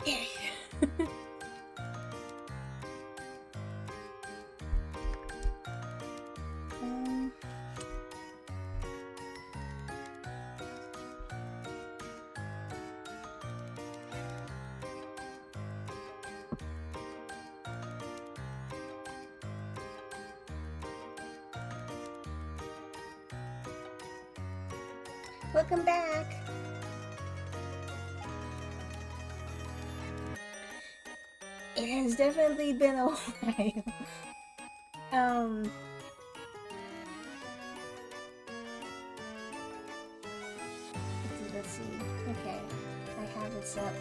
Okay. um, Welcome back. It has definitely been a while. Um, let's see. Okay, I have this up.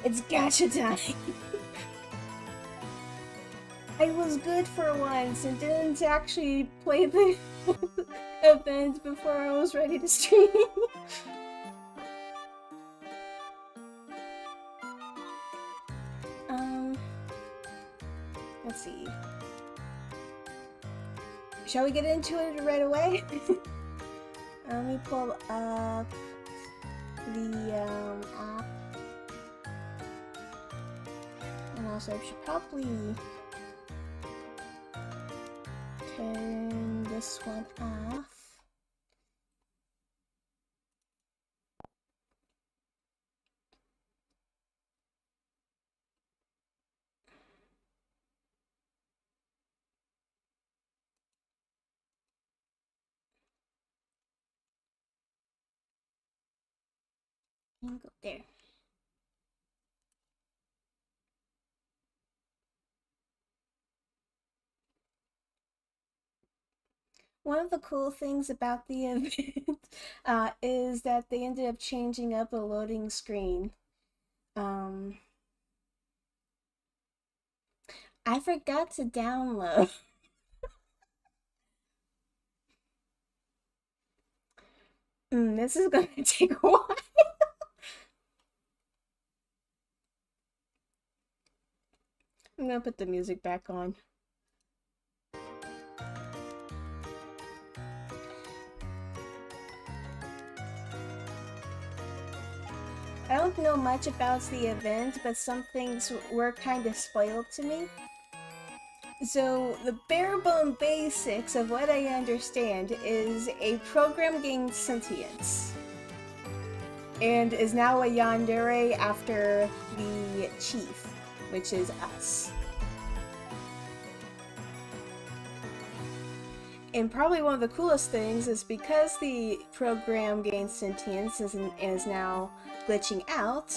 It's gacha time. I was good for once and didn't actually play the event before I was ready to stream. Let's see. Shall we get into it right away? Let me pull up the app. And also I should probably turn this one off. And go there. One of the cool things about the event is that they ended up changing up the loading screen. I forgot to download. This is gonna take a while. I'm gonna put the music back on. I don't know much about the event, but some things were kind of spoiled to me. So, the bare bone basics of what I understand is a program gained sentience and is now a yandere after the chief, which is us. And probably one of the coolest things is because the program gained sentience is now glitching out,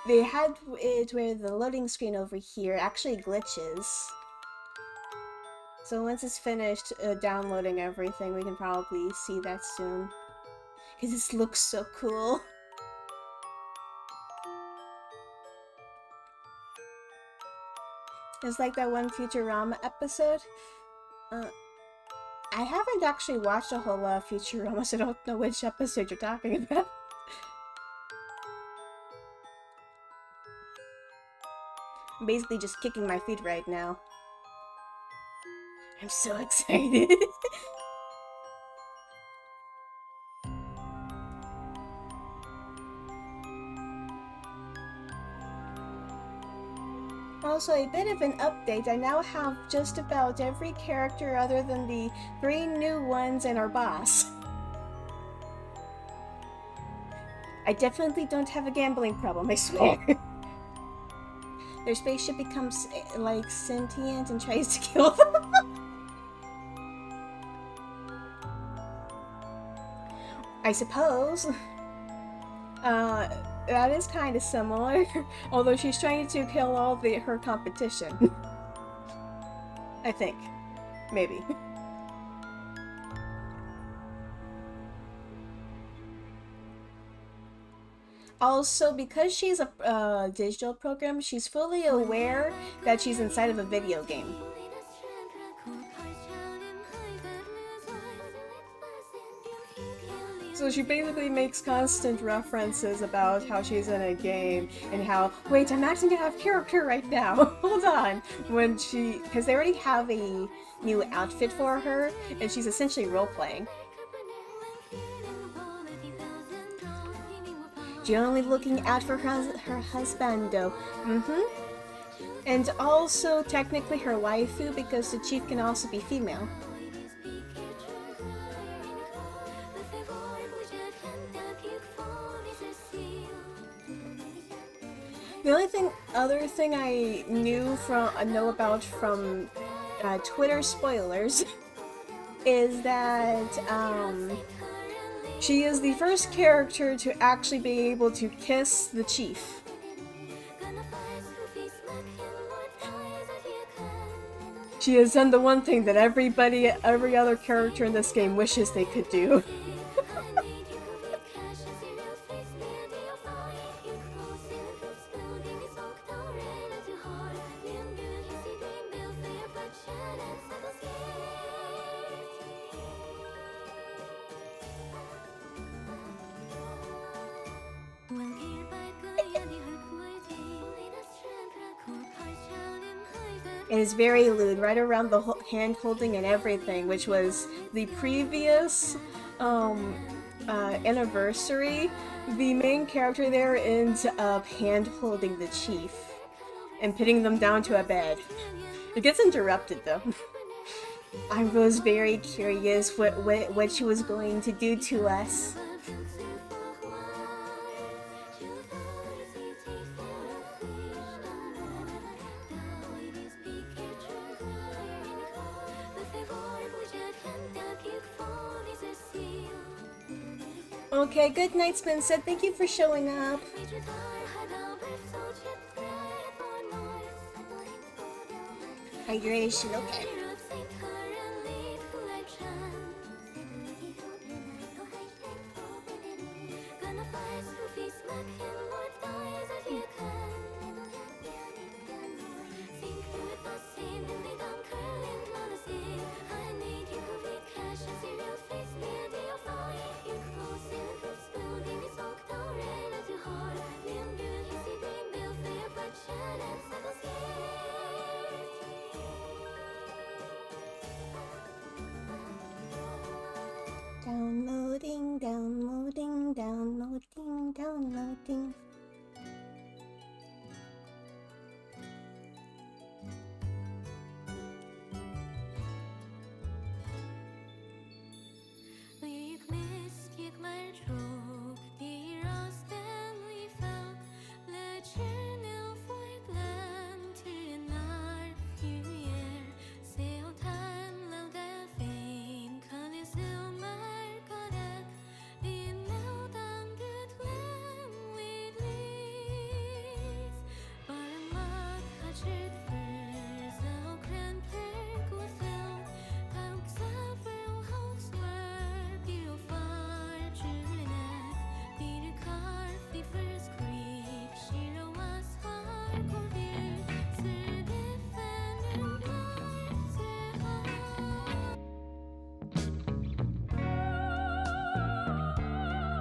they had it where the loading screen over here actually glitches. So once it's finished downloading everything, we can probably see that soon. Because this looks so cool. It's like that one Futurama episode. I haven't actually watched a whole lot of Futurama, so I don't know which episode you're talking about. I'm basically just kicking my feet right now. I'm so excited. Also, a bit of an update. I now have just about every character other than the 3 new ones and our boss. I definitely don't have a gambling problem, I swear. Their spaceship becomes, like, sentient and tries to kill them. I suppose. That is kind of similar, although she's trying to kill all her competition. I think. Maybe. Also, because she's a digital program, she's fully aware that she's inside of a video game. So she basically makes constant references about how she's in a game and how, wait, I'm acting out of character right now. Hold on. Because they already have a new outfit for her, and she's essentially role-playing. She's only looking out for her husbando. And also, technically, her waifu, because the chief can also be female. The only other thing I know about from Twitter spoilers is that she is the first character to actually be able to kiss the chief. She has done the one thing that every other character in this game wishes they could do. It is very lewd, right around the hand holding and everything, which was the previous anniversary. The main character there ends up hand holding the chief and pinning them down to a bed. It gets interrupted though. I was very curious what she was going to do to us. Okay, good night, Spencer. Thank you for showing up. Hydration, okay. Downloading.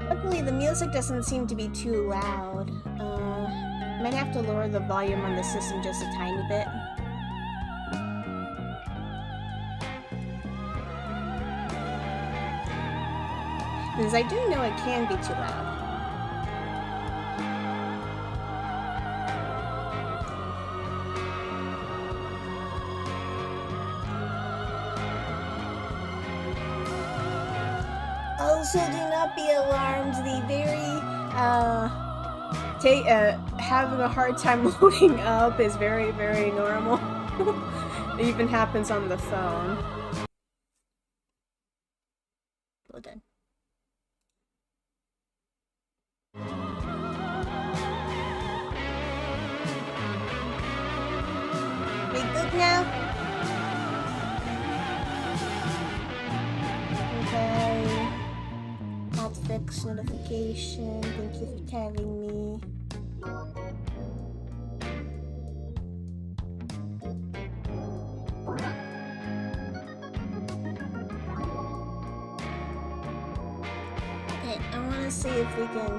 Luckily, the music doesn't seem to be too loud. Might have to lower the volume on the system just a tiny bit. Because I do know it can be too loud. Also, do not be alarmed. The very, having a hard time loading up is very, very normal. It even happens on the phone. Well done. We good now? Okay. Hotfix notification. Thank you for tagging me. Okay, I want to see if we can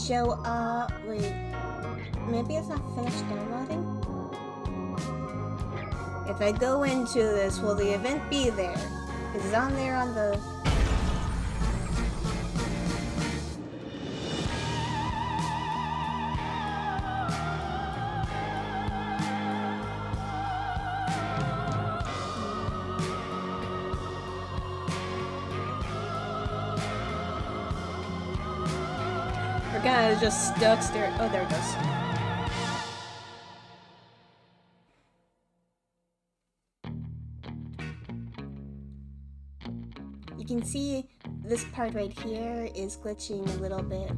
show up. Wait, maybe it's not finished downloading? If I go into this, will the event be there? Is it on there on the... kind of just stuck there. Oh, there it goes. You can see this part right here is glitching a little bit.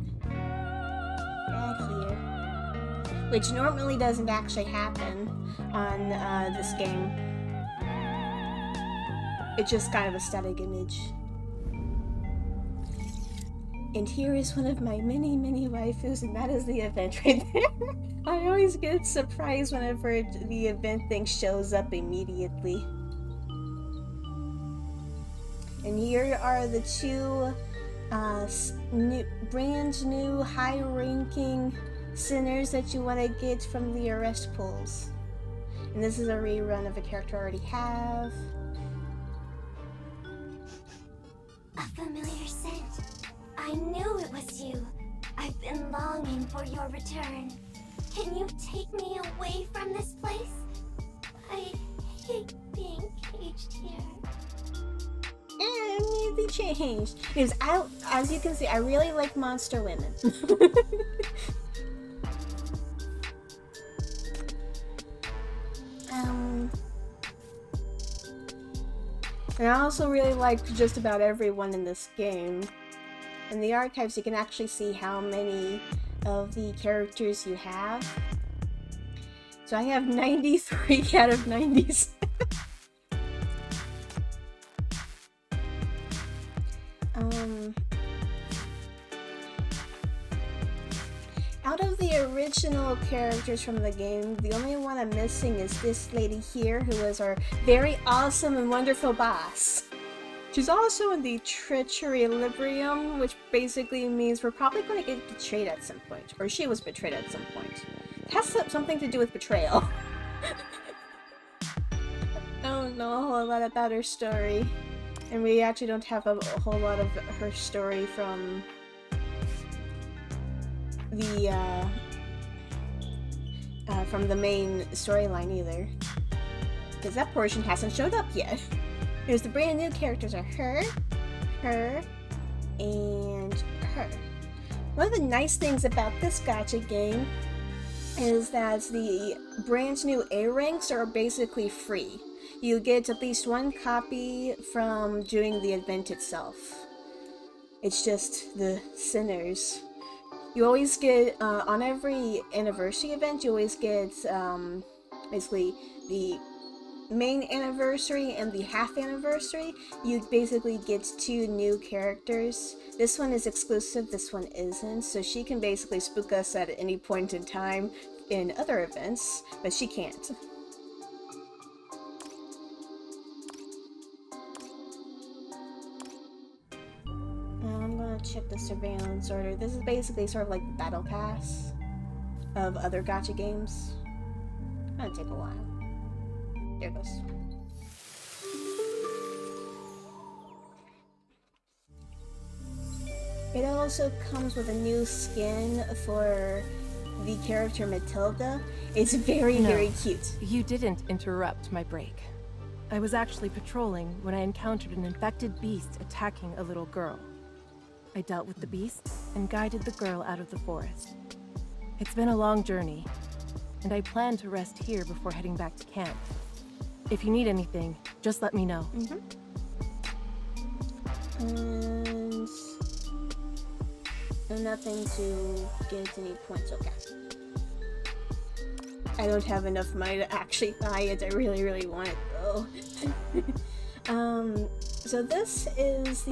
Right here. Which normally doesn't actually happen on this game. It's just kind of a static image. And here is one of my many, many waifus, and that is the event right there. I always get surprised whenever the event thing shows up immediately. And here are the two brand new high-ranking sinners that you want to get from the arrest pools. And this is a rerun of a character I already have. A familiar scent. I knew it was you. I've been longing for your return. Can you take me away from this place? I hate being caged here. Immediately changed. Because as you can see, I really like monster women. And I also really like just about everyone in this game. In the archives, you can actually see how many of the characters you have. So I have 93 out of 97. Out of the original characters from the game, the only one I'm missing is this lady here, who is our very awesome and wonderful boss. She's also in the Treachery Librium, which basically means we're probably going to get betrayed at some point. Or she was betrayed at some point. It has something to do with betrayal. I don't know a whole lot about her story. And we actually don't have a whole lot of her story from the main storyline either. Because that portion hasn't showed up yet. Here's the brand new characters are her, and her. One of the nice things about this gacha game is that the brand new A ranks are basically free. You get at least one copy from doing the event itself. It's just the sinners. You always get, on every anniversary event, you always get basically the main anniversary and the half anniversary. You basically get two new characters. This one is exclusive, this one isn't, so she can basically spook us at any point in time in other events, but she can't. I'm gonna check the surveillance order. This is basically sort of like the battle pass of other gacha games. It's gonna take a while. There it goes. It also comes with a new skin for the character Matilda. It's very, very cute. You didn't interrupt my break. I was actually patrolling when I encountered an infected beast attacking a little girl. I dealt with the beast and guided the girl out of the forest. It's been a long journey, and I plan to rest here before heading back to camp. If you need anything, just let me know. And nothing to get any points, okay. I don't have enough money to actually buy it. I really, really want it though. So this is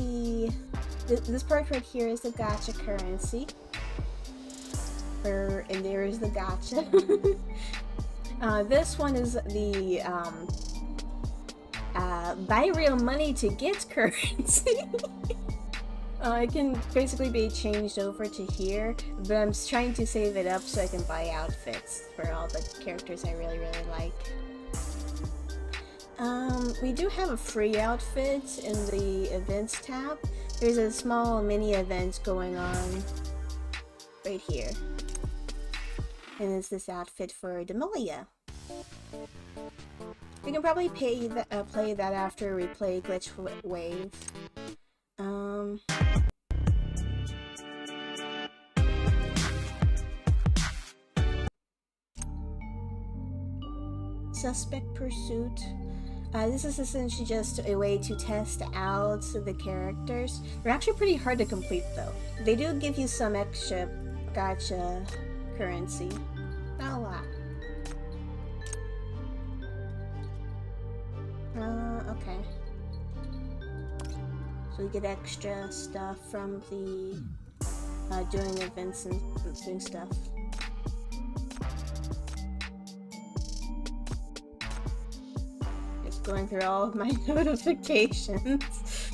this part right here is the gacha currency. And there is the gacha. This one is the buy real money to get currency. It can basically be changed over to here, but I'm trying to save it up so I can buy outfits for all the characters I really, really like. We do have a free outfit in the events tab. There's a small mini event going on right here. And it's this outfit for Demolia. We can probably play that after we play Glitch Suspect Pursuit. This is essentially just a way to test out the characters. They're actually pretty hard to complete though. They do give you some extra gacha currency. Not a lot. Okay. So we get extra stuff from the doing events and doing stuff. Just going through all of my notifications.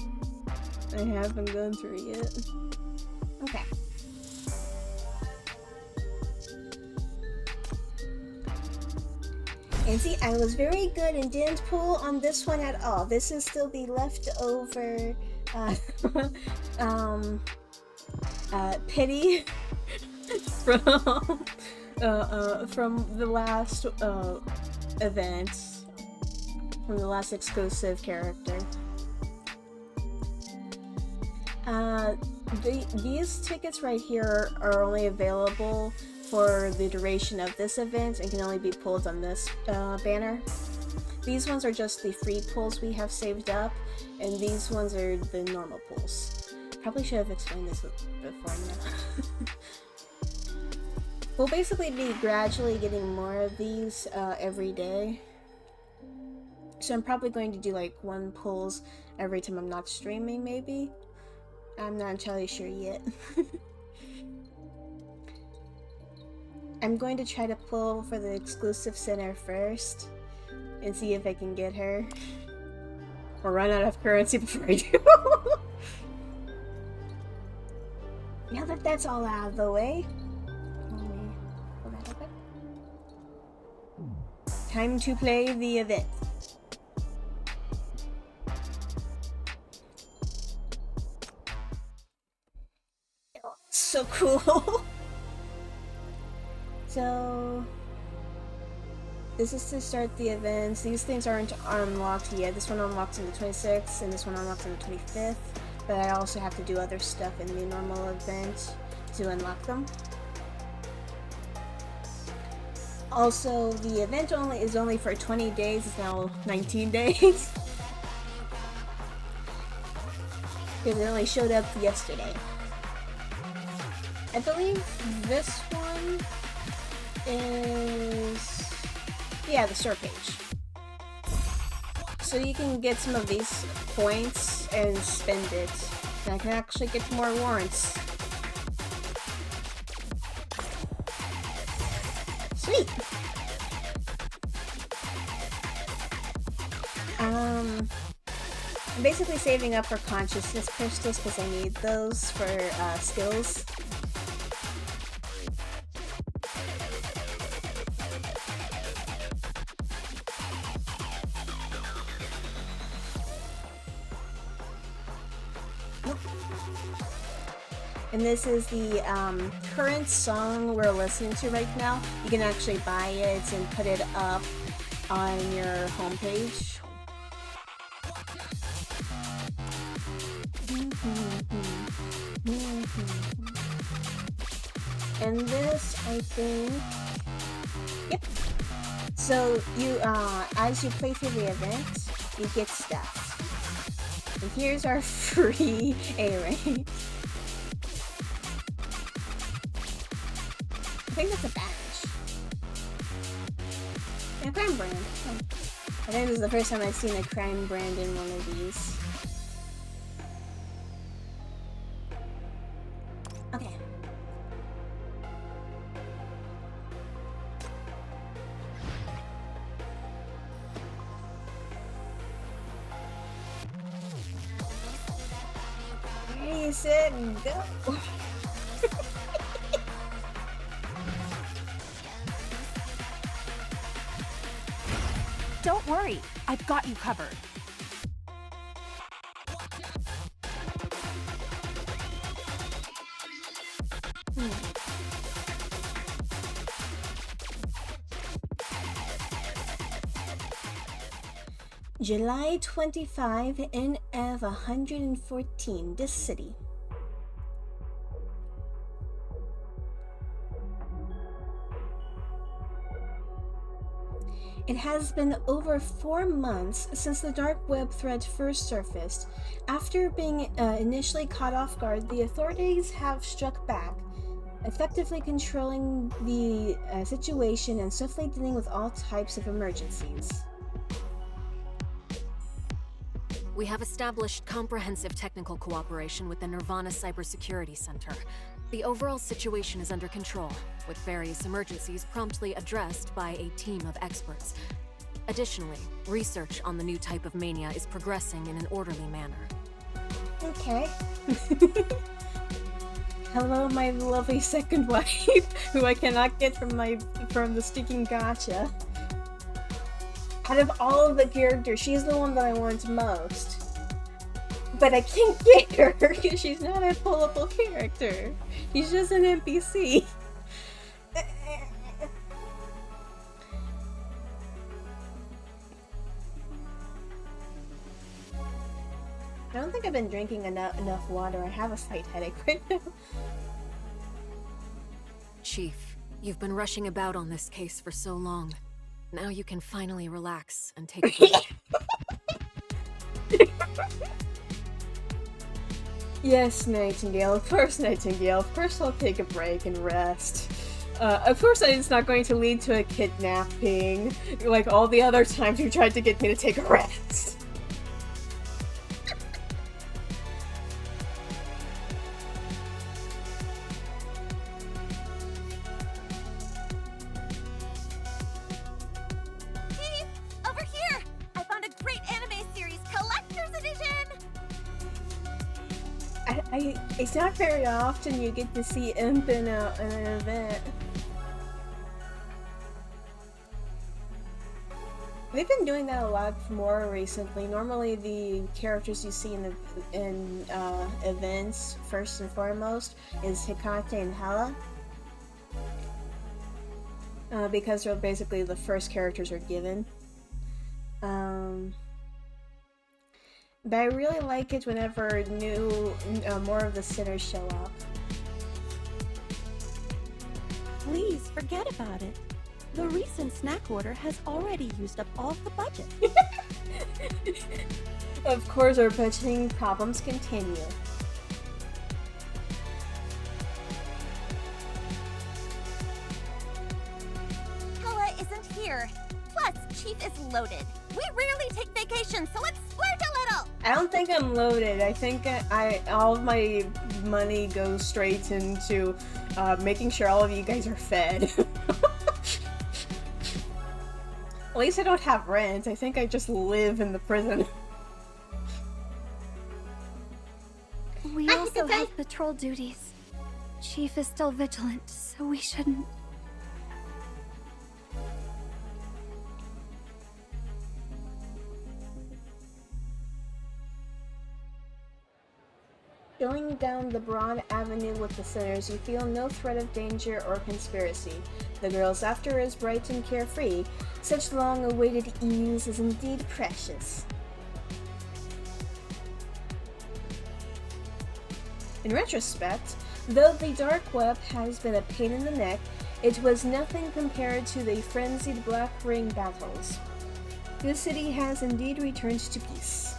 I haven't gone through yet. Okay. And see, I was very good and didn't pull on this one at all. This is still the leftover pity from the last event, from the last exclusive character. These tickets right here are only available for the duration of this event and can only be pulled on this banner. These ones are just the free pulls we have saved up, and these ones are the normal pulls. Probably should have explained this before now. We'll basically be gradually getting more of these every day. So I'm probably going to do like 1 pulls every time I'm not streaming, maybe. I'm not entirely sure yet. I'm going to try to pull for the exclusive center first and see if I can get her. Or run out of currency before I do. Now that that's all out of the way, let me pull that open. Time to play the event. So cool. So this is to start the events. These things aren't unlocked yet. This one unlocks on the 26th and this one unlocks on the 25th. But I also have to do other stuff in the normal event to unlock them. Also, the event is only for 20 days. It's now 19 days. Because it only showed up yesterday. I believe this one is, yeah, the store page. So you can get some of these points and spend it. And I can actually get more warrants. Sweet! I'm basically saving up for consciousness crystals because I need those for skills. And this is the current song we're listening to right now. You can actually buy it and put it up on your homepage. And this, I think, yep. So you, as you play through the event, you get stuff. And here's our free A-rank. I think that's a badge. And a crime brand. Oh. I think this is the first time I've seen a crime brand in one of these. Okay. Ready, set, and go. Don't worry, I've got you covered. July 25, NF 114, this city. It has been over 4 months since the dark web threat first surfaced. After being initially caught off guard, the authorities have struck back, effectively controlling the situation and swiftly dealing with all types of emergencies. We have established comprehensive technical cooperation with the Nirvana Cybersecurity Center. The overall situation is under control, with various emergencies promptly addressed by a team of experts. Additionally, research on the new type of mania is progressing in an orderly manner. Okay. Hello, my lovely second wife, who I cannot get from the sticking gotcha. Out of all of the characters, she's the one that I want most. But I can't get her because she's not a pullable character. She's just an NPC. I don't think I've been drinking enough water. I have a slight headache right now. Chief, you've been rushing about on this case for so long. Now you can finally relax and take a break. Yes, Nightingale. Of course, Nightingale. Of course I'll take a break and rest. Of course it's not going to lead to a kidnapping, like all the other times you tried to get me to take a rest. Chief, over here! I found a great anime series, Collector's Edition! It's not very often you get to see Imp in an event. They've been doing that a lot more recently. Normally, the characters you see in events, first and foremost, is Hikate and Hella. Because they're basically the first characters are given. But I really like it whenever more of the sinners show up. Please forget about it. The recent snack order has already used up all the budget. Of course, our budgeting problems continue. Hella isn't here. Plus, Chief is loaded. We rarely take vacations, so let's splurge a little! I don't think I'm loaded. I think all of my money goes straight into making sure all of you guys are fed. At least I don't have rent. I think I just live in the prison. We also have patrol duties. Chief is still vigilant, so we shouldn't... Going down the broad avenue with the sinners, you feel no threat of danger or conspiracy. The girl's laughter is bright and carefree. Such long-awaited ease is indeed precious. In retrospect, though the dark web has been a pain in the neck, it was nothing compared to the frenzied Black Ring battles. The city has indeed returned to peace.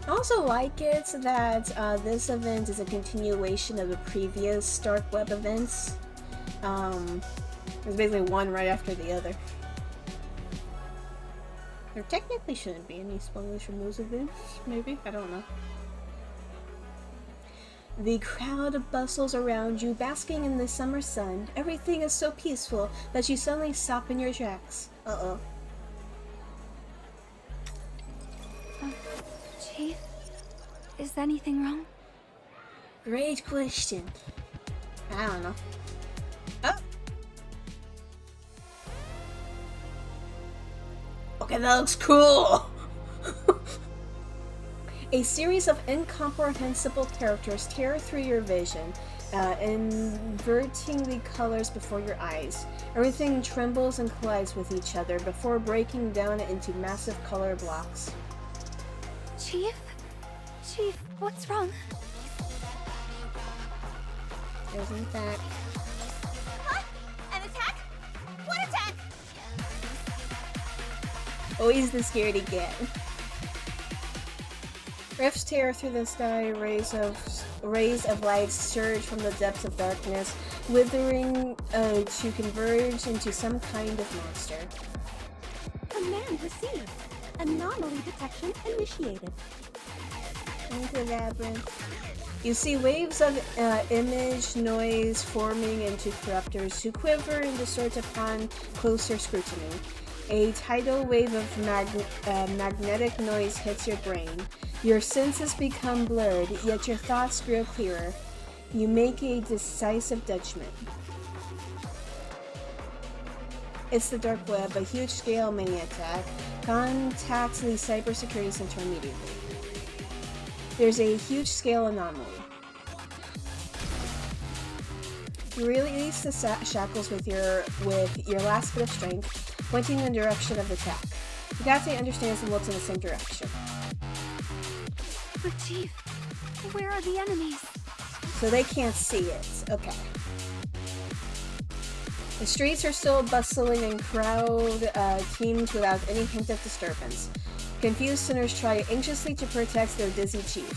I also like it that this event is a continuation of the previous dark web events. It's basically one right after the other. There technically shouldn't be any spoilers from those events, maybe? I don't know. The crowd bustles around you, basking in the summer sun. Everything is so peaceful that you suddenly stop in your tracks. Uh-oh. Chief? Is anything wrong? Great question. I don't know. Oh! Okay, that looks cool! A series of incomprehensible characters tear through your vision, inverting the colors before your eyes. Everything trembles and collides with each other before breaking down into massive color blocks. Chief? Chief, what's wrong? Isn't that... Huh? An attack? What attack? Always the scaredy cat. Rifts tear through the sky, rays of light surge from the depths of darkness, withering to converge into some kind of monster. Command received. Anomaly detection initiated. Into labyrinth. You see waves of image noise forming into corruptors who quiver and distort upon closer scrutiny. A tidal wave of magnetic noise hits your brain. Your senses become blurred, yet your thoughts grow clearer. You make a decisive judgment. It's the dark web, a huge-scale mini attack. Contact the cybersecurity center immediately. There's a huge-scale anomaly. You release the shackles with your last bit of strength, pointing in the direction of the attack. Higate understands and looks in the same direction. But Chief, where are the enemies? So they can't see it. Okay. The streets are still bustling and crowd teemed without any hint of disturbance. Confused sinners try anxiously to protect their dizzy chief.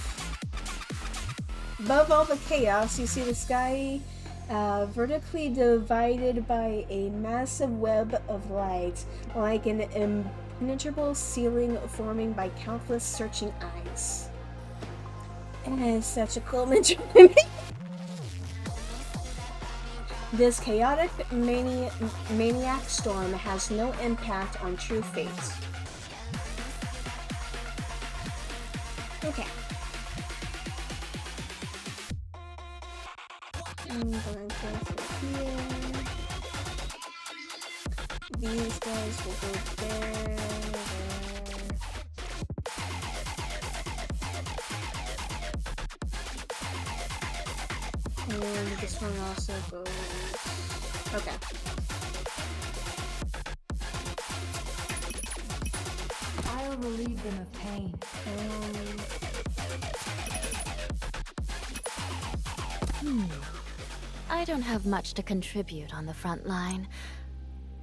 Above all the chaos, you see the sky vertically divided by a massive web of light, like an impenetrable ceiling forming by countless searching eyes. And it is such a cool imagery. This chaotic maniac storm has no impact on true fate. Okay. I'm gonna go through here. These guys will go there. And this one also goes... Okay. I'll relieve them of pain. I don't have much to contribute on the front line.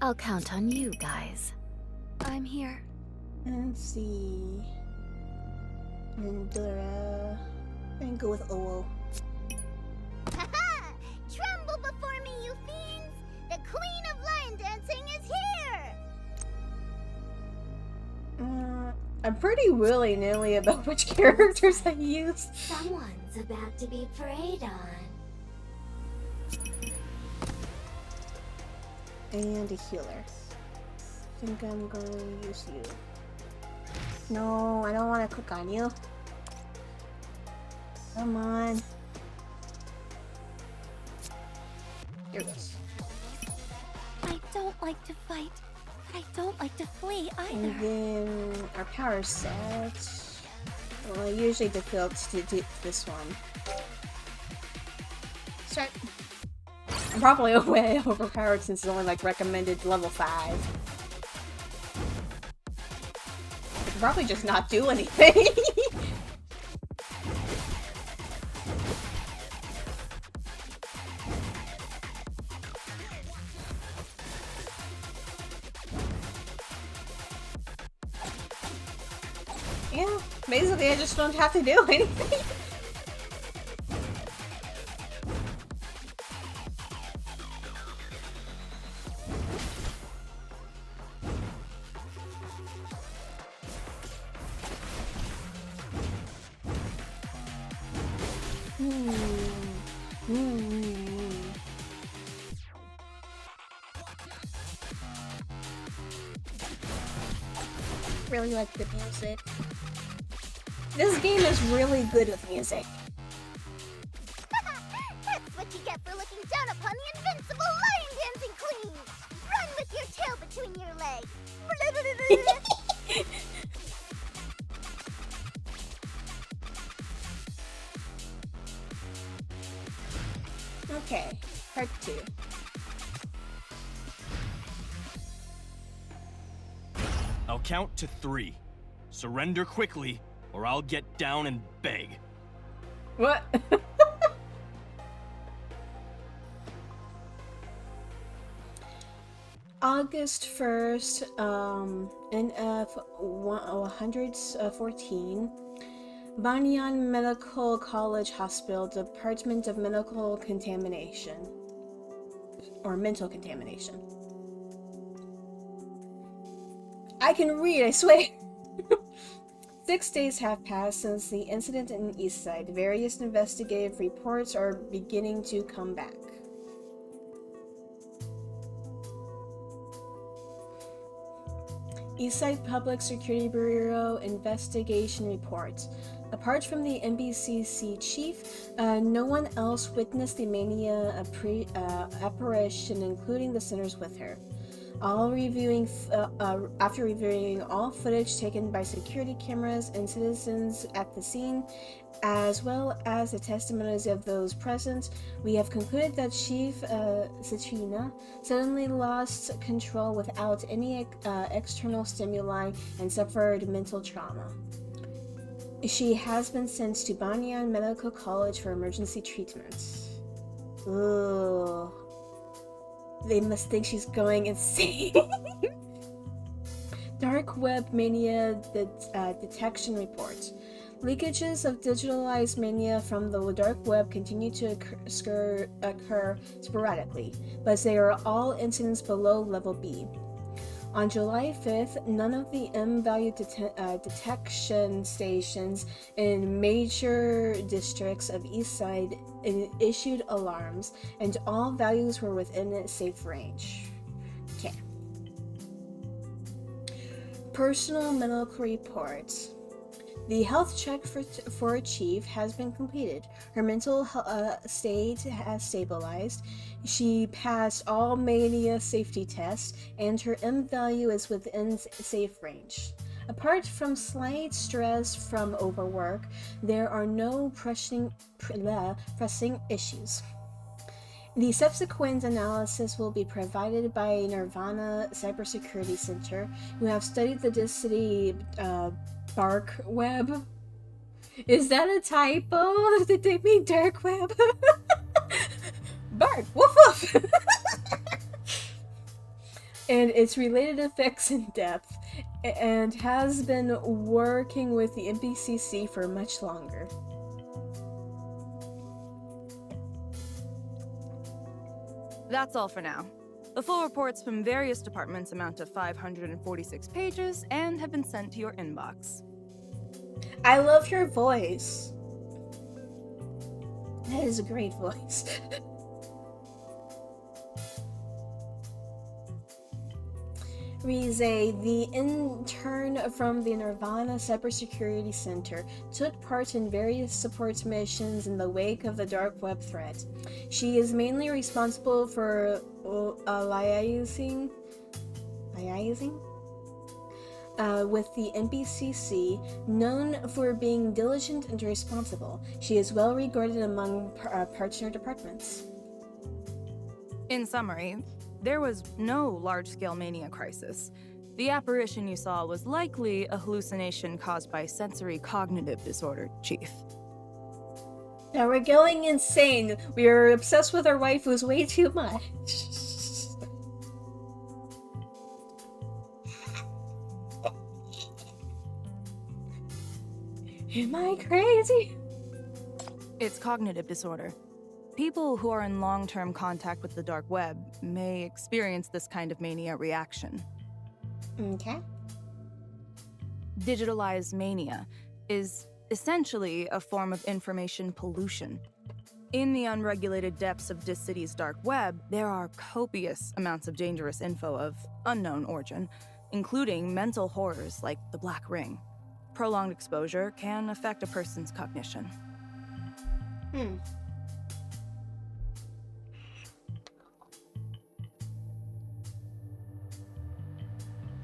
I'll count on you guys. I'm here. Let's see... Mandura... And go with Owo. Haha! Tremble before me, you fiends! The Queen of Lion Dancing is here! I'm pretty willy-nilly about which characters I use. Someone's about to be preyed on. And a healer. I think I'm going to use you. No, I don't want to click on you. Come on. Here goes. I don't like to fight, but I don't like to flee either. And then our power set. Well, I usually default to do this one. Start. I'm probably way overpowered since it's only like recommended level 5. I could probably just not do anything. Yeah, basically I just don't have to do anything. Really like the music. This game is really good with music. That's what you get for looking down upon the invincible lion dancing queen! Run with your tail between your legs! Okay, part 2. I'll count to 3. Surrender quickly, or I'll get down and beg. What? August 1st, NF 114, Banyan Medical College Hospital, Department of Medical Contamination. Or mental contamination. I can read, I swear! 6 days have passed since the incident in Eastside. Various investigative reports are beginning to come back. Eastside Public Security Bureau investigation reports. Apart from the NBCC chief, no one else witnessed the mania apparition, including the sinners with her. After reviewing all footage taken by security cameras and citizens at the scene, as well as the testimonies of those present, we have concluded that Chief Citrina suddenly lost control without any external stimuli and suffered mental trauma. She has been sent to Banyan Medical College for emergency treatment. Ugh. They must think she's going insane. Dark Web Mania Detection Report. Leakages of digitalized mania from the dark web continue to occur sporadically, but they are all incidents below level B. On July 5th, none of the M-value detection stations in major districts of Eastside issued alarms, and all values were within a safe range. Okay. Personal medical reports. The health check for Chief has been completed. Her mental state has stabilized. She passed all mania safety tests, and her M value is within safe range. Apart from slight stress from overwork, there are no pressing issues. The subsequent analysis will be provided by Nirvana Cybersecurity Center, who have studied the Dicity Bark Web. Is that a typo? Did they mean dark web? Bark! Woof woof! And its related effects in depth, and has been working with the NBCC for much longer. That's all for now. The full reports from various departments amount to 546 pages and have been sent to your inbox. I love your voice. That is a great voice. Rize, the intern from the Nirvana Cybersecurity Center, took part in various support missions in the wake of the dark web threat. She is mainly responsible for liaising with the NBCC, known for being diligent and responsible. She is well regarded among partner departments. In summary, there was no large-scale mania crisis. The apparition you saw was likely a hallucination caused by sensory cognitive disorder, Chief. Now we're going insane. We are obsessed with our waifus way too much. Am I crazy? It's cognitive disorder. People who are in long-term contact with the dark web may experience this kind of mania reaction. Okay. Digitalized mania is essentially a form of information pollution. In the unregulated depths of this city's dark web, there are copious amounts of dangerous info of unknown origin, including mental horrors like the Black Ring. Prolonged exposure can affect a person's cognition.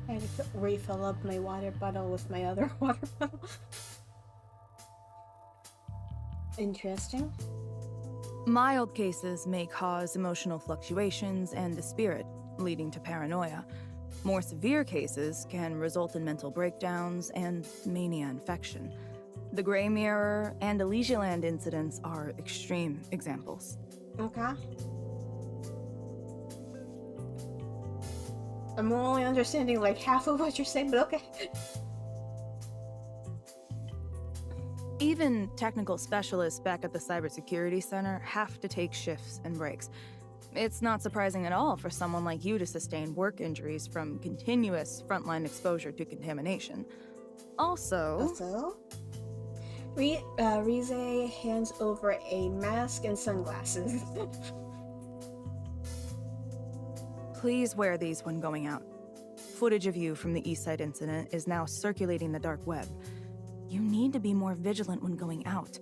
I had to refill up my water bottle with my other water bottle. Interesting. Mild cases may cause emotional fluctuations and the spirit, leading to paranoia. More severe cases can result in mental breakdowns and mania infection. The Grey Mirror and Elysialand incidents are extreme examples. Okay. I'm only understanding like half of what you're saying, but okay. Even technical specialists back at the Cybersecurity Center have to take shifts and breaks. It's not surprising at all for someone like you to sustain work injuries from continuous frontline exposure to contamination. Also... Rize hands over a mask and sunglasses. Please wear these when going out. Footage of you from the Eastside incident is now circulating the dark web. You need to be more vigilant when going out.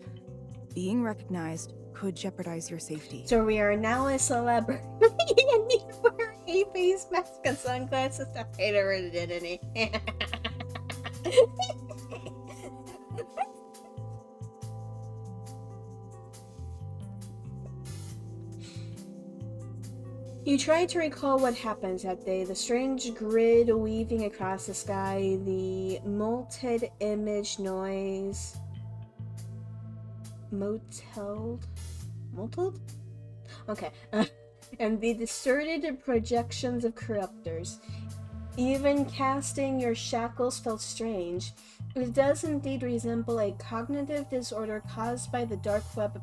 Being recognized could jeopardize your safety. So we are now a celebrity. You need to wear a face mask and sunglasses to hide our identity. You try to recall what happened that day, the strange grid weaving across the sky, the molted image noise. Moteled? Okay. And the distorted projections of corruptors. Even casting your shackles felt strange. It does indeed resemble a cognitive disorder caused by the dark web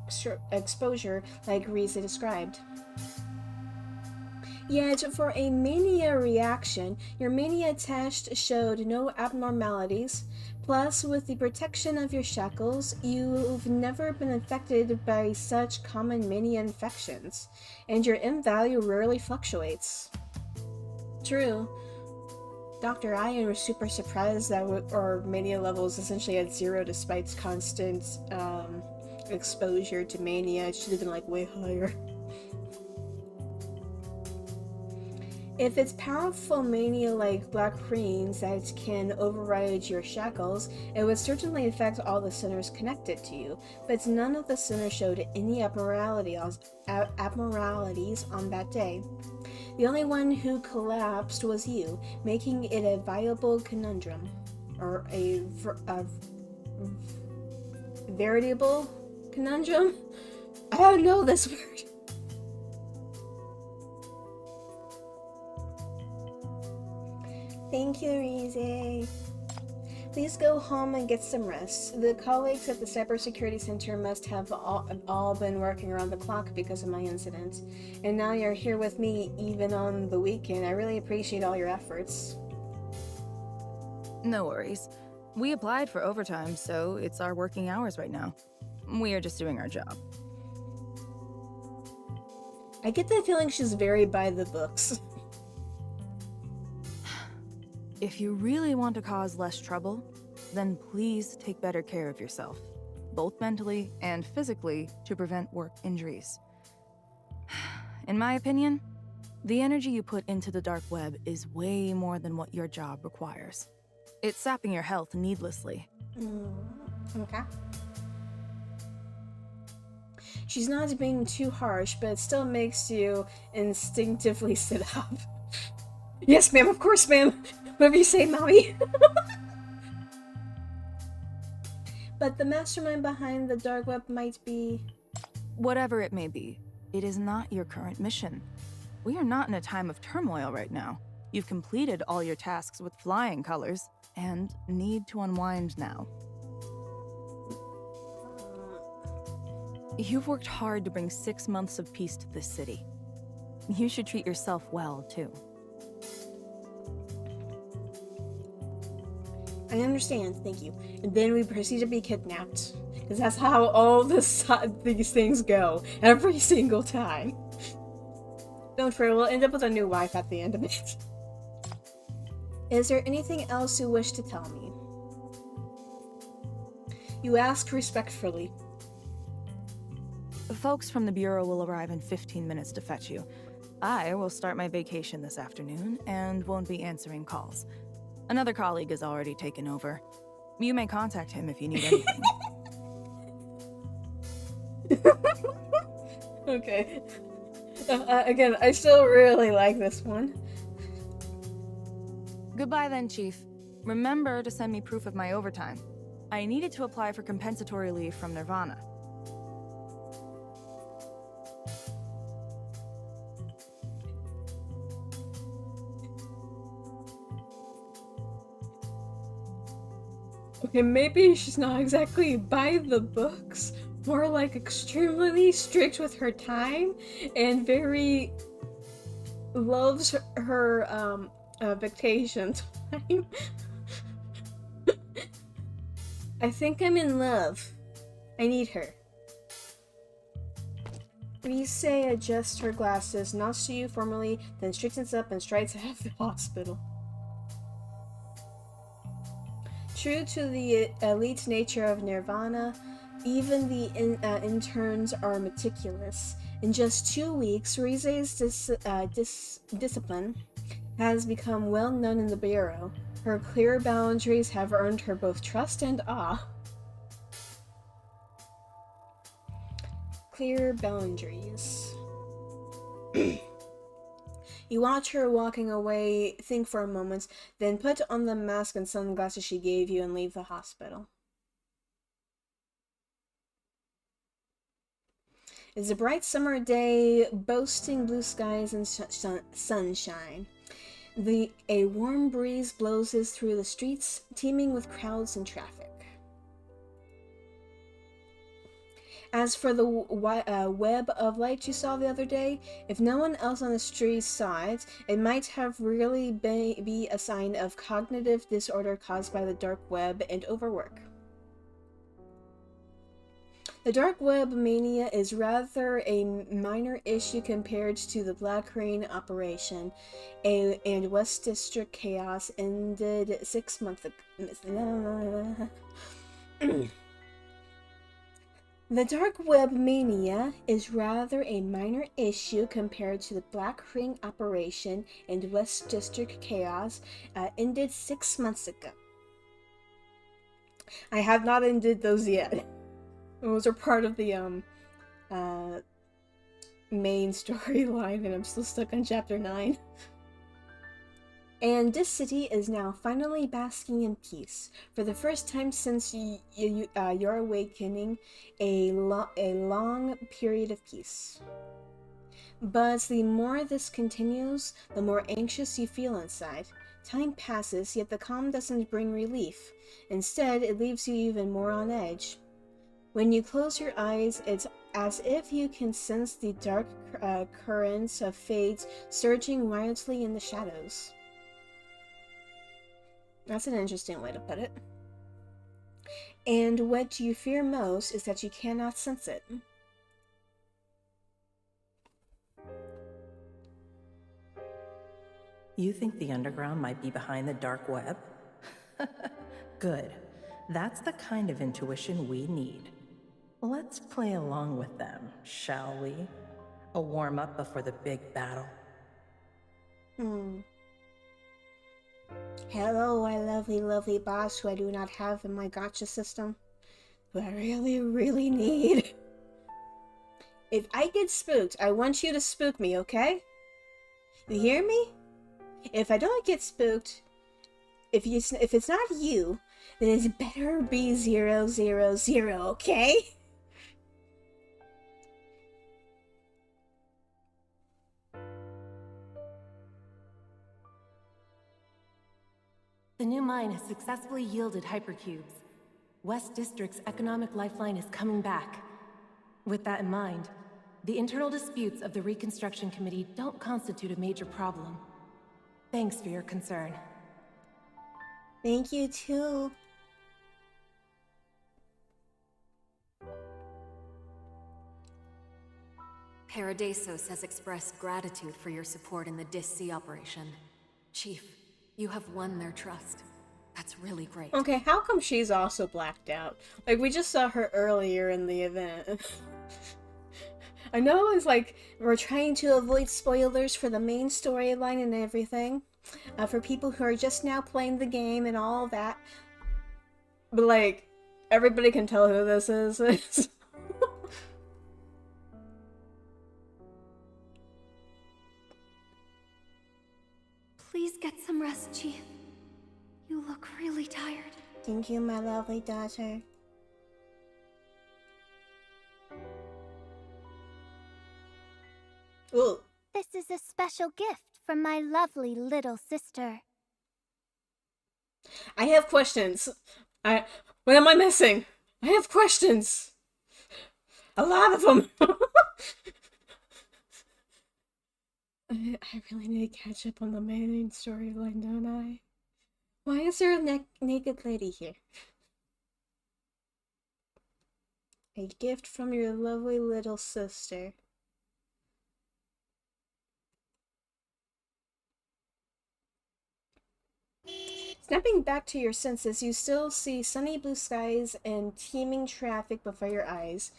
exposure like Risa described. Yet, for a mania reaction, your mania test showed no abnormalities. Plus, with the protection of your shackles, you've never been affected by such common mania infections, and your M value rarely fluctuates. True. Dr. Ian was super surprised that our mania levels essentially at 0 despite constant exposure to mania. It should have been like way higher. If it's powerful mania like Black Queens that can override your shackles, it would certainly affect all the centers connected to you, but none of the centers showed any abnormalities on that day. The only one who collapsed was you, making it a viable conundrum, or a veritable conundrum? I don't know this word. Thank you, Rize. Please go home and get some rest. The colleagues at the Cybersecurity Center must have all been working around the clock because of my incident. And now you're here with me even on the weekend. I really appreciate all your efforts. No worries. We applied for overtime, so it's our working hours right now. We are just doing our job. I get the feeling she's very by the books. If you really want to cause less trouble, then please take better care of yourself, both mentally and physically, to prevent work injuries. In my opinion, the energy you put into the dark web is way more than what your job requires. It's sapping your health needlessly. Okay. She's not being too harsh, but it still makes you instinctively sit up. Yes, ma'am, of course, ma'am. Whatever you say, mommy. But the mastermind behind the dark web might be... Whatever it may be, it is not your current mission. We are not in a time of turmoil right now. You've completed all your tasks with flying colors, and need to unwind now. You've worked hard to bring 6 months of peace to this city. You should treat yourself well, too. I understand, thank you. And then we proceed to be kidnapped. Because that's how all these things go. Every single time. Don't worry, we'll end up with a new wife at the end of it. Is there anything else you wish to tell me? You ask respectfully. Folks from the Bureau will arrive in 15 minutes to fetch you. I will start my vacation this afternoon and won't be answering calls. Another colleague has already taken over. You may contact him if you need anything. Okay. Again, I still really like this one. Goodbye then, Chief. Remember to send me proof of my overtime. I needed to apply for compensatory leave from Nirvana. Okay, maybe she's not exactly by the books, more like extremely strict with her time and very loves her vacation time. I think I'm in love. I need her. Rise adjusts her glasses, nods to you formally, then straightens up and strides out of the hospital. True to the elite nature of Nirvana, even the interns are meticulous. In just 2 weeks, Rize's discipline has become well known in the Bureau. Her clear boundaries have earned her both trust and awe. Clear boundaries. You watch her walking away, think for a moment, then put on the mask and sunglasses she gave you and leave the hospital. It's a bright summer day, boasting blue skies and sunshine. A warm breeze blows through the streets, teeming with crowds and traffic. As for the web of light you saw the other day, if no one else on the street saw it, it might have really be a sign of cognitive disorder caused by the dark web and overwork. The dark web mania is rather a minor issue compared to the Black Rain operation, and West District chaos ended 6 months ago. The dark web mania is rather a minor issue compared to the Black Ring operation and West District chaos ended 6 months ago. I have not ended those yet. Those are part of the main storyline, and I'm still stuck on chapter 9. And this city is now finally basking in peace. For the first time since your awakening, a long period of peace. But the more this continues, the more anxious you feel inside. Time passes, yet the calm doesn't bring relief. Instead, it leaves you even more on edge. When you close your eyes, it's as if you can sense the dark currents of fate surging wildly in the shadows. That's an interesting way to put it. And what you fear most is that you cannot sense it. You think the underground might be behind the dark web? Good. That's the kind of intuition we need. Let's play along with them, shall we? A warm-up before the big battle. Hello, my lovely, lovely boss who I do not have in my gotcha system. Who I really, really need. If I get spooked, I want you to spook me, okay? You hear me? If I don't get spooked, if it's not you, then it better be 000, okay? The new mine has successfully yielded hypercubes. West District's economic lifeline is coming back. With that in mind, the internal disputes of the Reconstruction Committee don't constitute a major problem. Thanks for your concern. Thank you too. Paradisos has expressed gratitude for your support in the DIS-C operation. Chief, you have won their trust. That's really great. Okay, how come she's also blacked out? Like, we just saw her earlier in the event. I know it's like, we're trying to avoid spoilers for the main storyline and everything. For people who are just now playing the game and all that. But like, everybody can tell who this is. Please get some rest, Chief. You look really tired. Thank you, my lovely daughter. Ooh. This is a special gift from my lovely little sister. I have questions. What am I missing? I have questions. A lot of them. I really need to catch up on the main storyline, don't I? Why is there a naked lady here? A gift from your lovely little sister. Snapping back to your senses, you still see sunny blue skies and teeming traffic before your eyes.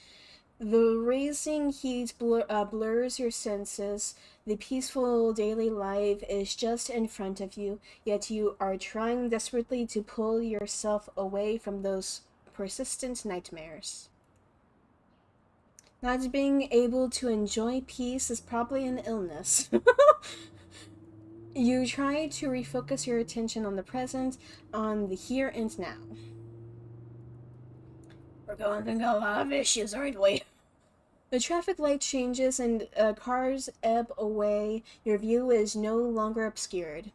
The racing heat blurs your senses. The peaceful daily life is just in front of you, yet you are trying desperately to pull yourself away from those persistent nightmares. Not being able to enjoy peace is probably an illness. You try to refocus your attention on the present, on the here and now. We're going through a lot of issues, aren't we? The traffic light changes and cars ebb away. Your view is no longer obscured.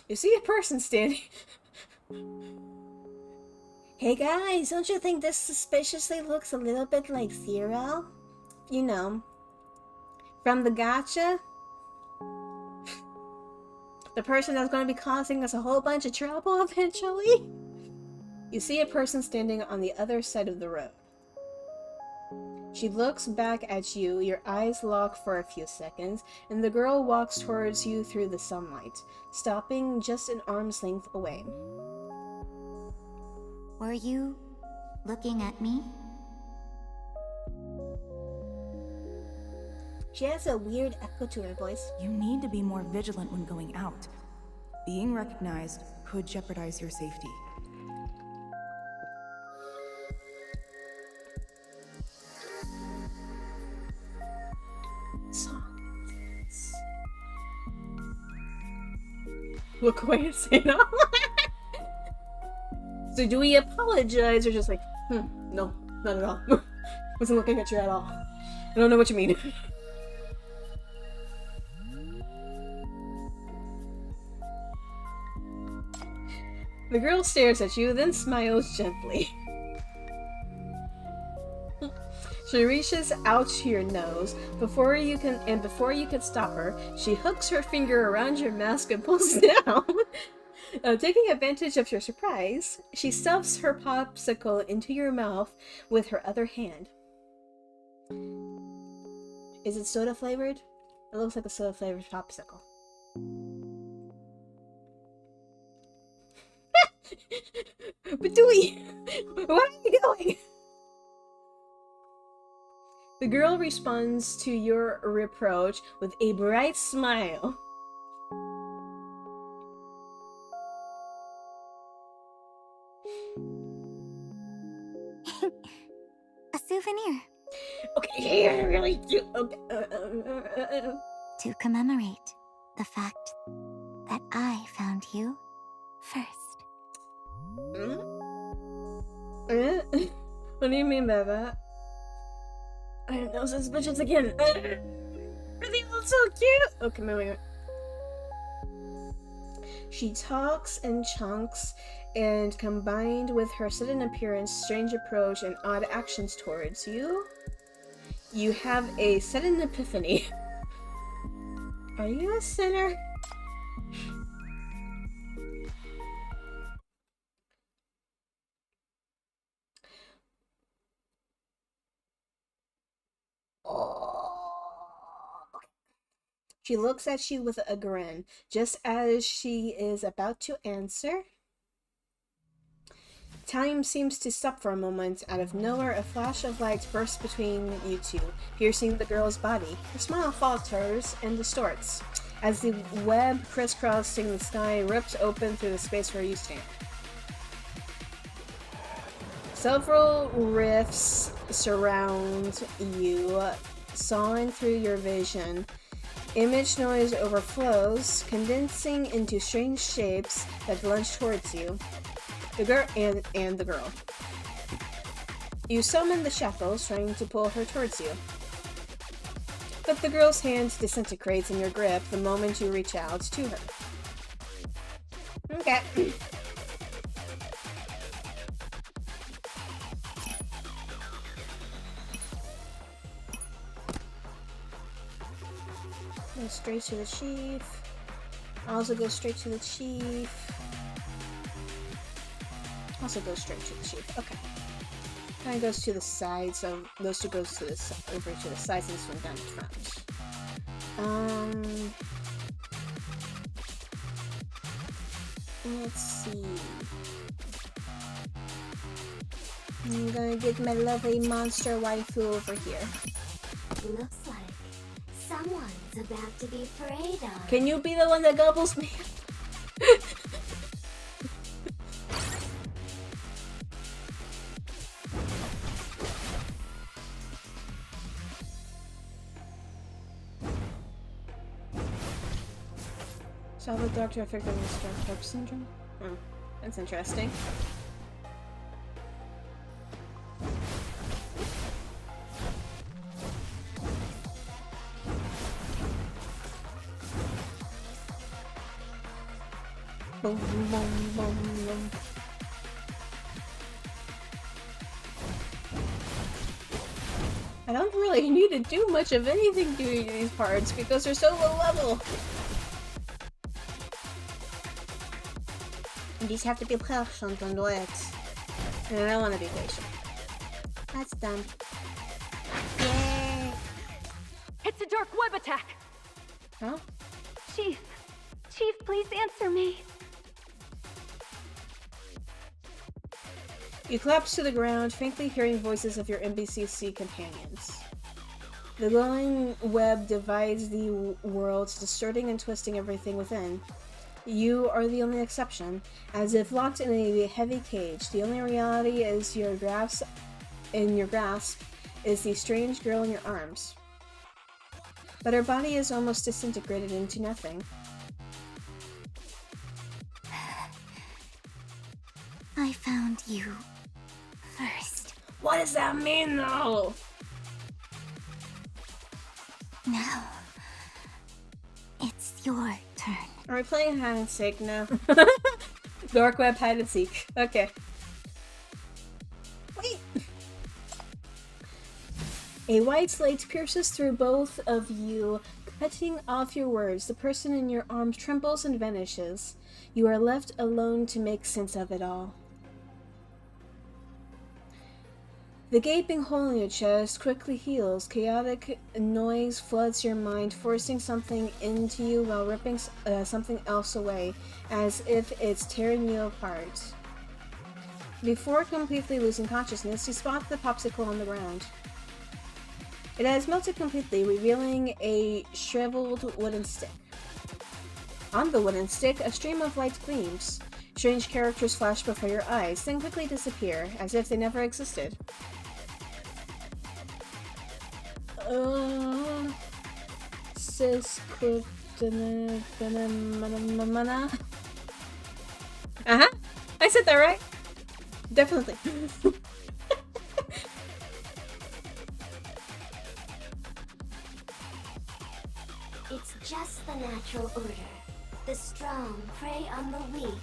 You see a person standing. Hey guys, don't you think this suspiciously looks a little bit like Zero? You know, from the Gacha? The person that's going to be causing us a whole bunch of trouble eventually? You see a person standing on the other side of the road. She looks back at you, your eyes lock for a few seconds, and the girl walks towards you through the sunlight, stopping just an arm's length away. Were you looking at me? She has a weird echo to her voice. You need to be more vigilant when going out. Being recognized could jeopardize your safety. Look away and say no. So do we apologize or just like, no, not at all. Wasn't looking at you at all. I don't know what you mean. The girl stares at you, then smiles gently. She reaches out to your nose. Before you can stop her, she hooks her finger around your mask and pulls it down. Taking advantage of your surprise, she stuffs her popsicle into your mouth with her other hand. Is it soda flavored? It looks like a soda flavored popsicle. But Dewey, what are you doing? The girl responds to your reproach with a bright smile. A souvenir. Okay, yeah, really do. Okay. To commemorate the fact that I found you first. What do you mean by that? I am no suspicious again. They look so cute. Okay, wait. She talks in chunks, and combined with her sudden appearance, strange approach, and odd actions towards you, you have a sudden epiphany. Are you a sinner? She looks at you with a grin, just as she is about to answer. Time seems to stop for a moment. Out of nowhere, a flash of light bursts between you two, piercing the girl's body. Her smile falters and distorts, as the web crisscrossing the sky rips open through the space where you stand. Several rifts surround you, sawing through your vision. Image noise overflows, condensing into strange shapes that lunge towards you. The girl and the girl. You summon the shackles, trying to pull her towards you. but the girl's hand disintegrates in your grip the moment you reach out to her. Okay. Go straight to the chief. Also go straight to the chief. Also go straight to the chief. Okay. Kind of goes to the side, so those two goes to the over to the sides and this one down the front. Let's see. I'm gonna get my lovely monster waifu over here. Looks like someone's about to be preyed on. Can you be the one that gobbles me? Solve the doctor affected with Dark Web syndrome? Oh, that's interesting. Boom, boom, boom, boom. I don't really need to do much of anything doing these parts because they're so low level. You just have to be patient and wait. And I don't want to be patient. That's done. Yay! It's a dark web attack! Huh? Chief, please answer me. You collapse to the ground, faintly hearing voices of your NBCC companions. The glowing web divides the worlds, distorting and twisting everything within. You are the only exception, as if locked in a heavy cage. The only reality is your grasp is the strange girl in your arms. But her body is almost disintegrated into nothing. I found you first. What does that mean, though? Now, it's your turn. Are we playing hide and seek now? Dark web hide and seek. Okay. Wait! A white slate pierces through both of you, cutting off your words. The person in your arms trembles and vanishes. You are left alone to make sense of it all. The gaping hole in your chest quickly heals. Chaotic noise floods your mind, forcing something into you while ripping something else away, as if it's tearing you apart. Before completely losing consciousness, you spot the popsicle on the ground. It has melted completely, revealing a shriveled wooden stick. On the wooden stick, a stream of light gleams. Strange characters flash before your eyes, then quickly disappear, as if they never existed. I said that right? Definitely. It's just the natural order. The strong prey on the weak.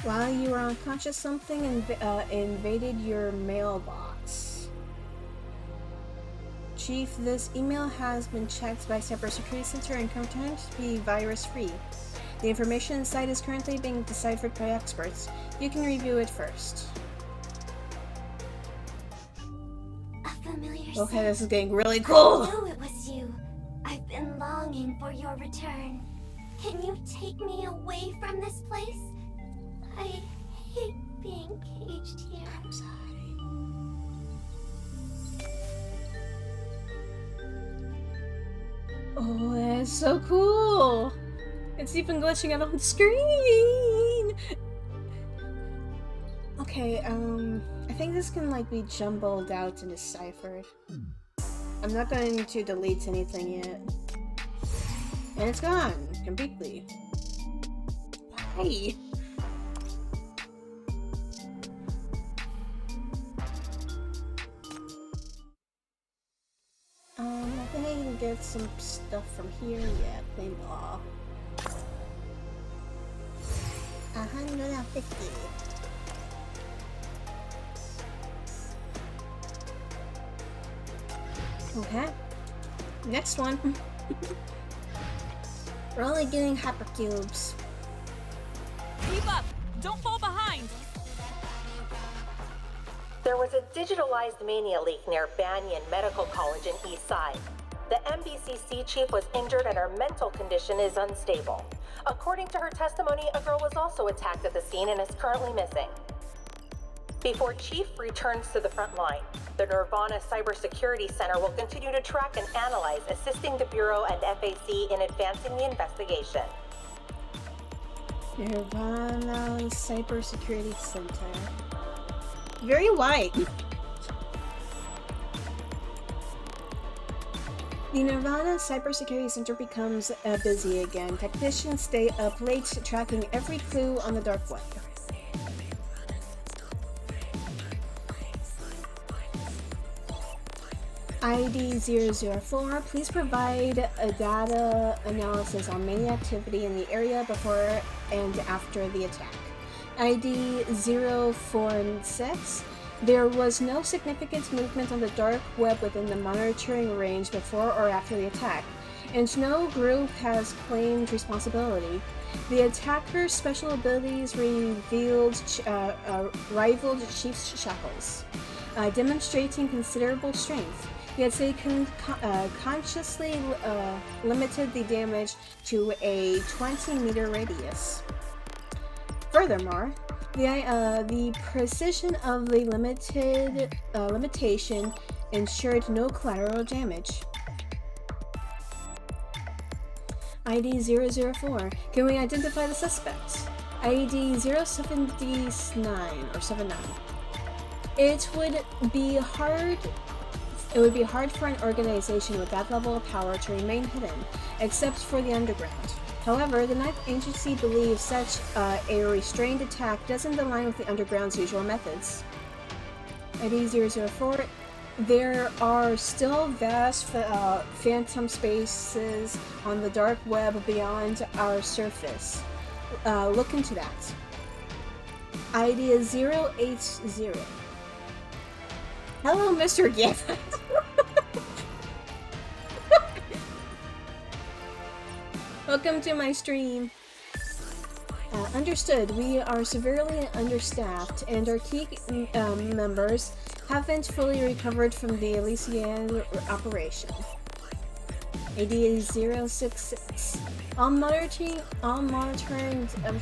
While you were unconscious, something invaded your mailbox. Chief, this email has been checked by Cybersecurity Center and confirmed to be virus-free. The information inside is currently being deciphered by experts. You can review it first. A familiar Okay, scent. this is getting really cool! I knew it was you. I've been longing for your return. Can you take me away from this place? I hate being caged here. I'm sorry. Oh, that's so cool! It's even glitching out on the screen! Okay, I think this can like be jumbled out and deciphered. I'm not going to delete anything yet. And it's gone completely. Why? think I can get some stuff from here. Yeah, claim all. 150. Okay. Next one. We're only getting hypercubes. Keep up! Don't fall behind! There was a digitalized mania leak near Banyan Medical College in East Side. The MBCC chief was injured and her mental condition is unstable. According to her testimony, a girl was also attacked at the scene and is currently missing. Before Chief returns to the front line, the Nirvana Cybersecurity Center will continue to track and analyze, assisting the Bureau and FAC in advancing the investigation. Nirvana Cybersecurity Center. Very white. The Nirvana Cybersecurity Center becomes busy again. Technicians stay up late tracking every clue on the dark web. ID 004, please provide a data analysis on many activity in the area before and after the attack. ID 046, there was no significant movement on the dark web within the monitoring range before or after the attack, and no group has claimed responsibility. The attacker's special abilities rivaled Chief's shackles, demonstrating considerable strength. Yet they consciously limited the damage to a 20-meter radius. Furthermore, the precision of the limitation ensured no collateral damage. ID 004. Can we identify the suspect? ID 079 or 79. It would be hard for an organization with that level of power to remain hidden, except for the underground. However, the Ninth Agency believes such a restrained attack doesn't align with the underground's usual methods. ID 004. There are still vast phantom spaces on the dark web beyond our surface. Look into that. ID is 080. Hello, Mr. Gift. Welcome to my stream. Understood. We are severely understaffed, and our key members haven't fully recovered from the Elysian operation. AD is 066. All monitoring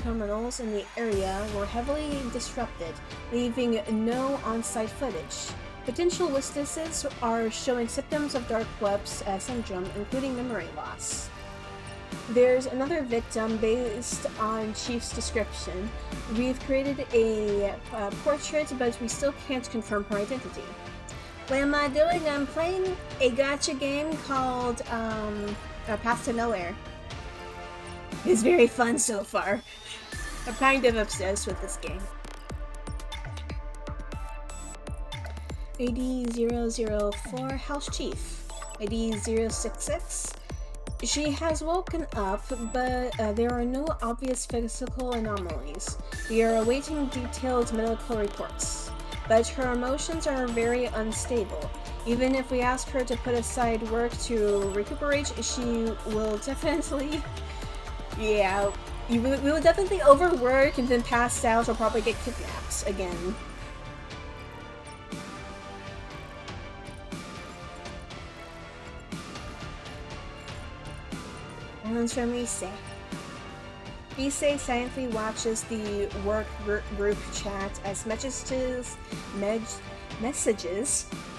terminals in the area were heavily disrupted, leaving no on-site footage. Potential witnesses are showing symptoms of dark web syndrome, including memory loss. There's another victim based on Chief's description. We've created a portrait, but we still can't confirm her identity. What am I doing? I'm playing a gacha game called Path to Nowhere. It's very fun so far. I'm kind of obsessed with this game. AD 004, House Chief. AD 066. She has woken up, but there are no obvious physical anomalies. We are awaiting detailed medical reports, but her emotions are very unstable. Even if we ask her to put aside work to recuperate, she will definitely... Yeah, we will definitely overwork and then pass out or probably get kidnapped again. One's from Ise. Ise silently watches the work group chat as messages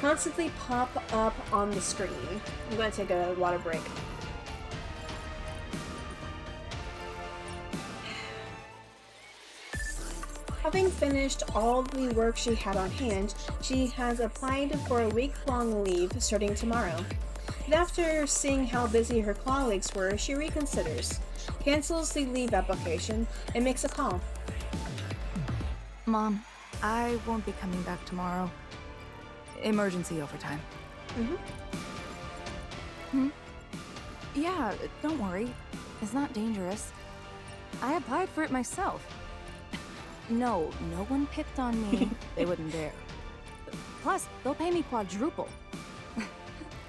constantly pop up on the screen. I'm going to take a water break. Having finished all the work she had on hand, she has applied for a week-long leave starting tomorrow. But after seeing how busy her colleagues were, she reconsiders, cancels the leave application, and makes a call. Mom, I won't be coming back tomorrow. Emergency overtime. Yeah, don't worry. It's not dangerous. I applied for it myself. No one picked on me. They wouldn't dare. Plus, they'll pay me quadruple.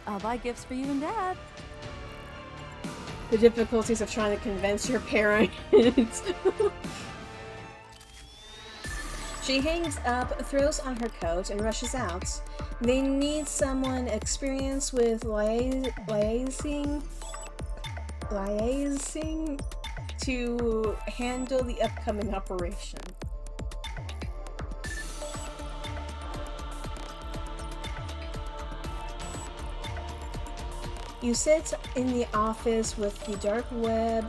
I'll buy gifts for you and Dad. The difficulties of trying to convince your parents. She hangs up, throws on her coat, and rushes out. They need someone experienced with liaising to handle the upcoming operation. You sit in the office with the dark web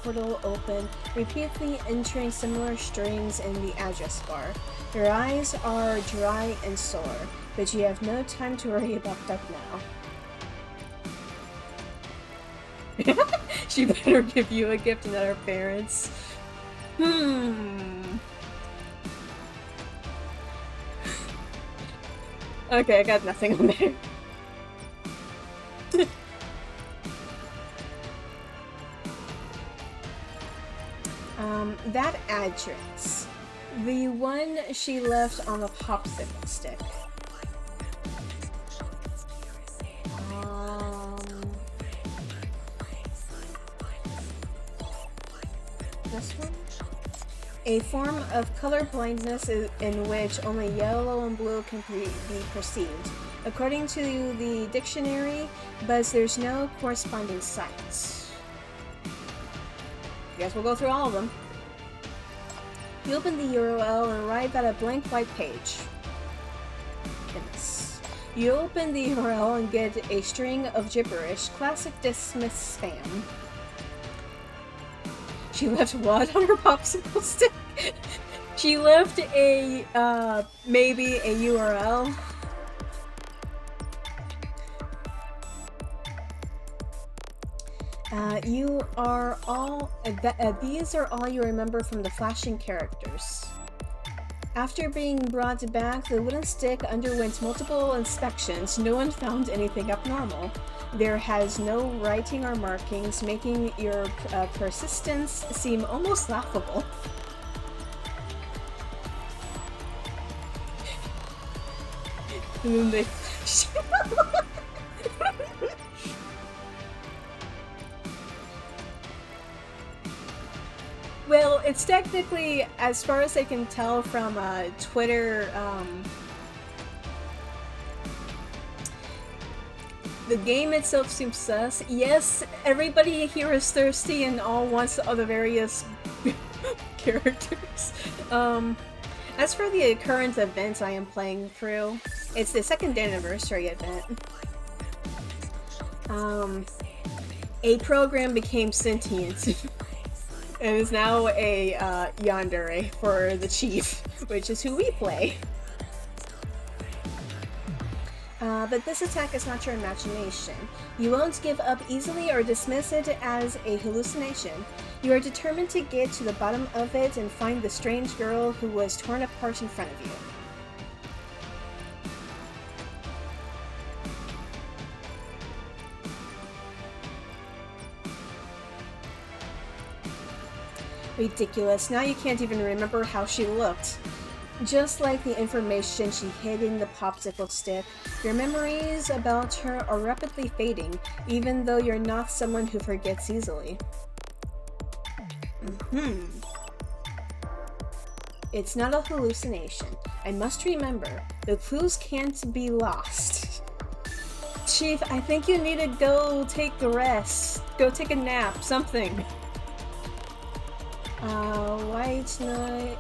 portal open, repeatedly entering similar strings in the address bar. Your eyes are dry and sore, but you have no time to worry about that now. She better give you a gift and not her parents. Okay, I got nothing on there. That address. The one she left on the popsicle stick. This one? A form of color blindness in which only yellow and blue can be perceived. According to the dictionary, but there's no corresponding sites. Guess we'll go through all of them. You open the URL and arrive at a blank white page. Goodness. You open the URL and get a string of gibberish, classic dismiss spam. She left what on her popsicle stick? She left a, maybe a URL. You are all, these are all you remember from the flashing characters. After being brought back, the wooden stick underwent multiple inspections. No one found anything abnormal. There has no writing or markings, making your persistence seem almost laughable. And then they Well, it's technically, as far as I can tell from Twitter, the game itself seems sus. Yes, everybody here is thirsty and all wants all the various characters. As for the current event I am playing through, it's the 2nd anniversary event. A program became sentient. And is now a yandere for the chief, which is who we play. But this attack is not your imagination. You won't give up easily or dismiss it as a hallucination. You are determined to get to the bottom of it and find the strange girl who was torn apart in front of you. Ridiculous. Now you can't even remember how she looked. Just like the information she hid in the popsicle stick, your memories about her are rapidly fading, even though you're not someone who forgets easily. It's not a hallucination. I must remember. The clues can't be lost. Chief, I think you need to go take a rest. Go take a nap. Something.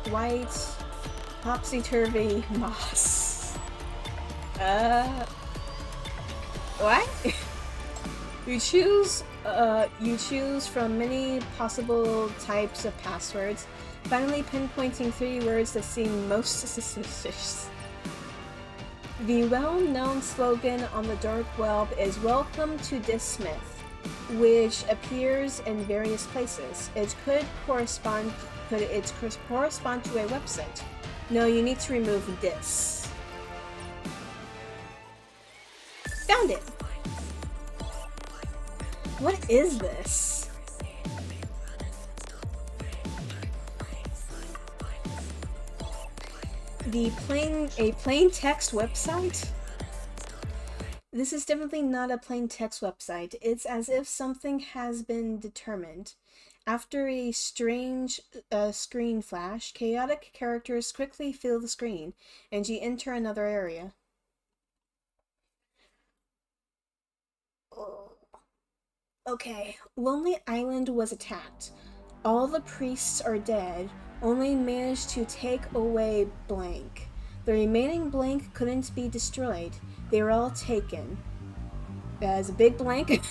White topsy-turvy moss. What? You choose from many possible types of passwords, finally pinpointing 3 words that seem most suspicious. The well-known slogan on the dark web is "Welcome to Dismith," which appears in various places. It could correspond to a website. No, you need to remove this. Found it! What is this? A plain text website? This is definitely not a plain text website. It's as if something has been determined. After a strange screen flash, chaotic characters quickly fill the screen, and you enter another area. Okay, Lonely Island was attacked. All the priests are dead, only managed to take away blank. The remaining blank couldn't be destroyed. They were all taken. As a big blank,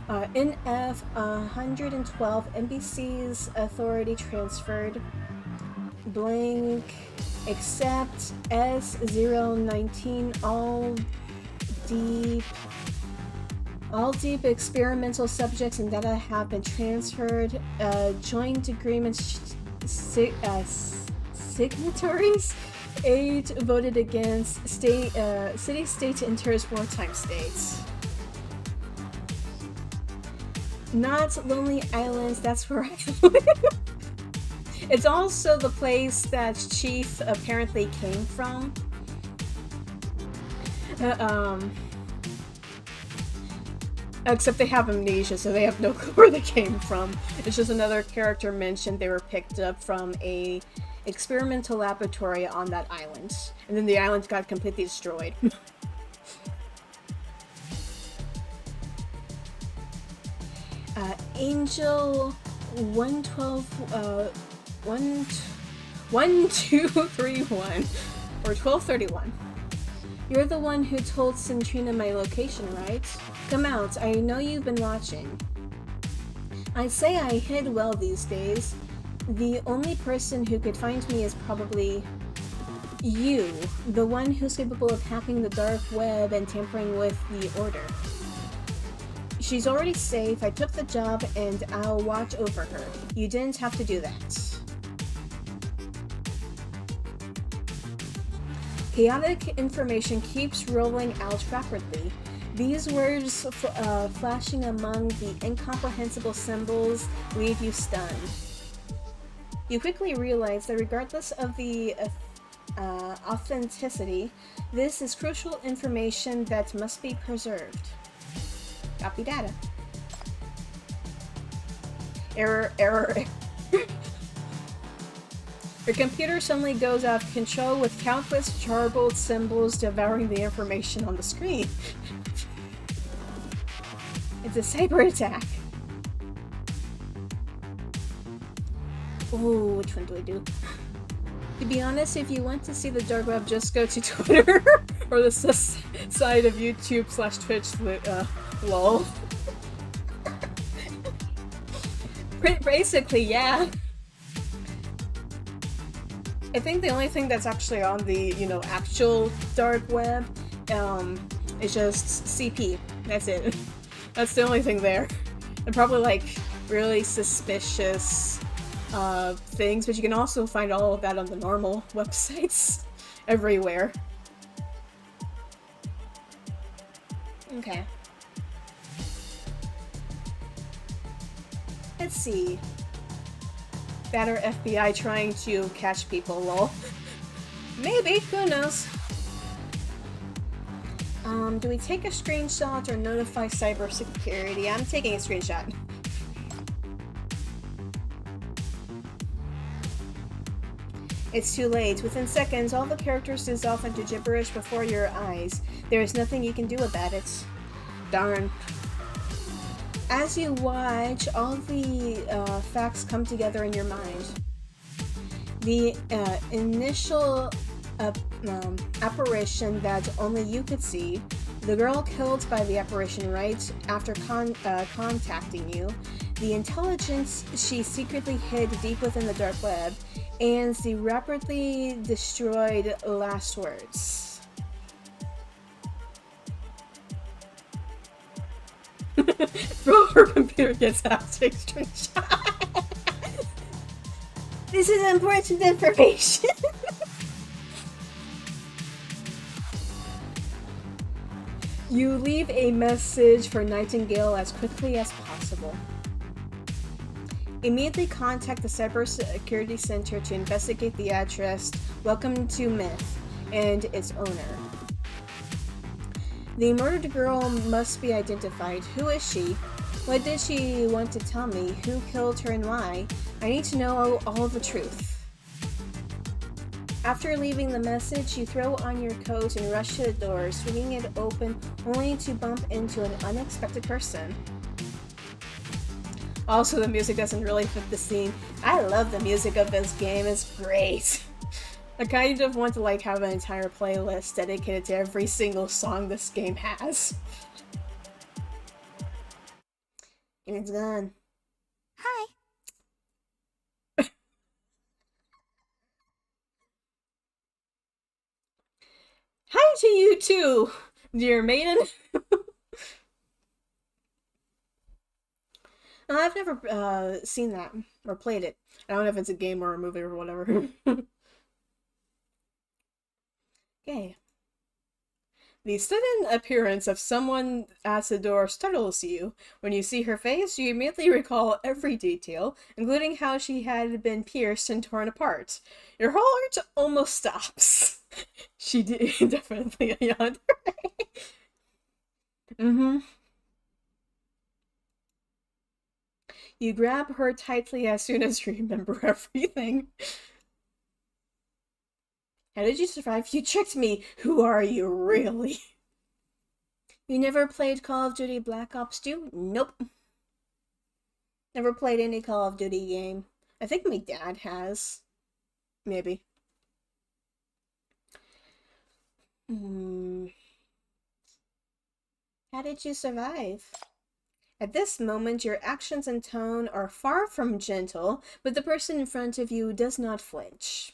NF 112 NBC's authority transferred. Blank, except S019 all deep experimental subjects and data have been transferred. Joint agreements signatories. 8 voted against. City-state enters wartime states. Not Lonely Islands, that's where I live. It's also the place that Chief apparently came from. Except they have amnesia, so they have no clue where they came from. It's just another character mentioned they were picked up from a experimental laboratory on that island. And then the island got completely destroyed. Angel 112, 1231, or 1231. You're the one who told Centrina my location, right? Come out, I know you've been watching. I'd say I hid well these days. The only person who could find me is probably you, the one who's capable of hacking the dark web and tampering with the Order. She's already safe, I took the job, and I'll watch over her. You didn't have to do that. Chaotic information keeps rolling out rapidly. These words flashing among the incomprehensible symbols leave you stunned. You quickly realize that regardless of the authenticity, this is crucial information that must be preserved. Copy data. Error. Your computer suddenly goes out of control with countless garbled symbols devouring the information on the screen. It's a cyber attack. Ooh, which one do I do? To be honest, if you want to see the dark web, just go to Twitter or the side of YouTube/Twitch. Lol. Basically, yeah. I think the only thing that's actually on the, actual dark web, is just CP. That's it. That's the only thing there. And probably, really suspicious, things, but you can also find all of that on the normal websites everywhere. Okay. Let's see. That or FBI trying to catch people, lol. Maybe, who knows? Do we take a screenshot or notify cybersecurity? I'm taking a screenshot. It's too late. Within seconds, all the characters dissolve into gibberish before your eyes. There is nothing you can do about it. Darn. As you watch, all the facts come together in your mind. The initial apparition that only you could see, the girl killed by the apparition right after contacting you, the intelligence she secretly hid deep within the dark web, and the rapidly destroyed last words. Bro, her computer gets hacked. Take screenshot. This is important information. You leave a message for Nightingale as quickly as possible. Immediately contact the Cybersecurity Center to investigate the address Welcome to Myth and its owner. The murdered girl must be identified. Who is she? What did she want to tell me? Who killed her and why? I need to know all the truth. After leaving the message, you throw on your coat and rush to the door, swinging it open only to bump into an unexpected person. Also, the music doesn't really fit the scene. I love the music of this game, it's great. I kind of want to like have an entire playlist dedicated to every single song this game has. And it's gone. Hi. Hi to you too, dear maiden. I've never seen that or played it. I don't know if it's a game or a movie or whatever. Okay. The sudden appearance of someone at the door startles you. When you see her face, you immediately recall every detail, including how she had been pierced and torn apart. Your heart almost stops. She did definitely a yonder. You grab her tightly as soon as you remember everything. How did you survive? You tricked me! Who are you, really? You never played Call of Duty Black Ops 2? Nope. Never played any Call of Duty game. I think my dad has. Maybe. How did you survive? At this moment, your actions and tone are far from gentle, but the person in front of you does not flinch.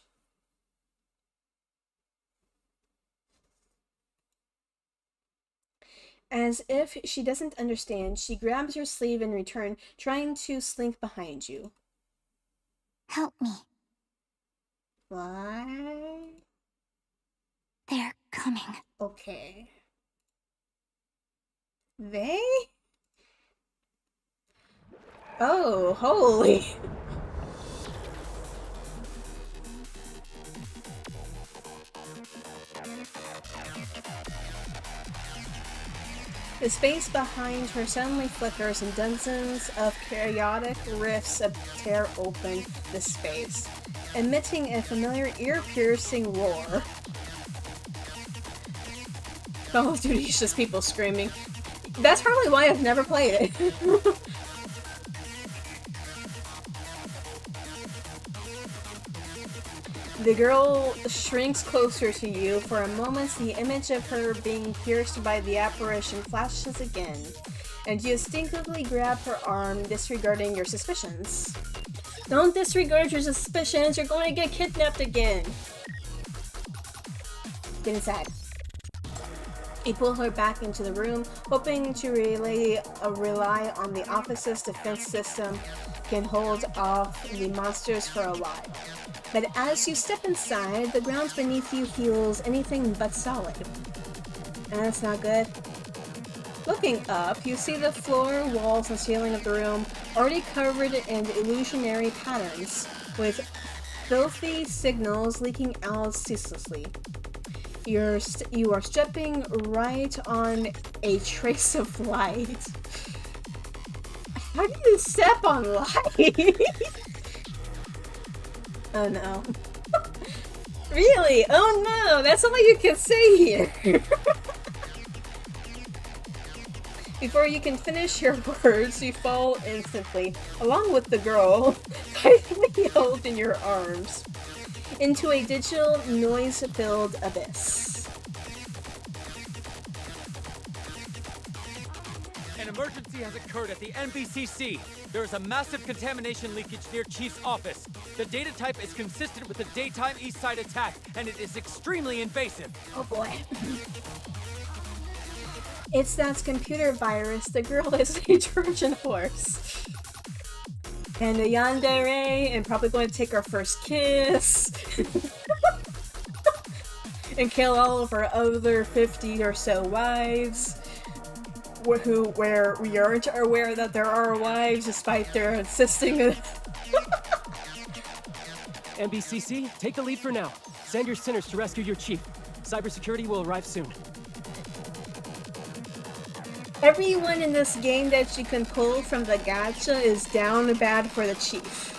As if she doesn't understand, she grabs your sleeve in return, trying to slink behind you. Help me. Why? They're coming. Okay. They? Oh, holy. The space behind her suddenly flickers and dozens of chaotic rifts tear open the space, emitting a familiar ear-piercing roar. Call of Duty is just people screaming. That's probably why I've never played it. The girl shrinks closer to you. For a moment, the image of her being pierced by the apparition flashes again, and you instinctively grab her arm, disregarding your suspicions. Don't disregard your suspicions, you're going to get kidnapped again! Get inside. You pull her back into the room, hoping to rely on the office's defense system can hold off the monsters for a while. But as you step inside, the ground beneath you feels anything but solid. And that's not good. Looking up, you see the floor, walls, and ceiling of the room already covered in illusionary patterns, with filthy signals leaking out ceaselessly. You are stepping right on a trace of light. How do you step on light? Oh no. Really? Oh no! That's all you can say here! Before you can finish your words, you fall instantly, along with the girl, tightly held in your arms, into a digital, noise-filled abyss. An emergency has occurred at the NBCC. There is a massive contamination leakage near Chief's office. The data type is consistent with the daytime East Side attack, and it is extremely invasive. Oh boy. It's that computer virus. The girl is a Trojan horse. And a yandere, and probably going to take our first kiss. and kill all of her other 50 or so wives, where we aren't aware that there are wives despite their insisting. NBCC, take the lead for now. Send your sinners to rescue your chief. Cybersecurity will arrive soon. Everyone in this game that you can pull from the gacha is down bad for the chief.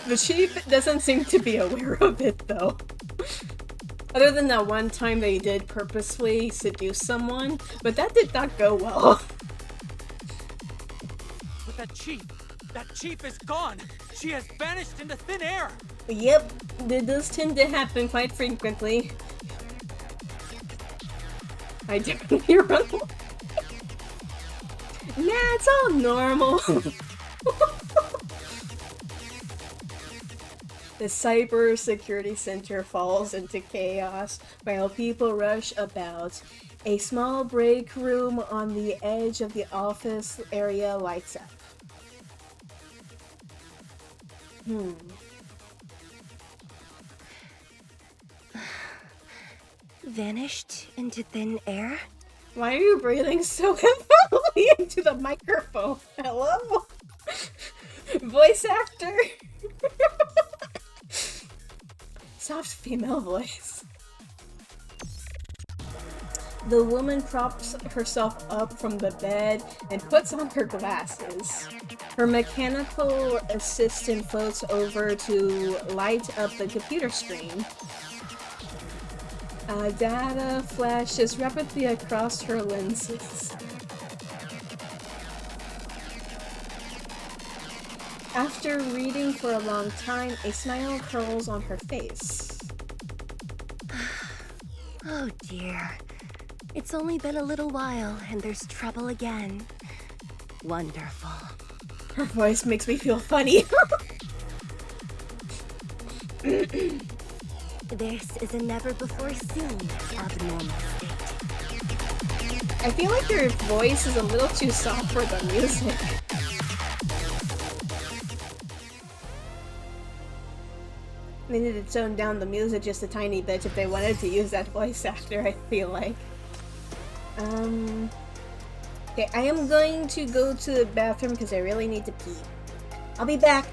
The chief doesn't seem to be aware of it, though. Other than that one time they did purposefully seduce someone, but that did not go well. But that chief is gone! She has vanished into thin air! Yep, it does tend to happen quite frequently. I definitely run away. Nah, it's all normal. The cybersecurity center falls into chaos while people rush about. A small break room on the edge of the office area lights up. Vanished into thin air? Why are you breathing so heavily into the microphone? Hello? Voice actor? Soft female voice. The woman props herself up from the bed and puts on her glasses. Her mechanical assistant floats over to light up the computer screen. Data flashes rapidly across her lenses. After reading for a long time, a smile curls on her face. Oh dear. It's only been a little while and there's trouble again. Wonderful. Her voice makes me feel funny. This is a never-before-seen abnormal state. I feel like her voice is a little too soft for the music. They needed to tone down the music just a tiny bit if they wanted to use that voice actor, I feel like. Okay, I am going to go to the bathroom because I really need to pee. I'll be back.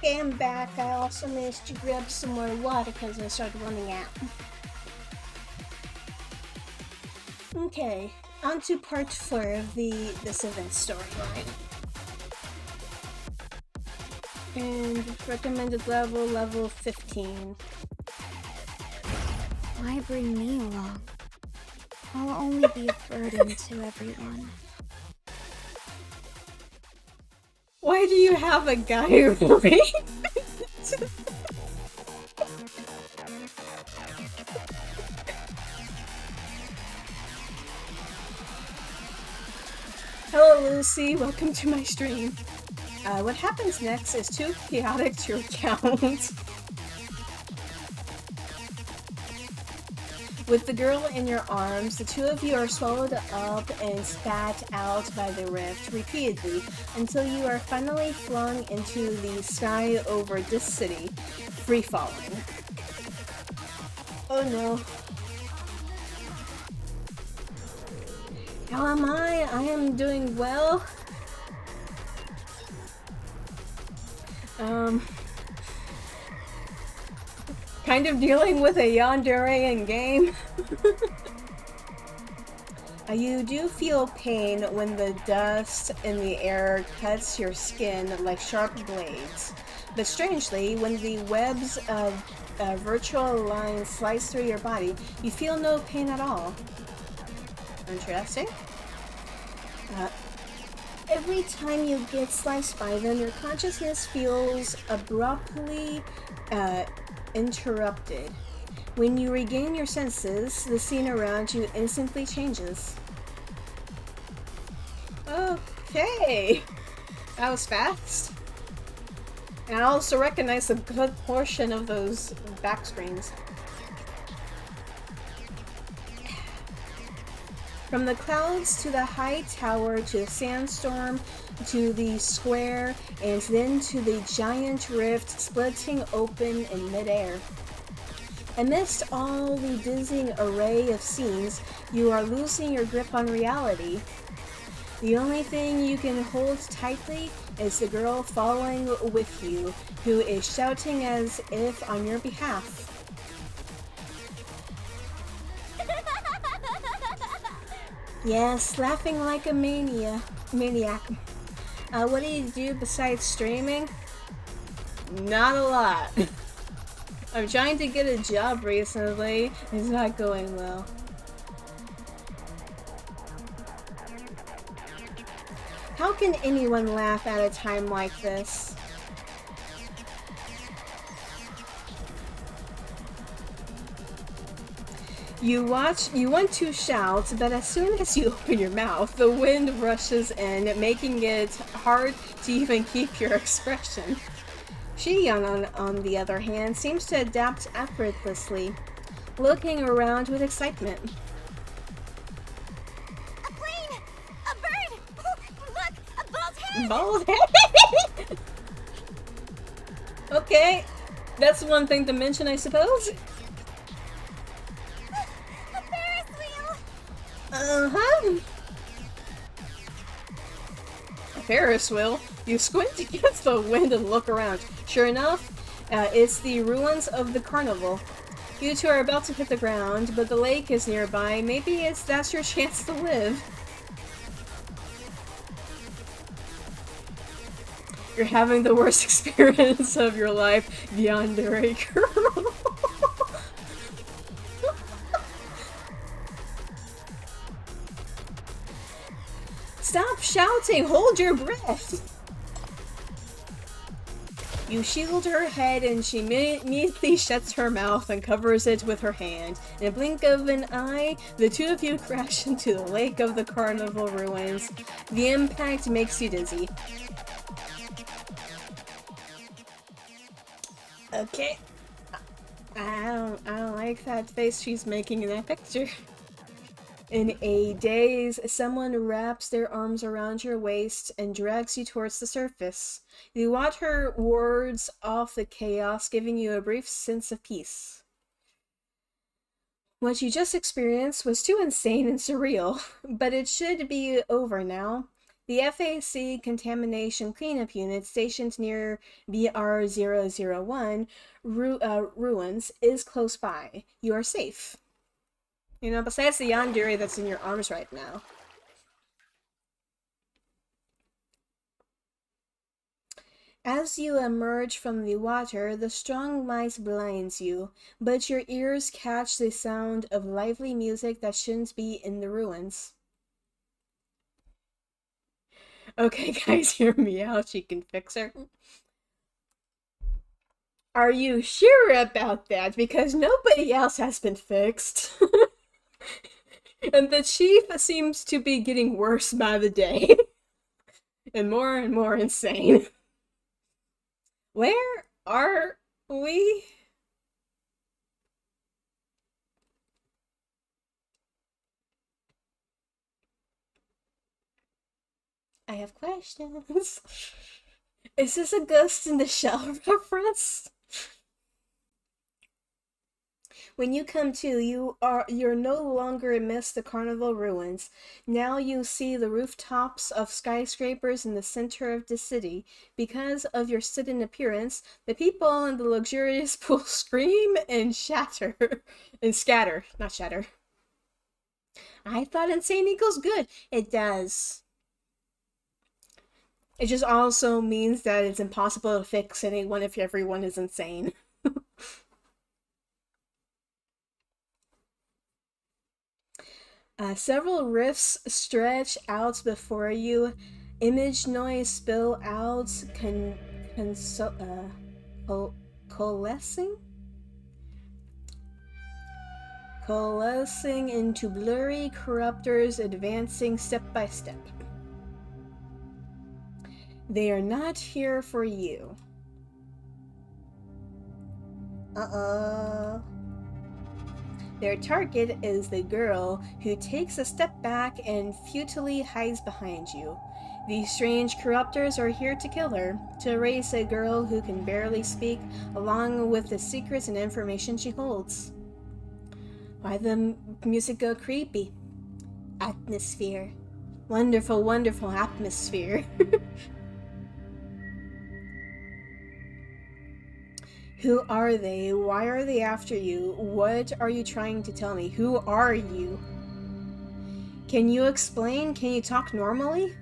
Okay, I'm back. I also managed to grab some more water because I started running out. Okay, on to part 4 of this event storyline. And recommended level 15. Why bring me along? I'll only be a burden to everyone. Why do you have a guy who rapes? Hello Lucy, welcome to my stream. What happens next is too chaotic to recount. With the girl in your arms, the two of you are swallowed up and spat out by the rift repeatedly until you are finally flung into the sky over this city, free-falling. Oh no. How am I? I am doing well. Kind of dealing with a yandere game. You do feel pain when the dust in the air cuts your skin like sharp blades. But strangely, when the webs of virtual lines slice through your body, you feel no pain at all. Interesting. Every time you get sliced by them, your consciousness feels abruptly interrupted. When you regain your senses, the scene around you instantly changes. Okay, that was fast. And I also recognize a good portion of those back screens. From the clouds to the high tower to the sandstorm to the square and then to the giant rift splitting open in midair. Amidst all the dizzying array of scenes, you are losing your grip on reality. The only thing you can hold tightly is the girl following with you, who is shouting as if on your behalf. Yes, laughing like a maniac. What do you do besides streaming? Not a lot. I'm trying to get a job recently. It's not going well. How can anyone laugh at a time like this? You want to shout, but as soon as you open your mouth, the wind rushes in, making it hard to even keep your expression. Shion, on the other hand, seems to adapt effortlessly, looking around with excitement. A plane! A bird! Look! A bald head! Bald head? Okay, that's one thing to mention, I suppose. Uh-huh. A Ferris wheel? You squint against the wind and look around. Sure enough, it's the ruins of the carnival. You two are about to hit the ground, but the lake is nearby. Maybe that's your chance to live. You're having the worst experience of your life, yandere girl. Stop shouting! Hold your breath! You shield her head and she immediately shuts her mouth and covers it with her hand. In a blink of an eye, the two of you crash into the lake of the carnival ruins. The impact makes you dizzy. Okay. I don't like that face she's making in that picture. In a daze, someone wraps their arms around your waist and drags you towards the surface. You watch her wards off the chaos, giving you a brief sense of peace. What you just experienced was too insane and surreal, but it should be over now. The FAC contamination cleanup unit stationed near BR001 ruins is close by. You are safe. You know, besides the yandere that's in your arms right now. As you emerge from the water, the strong light blinds you, but your ears catch the sound of lively music that shouldn't be in the ruins. Okay, guys, hear me out. She can fix her. Are you sure about that? Because nobody else has been fixed. And the chief seems to be getting worse by the day. And more insane. Where are we? I have questions. Is this a Ghost in the Shell reference? When you come to, you're no longer amidst the carnival ruins. Now you see the rooftops of skyscrapers in the center of the city. Because of your sudden appearance, the people in the luxurious pool scream and shatter. And scatter, not shatter. I thought insane equals good. It does. It just also means that it's impossible to fix anyone if everyone is insane. Several rifts stretch out before you. Image noise spill out, coalescing into blurry corruptors advancing step by step. They are not here for you. Their target is the girl who takes a step back and futilely hides behind you. These strange corruptors are here to kill her, to erase a girl who can barely speak, along with the secrets and information she holds. Why the music go creepy? Atmosphere. Wonderful, wonderful atmosphere. Who are they? Why are they after you? What are you trying to tell me? Who are you? Can you explain? Can you talk normally?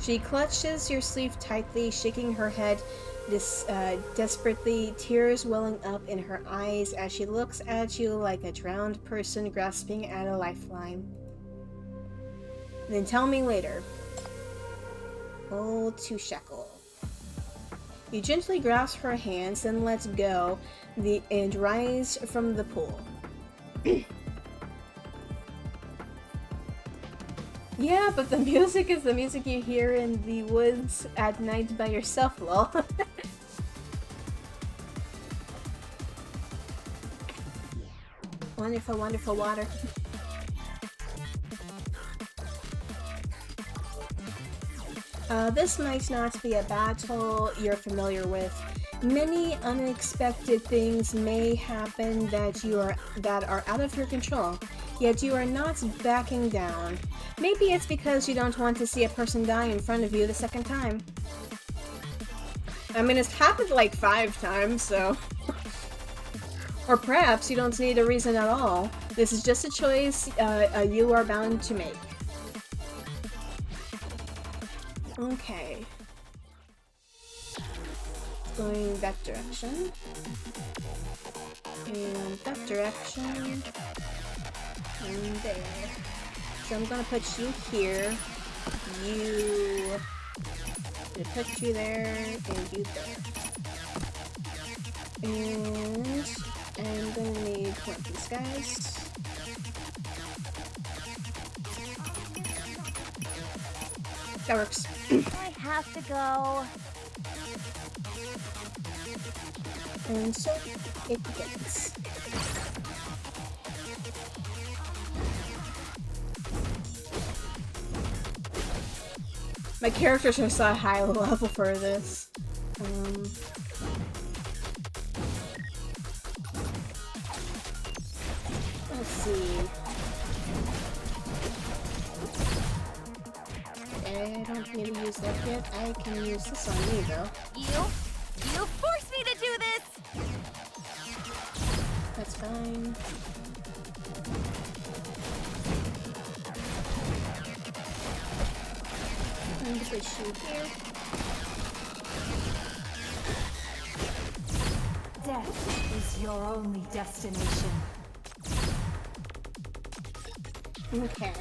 She clutches your sleeve tightly, shaking her head desperately, tears welling up in her eyes as she looks at you like a drowned person grasping at a lifeline. Then tell me later. Oh, to shackle. You gently grasp her hands, then let go and rise from the pool. Yeah, but the music is the music you hear in the woods at night by yourself, lol. Wonderful, wonderful water. This might not be a battle you're familiar with. Many unexpected things may happen that are out of your control, yet you are not backing down. Maybe it's because you don't want to see a person die in front of you the second time. I mean, it's happened like 5 times, so... Or perhaps you don't need a reason at all. This is just a choice you are bound to make. Okay. Going that direction. And that direction. And there. So I'm gonna put you here. I'm gonna put you there, and you there. And I'm gonna need one of these guys. That works. I have to go. And so it begins. My characters are so high level for this. Let's see. want me to use that yet. I can use this on me, though. You forced me to do this! That's fine. And put this shoe here. Death is your only destination. Okay.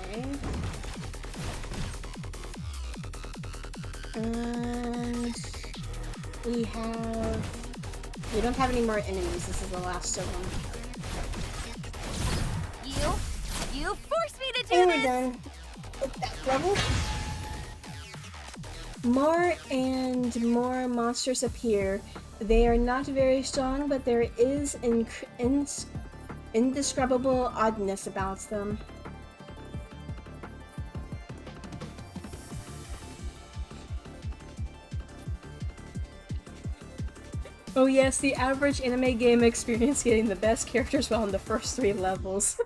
And we don't have any more enemies. This is the last of them. You forced me to do And this! we're done with that level. More and more monsters appear. They are not very strong, but there is indescribable oddness about them. Oh yes, the average anime game experience getting the best characters while in the first 3 levels.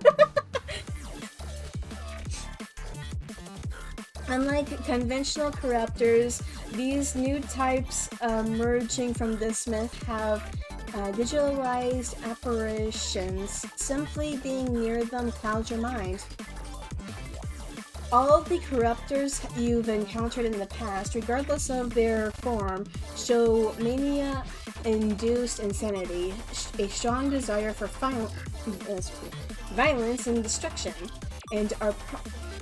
Unlike conventional corruptors, these new types emerging from this myth have digitalized apparitions. Simply being near them clouds your mind. All of the corruptors you've encountered in the past, regardless of their form, show mania-induced insanity, a strong desire for violence and destruction, and are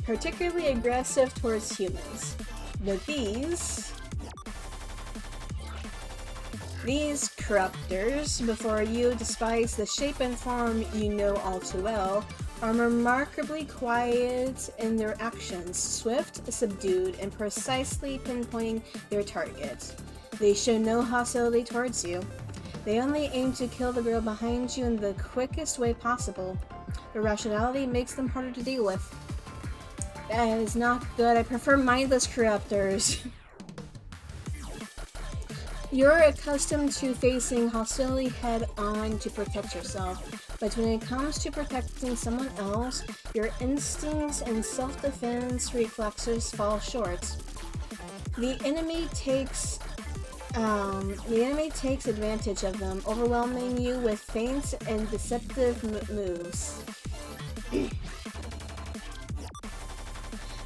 particularly aggressive towards humans. But these corruptors, before you despise the shape and form you know all too well, are remarkably quiet in their actions, swift, subdued, and precisely pinpointing their target. They show no hostility towards you. They only aim to kill the girl behind you in the quickest way possible. Their rationality makes them harder to deal with. That is not good. I prefer mindless corruptors. You're accustomed to facing hostility head-on to protect yourself, but when it comes to protecting someone else, your instincts and self-defense reflexes fall short. The enemy takes advantage of them, overwhelming you with feints and deceptive moves.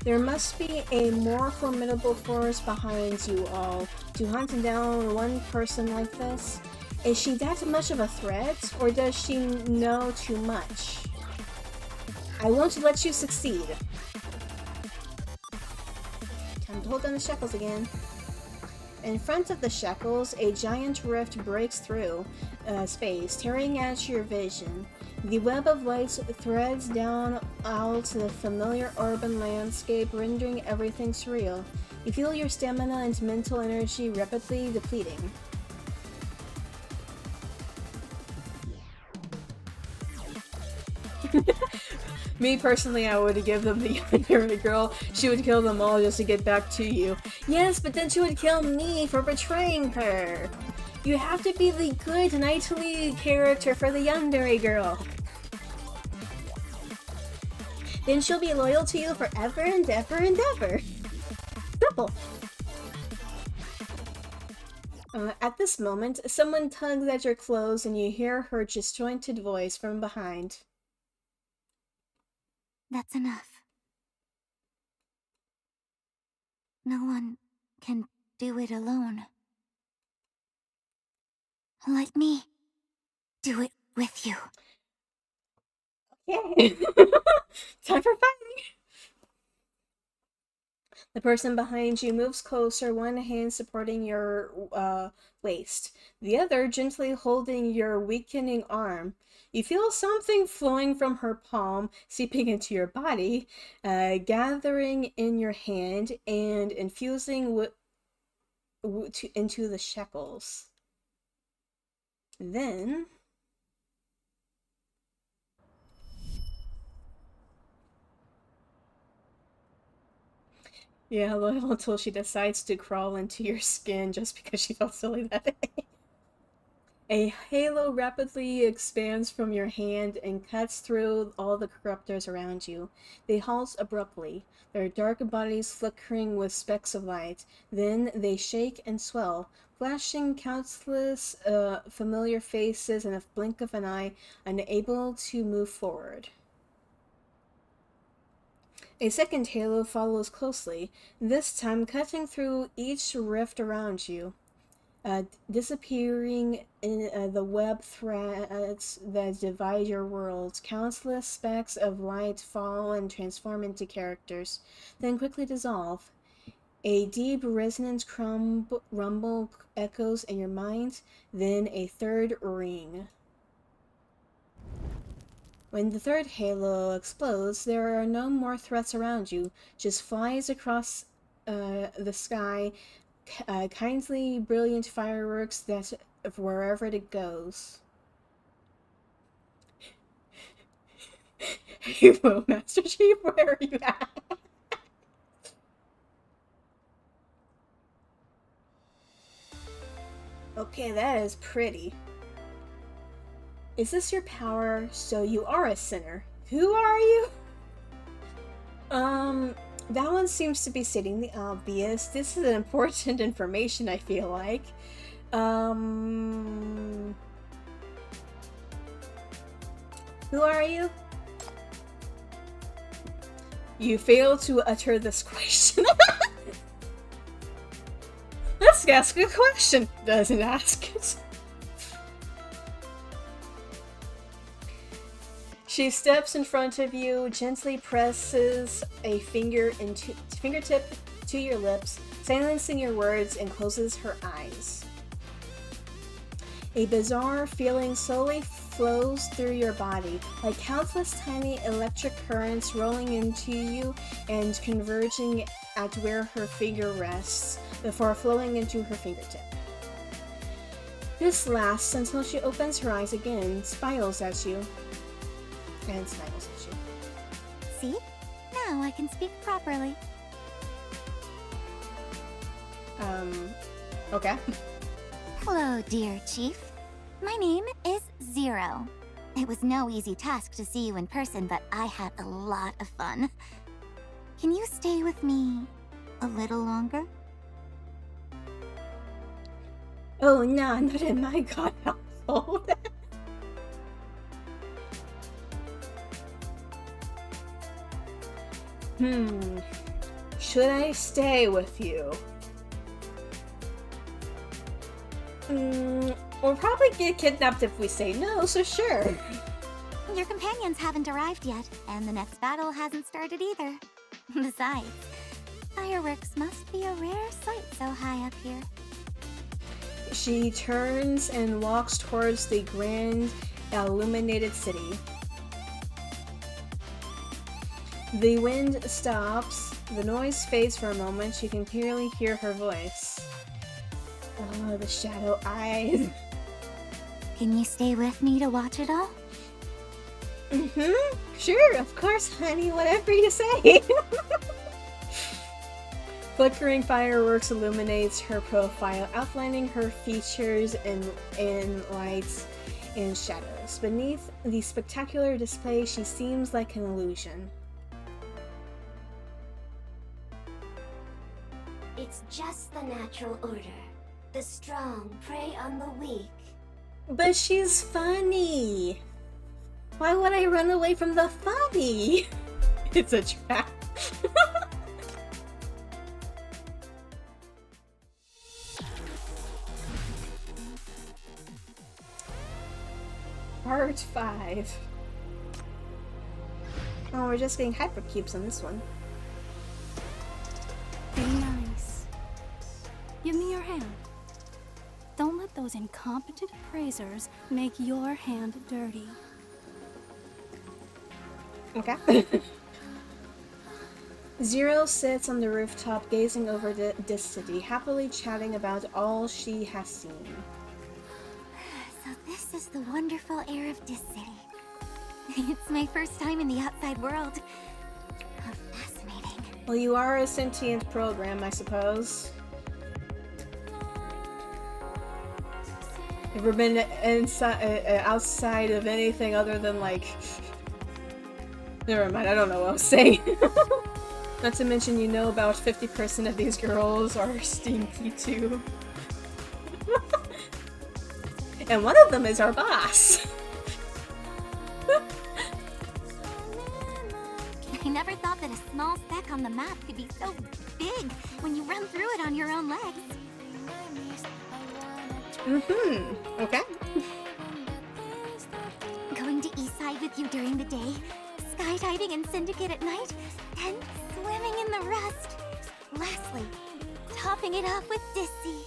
There must be a more formidable force behind you all to hunt down one person like this. Is she that much of a threat, or does she know too much? I won't let you succeed. Time to hold down the shackles again. In front of the shackles, a giant rift breaks through space, tearing at your vision. The web of lights threads down out the familiar urban landscape, rendering everything surreal. You feel your stamina and mental energy rapidly depleting. Me personally, I would give them the younger girl. She would kill them all just to get back to you. Yes, but then she would kill me for betraying her. You have to be the good knightly character for the yandere girl. Then she'll be loyal to you forever and ever and ever. Simple. At this moment, someone tugs at your clothes and you hear her disjointed voice from behind. That's enough. No one can do it alone. Let me do it with you. Yay! Time for fighting! The person behind you moves closer, one hand supporting your waist, the other gently holding your weakening arm. You feel something flowing from her palm, seeping into your body, gathering in your hand, and infusing into the shackles. Then... yeah, loyal until she decides to crawl into your skin just because she felt silly that day. A halo rapidly expands from your hand and cuts through all the corruptors around you. They halt abruptly, their dark bodies flickering with specks of light. Then they shake and swell, flashing countless familiar faces in a blink of an eye, unable to move forward. A second halo follows closely, this time cutting through each rift around you. Disappearing in the web threads that divide your worlds. Countless specks of light fall and transform into characters, then quickly dissolve. A deep, resonant rumble echoes in your mind, then a third ring. When the third halo explodes, there are no more threats around you, just flies across the sky, kindly brilliant fireworks that wherever it goes. Hello, Master Chief, where are you at? Okay, that is pretty. Is this your power? So you are a sinner. Who are you? That one seems to be stating the obvious. This is important information, I feel like. Who are you? You fail to utter this question. Let's ask a question. Doesn't ask it. She steps in front of you, gently presses a fingertip to your lips, silencing your words, and closes her eyes. A bizarre feeling slowly flows through your body, like countless tiny electric currents rolling into you and converging at where her finger rests, before flowing into her fingertip. This lasts until she opens her eyes again, smiles at you. And smiles at you. See? Now I can speak properly. Okay. Hello, dear Chief. My name is Zero. It was no easy task to see you in person, but I had a lot of fun. Can you stay with me a little longer? Oh, no, not in my god household. Should I stay with you? We'll probably get kidnapped if we say no, so sure. Your companions haven't arrived yet, and the next battle hasn't started either. Besides, fireworks must be a rare sight so high up here. She turns and walks towards the grand, illuminated city. The wind stops, the noise fades for a moment, you can clearly hear her voice. Oh, the shadow eyes. Can you stay with me to watch it all? Sure, of course, honey, whatever you say. Flickering fireworks illuminates her profile, outlining her features in lights and shadows. Beneath the spectacular display, she seems like an illusion. It's just the natural order. The strong prey on the weak. But she's funny. Why would I run away from the funny? It's a trap. Part 5. Oh, we're just getting hypercubes on this one. Be nice. Give me your hand. Don't let those incompetent appraisers make your hand dirty. Okay. Zero sits on the rooftop gazing over this city, happily chatting about all she has seen. So this is the wonderful air of this city. It's my first time in the outside world. How fascinating. Well, you are a sentient program, I suppose. Ever been inside, outside of anything other than like... Never mind, I don't know what I was saying. Not to mention, you know, about 50% of these girls are stinky too. And one of them is our boss. I never thought that a small speck on the map could be so big when you run through it on your own legs. Okay. Going to Eastside with you during the day, skydiving in Syndicate at night, and swimming in the rest. Lastly, topping it off with Dissy.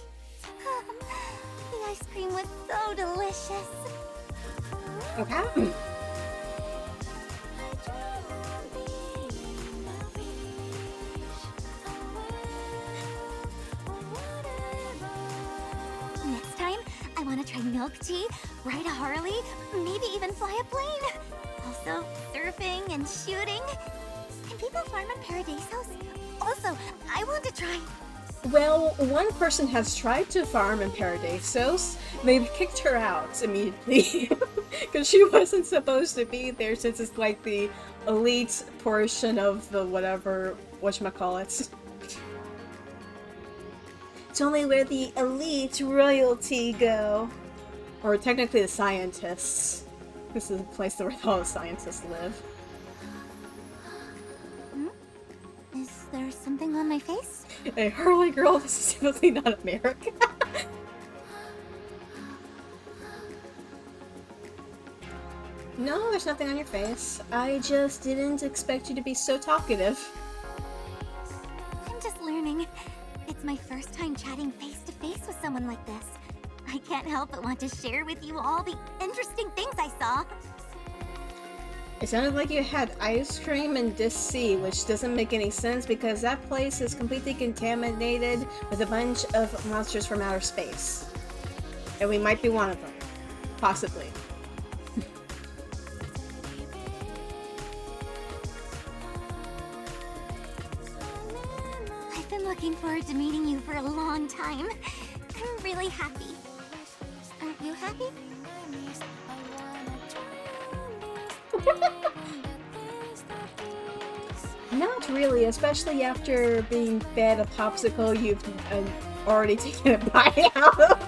The ice cream was so delicious. Okay. Next time, I want to try milk tea, ride a Harley, maybe even fly a plane. Also, surfing and shooting. Can people farm in Paradisos? Also, I want to try. Well, one person has tried to farm in Paradisos. They've kicked her out immediately. Because she wasn't supposed to be there, since it's like the elite portion of the whatever, whatchamacallit. It's only where the elite royalty go. Or technically the scientists. This is a place where all the scientists live. Is there something on my face? Hey, Hurley girl, this is definitely not America. No, there's nothing on your face. I just didn't expect you to be so talkative. I'm just learning. It's my first time chatting face to face with someone like this. I can't help but want to share with you all the interesting things I saw. It sounded like you had ice cream in Sea, which doesn't make any sense because that place is completely contaminated with a bunch of monsters from outer space. And we might be one of them. Possibly. I've been looking forward to meeting you for a long time. I'm really happy. Aren't you happy? Not really, especially after being fed a popsicle you've already taken a bite out of.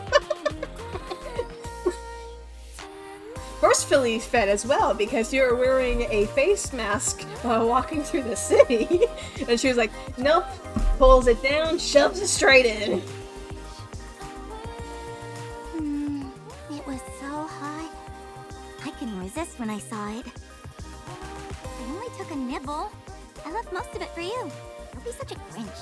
Forcefully fed as well, because you're wearing a face mask while walking through the city. And she was like, nope, pulls it down, shoves it straight in. It was so hot. I couldn't resist when I saw it. I only took a nibble. I left most of it for you. Don't be such a Grinch.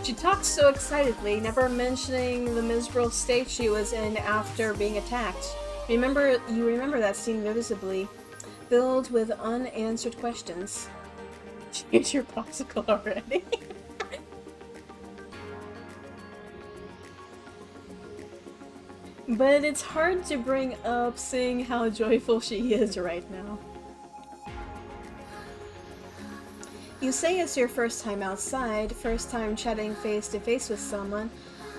She talked so excitedly, never mentioning the miserable state she was in after being attacked. You remember that scene noticeably, filled with unanswered questions. She ate your popsicle already. But it's hard to bring up seeing how joyful she is right now. You say it's your first time outside, first time chatting face to face with someone.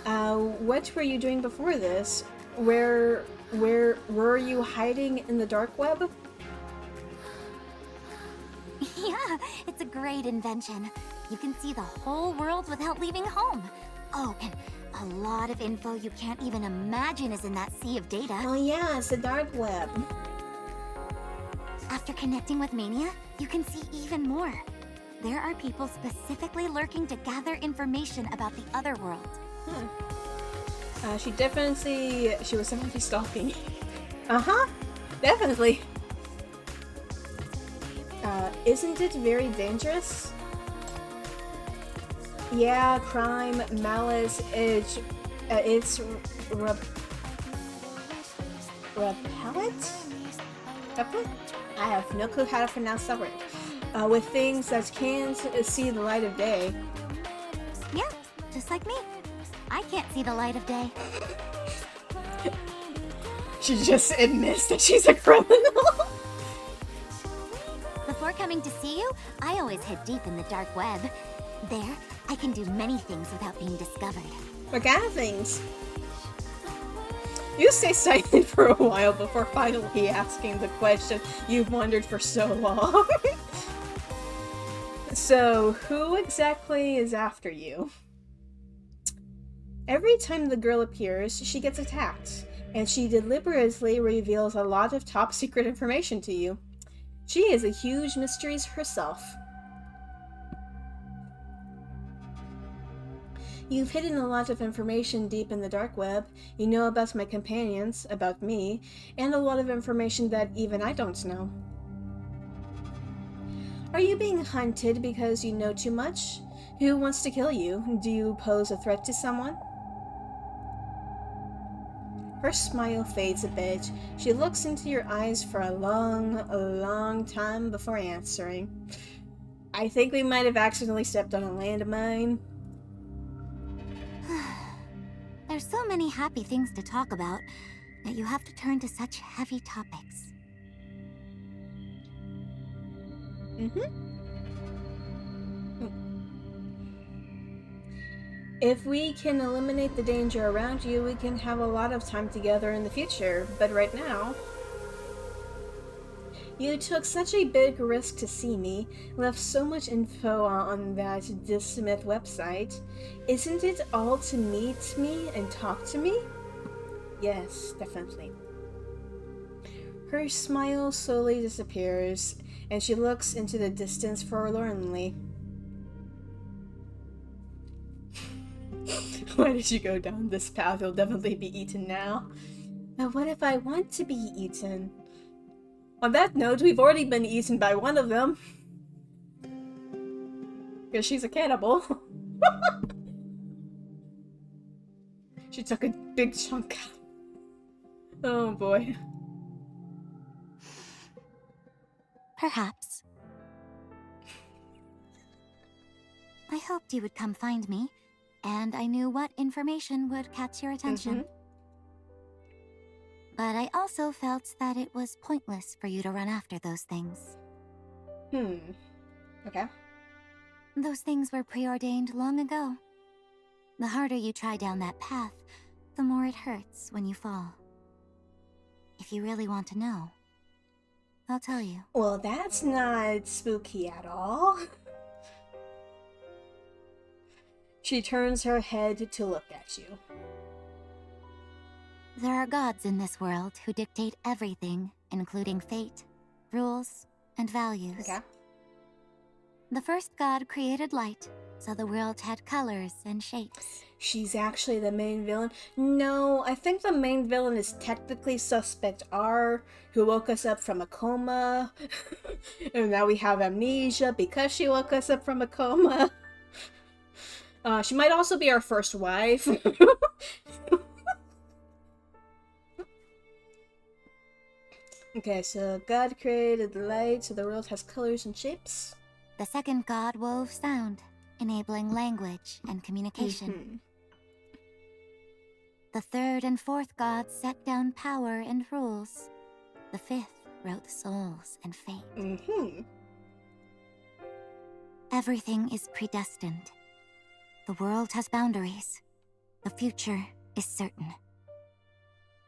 What were you doing before this? Where were you hiding in the dark web? Yeah, it's a great invention. You can see the whole world without leaving home. Oh, and a lot of info you can't even imagine is in that sea of data. Oh yeah, it's the dark web. After connecting with Mania, you can see even more. There are people specifically lurking to gather information about the other world. She was definitely stalking. Uh-huh, definitely. Isn't it very dangerous? Yeah, crime, malice, it's repellent? I have no clue how to pronounce that word. With things that can't see the light of day. Yeah, just like me. I can't see the light of day. She just admits that she's a criminal. Before coming to see you, I always hid deep in the dark web. There, I can do many things without being discovered. What kind of things? You stay silent for a while before finally asking the question you've wondered for so long. So, who exactly is after you? Every time the girl appears, she gets attacked, and she deliberately reveals a lot of top secret information to you. She is a huge mystery herself. You've hidden a lot of information deep in the dark web. You know about my companions, about me, and a lot of information that even I don't know. Are you being hunted because you know too much? Who wants to kill you? Do you pose a threat to someone? Her smile fades a bit. She looks into your eyes for a long time before answering. I think we might have accidentally stepped on a landmine. There's so many happy things to talk about that you have to turn to such heavy topics. If we can eliminate the danger around you, we can have a lot of time together in the future. But right now, you took such a big risk to see me, left so much info on that Dismith website. Isn't it all to meet me and talk to me? Yes, definitely. Her smile slowly disappears, and she looks into the distance forlornly. Why did you go down this path? You'll definitely be eaten now. But what if I want to be eaten? On that note, we've already been eaten by one of them. Because she's a cannibal. She took a big chunk out. Oh boy. Perhaps. I hoped you would come find me, and I knew what information would catch your attention. But I also felt that it was pointless for you to run after those things. Okay. Those things were preordained long ago. The harder you try down that path, the more it hurts when you fall. If you really want to know, I'll tell you. Well, that's not spooky at all. She turns her head to look at you. There are gods in this world who dictate everything, including fate, rules, and values. Okay. The first god created light, so the world had colors and shapes. She's actually the main villain? No, I think the main villain is technically Suspect R, who woke us up from a coma. And now we have amnesia because she woke us up from a coma. She might also be our first wife. Okay, so God created light, so the world has colors and shapes. The second god wove sound, enabling language and communication. The third and fourth gods set down power and rules. The fifth wrote souls and fate. Everything is predestined. The world has boundaries. The future is certain.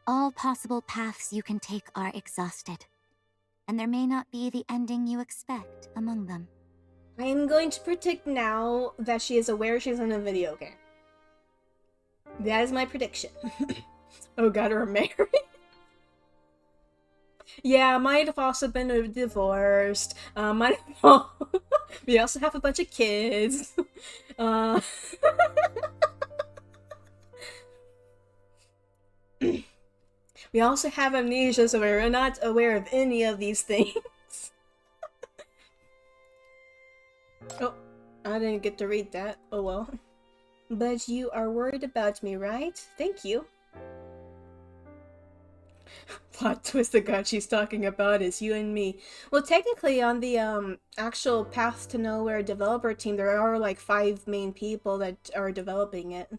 All possible paths you can take are exhausted, and there may not be the ending you expect among them. I am going to predict now that she is aware she's in a video game. That is my prediction. Oh god, we're married? Yeah, might have also been divorced. Might have we also have a bunch of kids. We also have amnesia, so we're not aware of any of these things. Oh, I didn't get to read that. Oh well. But you are worried about me, right? Thank you. Plot twist, the god she's talking about is you and me. Well, technically on the actual Path to Nowhere developer team, there are like 5 main people that are developing it.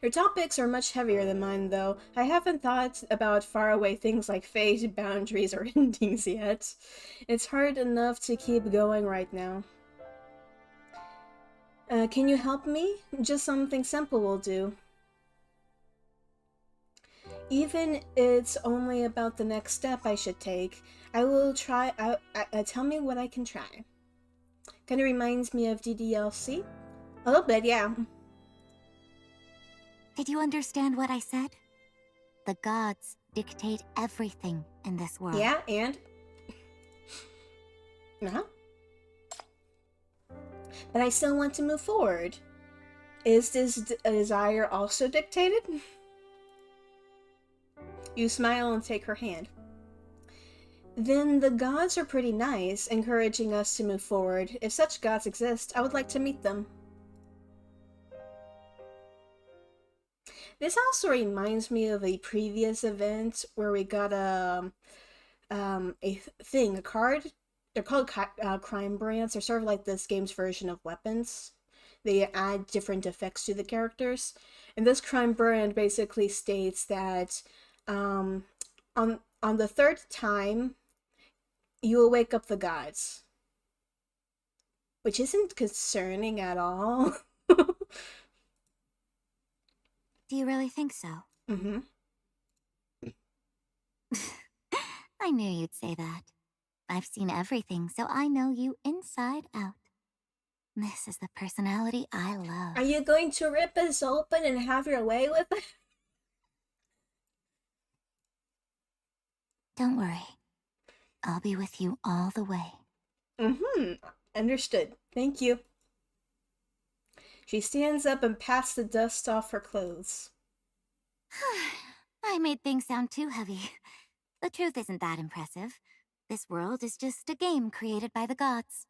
Your topics are much heavier than mine, though. I haven't thought about faraway things like fate, boundaries, or endings yet. It's hard enough to keep going right now. Can you help me? Just something simple will do. Even it's only about the next step I should take. I will try. Tell me what I can try. Kind of reminds me of DDLC. A little bit, yeah. Did you understand what I said? The gods dictate everything in this world. Yeah, and? But I still want to move forward. Is this desire also dictated? You smile and take her hand. Then the gods are pretty nice, encouraging us to move forward. If such gods exist, I would like to meet them. This also reminds me of a previous event where we got a card. They're called crime brands. They're sort of like this game's version of weapons. They add different effects to the characters. And this crime brand basically states that on the third time, you will wake up the gods. Which isn't concerning at all. Do you really think so? Mm-hmm. I knew you'd say that. I've seen everything, so I know you inside out. This is the personality I love. Are you going to rip us open and have your way with it? Don't worry. I'll be with you all the way. Mm-hmm. Understood. Thank you. She stands up and pats the dust off her clothes. I made things sound too heavy. The truth isn't that impressive. This world is just a game created by the gods.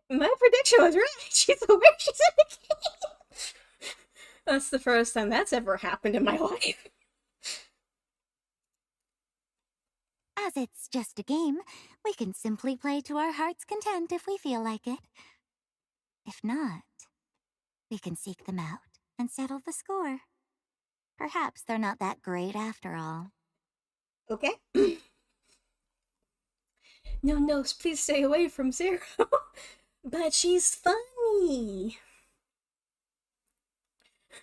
My prediction was right. She's aware she's in the game. That's the first time that's ever happened in my life. As it's just a game, we can simply play to our heart's content if we feel like it. If not, we can seek them out and settle the score. Perhaps they're not that great after all. Okay. No, please stay away from Zero. But she's funny.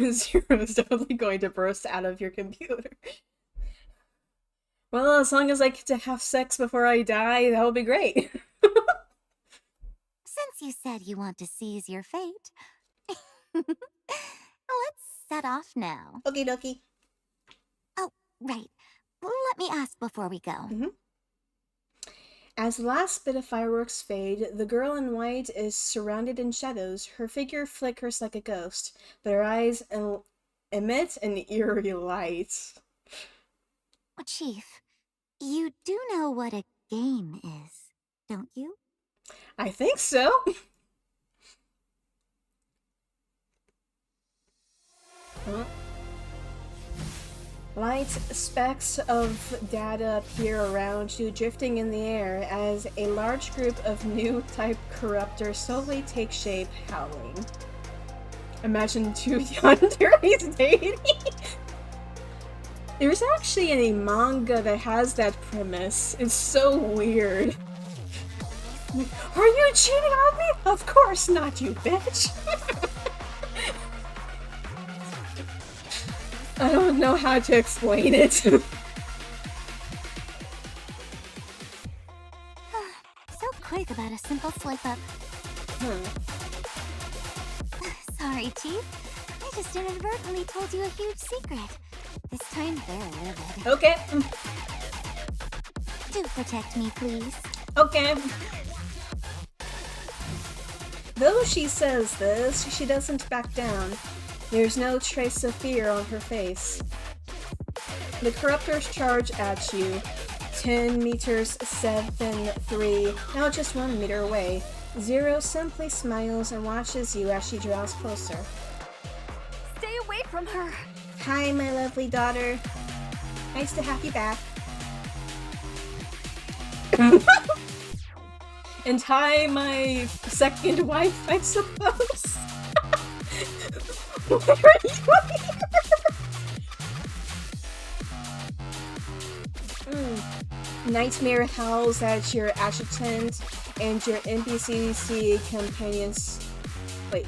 Zero is definitely going to burst out of your computer. Well, as long as I get to have sex before I die, that will be great. Since you said you want to seize your fate, let's set off now. Okie dokie. Oh, right. Let me ask before we go. Mm-hmm. As the last bit of fireworks fade, the girl in white is surrounded in shadows. Her figure flickers like a ghost, but her eyes emit an eerie light. Chief, you do know what a game is, don't you? I think so. Huh? Light specks of data appear around you, drifting in the air as a large group of new type corruptors slowly take shape, howling. Imagine two yanderis dating. There's actually a manga that has that premise. It's so weird. Are you cheating on me? Of course not, you bitch. I don't know how to explain it. So quick about a simple slip-up. Sorry, Chief. I just inadvertently told you a huge secret. This time they're livid. Okay. Do protect me, please. Okay. Though she says this, she doesn't back down. There's no trace of fear on her face. The corruptors charge at you. 10 meters, 7, 3, now just 1 meter away. Zero simply smiles and watches you as she draws closer. Stay away from her! Hi, my lovely daughter. Nice to have you back. And hi, my second wife, I suppose. Why are you here? Nightmare howls at your adjutant and your NPCC companions. Wait,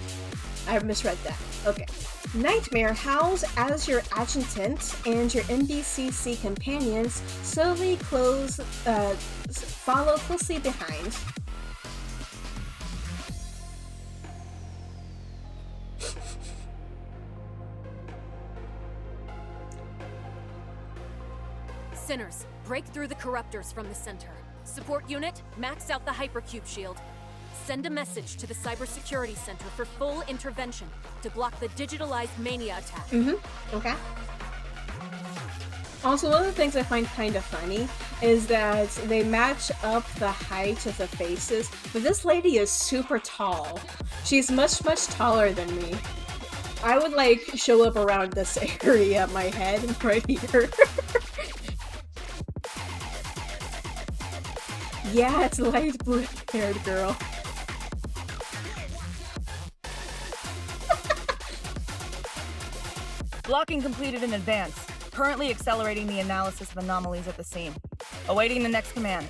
I misread that. Okay. Nightmare howls as your adjutant and your NPCC companions slowly follow closely behind. Sinners, break through the corruptors from the center. Support unit, max out the hypercube shield. Send a message to the cybersecurity center for full intervention to block the digitalized mania attack. Okay. Also, one of the things I find kind of funny is that they match up the height of the faces, but this lady is super tall. She's much taller than me. I would like show up around this area, my head right here. Yeah, it's a light blue-haired girl. Blocking completed in advance. Currently accelerating the analysis of anomalies at the scene. Awaiting the next command.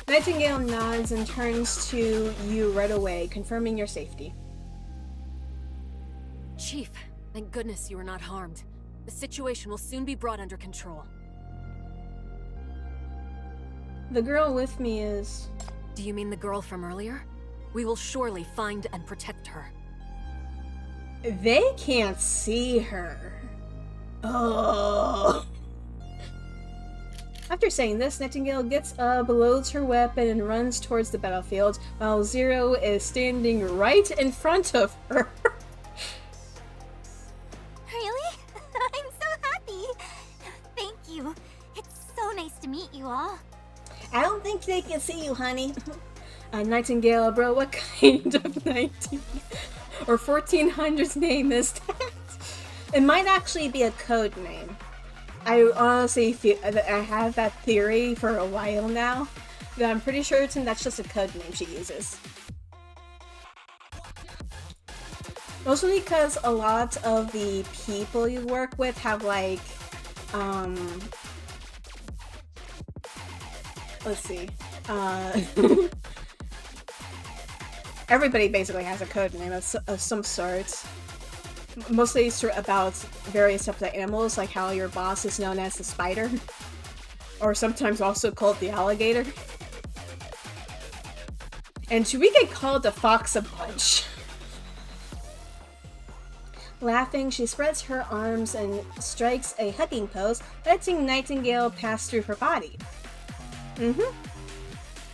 Nightingale nods and turns to you right away, confirming your safety. Chief, thank goodness you were not harmed. The situation will soon be brought under control. The girl with me is... Do you mean the girl from earlier? We will surely find and protect her. They can't see her. Oh. After saying this, Nightingale gets up, loads her weapon, and runs towards the battlefield, while Zero is standing right in front of her. Really? I'm so happy. Thank you. It's so nice to meet you all. I don't think they can see you, honey. Nightingale, bro, what kind of 19 or 1400s name is that? It might actually be a code name. I honestly feel that I have that theory for a while now, but I'm pretty sure that's just a code name she uses. Mostly because a lot of the people you work with have like, let's see, everybody basically has a code name of some sort. Mostly it's about various types of animals, like how your boss is known as the spider, or sometimes also called the alligator. And we get called the fox a bunch. Laughing, she spreads her arms and strikes a hugging pose, letting Nightingale pass through her body.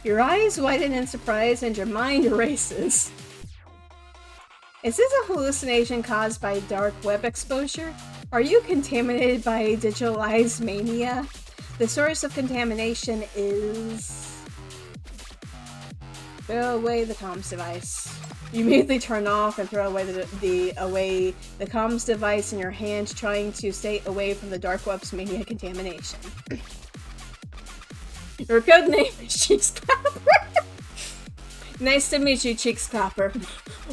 Your eyes widen in surprise and your mind races. Is this a hallucination caused by dark web exposure? Are you contaminated by digitalized mania? The source of contamination is... Throw away the comms device. You immediately turn off and throw away the comms device in your hand, trying to stay away from the dark web's mania contamination. Your code name is Cheeks Clapper. Nice to meet you, Cheeks Clapper.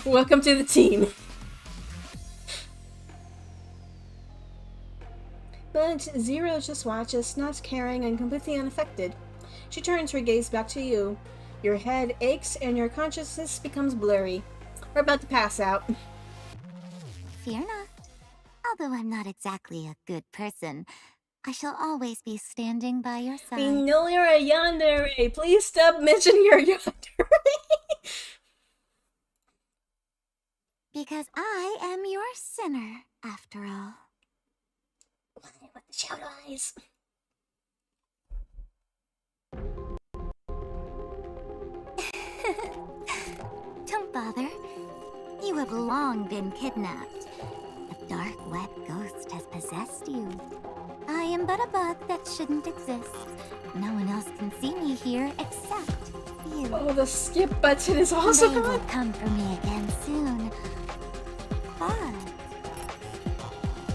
Welcome to the team. But Zero just watches, not caring and completely unaffected. She turns her gaze back to you. Your head aches and your consciousness becomes blurry. We're about to pass out. Fear not. Although I'm not exactly a good person, I shall always be standing by your side. We know you're a yandere. Please stop mentioning your yandere. Because I am your sinner, after all. With the shadow eyes. Don't bother. You have long been kidnapped. A dark web ghost has possessed you. I am but a bug that shouldn't exist. No one else can see me here except you. Oh, the skip button is also They will come for me again soon. But,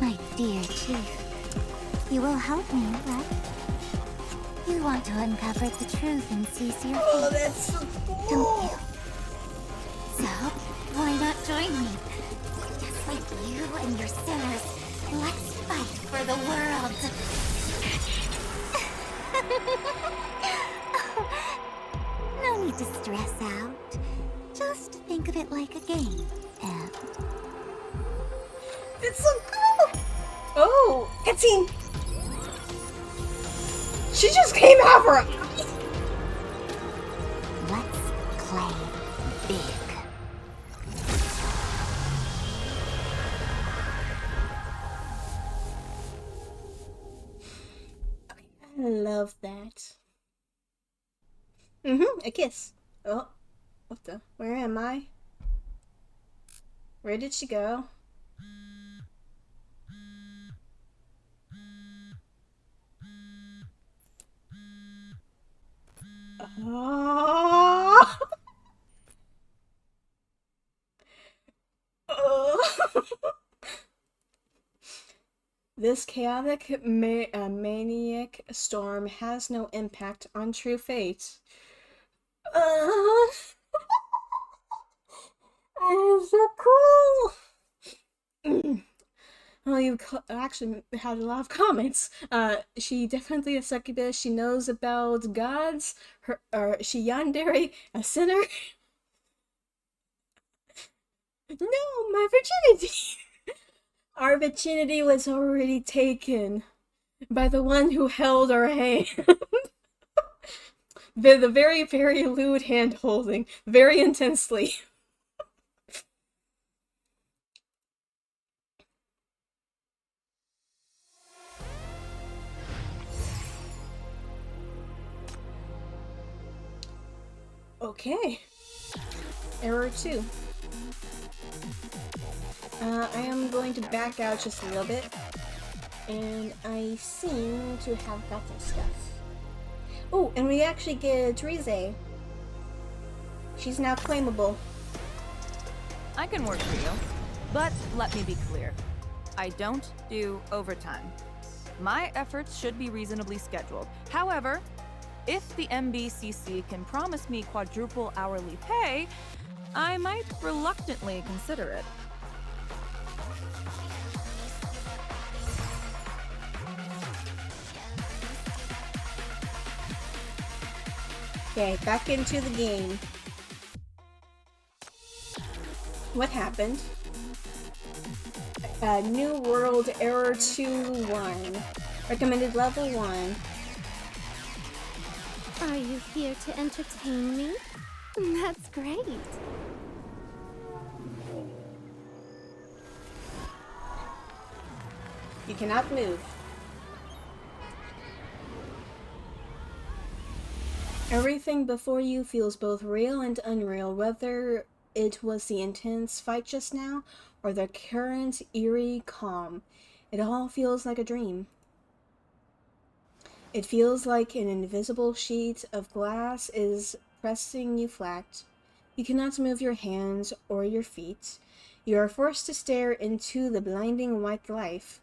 my dear Chief, you will help me, right? You want to uncover the truth and seize your fate. Oh, that's so cool. Don't you? So, why not join me? Just like you and your sinners, let's fight for the world. No need to stress out. Just think of it like a game, Em. It's so cool! Oh, cutscene! She just came out for it! Let's play big. I love that. A kiss. Oh, what the? Where am I? Where did she go? Oh. Oh. This chaotic maniac storm has no impact on true fate. It's so cool! Well, you actually had a lot of comments. She definitely a succubus. She knows about gods. She yandere, a sinner. No, my virginity! Our virginity was already taken by the one who held our hand. The very, very lewd hand holding, very intensely. Okay. Error 2. I am going to back out just a little bit. And I seem to have gotten stuff. Oh, and we actually get Therese. She's now claimable. I can work for you, but let me be clear. I don't do overtime. My efforts should be reasonably scheduled. However, if the MBCC can promise me quadruple hourly pay, I might reluctantly consider it. Okay, back into the game. What happened? New World Error 2-1. Recommended level 1. Are you here to entertain me? That's great. You cannot move. Everything before you feels both real and unreal, whether it was the intense fight just now or the current eerie calm. It all feels like a dream. It feels like an invisible sheet of glass is pressing you flat. You cannot move your hands or your feet. You are forced to stare into the blinding white light.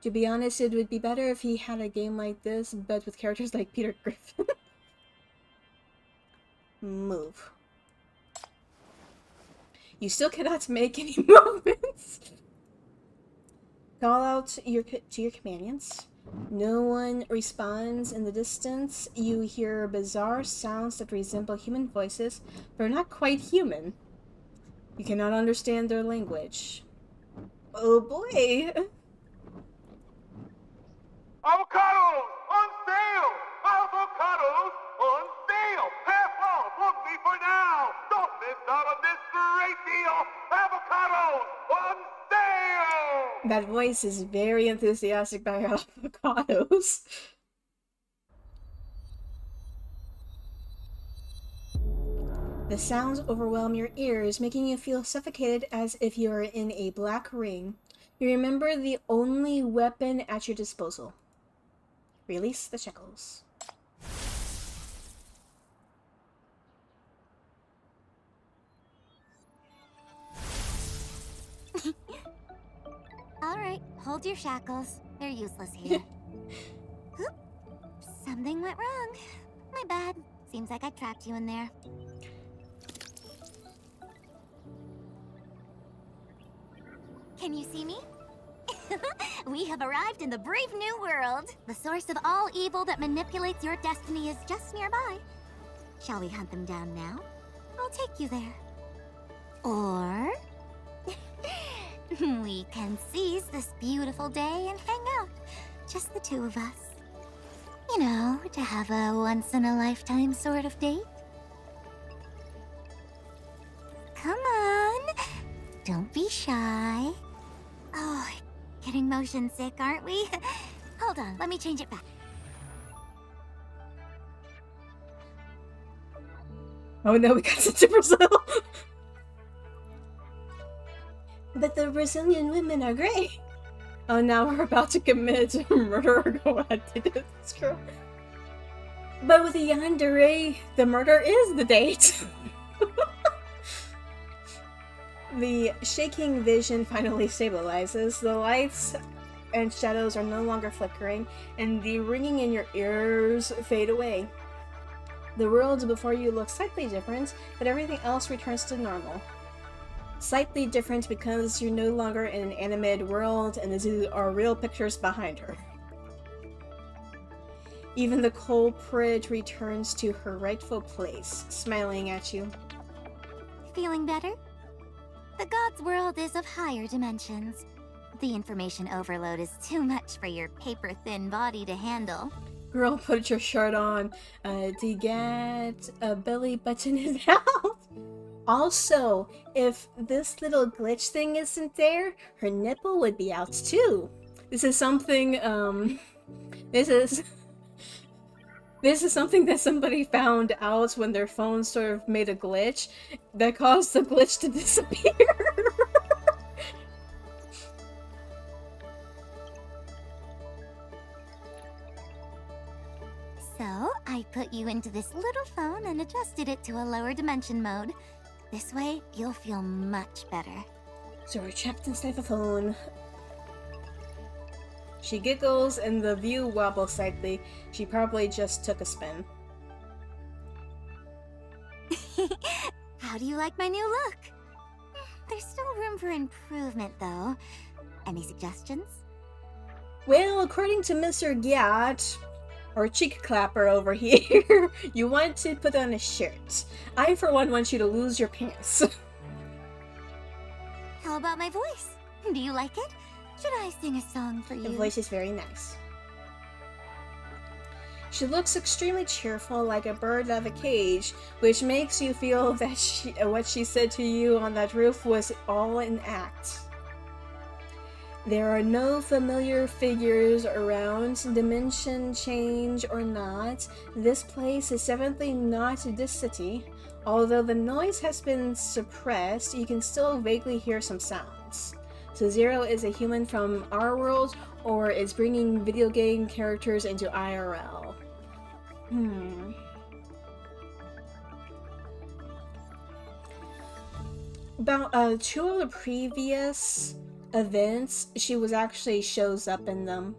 To be honest, it would be better if he had a game like this, but with characters like Peter Griffin. Move. You still cannot make any movements. Call out to your companions. No one responds. In the distance, you hear bizarre sounds that resemble human voices, but are not quite human. You cannot understand their language. Oh boy! Avocados on sale! Avocados on sale! Half off! Look me for now! Don't miss out on this great deal! Avocados on sale! That voice is very enthusiastic about avocados. The sounds overwhelm your ears, making you feel suffocated as if you are in a black ring. You remember the only weapon at your disposal. Release the shackles. Alright, hold your shackles. They're useless here. Oop. Something went wrong. My bad. Seems like I trapped you in there. Can you see me? We have arrived in the brave new world. The source of all evil that manipulates your destiny is just nearby. Shall we hunt them down now? I'll take you there. Or we can seize this beautiful day and hang out. Just the two of us. You know, to have a once-in-a-lifetime sort of date. Come on. Don't be shy. Oh, getting motion sick, aren't we? Hold on, let me change it back. Oh no, we got sent to Brazil! But the Brazilian women are great! Oh, now we're about to commit murder or go ahead to this girl. But with the yandere, the murder is the date! The shaking vision finally stabilizes, the lights and shadows are no longer flickering, and the ringing in your ears fade away. The world before you looks slightly different, but everything else returns to normal. Slightly different because you're no longer in an animated world, and these are real pictures behind her. Even the culprit returns to her rightful place, smiling at you. Feeling better? The God's world is of higher dimensions. The information overload is too much for your paper-thin body to handle. Girl, put your shirt on. To get a belly button is out. Also, if this little glitch thing isn't there, her nipple would be out too. This is something, this is something that somebody found out when their phone sort of made a glitch that caused the glitch to disappear. So, I put you into this little phone and adjusted it to a lower dimension mode. This way, you'll feel much better. So we're trapped inside the phone. She giggles and the view wobbles slightly. She probably just took a spin. How do you like my new look? There's still room for improvement, though. Any suggestions? Well, according to Mr. Gyat, or cheek clapper over here, you want to put on a shirt. I, for one, want you to lose your pants. How about my voice? Do you like it? Should I sing a song for you? The voice is very nice. She looks extremely cheerful, like a bird out of a cage, which makes you feel that what she said to you on that roof was all an act. There are no familiar figures around, dimension change or not. This place is definitely not this city. Although the noise has been suppressed, you can still vaguely hear some sounds. So Zero is a human from our world, or is bringing video game characters into IRL. About two of the previous events, she shows up in them.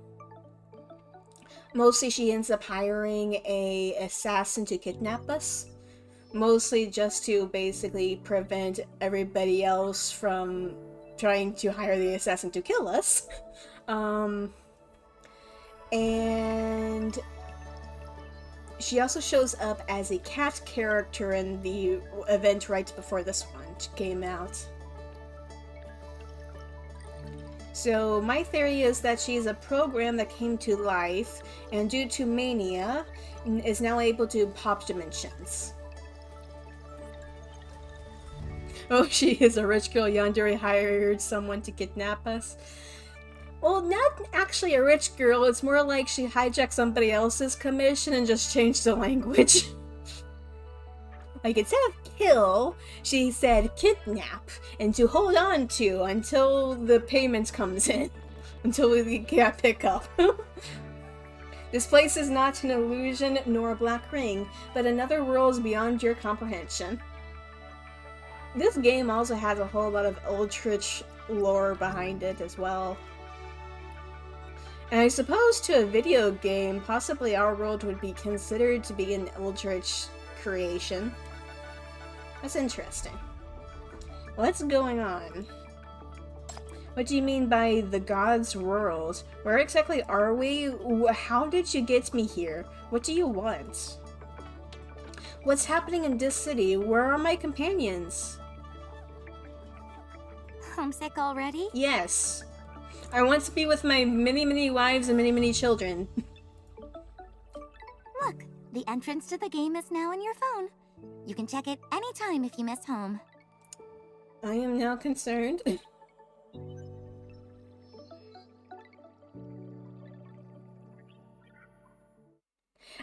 Mostly she ends up hiring a assassin to kidnap us. Mostly just to basically prevent everybody else from trying to hire the assassin to kill us. And she also shows up as a cat character in the event right before this one came out. So my theory is that she's a program that came to life and due to mania is now able to pop dimensions. Oh, she is a rich girl. Yandere hired someone to kidnap us. Well, not actually a rich girl. It's more like she hijacked somebody else's commission and just changed the language. Like, instead of kill, she said kidnap and to hold on to until the payment comes in. Until we get pick up. This place is not an illusion nor a black ring, but another world beyond your comprehension. This game also has a whole lot of Eldritch lore behind it as well. And I suppose to a video game, possibly our world would be considered to be an Eldritch creation. That's interesting. What's going on? What do you mean by the God's world? Where exactly are we? How did you get me here? What do you want? What's happening in this city? Where are my companions? Homesick already? Yes. I want to be with my many wives and many children. Look, the entrance to the game is now in your phone. You can check it anytime if you miss home. I am now concerned.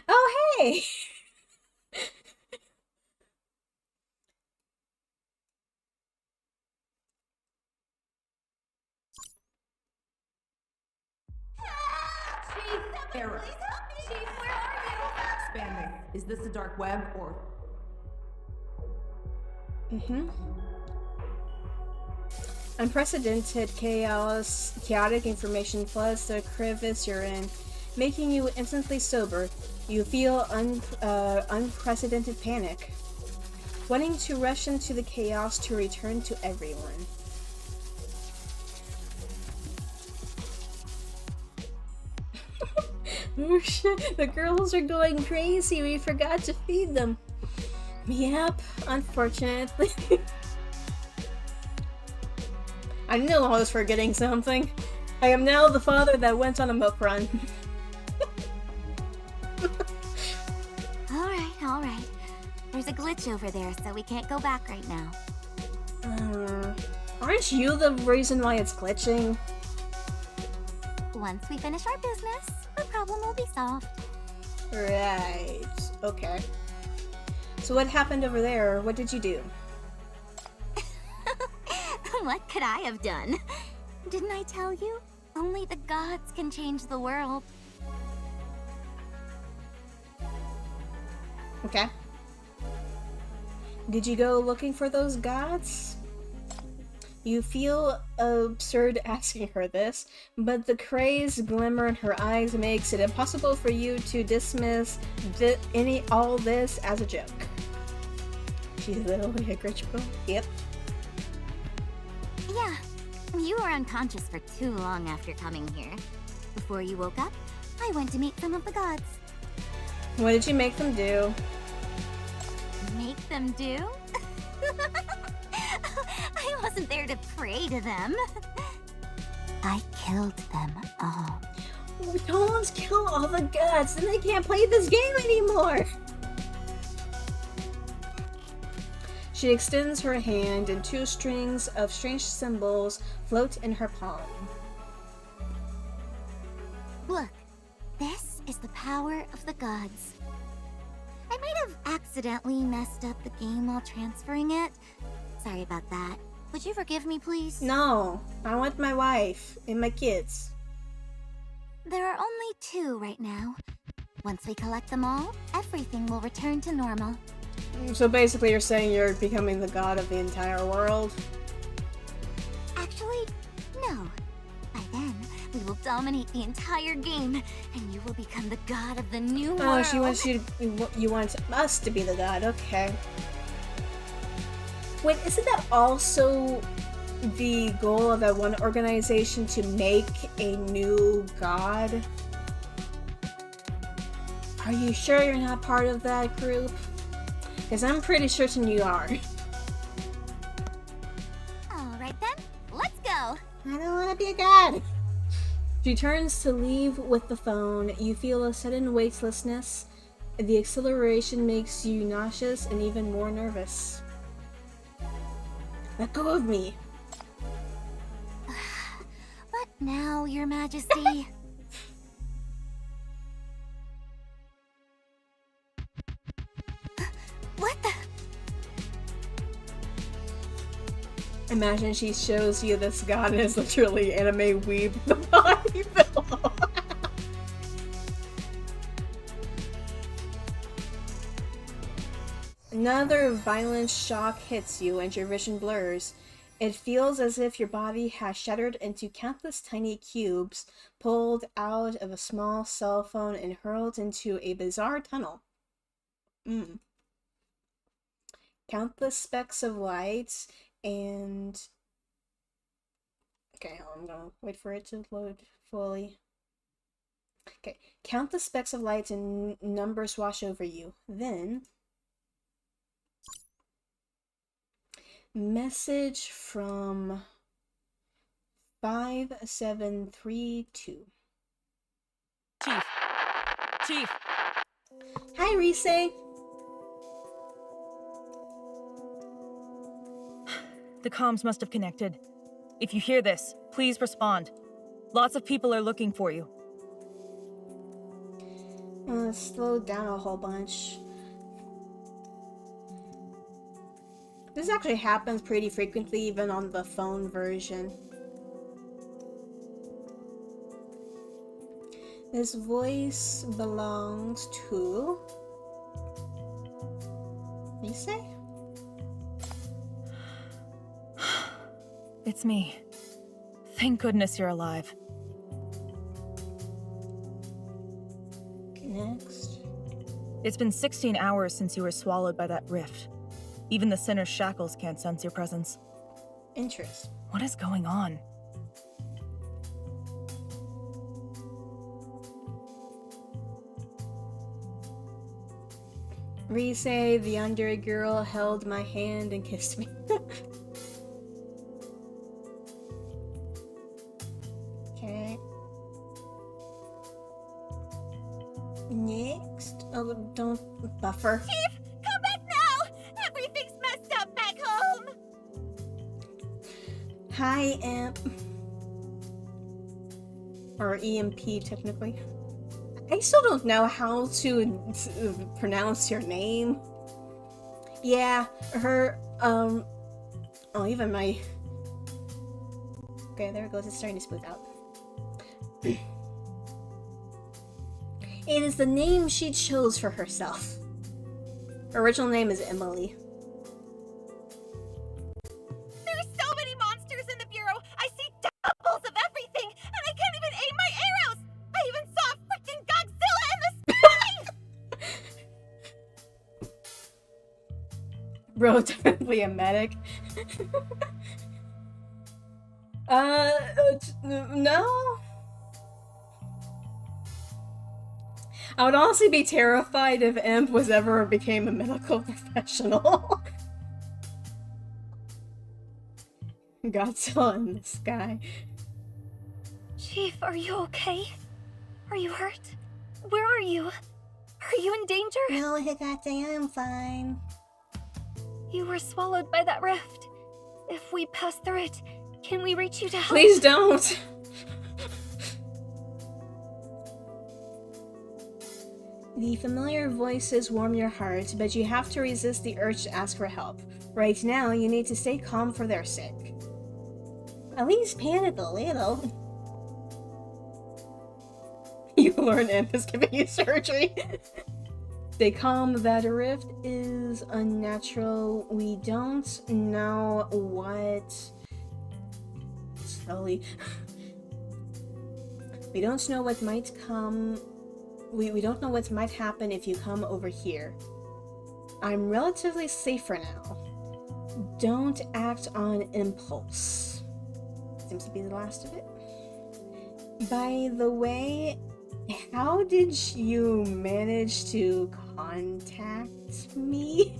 Oh, hey! Error. Chief, where are Expanding. Is this the dark web or... Unprecedented chaos, chaotic information floods the crevice you're in, making you instantly sober. You feel unprecedented panic, wanting to rush into the chaos to return to everyone. Oh shit, the girls are going crazy. We forgot to feed them. Yep, unfortunately. I knew I was forgetting something. I am now the father that went on a milk run. Alright. There's a glitch over there, so we can't go back right now. Aren't you the reason why it's glitching? Once we finish our business, the problem will be solved. Right. Okay. So what happened over there? What did you do? What could I have done? Didn't I tell you? Only the gods can change the world. Okay. Did you go looking for those gods? You feel absurd asking her this, but the crazed glimmer in her eyes makes it impossible for you to dismiss all this as a joke. She's literally a glitch girl. Yep. Yeah, you were unconscious for too long after coming here. Before you woke up, I went to meet some of the gods. What did you make them do? Make them do? I wasn't there to pray to them. I killed them all. Don't kill all the gods, then they can't play this game anymore! She extends her hand and two strings of strange symbols float in her palm. Look, this is the power of the gods. I might have accidentally messed up the game while transferring it. Sorry about that. Would you forgive me, please? No, I want my wife and my kids. There are only 2 right now. Once we collect them all, everything will return to normal. So basically you're saying you're becoming the god of the entire world? Actually, no. By then, we will dominate the entire game, and you will become the god of the new world. Oh, she wants you want us to be the god, okay. Wait, isn't that also the goal of that one organization to make a new god? Are you sure you're not part of that group? Because I'm pretty certain you are. Alright then, let's go! I don't want to be a god! She turns to leave with the phone. You feel a sudden weightlessness. The acceleration makes you nauseous and even more nervous. Let go of me! What now, Your Majesty? What the? Imagine she shows you this god and it's literally anime weeb the body pillow. Another violent shock hits you and your vision blurs. It feels as if your body has shattered into countless tiny cubes, pulled out of a small cell phone and hurled into a bizarre tunnel. Countless specks of light and Okay, I'm gonna wait for it to load fully. Okay, count the specks of light and numbers wash over you. Then, message from 5732. Chief. Chief. Hi, Reise. The comms must have connected. If you hear this, please respond. Lots of people are looking for you. Slowed down a whole bunch. This actually happens pretty frequently, even on the phone version. This voice belongs to... Reise? It's me. Thank goodness you're alive. Next. It's been 16 hours since you were swallowed by that rift. Even the sinner's shackles can't sense your presence. Interest. What is going on? Reise, the undergirl, held my hand and kissed me. Okay. Next. Oh, don't buffer. Chief, come back now! Everything's messed up back home! Hi, Imp. Or EMP, technically. I still don't know how to pronounce your name. Yeah, her, oh, even my... Okay, there it goes. It's starting to smooth out. It is the name she chose for herself. Her original name is Emily. There's so many monsters in the Bureau! I see doubles of everything, and I can't even aim my arrows! I even saw a freaking Godzilla in the sky! Bro, definitely a medic. No? I would honestly be terrified if Imp was ever became a medical professional. Godzilla in the sky. Chief, are you okay? Are you hurt? Where are you? Are you in danger? No, Hikate, I'm fine. You were swallowed by that rift. If we pass through it, can we reach you to help? Please don't! The familiar voices warm your heart, but you have to resist the urge to ask for help. Right now, you need to stay calm for their sake. At least panic a little. You learn Imp is giving you surgery. Stay calm, that rift is unnatural. We don't know what... Slowly. We don't know what might come... We don't know what might happen if you come over here. I'm relatively safe for now. Don't act on impulse. Seems to be the last of it. By the way, how did you manage to contact me?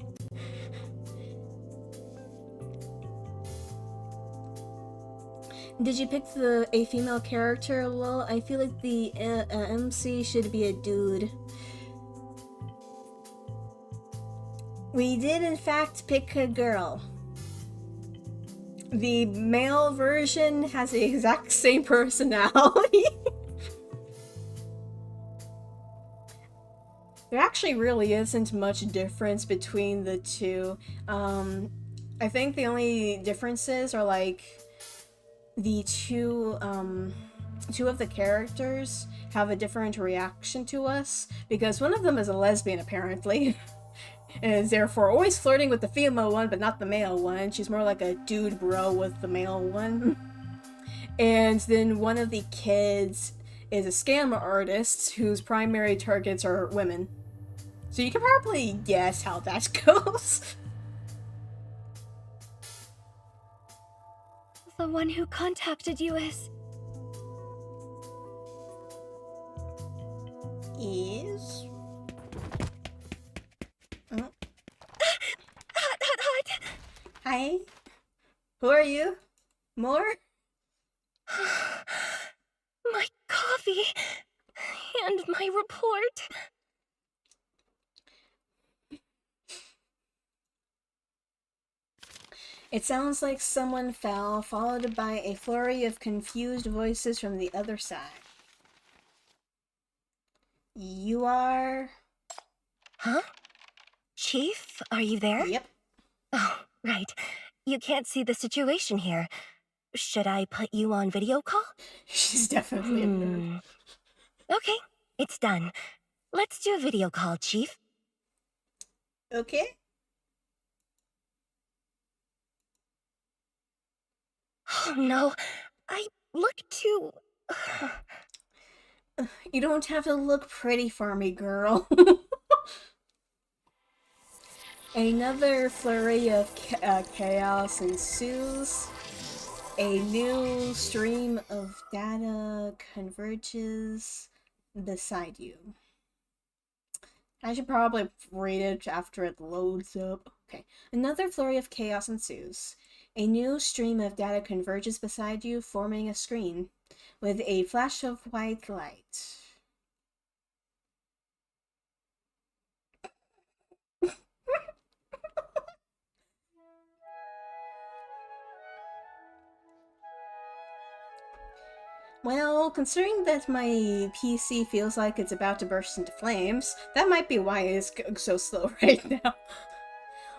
Did you pick a female character? Well, I feel like the MC should be a dude. We did in fact pick a girl. The male version has the exact same personality. There actually really isn't much difference between the two. I think the only differences are like the two of the characters have a different reaction to us because one of them is a lesbian apparently and is therefore always flirting with the female one but not the male one. She's more like a dude bro with the male one. And then one of the kids is a scam artist whose primary targets are women. So you can probably guess how that goes. the one who contacted you is... Is? Oh. Hot. Hi. Who are you? More? My coffee and my report. It sounds like someone fell, followed by a flurry of confused voices from the other side. You are... Huh? Chief, are you there? Yep. Oh, right. You can't see the situation here. Should I put you on video call? She's definitely a nerd. Okay, it's done. Let's do a video call, Chief. Okay. Oh no, I look too... You don't have to look pretty for me, girl. Another flurry of chaos ensues. A new stream of data converges beside you. I should probably read it after it loads up. Okay. Another flurry of chaos ensues. A new stream of data converges beside you, forming a screen with a flash of white light. Well, considering that my PC feels like it's about to burst into flames, that might be why it's so slow right now.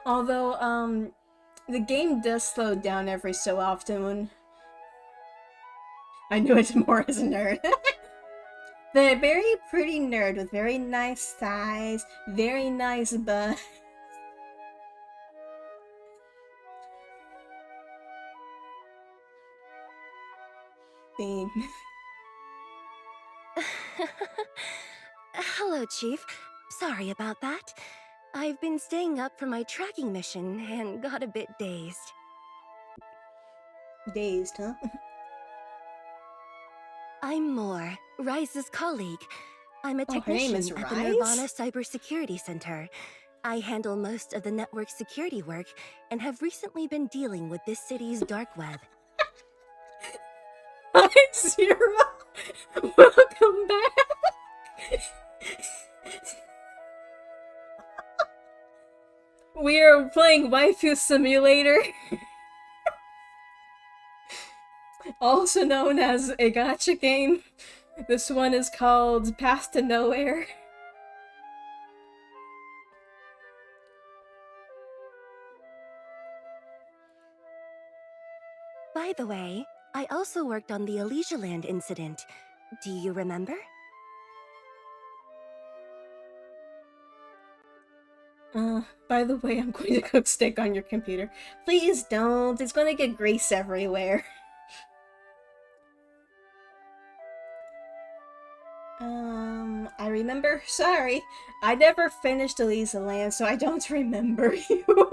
Although, the game does slow down every so often. I knew it more as a nerd. The very pretty nerd with very nice thighs, very nice butt. Thing. Hello, Chief. Sorry about that. I've been staying up for my tracking mission and got a bit dazed. Dazed, huh? I'm Moore, Rise's colleague. I'm a Oh, her name technician is at the Rise? Nirvana Cybersecurity Center. I handle most of the network security work and have recently been dealing with this city's dark web. Hi, Zero! Welcome back! We are playing Waifu Simulator, also known as a gacha game. This one is called Path to Nowhere. By the way, I also worked on the Elysialand incident. Do you remember? By the way, I'm going to cook steak on your computer. Please don't, it's going to get grease everywhere. I remember, sorry, I never finished Elysialand, so I don't remember you.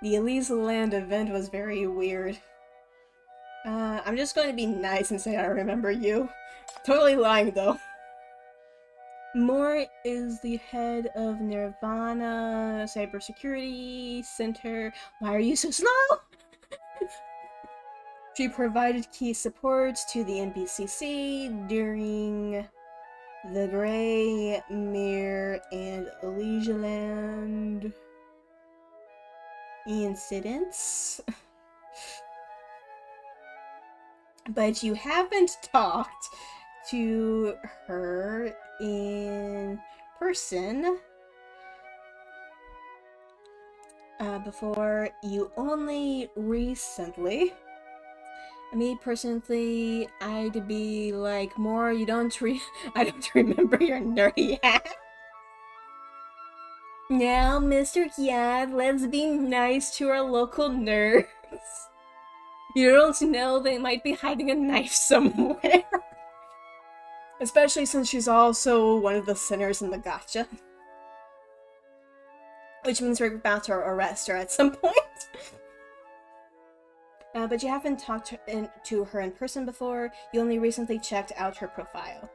The Elysialand event was very weird. I'm just going to be nice and say I remember you. Totally lying, though. Moore is the head of Nirvana Cybersecurity Center. Why are you so slow? She provided key support to the NBCC during the Grey Mirror and Elysialand incidents. But you haven't talked to her in person before. You only recently. Me personally, I'd be like, more, you don't I don't remember your nerdy hat. Now, Mr. Yad, let's be nice to our local nerds. You don't know they might be hiding a knife somewhere. Especially since she's also one of the sinners in the gacha. Which means we're about to arrest her at some point. But you haven't talked to her in person before. You only recently checked out her profile.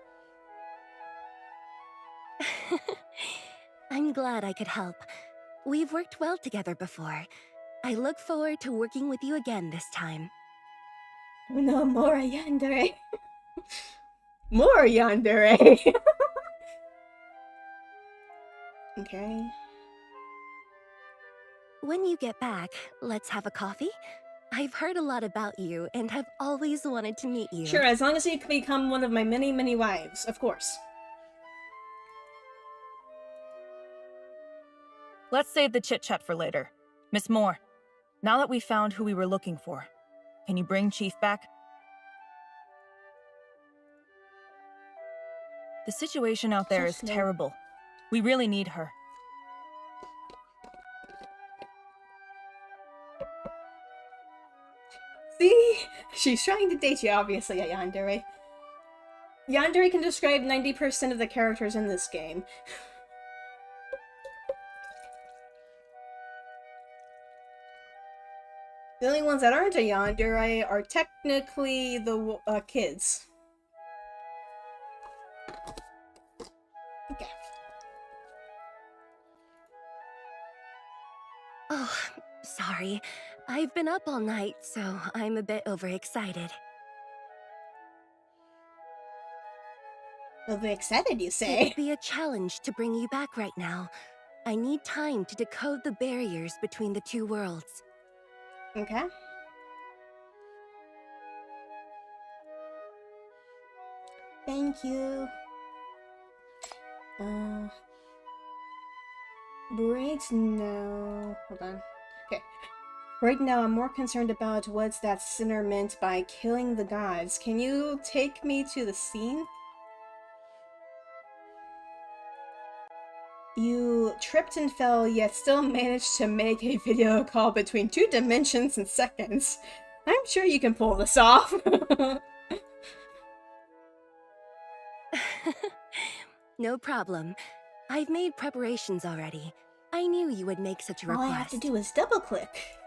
I'm glad I could help. We've worked well together before. I look forward to working with you again this time. No more yandere. More yandere. Okay. When you get back, let's have a coffee? I've heard a lot about you and have always wanted to meet you. Sure, as long as you can become one of my many, many wives, of course. Let's save the chit-chat for later. Miss Moore, now that we found who we were looking for, can you bring Chief back? The situation out there is terrible. We really need her. See? She's trying to date you, obviously, Yandere. Yandere can describe 90% of the characters in this game. The only ones that aren't a yandere are technically the kids. Okay. Oh, sorry. I've been up all night, so I'm a bit overexcited. Overexcited, you say? It'd be a challenge to bring you back right now. I need time to decode the barriers between the two worlds. Okay. Thank you. Right now... Hold on. Okay. Right now, I'm more concerned about what's that sinner meant by killing the gods. Can you take me to the scene? You tripped and fell, yet still managed to make a video call between 2 dimensions in seconds. I'm sure you can pull this off. No problem. I've made preparations already. I knew you would make such a request. All I have to do is double-click.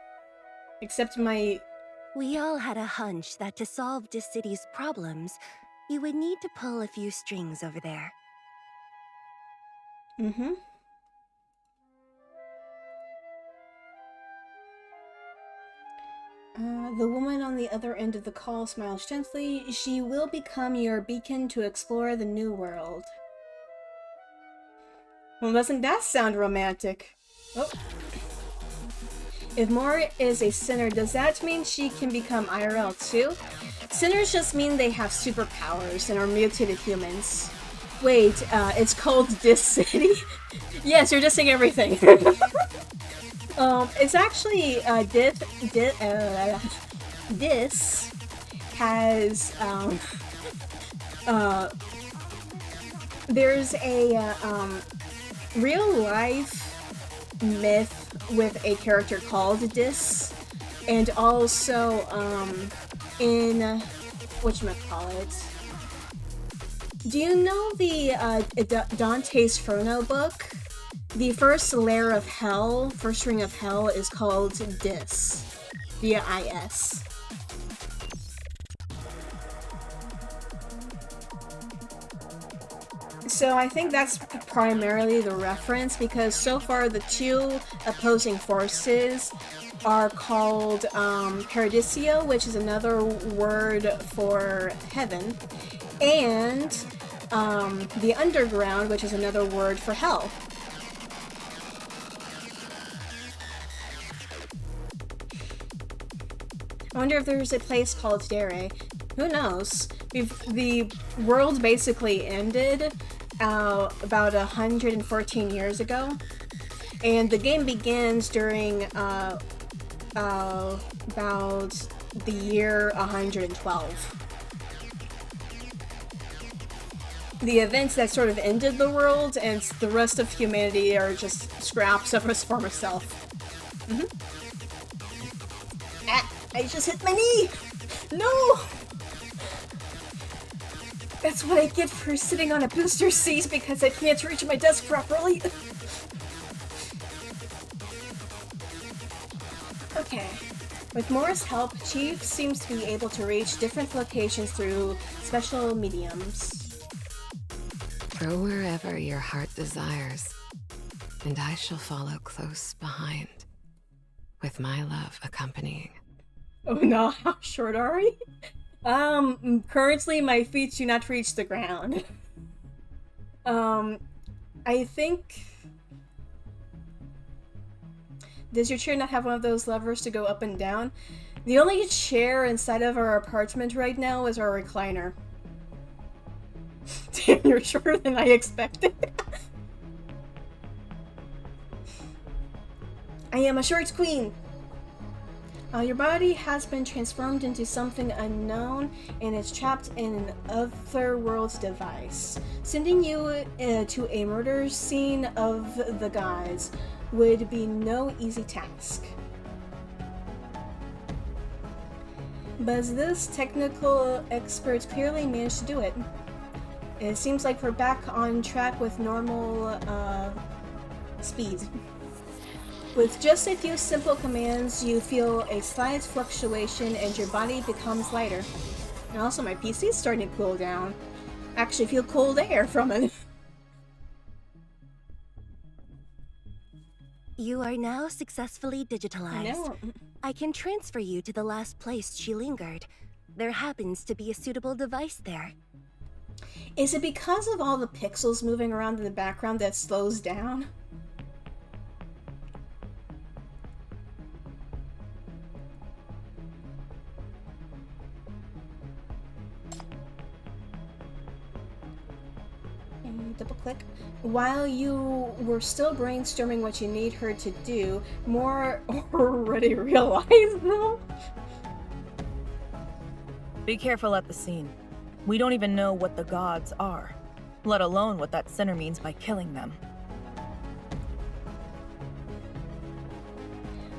Except my... We all had a hunch that to solve this city's problems, you would need to pull a few strings over there. Mm-hmm. The woman on the other end of the call smiles gently. She will become your beacon to explore the new world. Well, doesn't that sound romantic? Oh. If Moore is a sinner, does that mean she can become IRL too? Sinners just mean they have superpowers and are mutated humans. Wait, it's called This City? Yes, you're dissing everything. It's actually, this has, there's a, real-life myth with a character called Dis, and also, in, whatchamacallit, do you know the Dante's Inferno book? The first layer of hell, first ring of hell, is called Dis, via I-S. So I think that's primarily the reference, because so far the 2 opposing forces are called Paradiso, which is another word for heaven, and the underground, which is another word for hell. I wonder if there's a place called Dere. Who knows? The world basically ended about 114 years ago, and the game begins during about the year 112. The events that sort of ended the world, and the rest of humanity are just scraps of its former self. Mm-hmm. Ah, I just hit my knee! No! That's what I get for sitting on a booster seat because I can't reach my desk properly. With Mora's help, Chief seems to be able to reach different locations through special mediums. Go wherever your heart desires, and I shall follow close behind, with my love accompanying. Oh no, how short are we? Currently my feet do not reach the ground. I think... Does your chair not have one of those levers to go up and down? The only chair inside of our apartment right now is our recliner. Damn, you're shorter than I expected. I am a short queen. Your body has been transformed into something unknown and is trapped in an otherworld device. Sending you to a murder scene of the gods would be no easy task. But this technical expert clearly managed to do it. It seems like we're back on track with normal speed. With just a few simple commands, you feel a slight fluctuation and your body becomes lighter. And also my PC is starting to cool down. I actually feel cold air from it. You are now successfully digitalized. I can transfer you to the last place she lingered. There happens to be a suitable device there. Is it because of all the pixels moving around in the background that slows down? Double click. While you were still brainstorming what you need her to do, More already realized them. Be careful at the scene. We don't even know what the gods are, let alone what that sinner means by killing them.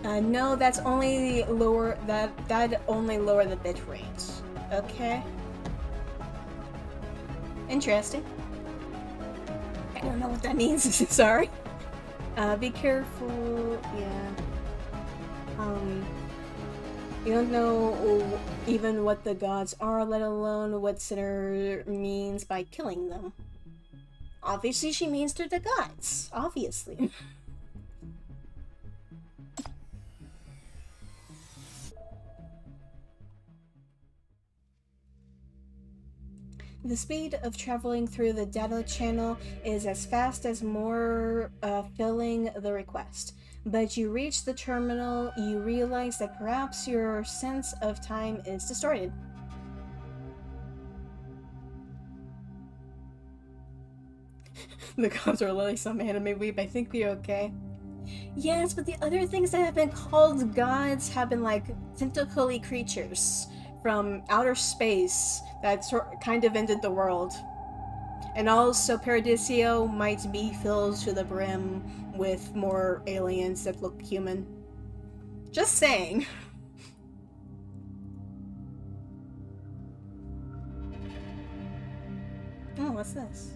No, that's only lower. That only lower the bit rate. Okay. Interesting. I don't know what that means. Sorry. Be careful. Yeah. You don't know even what the gods are, let alone what sinner means by killing them. Obviously, she means they're the gods. Obviously. The speed of traveling through the data channel is as fast as more filling the request. But you reach the terminal, you realize that perhaps your sense of time is distorted. The gods are like some anime weeb, I think we're okay. Yes, but the other things that have been called gods have been like tentacly creatures from outer space that kind of ended the world. And also Paradiso might be filled to the brim with more aliens that look human. Just saying. Oh, what's this?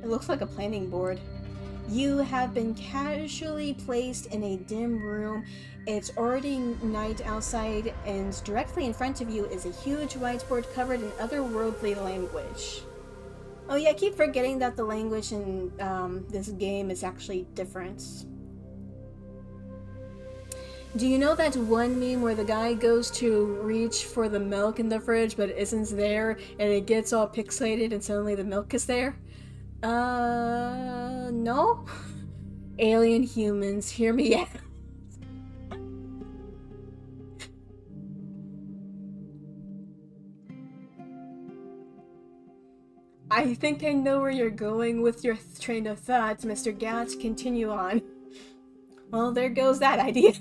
It looks like a planning board. You have been casually placed in a dim room. It's already night outside, and directly in front of you is a huge whiteboard covered in otherworldly language. Oh yeah, I keep forgetting that the language in this game is actually different. Do you know that one meme where the guy goes to reach for the milk in the fridge but it isn't there, and it gets all pixelated and suddenly the milk is there? No? Alien humans, hear me out. I think I know where you're going with your train of thought, Mr. Gat. Continue on. Well, there goes that idea.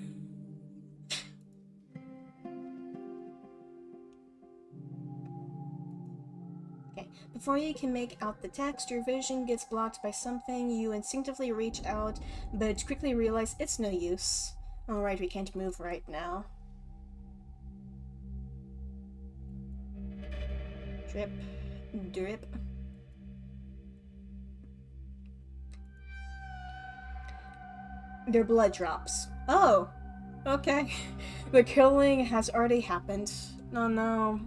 Okay, before you can make out the text, your vision gets blocked by something. You instinctively reach out, but quickly realize it's no use. Alright, we can't move right now. Drip. Drip. Their blood drops. Oh, okay. The killing has already happened. Oh no.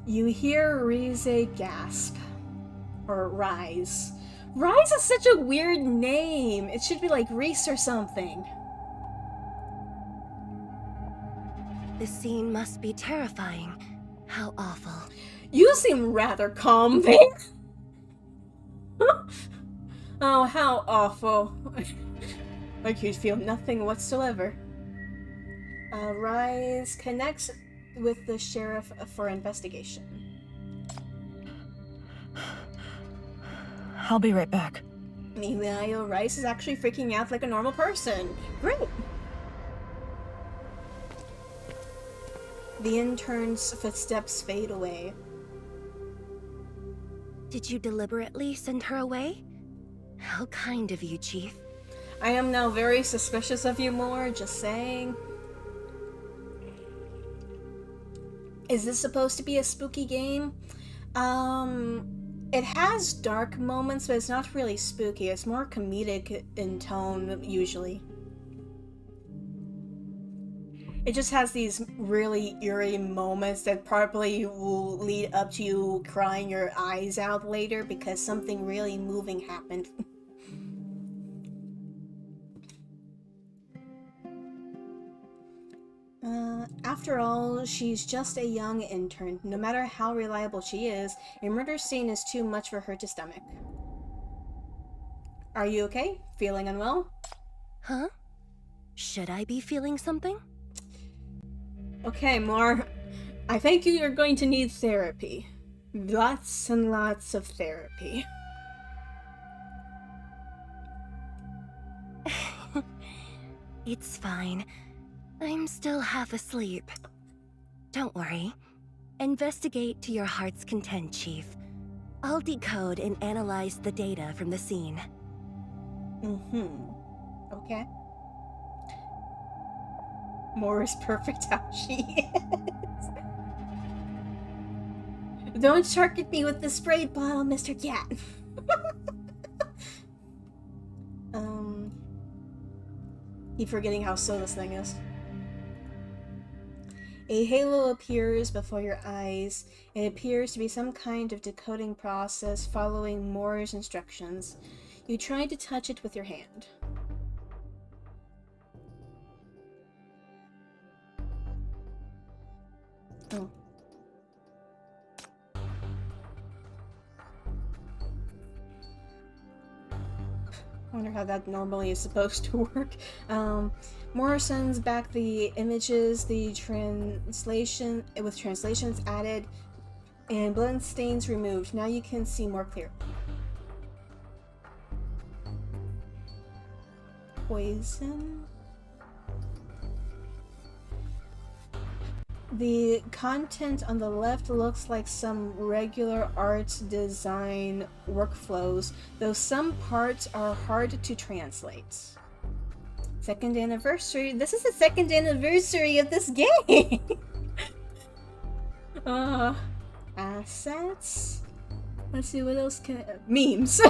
You hear Rize gasp. Or Rise. Rise is such a weird name. It should be like Reese or something. The scene must be terrifying. How awful. You seem rather calm there. Oh, how awful. Like you'd feel nothing whatsoever. Rise connects with the sheriff for investigation. I'll be right back. Meanwhile, Rice is actually freaking out like a normal person. Great. The intern's footsteps fade away. Did you deliberately send her away? How kind of you, Chief. I am now very suspicious of you more, just saying. Is this supposed to be a spooky game? It has dark moments, but it's not really spooky. It's more comedic in tone, usually. It just has these really eerie moments that probably will lead up to you crying your eyes out later because something really moving happened. After all, she's just a young intern. No matter how reliable she is, a murder scene is too much for her to stomach. Are you okay? Feeling unwell? Huh? Should I be feeling something? Okay, Mar. I think you're going to need therapy. Lots and lots of therapy. It's fine. I'm still half asleep. Don't worry. Investigate to your heart's content, Chief. I'll decode and analyze the data from the scene. Okay. More is perfect how she is. Don't target me with the spray bottle, Mr. Cat. Keep forgetting how slow this thing is. A halo appears before your eyes. It appears to be some kind of decoding process following Moore's instructions. You try to touch it with your hand. Oh. I wonder how that normally is supposed to work. Moore sends back the images, the translation with translations added, and blood stains removed. Now you can see more clearly. Poison. The content on the left looks like some regular art design workflows, though some parts are hard to translate. Second anniversary. This is the second anniversary of this game! Assets? Let's see what else can... Memes!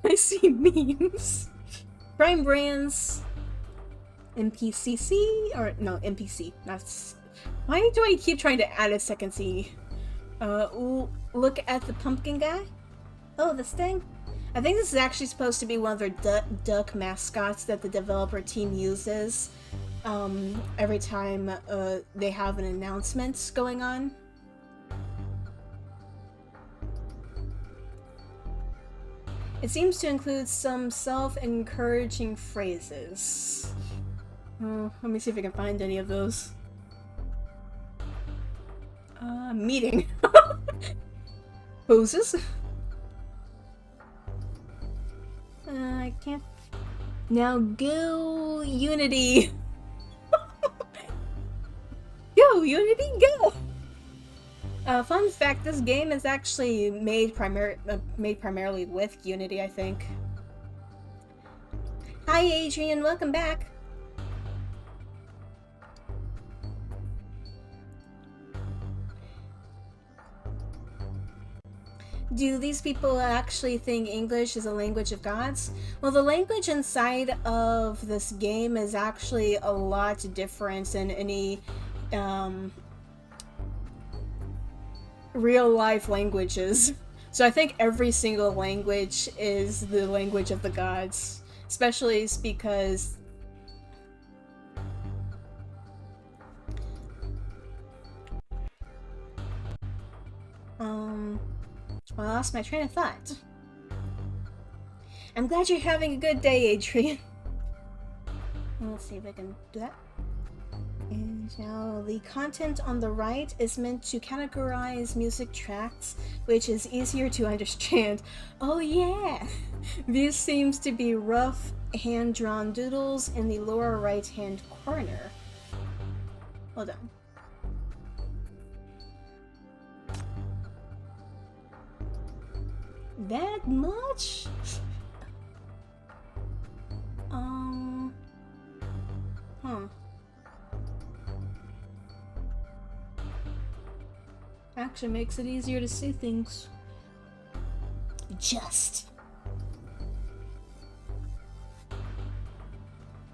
I see memes. Prime brands. NPCC? Or, no, NPC. That's... Why do I keep trying to add a second C? Look at the pumpkin guy. Oh, this thing? I think this is actually supposed to be one of their duck mascots that the developer team uses every time they have an announcement going on. It seems to include some self-encouraging phrases. Let me see if I can find any of those. Meeting. Poses. I can't. Now go, Unity. Go, Unity, go. Fun fact: this game is actually made primarily with Unity, I think. Hi, Adrian. Welcome back. Do these people actually think English is a language of gods? Well, the language inside of this game is actually a lot different than any real life languages. So I think every single language is the language of the gods, especially because well, I lost my train of thought. I'm glad you're having a good day, Adrian. Let's see if I can do that. And now the content on the right is meant to categorize music tracks, which is easier to understand. Oh yeah! This seems to be rough hand-drawn doodles in the lower right-hand corner. Hold on. That much? Actually makes it easier to see things.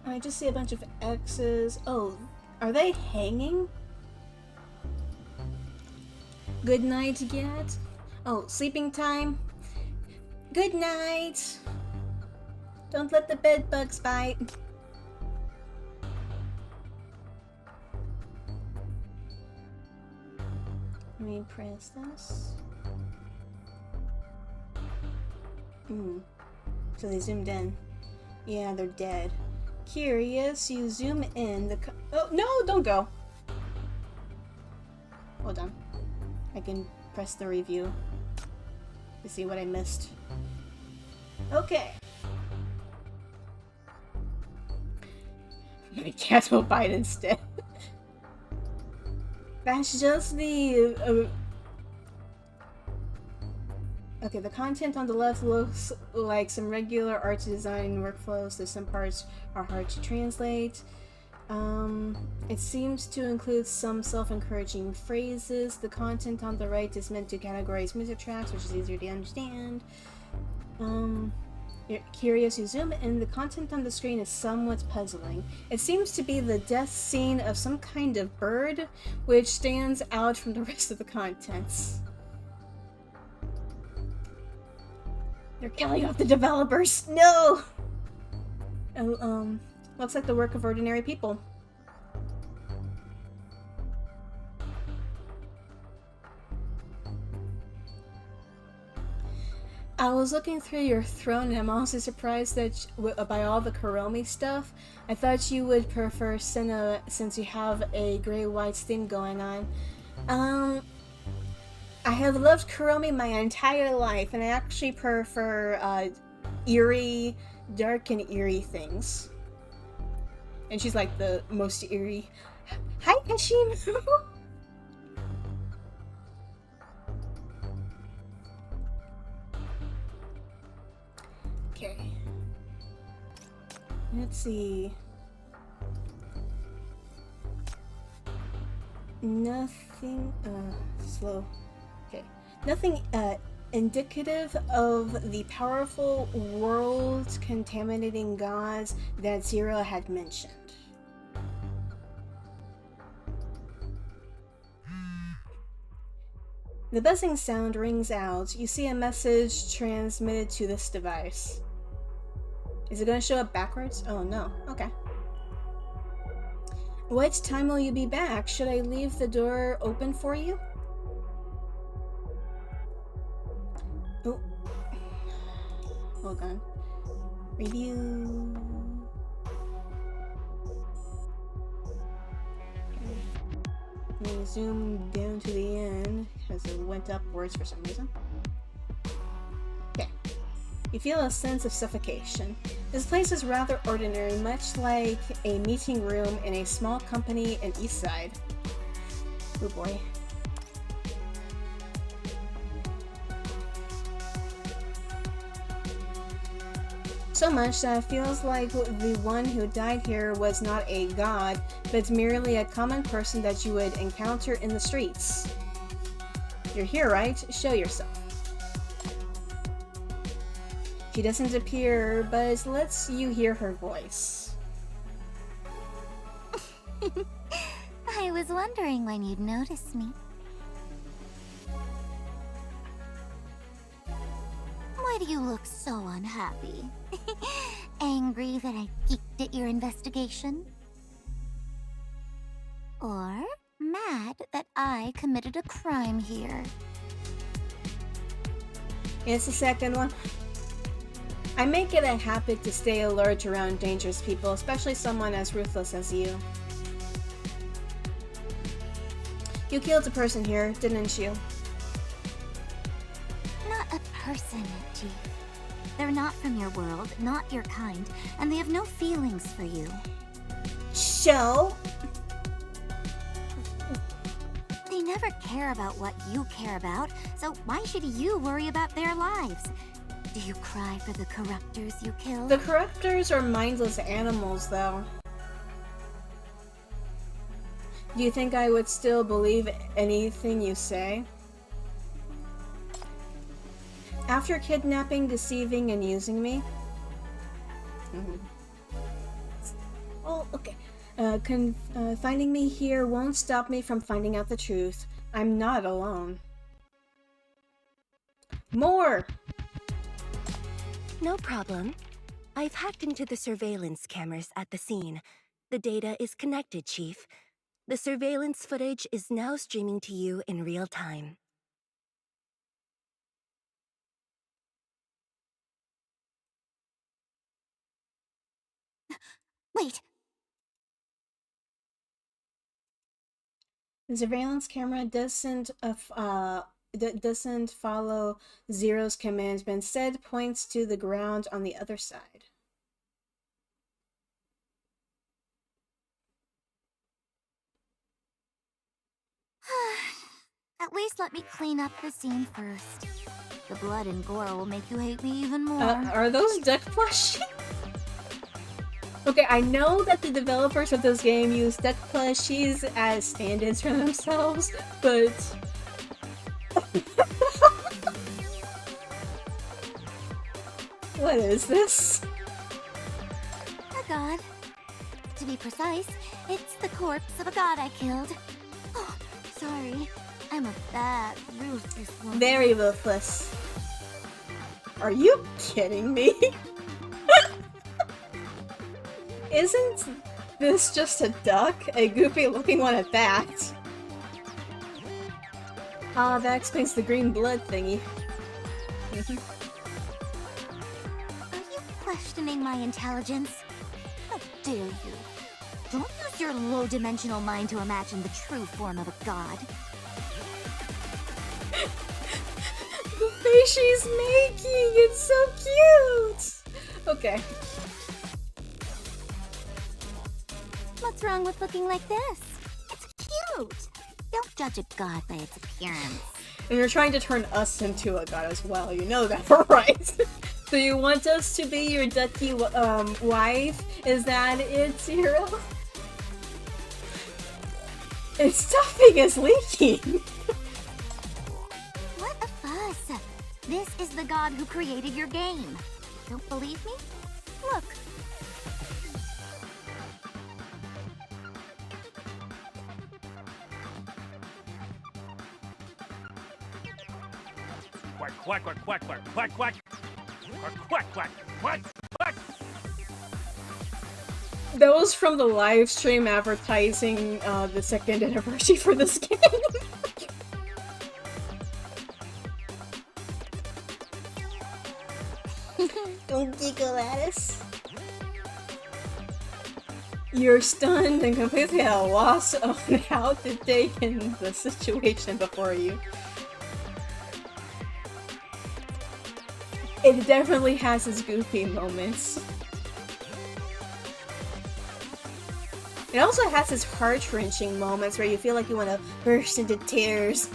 I just see a bunch of X's. Oh, are they hanging? Good night yet? Oh, sleeping time? Good night! Don't let the bed bugs bite. Let me press this. So they zoomed in. Yeah, they're dead. Curious, you zoom in the oh, no, don't go! Hold on. I can press the review to see what I missed. Okay. My cat will bite instead. That's just the... Okay, the content on the left looks like some regular art design workflows, so some parts are hard to translate. It seems to include some self-encouraging phrases. The content on the right is meant to categorize music tracks, which is easier to understand. You're curious, you zoom in. The content on the screen is somewhat puzzling. It seems to be the death scene of some kind of bird, which stands out from the rest of the contents. They're killing off the developers! No! Oh, looks like the work of ordinary people. I was looking through your throne and I'm also surprised that by all the Kuromi stuff. I thought you would prefer Senna since you have a gray-white theme going on. I have loved Kuromi my entire life and I actually prefer eerie, dark and eerie things. And she's like the most eerie. Hi, Kashim! Okay. Let's see. Nothing, slow. Okay. Nothing, indicative of the powerful world-contaminating gods that Zero had mentioned. The buzzing sound rings out. You see a message transmitted to this device. Is it going to show up backwards? Oh no. Okay. What time will you be back? Should I leave the door open for you? Oh. Hold on. Review. Let me zoom down to the end because it went upwards for some reason. Okay. You feel a sense of suffocation. This place is rather ordinary, much like a meeting room in a small company in Eastside. Oh boy. So much that it feels like the one who died here was not a god, but merely a common person that you would encounter in the streets. You're here, right? Show yourself. She doesn't appear, but lets you hear her voice. I was wondering when you'd notice me. Why do you look so unhappy? Angry that I geeked at your investigation? Or mad that I committed a crime here? It's the second one. I make it a habit to stay alert around dangerous people, especially someone as ruthless as you. You killed a person here, didn't you? Not a person, Chief. They're not from your world, not your kind, and they have no feelings for you. So? They never care about what you care about, so why should you worry about their lives? Do you cry for the corruptors you killed? The corruptors are mindless animals, though. Do you think I would still believe anything you say? After kidnapping, deceiving, and using me? Well, okay. Finding me here won't stop me from finding out the truth. I'm not alone. More! No problem. I've hacked into the surveillance cameras at the scene. The data is connected, Chief. The surveillance footage is now streaming to you in real time. Wait! The surveillance camera doesn't follow Zero's commands, but instead points to the ground on the other side. At least let me clean up the scene first. The blood and gore will make you hate me even more. Are those duck plushies? Okay, I know that the developers of this game use duck plushies as stand-ins for themselves, but... What is this? A god. To be precise, it's the corpse of a god I killed. Oh, sorry. I'm a bad, ruthless woman. Very ruthless. Are you kidding me? Isn't this just a duck? A goofy looking one at that. Ah, that explains the green blood thingy. Are you questioning my intelligence? How dare you? Don't use your low-dimensional mind to imagine the true form of a god. The face she's making! It's so cute! Okay. What's wrong with looking like this? It's cute! Don't judge a god by its appearance. And you're trying to turn us into a god as well, you know that, right? So you want us to be your ducky wife? Is that it, Zero? Its stuffing is leaking! What a fuss! This is the god who created your game. Don't believe me? Look. Quack, quack, quack, quack, quack, quack, quack, quack, quack, quack, quack. That was from the live stream advertising the second anniversary for this game. Don't giggle at us. You're stunned and completely at a loss on how to take in the situation before you. It definitely has its goofy moments. It also has its heart-wrenching moments where you feel like you want to burst into tears.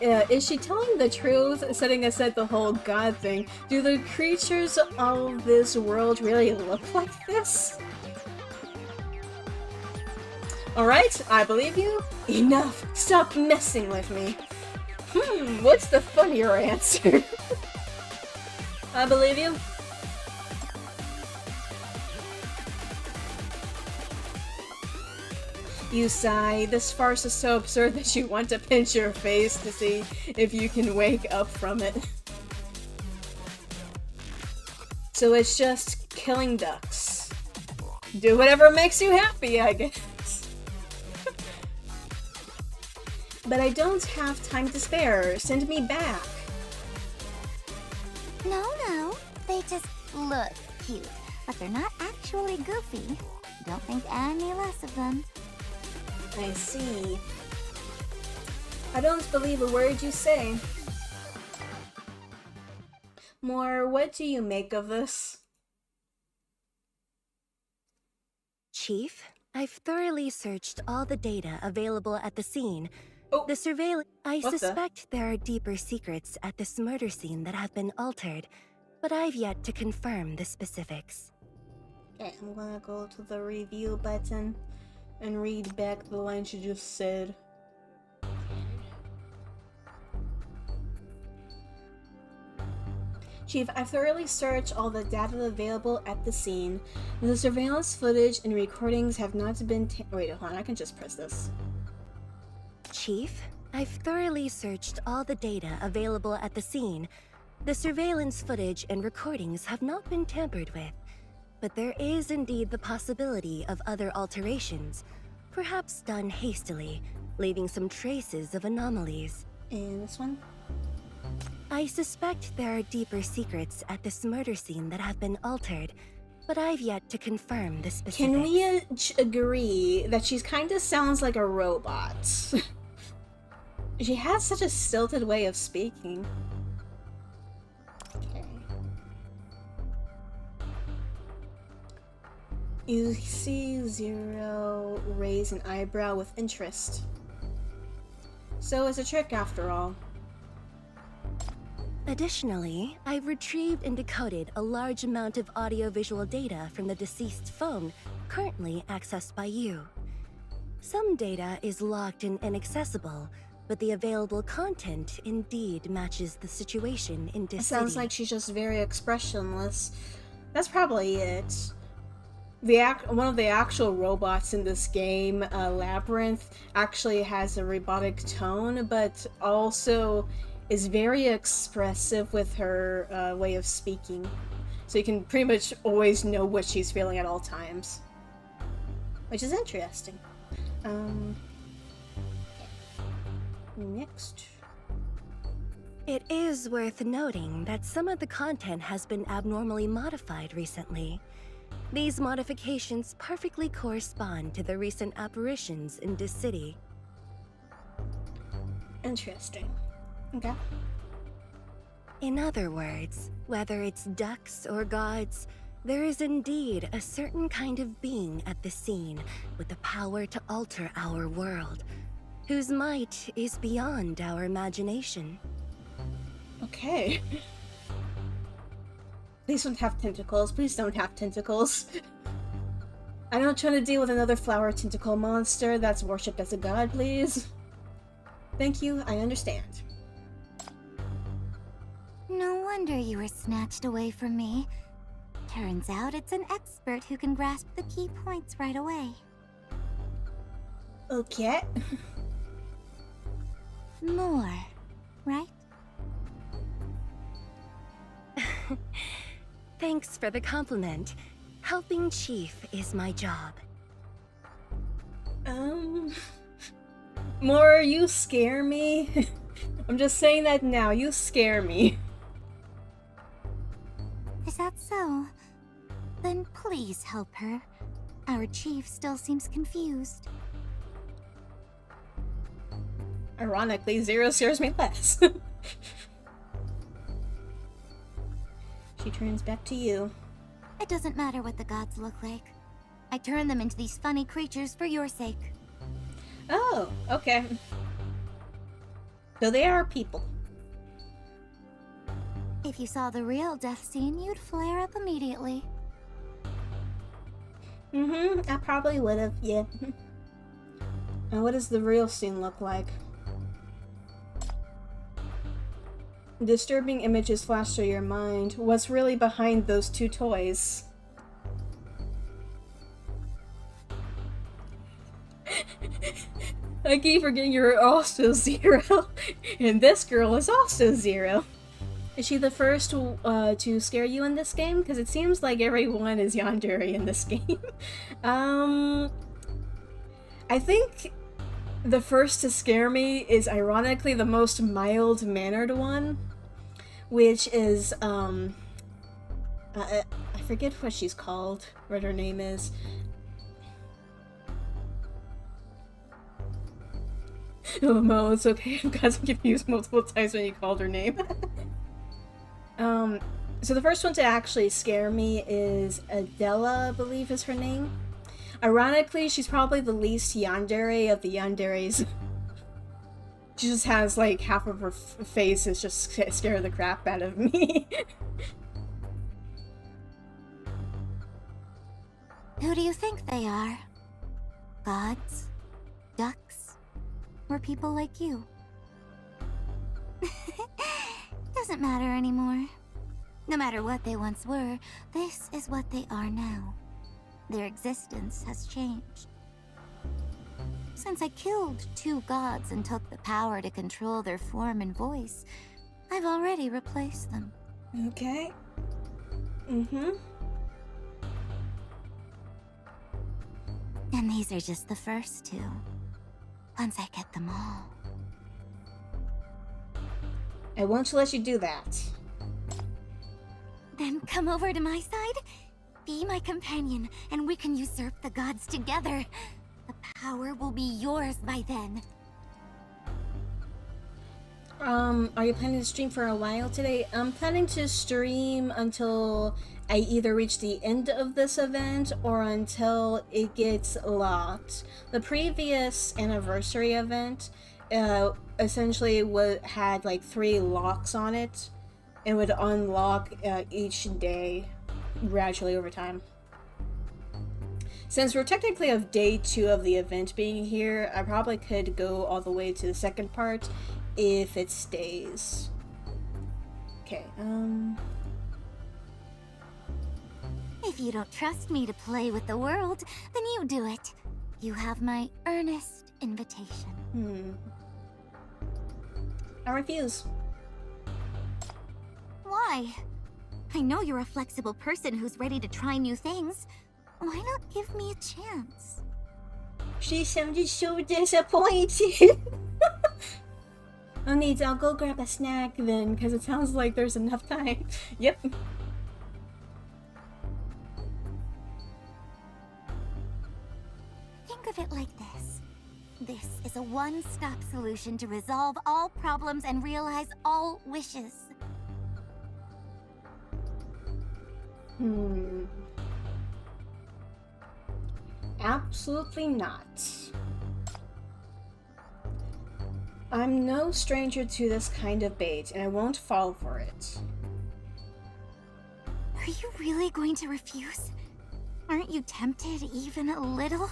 Is she telling the truth, setting aside the whole god thing? Do the creatures of this world really look like this? Alright, I believe you. Enough! Stop messing with me! What's the funnier answer? I believe you. You sigh. This farce is so absurd that you want to pinch your face to see if you can wake up from it. So it's just killing ducks. Do whatever makes you happy, I guess. But I don't have time to spare. Send me back. No. They just look cute, but they're not actually goofy. Don't think any less of them. I see. I don't believe a word you say. More, what do you make of this? Chief, I've thoroughly searched all the data available at the scene. The surveillance... I suspect there are deeper secrets at this murder scene that have been altered, but I've yet to confirm the specifics. Okay, I'm gonna go to the review button and read back the lines you just said. Chief, I've thoroughly searched all the data available at the scene. The surveillance footage and recordings have not been wait, hold on, I can just press this. Chief, I've thoroughly searched all the data available at the scene. The surveillance footage and recordings have not been tampered with, but there is indeed the possibility of other alterations, perhaps done hastily, leaving some traces of anomalies. And this one? I suspect there are deeper secrets at this murder scene that have been altered, but I've yet to confirm the specifics. Can we agree that she kind of sounds like a robot? She has such a stilted way of speaking. Okay. You see Zero raise an eyebrow with interest. So it's a trick after all. Additionally, I've retrieved and decoded a large amount of audio-visual data from the deceased's phone, currently accessed by you. Some data is locked and inaccessible, but the available content indeed matches the situation in this city. Sounds like she's just very expressionless. That's probably it. One of the actual robots in this game, Labyrinth, actually has a robotic tone, but also is very expressive with her way of speaking. So you can pretty much always know what she's feeling at all times. Which is interesting. Next. It is worth noting that some of the content has been abnormally modified recently. These modifications perfectly correspond to the recent apparitions in this city. Interesting. Okay. In other words, whether it's ducks or gods, there is indeed a certain kind of being at the scene with the power to alter our world, whose might is beyond our imagination. Okay. Please don't have tentacles. Please don't have tentacles. I'm not trying to deal with another flower tentacle monster that's worshipped as a god, please. Thank you, I understand. No wonder you were snatched away from me. Turns out it's an expert who can grasp the key points right away. Okay. More, right? Thanks for the compliment. Helping Chief is my job. More, you scare me. I'm just saying that now, you scare me. Is that so? Then please help her. Our chief still seems confused. Ironically, Zero scares me less. She turns back to you. It doesn't matter what the gods look like. I turn them into these funny creatures for your sake. Oh, okay. So they are people. If you saw the real death scene, you'd flare up immediately. I probably would have, yeah. And what does the real scene look like? Disturbing images flash through your mind. What's really behind those two toys? I keep forgetting you're also Zero, and this girl is also Zero. Is she the first to scare you in this game? Because it seems like everyone is yandere in this game. I think the first to scare me is ironically the most mild-mannered one, which is, I forget what she's called, what her name is. Oh, Mo, it's okay. I've gotten confused multiple times when you called her name. So the first one to actually scare me is Adela, I believe is her name. Ironically, she's probably the least yandere of the yanderes. She just has, like, half of her face is just scare the crap out of me. Who do you think they are? Gods? Ducks? Or people like you? Doesn't matter anymore. No matter what they once were, this is what they are now. Their existence has changed. Since I killed 2 gods and took the power to control their form and voice, I've already replaced them. Okay. And these are just the first 2. Once I get them all. I won't let you do that. Then come over to my side. Be my companion, and we can usurp the gods together. The power will be yours by then. Are you planning to stream for a while today? I'm planning to stream until I either reach the end of this event or until it gets locked. The previous anniversary event essentially had like 3 locks on it and would unlock each day gradually over time. Since we're technically of day 2 of the event being here, I probably could go all the way to the second part if it stays. Okay, If you don't trust me to play with the world, then you do it. You have my earnest invitation. I refuse. Why? I know you're a flexible person who's ready to try new things. Why not give me a chance? She sounded so disappointed. I'll go grab a snack then, because it sounds like there's enough time. Yep. Think of it like this. This is a one-stop solution to resolve all problems and realize all wishes. Absolutely not. I'm no stranger to this kind of bait, and I won't fall for it. Are you really going to refuse? Aren't you tempted even a little?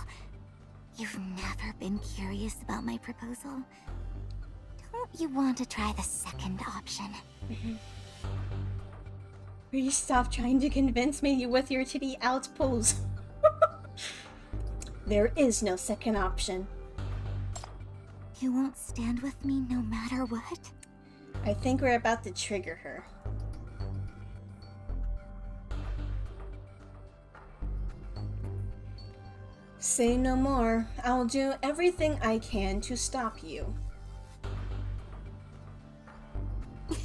You've never been curious about my proposal. Don't you want to try the second option? Please stop trying to convince me with your titty out pose. There is no second option. You won't stand with me no matter what? I think we're about to trigger her. Say no more. I'll do everything I can to stop you. Of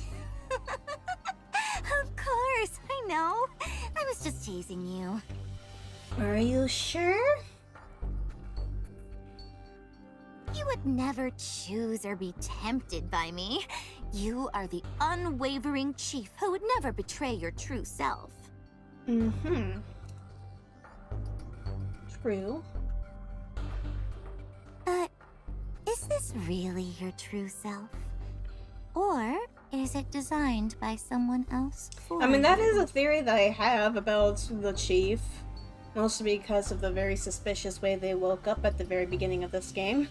course, I know. I was just teasing you. Are you sure? You would never choose or be tempted by me. You are the unwavering chief who would never betray your true self. True. But is this really your true self? Or is it designed by someone else for I mean, that you? is a theory that I have about the chief. Mostly because of the very suspicious way they woke up at the very beginning of this game.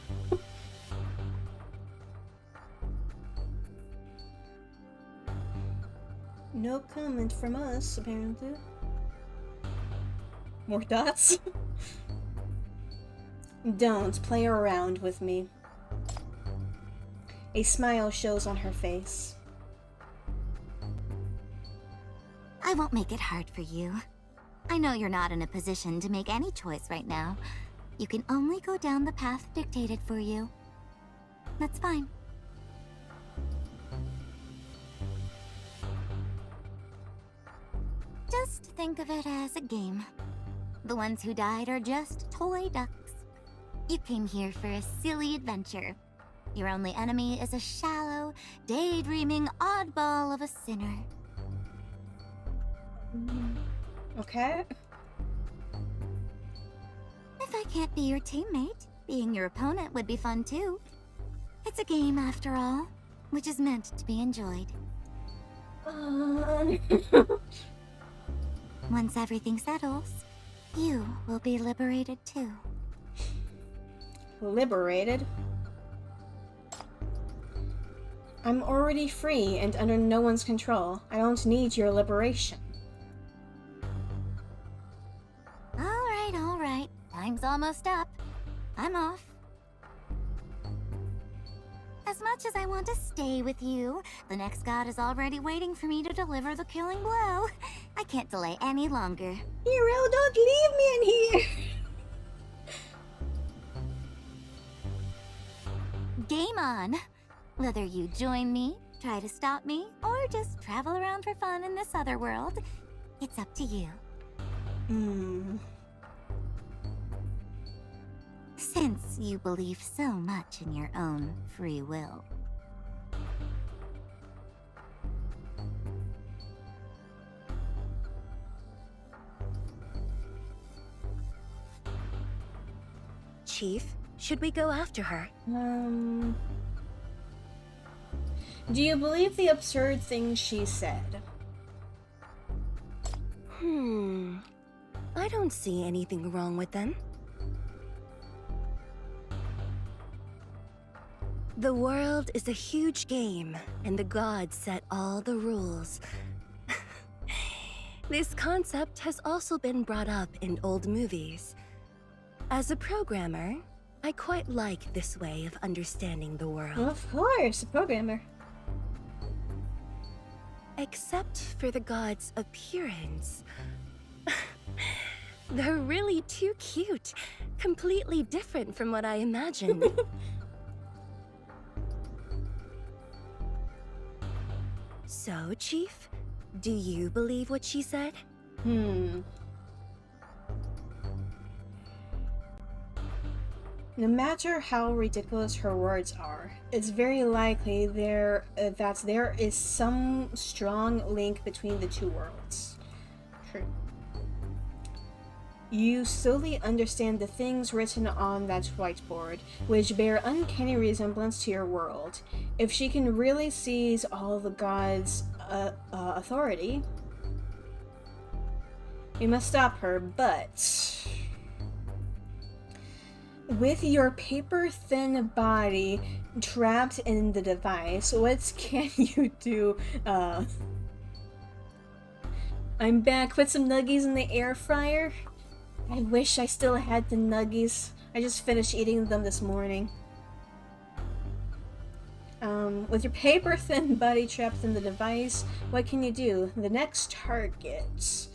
No comment from us, apparently. More dots? Don't play around with me. A smile shows on her face. I won't make it hard for you. I know you're not in a position to make any choice right now. You can only go down the path dictated for you. That's fine. Just think of it as a game. The ones who died are just toy ducks. You came here for a silly adventure. Your only enemy is a shallow, daydreaming oddball of a sinner. Okay. If I can't be your teammate, being your opponent would be fun too. It's a game after all, which is meant to be enjoyed. Once everything settles, you will be liberated too. Liberated? I'm already free and under no one's control. I don't need your liberation. All right. Time's almost up. I'm off. As much as I want to stay with you, the next god is already waiting for me to deliver the killing blow. I can't delay any longer. Hero, don't leave me in here! Game on! Whether you join me, try to stop me, or just travel around for fun in this other world, it's up to you. Since you believe so much in your own free will. Chief, should we go after her? Do you believe the absurd things she said? I don't see anything wrong with them. The world is a huge game, and the gods set all the rules. This concept has also been brought up in old movies. As a programmer, I quite like this way of understanding the world. Of course, a programmer. Except for the gods' appearance. They're really too cute. Completely different from what I imagined. So, Chief, do you believe what she said? No matter how ridiculous her words are, it's very likely that there is some strong link between the two worlds. True. You solely understand the things written on that whiteboard, which bear uncanny resemblance to your world. If she can really seize all the gods' authority, we must stop her, but with your paper-thin body trapped in the device, what can you do? I'm back. Put some nuggies in the air fryer. I wish I still had the nuggies. I just finished eating them this morning. With your paper-thin body trapped in the device, what can you do? The next target.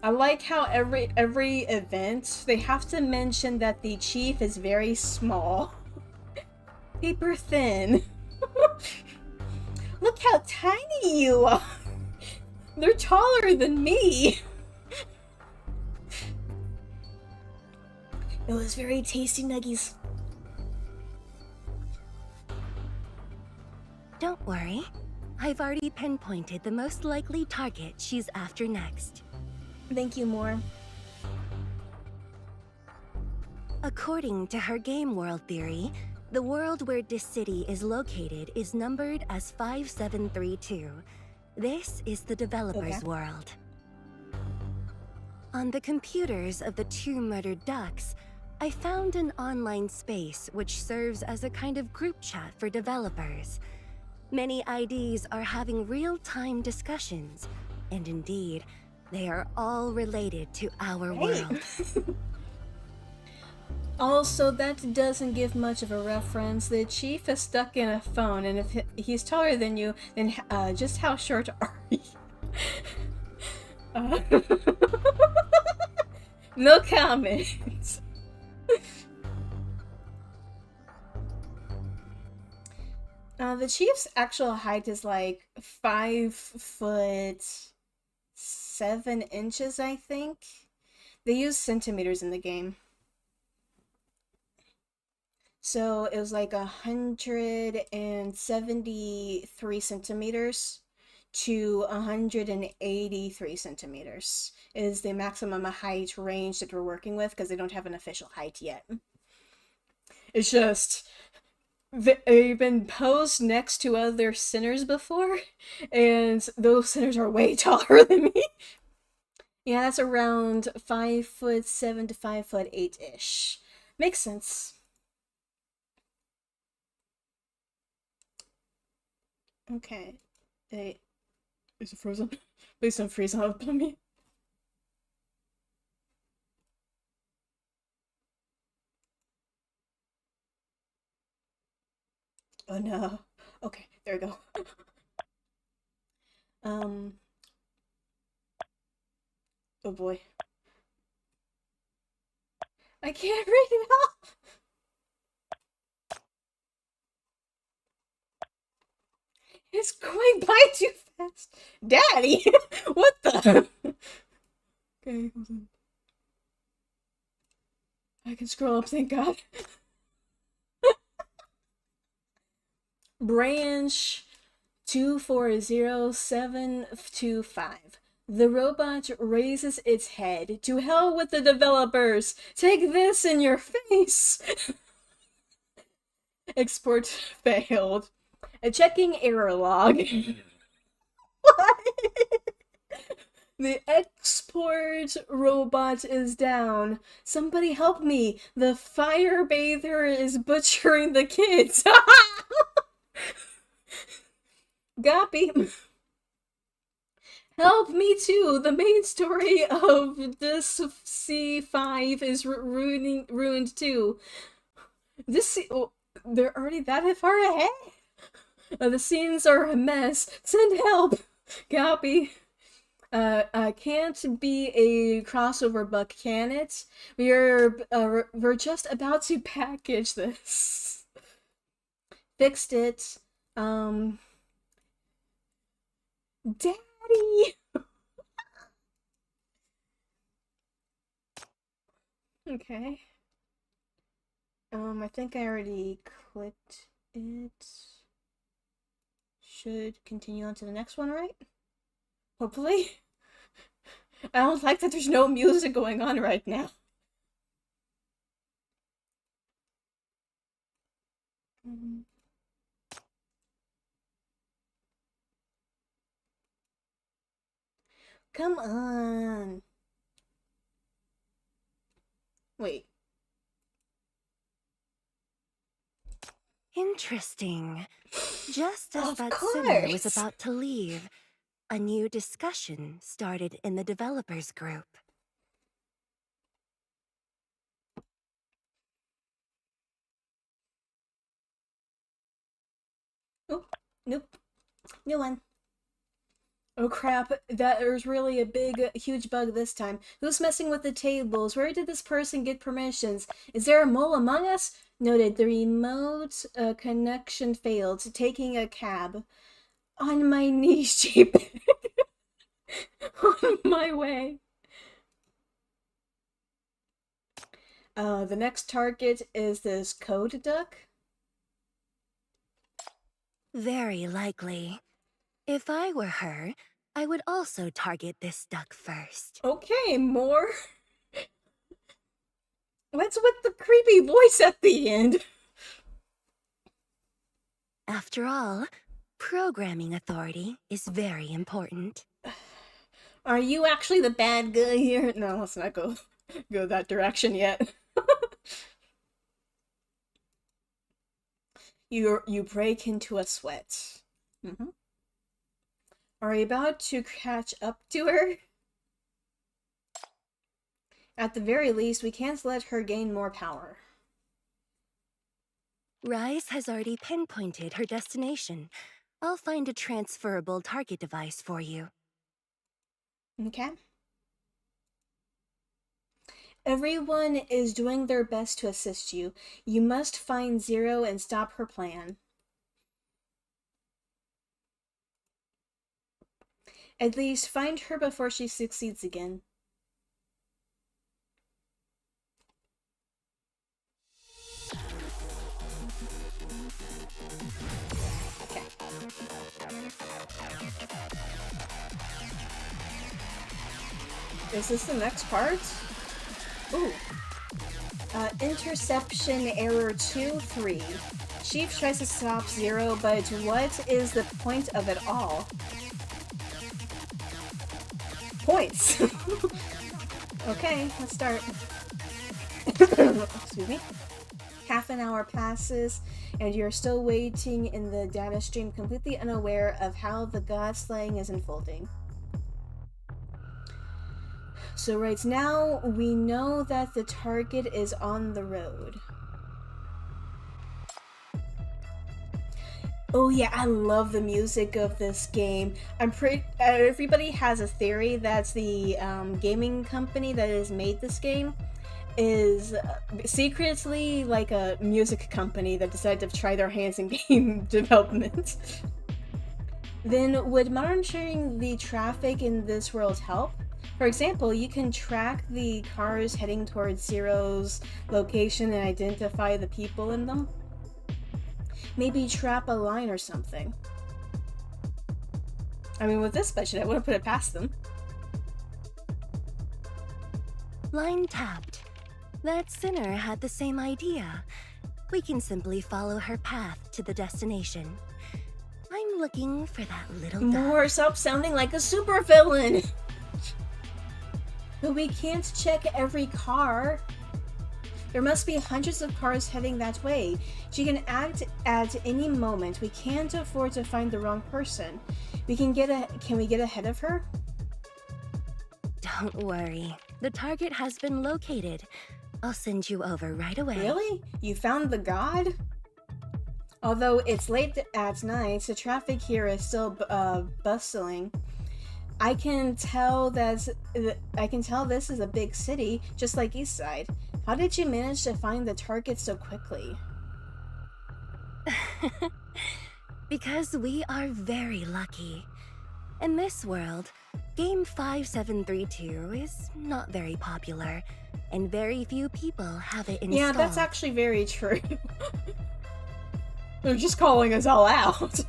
I like how every event, they have to mention that the chief is very small. Paper-thin. Look how tiny you are. They're taller than me. It was very tasty nuggies. Don't worry. I've already pinpointed the most likely target she's after next. Thank you, Moore. According to her game world theory, the world where this city is located is numbered as 5732. This is the developer's world. On the computers of the two murdered ducks, I found an online space which serves as a kind of group chat for developers. Many IDs are having real-time discussions, and indeed, they are all related to our world. Also, that doesn't give much of a reference. The chief is stuck in a phone, and if he's taller than you, then just how short are you? No comments. The chief's actual height is like 5'7", I think. They use centimeters in the game. So it was like 173 centimeters to 183 centimeters is the maximum height range that we're working with because they don't have an official height yet. It's just they've been posed next to other sinners before, and those sinners are way taller than me. Yeah, that's around 5'7" to 5'8" ish. Makes sense. Okay. Hey, is it frozen? Please don't freeze up on me. Oh no. Okay, there we go. Oh boy. I can't read it all. It's going by too fast. Daddy! What the? Okay, hold on. I can scroll up, thank God. Branch 240725. The robot raises its head. To hell with the developers! Take this in your face! Export failed. Checking error log. What? The export robot is down. Somebody help me. The fire bather is butchering the kids. Gappy. Help me too. The main story of this C5 is ruined too. They're already that far ahead? The scenes are a mess. Send help. Gappy. Can't be a crossover bug, can it? We're just about to package this. Fixed it. Daddy! Okay. I think I already clicked it. Should continue on to the next one, right? Hopefully. I don't like that there's no music going on right now. Come on. Wait. Interesting. Just as that sinner was about to leave, a new discussion started in the developers group. Oh, nope. New one. Oh crap, there's really a huge bug this time. Who's messing with the tables? Where did this person get permissions? Is there a mole among us? Noted, the remote connection failed. Taking a cab. On my knees, Jeep. On my way. The next target is this code duck. Very likely. If I were her, I would also target this duck first. Okay, more. What's with the creepy voice at the end? After all, programming authority is very important. Are you actually the bad guy here? No, let's not go that direction yet. You break into a sweat. Are we about to catch up to her? At the very least, we can't let her gain more power. Rise has already pinpointed her destination. I'll find a transferable target device for you. Okay. Everyone is doing their best to assist you. You must find Zero and stop her plan. At least find her before she succeeds again. Okay. Is this the next part? Ooh. Interception error 2-3. Chief tries to stop Zero, but what is the point of it all? Points! Okay, let's start. Excuse me. Half an hour passes, and you're still waiting in the data stream, completely unaware of how the god slaying is unfolding. So right now, we know that the target is on the road. Oh yeah, I love the music of this game. Everybody has a theory that the gaming company that has made this game is secretly like a music company that decided to try their hands in game development. Then would monitoring the traffic in this world help? For example, you can track the cars heading towards Zero's location and identify the people in them. Maybe trap a line or something. I mean, with this budget, I wouldn't put it past them. Line tapped. That sinner had the same idea. We can simply follow her path to the destination. I'm looking for that little More, stop sounding like a supervillain! But we can't check every car. There must be hundreds of cars heading that way. She can act at any moment. We can't afford to find the wrong person. Can we get ahead of her? Don't worry. The target has been located. I'll send you over right away. Really? You found the god? Although it's late at night, the traffic here is still bustling. I can tell this is a big city, just like Eastside. How did you manage to find the target so quickly? Because we are very lucky. In this world, Game 5732 is not very popular, and very few people have it installed. Yeah, that's actually very true. They're just calling us all out.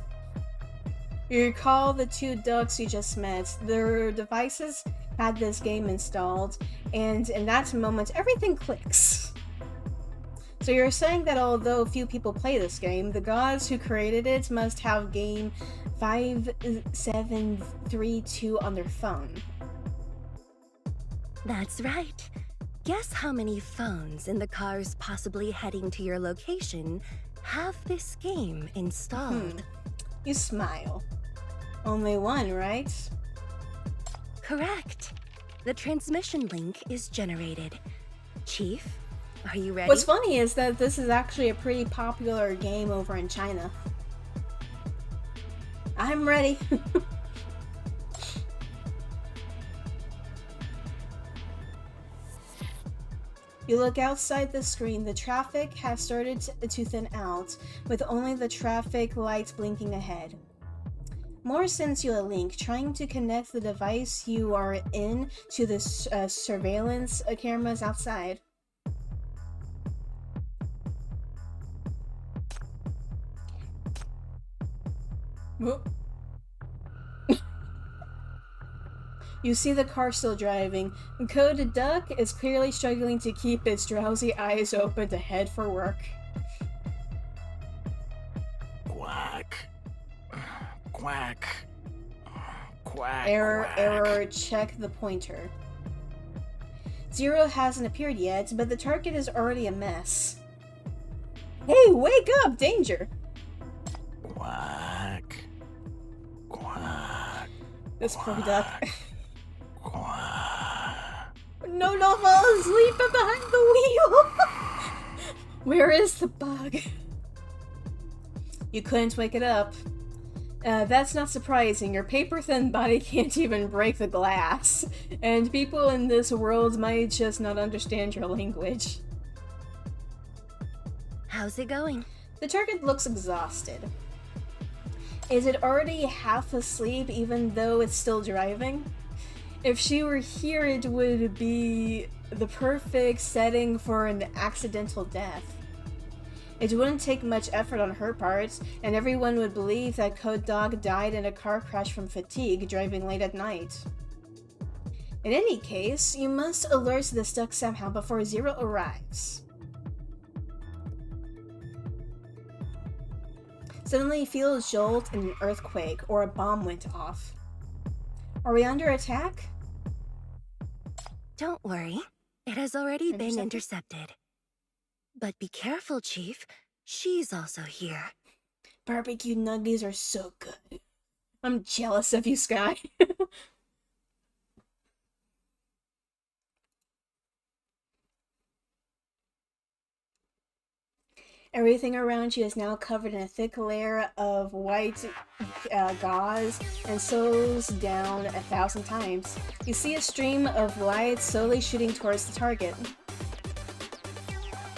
You recall the two ducks you just met. Their devices had this game installed, and in that moment, everything clicks. So you're saying that although few people play this game, the gods who created it must have game 5732 on their phone. That's right. Guess how many phones in the cars possibly heading to your location have this game installed? You smile. Only one, right? Correct. The transmission link is generated. Chief, are you ready? What's funny is that this is actually a pretty popular game over in China. I'm ready. You look outside the screen. The traffic has started to thin out, with only the traffic lights blinking ahead. Moore sends you a link, trying to connect the device you are in to the surveillance cameras outside. Whoop. You see the car still driving. Code Duck is clearly struggling to keep its drowsy eyes open to head for work. Quack. Quack. Quack. Error, quack. error, check the pointer. Zero hasn't appeared yet, but the target is already a mess. Hey, wake up! Danger! Quack. This poor duck. No, don't fall asleep behind the wheel! Where is the bug? You couldn't wake it up. That's not surprising. Your paper-thin body can't even break the glass. And people in this world might just not understand your language. How's it going? The target looks exhausted. Is it already half asleep even though it's still driving? If she were here, it would be the perfect setting for an accidental death. It wouldn't take much effort on her part, and everyone would believe that Code Dog died in a car crash from fatigue driving late at night. In any case, you must alert the duck somehow before Zero arrives. Suddenly you feel a jolt and an earthquake, or a bomb went off. Are we under attack? Don't worry. It has already been intercepted. But be careful, Chief. She's also here. Barbecue nuggies are so good. I'm jealous of you, Sky. Everything around you is now covered in a thick layer of white gauze and slows down 1,000 times. You see a stream of light slowly shooting towards the target.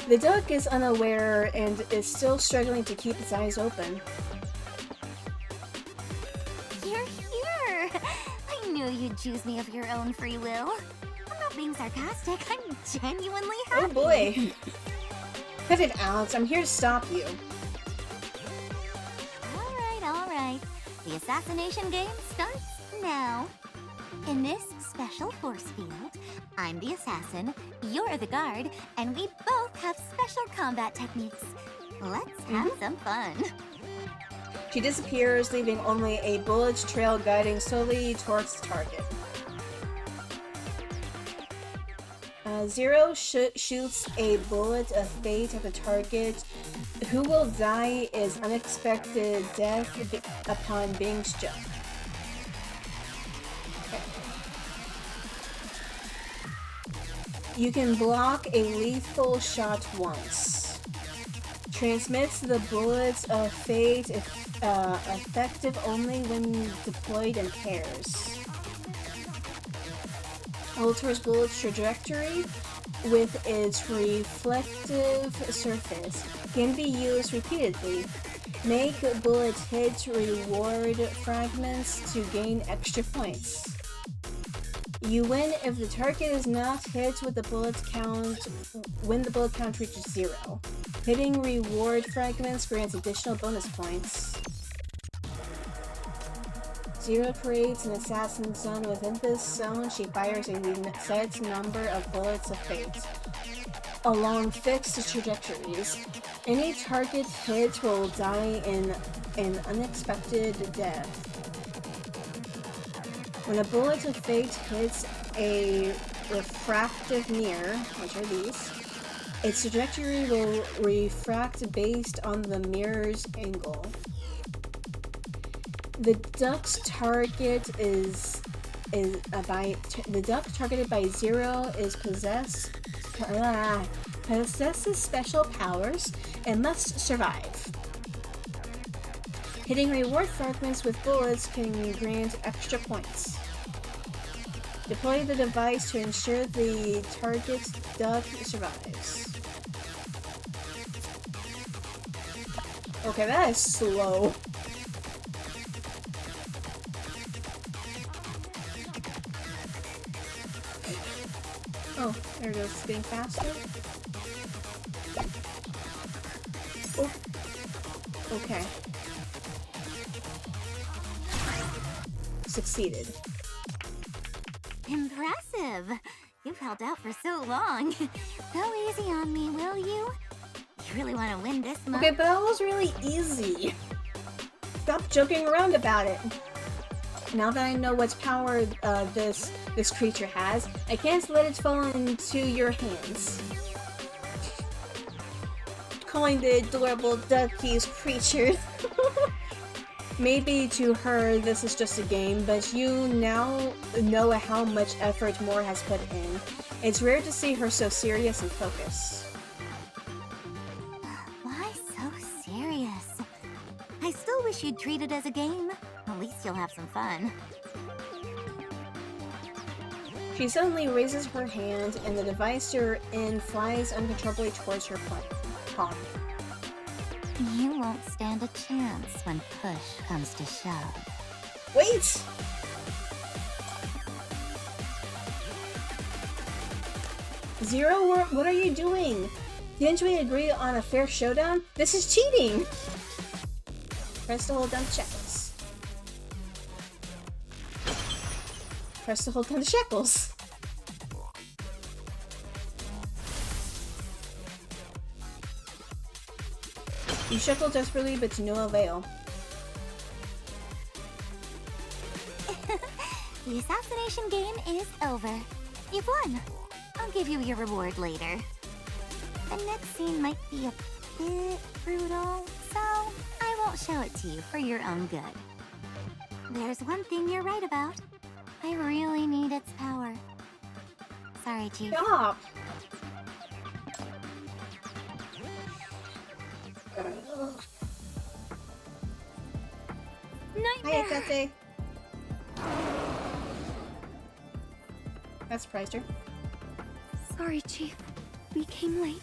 The duck is unaware and is still struggling to keep its eyes open. You're here! I knew you'd choose me of your own free will. I'm not being sarcastic, I'm genuinely happy. Oh boy! Cut it out, I'm here to stop you. Alright. The assassination game starts now. In this special force field, I'm the assassin, you're the guard, and we both have special combat techniques. Let's have some fun. She disappears, leaving only a bullet trail guiding slowly towards the target. Zero shoots a bullet of fate at the target. Who will die is unexpected death upon being struck. You can block a lethal shot once. Transmits the bullets of fate effective only when deployed in pairs. Alters bullet's trajectory with its reflective surface. Can be used repeatedly. Make bullet hits reward fragments to gain extra points. You win if the target is not hit with the bullet count when the bullet count reaches 0. Hitting reward fragments grants additional bonus points. Zero creates an assassin zone. Within this zone, she fires a set number of bullets of fate along fixed trajectories. Any target hit will die in an unexpected death. When a bullet of fate hits a refractive mirror, which are these, its trajectory will refract based on the mirror's angle. The duck's target the duck targeted by Zero is possesses special powers and must survive. Hitting reward fragments with bullets can grant extra points. Deploy the device to ensure the target's duck survives. Okay, that is slow. Oh, there it goes. It's getting faster. Oh. Okay. Succeeded. Impressive! You've held out for so long. Go easy on me, will you? You really want to win this month? Okay, but that was really easy. Stop joking around about it. Now that I know what power this creature has, I can't let it fall into your hands. Calling the adorable duckies creatures. Maybe to her this is just a game, but you now know how much effort Moore has put in. It's rare to see her so serious and focused. Why so serious? I still wish you'd treat it as a game. At least you'll have some fun. She suddenly raises her hand, and the device you're in flies uncontrollably towards her palm. You won't stand a chance when push comes to shove. Wait! Zero, what are you doing? Didn't we agree on a fair showdown? This is cheating! Press to hold down the shackles. Press to hold down the shackles. You shuffle desperately, but to no avail. The assassination game is over. You've won. I'll give you your reward later. The next scene might be a bit brutal, so I won't show it to you for your own good. There's one thing you're right about. I really need its power. Sorry, Chief. Stop! Nightmare! Hi, Akate. That surprised her. Sorry, Chief. We came late.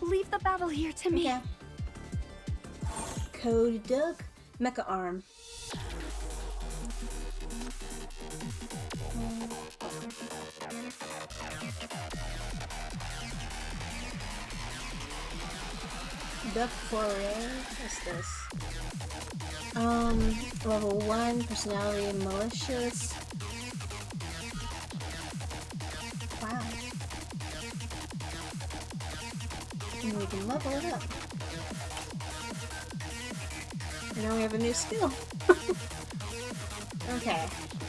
Leave the battle here to me. Okay. Code Duck, Mecha Arm. Duck Foray. What's this? Level 1, personality malicious. Wow. And we can level it up. And now we have a new skill. Okay,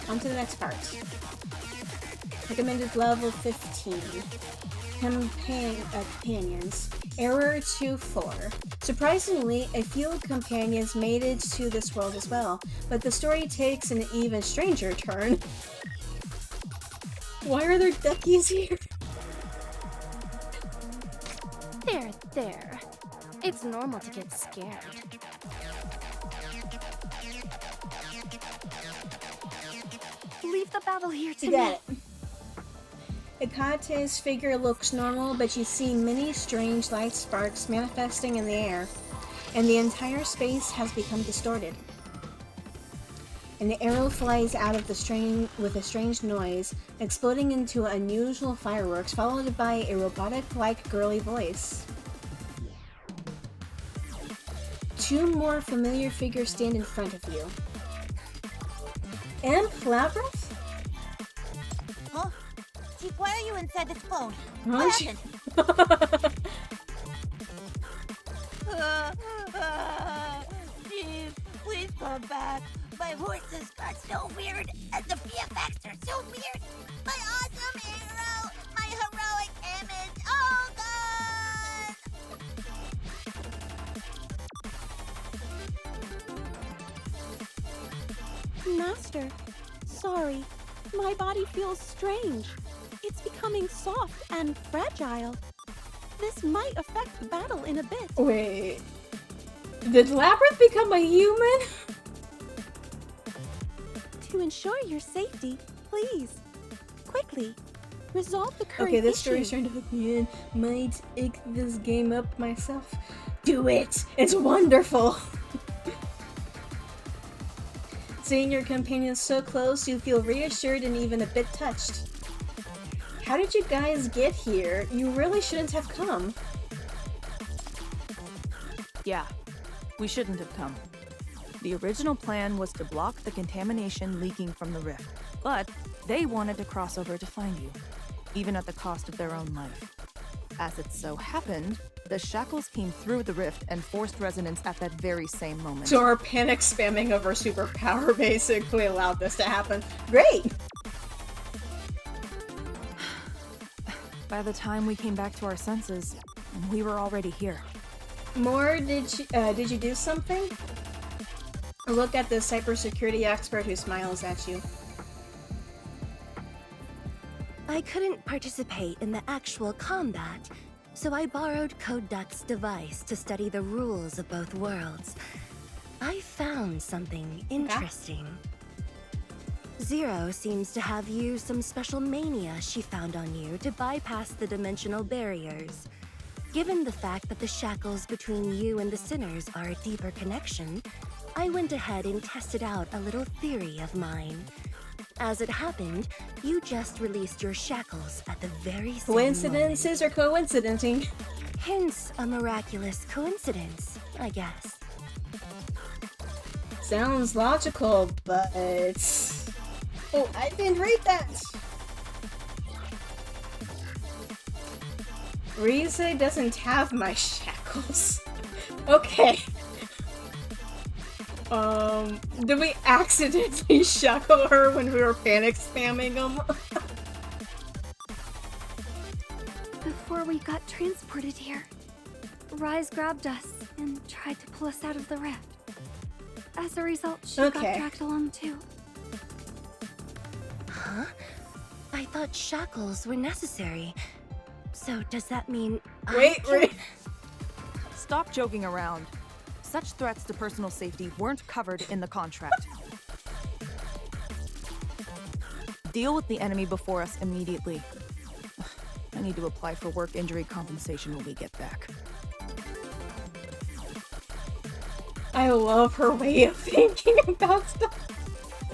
on to the next part. Recommended level 15. Companions. Error 2-4. Surprisingly, a few companions made it to this world as well, but the story takes an even stranger turn. Why are there duckies here? There. It's normal to get scared. Leave the battle here to You me. got it. Akate's figure looks normal, but you see many strange light sparks manifesting in the air, and the entire space has become distorted. An arrow flies out of the string with a strange noise, exploding into unusual fireworks, followed by a robotic-like girly voice. Two more familiar figures stand in front of you. Imp Labyrinth? Huh? Chief, why are you inside this phone? Huh? What happened? Chief, please come back. My voices got so weird, and the VFX are so weird. My awesome hero, my heroic image, all gone. Master, sorry. My body feels strange. It's becoming soft and fragile. This might affect the battle in a bit. Wait. Did Labyrinth become a human? To ensure your safety, please, quickly, resolve the current Okay, this issue. story's trying to hook me in. Might ick this game up myself. Do it! It's wonderful! Seeing your companions so close, you feel reassured and even a bit touched. How did you guys get here? You really shouldn't have come. Yeah, we shouldn't have come. The original plan was to block the contamination leaking from the rift, but they wanted to cross over to find you, even at the cost of their own life. As it so happened, the shackles came through the rift and forced resonance at that very same moment. So our panic spamming of our superpower basically allowed this to happen. Great! By the time we came back to our senses, we were already here. More, did you do something? Or look at the cybersecurity expert who smiles at you. I couldn't participate in the actual combat, so I borrowed Code Duck's device to study the rules of both worlds. I found something interesting. Zero seems to have used some special mania she found on you to bypass the dimensional barriers. Given the fact that the shackles between you and the sinners are a deeper connection, I went ahead and tested out a little theory of mine. As it happened, you just released your shackles at the very same Coincidences or coincidenting? Hence a miraculous coincidence, I guess. Sounds logical, but... Oh, I didn't read that! Rize doesn't have my shackles. Okay. Did we accidentally shackle her when we were panic spamming them? Before we got transported here, Rise grabbed us and tried to pull us out of the rift. As a result, she got dragged along too. Huh? I thought shackles were necessary. So does that mean Wait. Stop joking around. Such threats to personal safety weren't covered in the contract. Deal with the enemy before us immediately. I need to apply for work injury compensation when we get back. I love her way of thinking about stuff.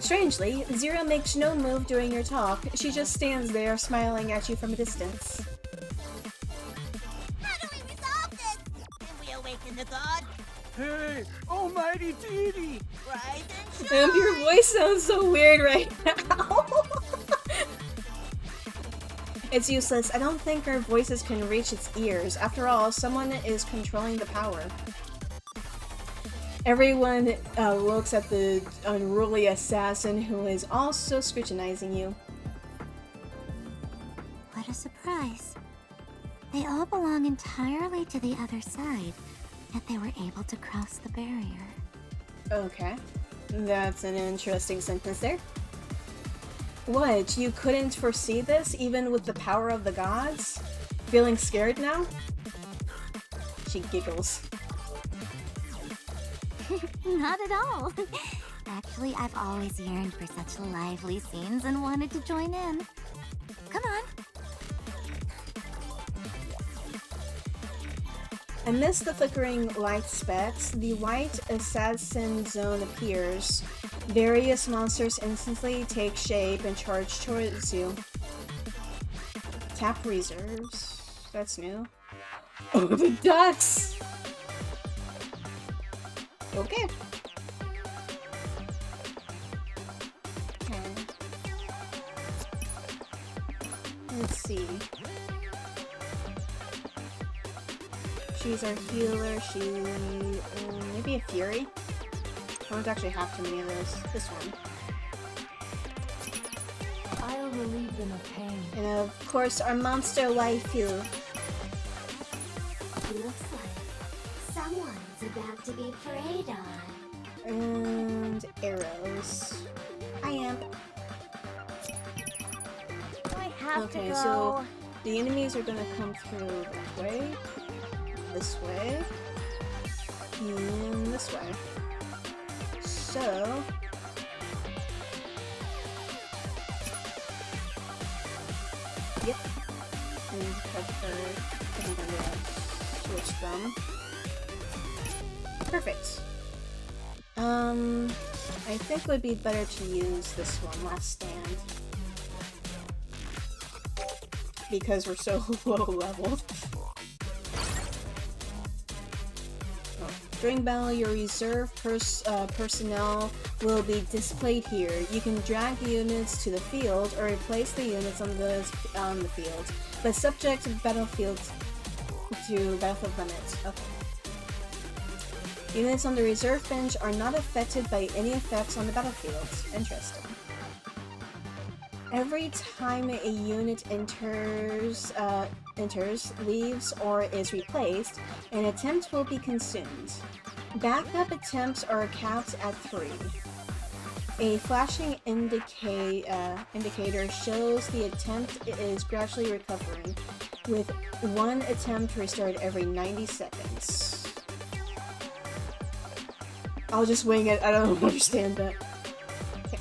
Strangely, Zero makes no move during your talk. She just stands there, smiling at you from a distance. How do we resolve this? Can we awaken the god? Hey, almighty deity! Rise and shine! Your voice sounds so weird right now. It's useless. I don't think our voices can reach its ears. After all, someone is controlling the power. Everyone looks at the unruly assassin who is also scrutinizing you. What a surprise. They all belong entirely to the other side, yet they were able to cross the barrier. Okay. That's an interesting sentence there. What? You couldn't foresee this, even with the power of the gods? Feeling scared now? She giggles. Not at all. Actually, I've always yearned for such lively scenes and wanted to join in. Come on. Amidst the flickering light specks, the white assassin zone appears. Various monsters instantly take shape and charge towards you. Tap reserves. That's new. Oh, the ducks! Okay. Let's see. She's our healer. She... maybe a fury? I don't actually have too many of those. This one. I'll relieve them of pain. And of course, our monster waifu. Looks like someone's about to be preyed on. And arrows. I am. I have to go. So the enemies are gonna come through that way, this way, and this way. So yep. And I'm gonna switch them. Perfect. I think it would be better to use this one, Last Stand. Because we're so low leveled. During battle, your reserve personnel will be displayed here. You can drag the units to the field or replace the units on the field, but subject to battlefield limits. Okay. Units on the reserve bench are not affected by any effects on the battlefield. Interesting. Every time a unit enters, leaves, or is replaced, an attempt will be consumed. Backup attempts are capped at 3. A flashing indicator shows the attempt is gradually recovering, with 1 attempt restored every 90 seconds. I'll just wing it, I don't understand that. Okay.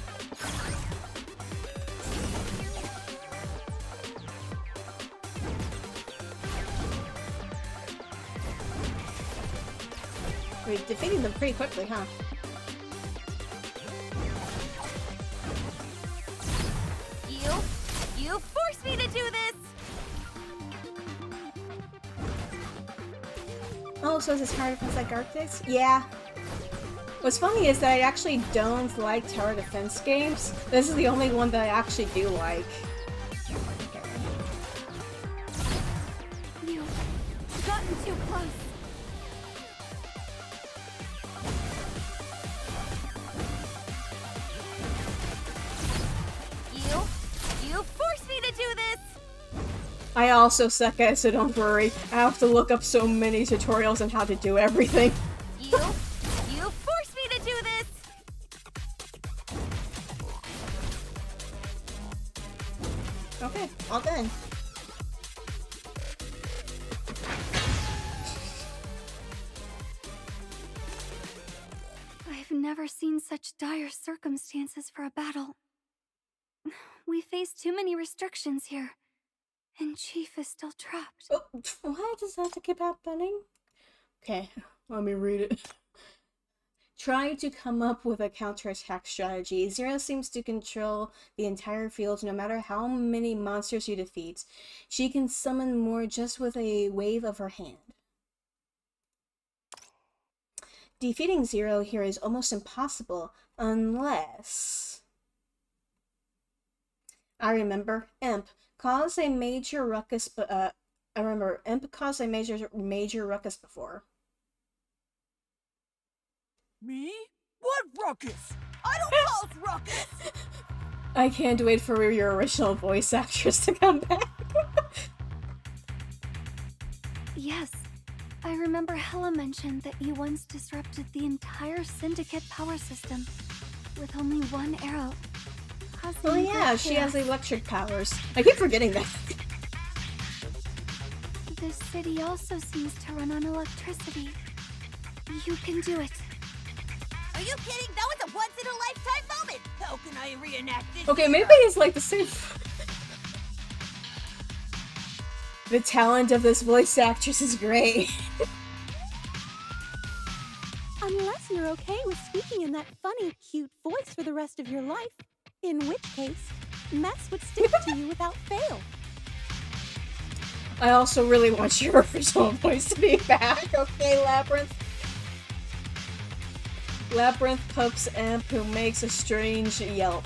We're defeating them pretty quickly, huh? You forced me to do this! Oh, so is this Tower Defense like Arctics? Yeah. What's funny is that I actually don't like tower defense games. This is the only one that I actually do like. You've gotten too close. You forced me to do this! I also suck at it, so don't worry. I have to look up so many tutorials on how to do everything. You forced me to do this! Okay, all done. I've never seen such dire circumstances for a battle. We face too many restrictions here, and Chief is still trapped. Oh, why does that have to keep happening? Okay, let me read it. Try to come up with a counterattack strategy. Zero seems to control the entire field no matter how many monsters you defeat. She can summon more just with a wave of her hand. Defeating Zero here is almost impossible unless... I remember Imp caused a major ruckus, but I remember Imp caused a major ruckus before. Me? What ruckus? I don't cause ruckus! I can't wait for your original voice actress to come back. Yes, I remember Hella mentioned that you once disrupted the entire Syndicate power system with only 1 arrow. Oh yeah, she has electric powers. I keep forgetting that. This city also seems to run on electricity. You can do it. Are you kidding? That was a once-in-a-lifetime moment! How can I reenact this? Okay, maybe it's like the same... The talent of this voice actress is great. Unless you're okay with speaking in that funny, cute voice for the rest of your life, in which case, Mess would stick to you without fail. I also really want your original voice to be back, okay, Labyrinth? Labyrinth pups Imp who makes a strange yelp.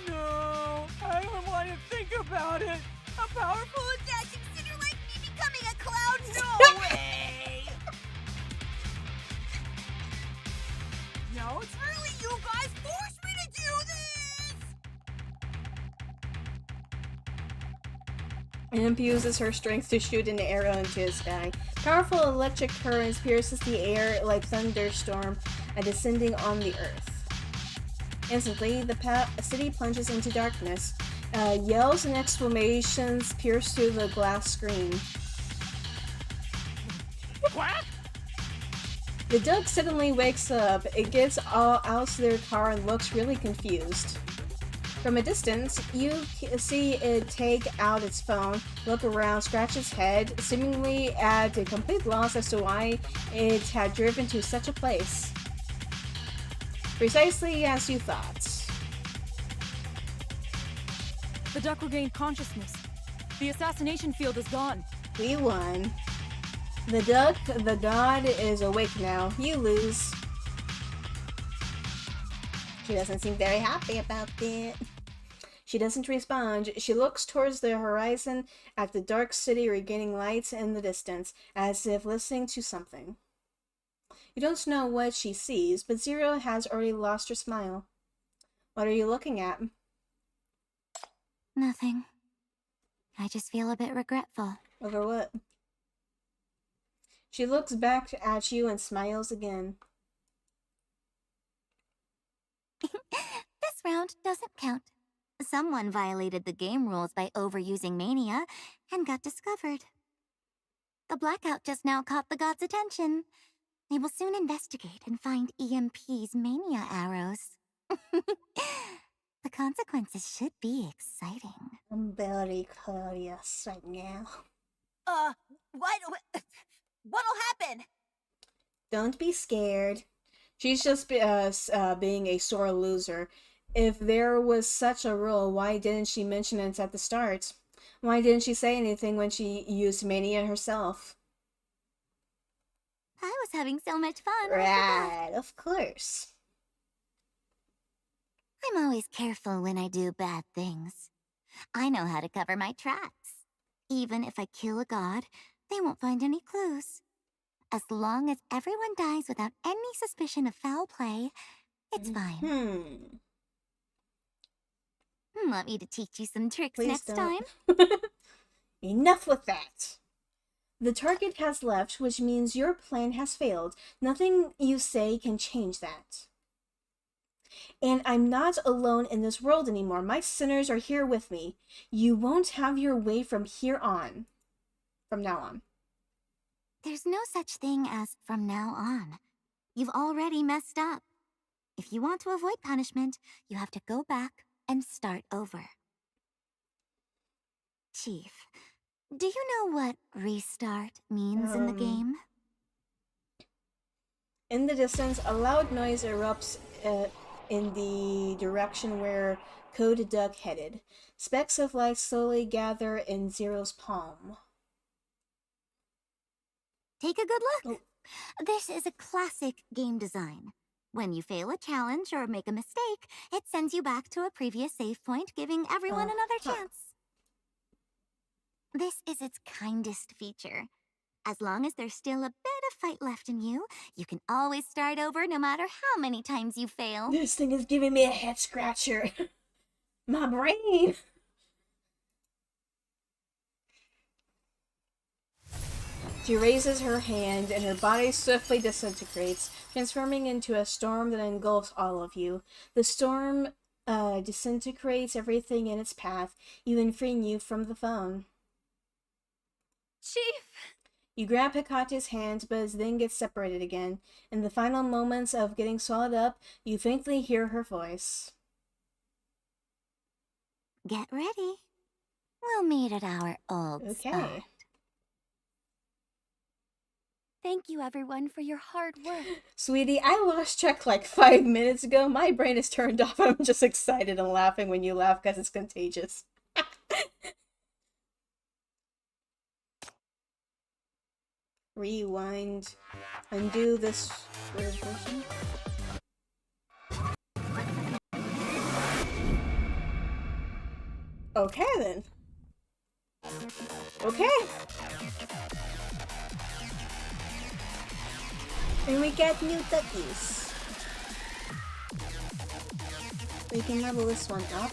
No, I don't want to think about it. A powerful and dashing sinner like me becoming a clown? No way! No, it's Really, you guys forced me to do this! Imp uses her strength to shoot an arrow into the sky. Powerful electric currents pierces the air like thunderstorm and descending on the earth. Instantly, the city plunges into darkness. Yells and exclamations pierce through the glass screen. Quack! The duck suddenly wakes up. It gets out of their car and looks really confused. From a distance, you see it take out its phone, look around, scratch its head, seemingly at a complete loss as to why it had driven to such a place. Precisely as you thought. The duck regained consciousness. The assassination field is gone. We won. The duck, the god, is awake now. You lose. She doesn't seem very happy about it. She doesn't respond. She looks towards the horizon at the dark city regaining lights in the distance, as if listening to something. You don't know what she sees, but Zero has already lost her smile. What are you looking at? Nothing. I just feel a bit regretful. Over what? She looks back at you and smiles again. This round doesn't count. Someone violated the game rules by overusing Mania and got discovered. The blackout just now caught the gods' attention. They will soon investigate and find EMP's Mania arrows. The consequences should be exciting. I'm very curious right now. What'll happen? Don't be scared. She's just being a sore loser. If there was such a rule, why didn't she mention it at the start? Why didn't she say anything when she used Mania herself? I was having so much fun. Right, of course. I'm always careful when I do bad things. I know how to cover my tracks. Even if I kill a god, they won't find any clues. As long as everyone dies without any suspicion of foul play, it's fine. Want me to teach you some tricks Please next time? Enough with that. The target has left, which means your plan has failed. Nothing you say can change that. And I'm not alone in this world anymore. My sinners are here with me. You won't have your way from here on. From now on. There's no such thing as from now on. You've already messed up. If you want to avoid punishment, you have to go back and start over. Chief, do you know what restart means in the game? In the distance, a loud noise erupts in the direction where Code Duck headed. Specks of light slowly gather in Zero's palm. Take a good look. This is a classic game design. When you fail a challenge or make a mistake, it sends you back to a previous save point, giving everyone another chance. This is its kindest feature. As long as there's still a bit of fight left in you, you can always start over no matter how many times you fail. This thing is giving me a head scratcher. My brain. She raises her hand and her body swiftly disintegrates, transforming into a storm that engulfs all of you. The storm disintegrates everything in its path, even freeing you from the phone. Chief! You grab Hekate's hand, but then get separated again. In the final moments of getting swallowed up, you faintly hear her voice. Get ready. We'll meet at our old spot. Thank you, everyone, for your hard work. Sweetie, I lost track like 5 minutes ago. My brain is turned off. I'm just excited and laughing when you laugh because it's contagious. Rewind. Undo this version. Okay then. Okay. And we get new duckies. We can level this one up.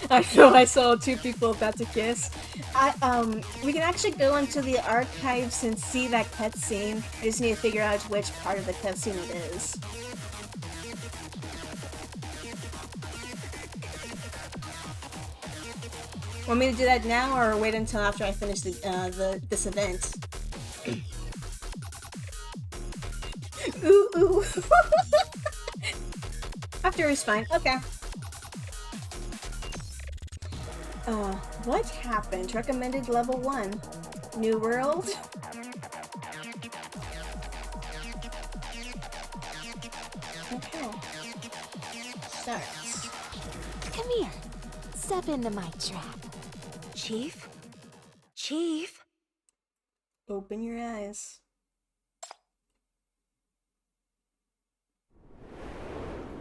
I know I saw 2 people about to kiss. We can actually go into the archives and see that cutscene. I just need to figure out which part of the cutscene it is. Want me to do that now, or wait until after I finish this event? Ooh, ooh. After is fine. Okay. What happened? Recommended level 1. New world? Okay. Starts. Come here. Step into my trap. Chief? Chief? Open your eyes.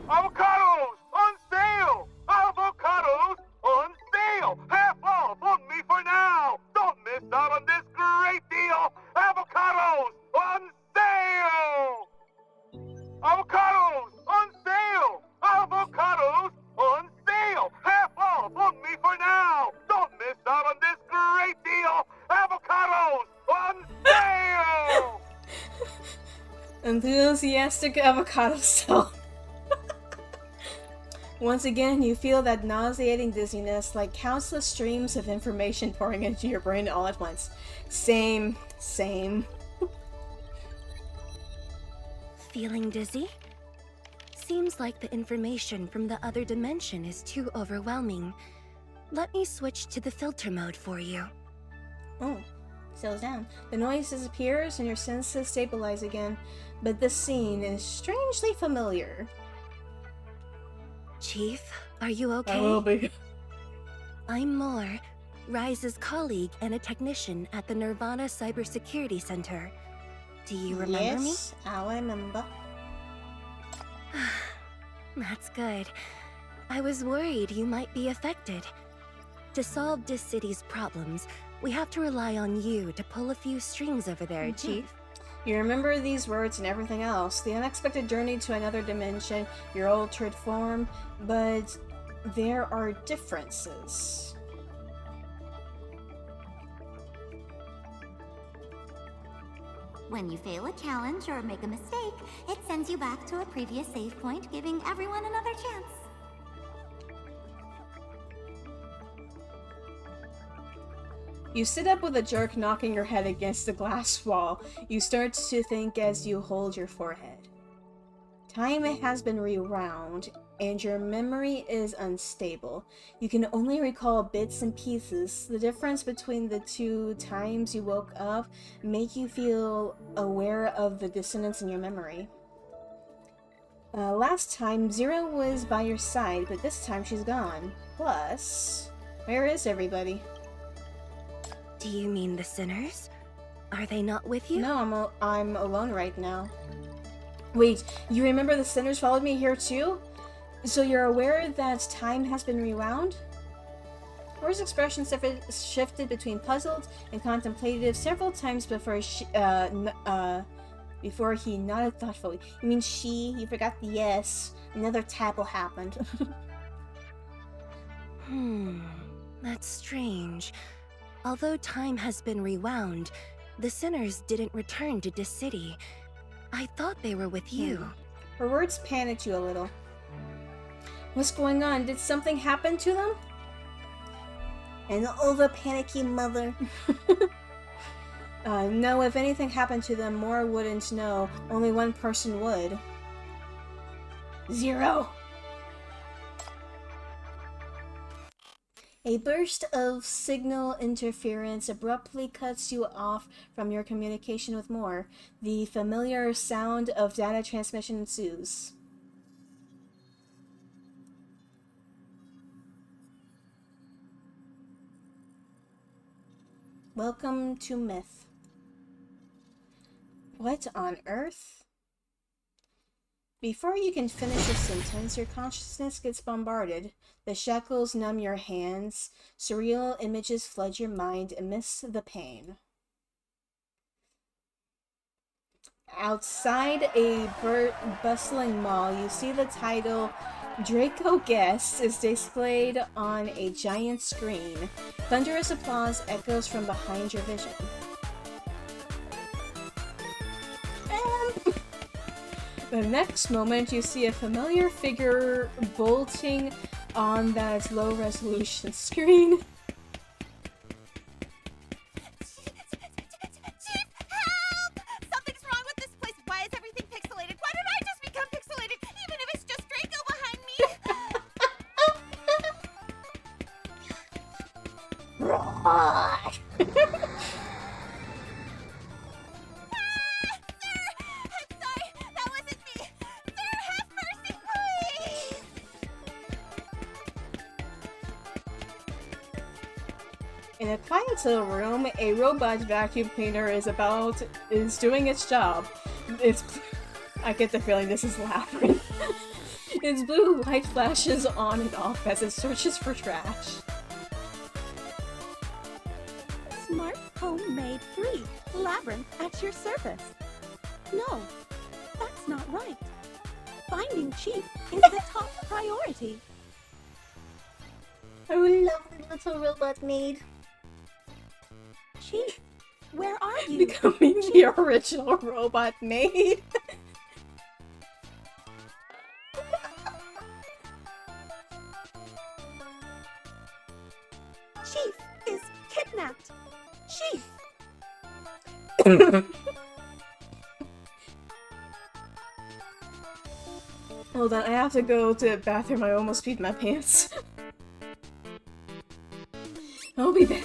Avocados on sale! Avocados on sale! Half off on me for now! Don't miss out on this great deal! Avocados on sale! Avocados on sale! Avocados on sale! Half off on me for now! Don't miss out on this great Enthusiastic avocado cell. Once again, you feel that nauseating dizziness, like countless streams of information pouring into your brain all at once. Same. Feeling dizzy? Seems like the information from the other dimension is too overwhelming. Let me switch to the filter mode for you. Oh, settles down. The noise disappears and your senses stabilize again, but this scene is strangely familiar. Chief, are you okay? I will be. I'm Moore, Rise's colleague and a technician at the Nirvana Cybersecurity Center. Do you remember me? Yes, I remember. That's good. I was worried you might be affected. To solve this city's problems, we have to rely on you to pull a few strings over there, Chief. You remember these words and everything else. The unexpected journey to another dimension, your altered form, but there are differences. When you fail a challenge or make a mistake, it sends you back to a previous save point, giving everyone another chance. You sit up with a jerk, knocking your head against the glass wall. You start to think as you hold your forehead. Time has been rewound, and your memory is unstable. You can only recall bits and pieces. The difference between the two times you woke up make you feel aware of the dissonance in your memory. Last time, Zero was by your side, but this time she's gone. Plus, where is everybody? Do you mean the sinners? Are they not with you? No, I'm alone right now. Wait, you remember the sinners followed me here too? So you're aware that time has been rewound? Roar's expression shifted between puzzled and contemplative several times before he nodded thoughtfully. You mean she? You forgot the yes. Another tap will happen. That's strange. Although time has been rewound, the sinners didn't return to this city. I thought they were with you. Her words panicked you a little. What's going on? Did something happen to them? An over-panicky mother. No, if anything happened to them, Moore wouldn't know. Only one person would. Zero! A burst of signal interference abruptly cuts you off from your communication with Moore. The familiar sound of data transmission ensues. Welcome to Myth. What on earth? Before you can finish a sentence, your consciousness gets bombarded. The shackles numb your hands. Surreal images flood your mind amidst the pain. Outside a bustling mall, you see the title Draco Guest is displayed on a giant screen. Thunderous applause echoes from behind your vision. And the next moment, you see a familiar figure bolting on that low-resolution screen. Something's wrong with this place. Why is everything pixelated? Why did I just become pixelated? Even if it's just Draco behind me. In a quiet little room, a robot vacuum cleaner is doing its job. I get the feeling this is Labyrinth. Its blue light flashes on and off as it searches for trash. Smart Home Made 3. Labyrinth at your service. No, that's not right. Finding Chief is the top priority. I love the little robot maid. Chief, where are you? Becoming the original robot maid. kidnapped. Chief! Hold on, I have to go to the bathroom. I almost peed my pants. I'll be back.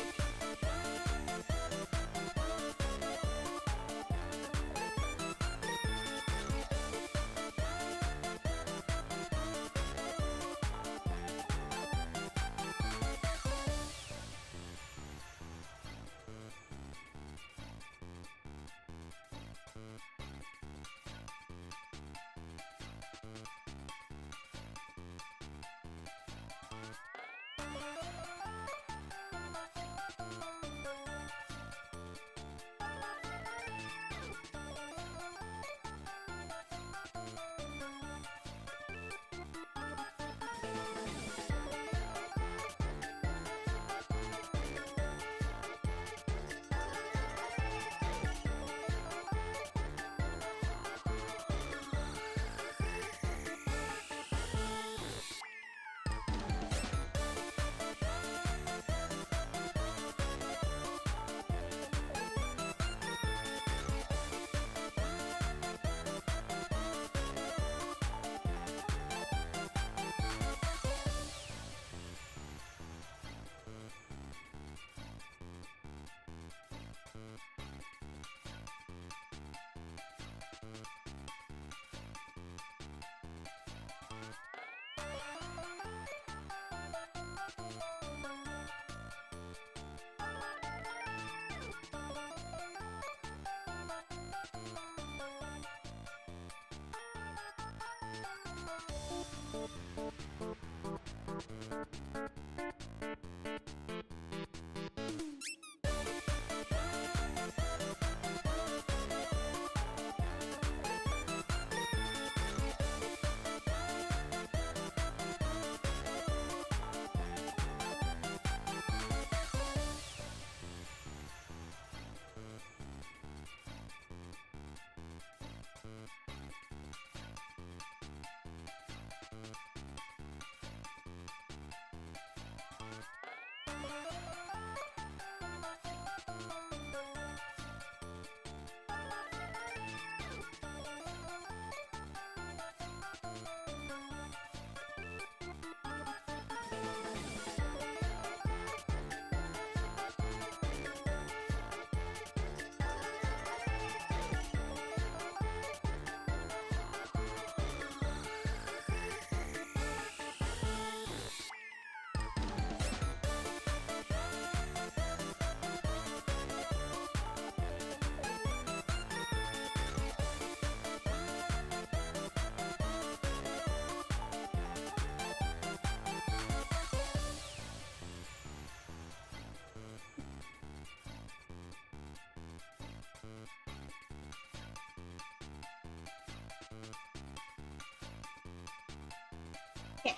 Okay.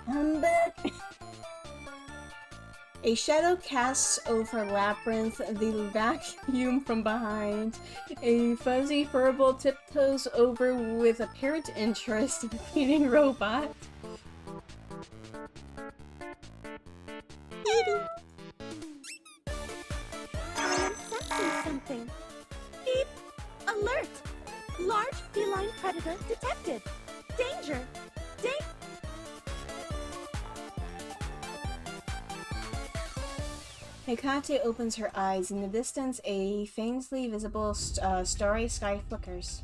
I'm back. A shadow casts over Labyrinth, the vacuum from behind. A fuzzy furball tiptoes over with apparent interest in the cleaning robot. I am sensing something. Beep! Alert! Large feline predator detected. Danger! Hecate opens her eyes. In the distance, a faintly visible starry sky flickers.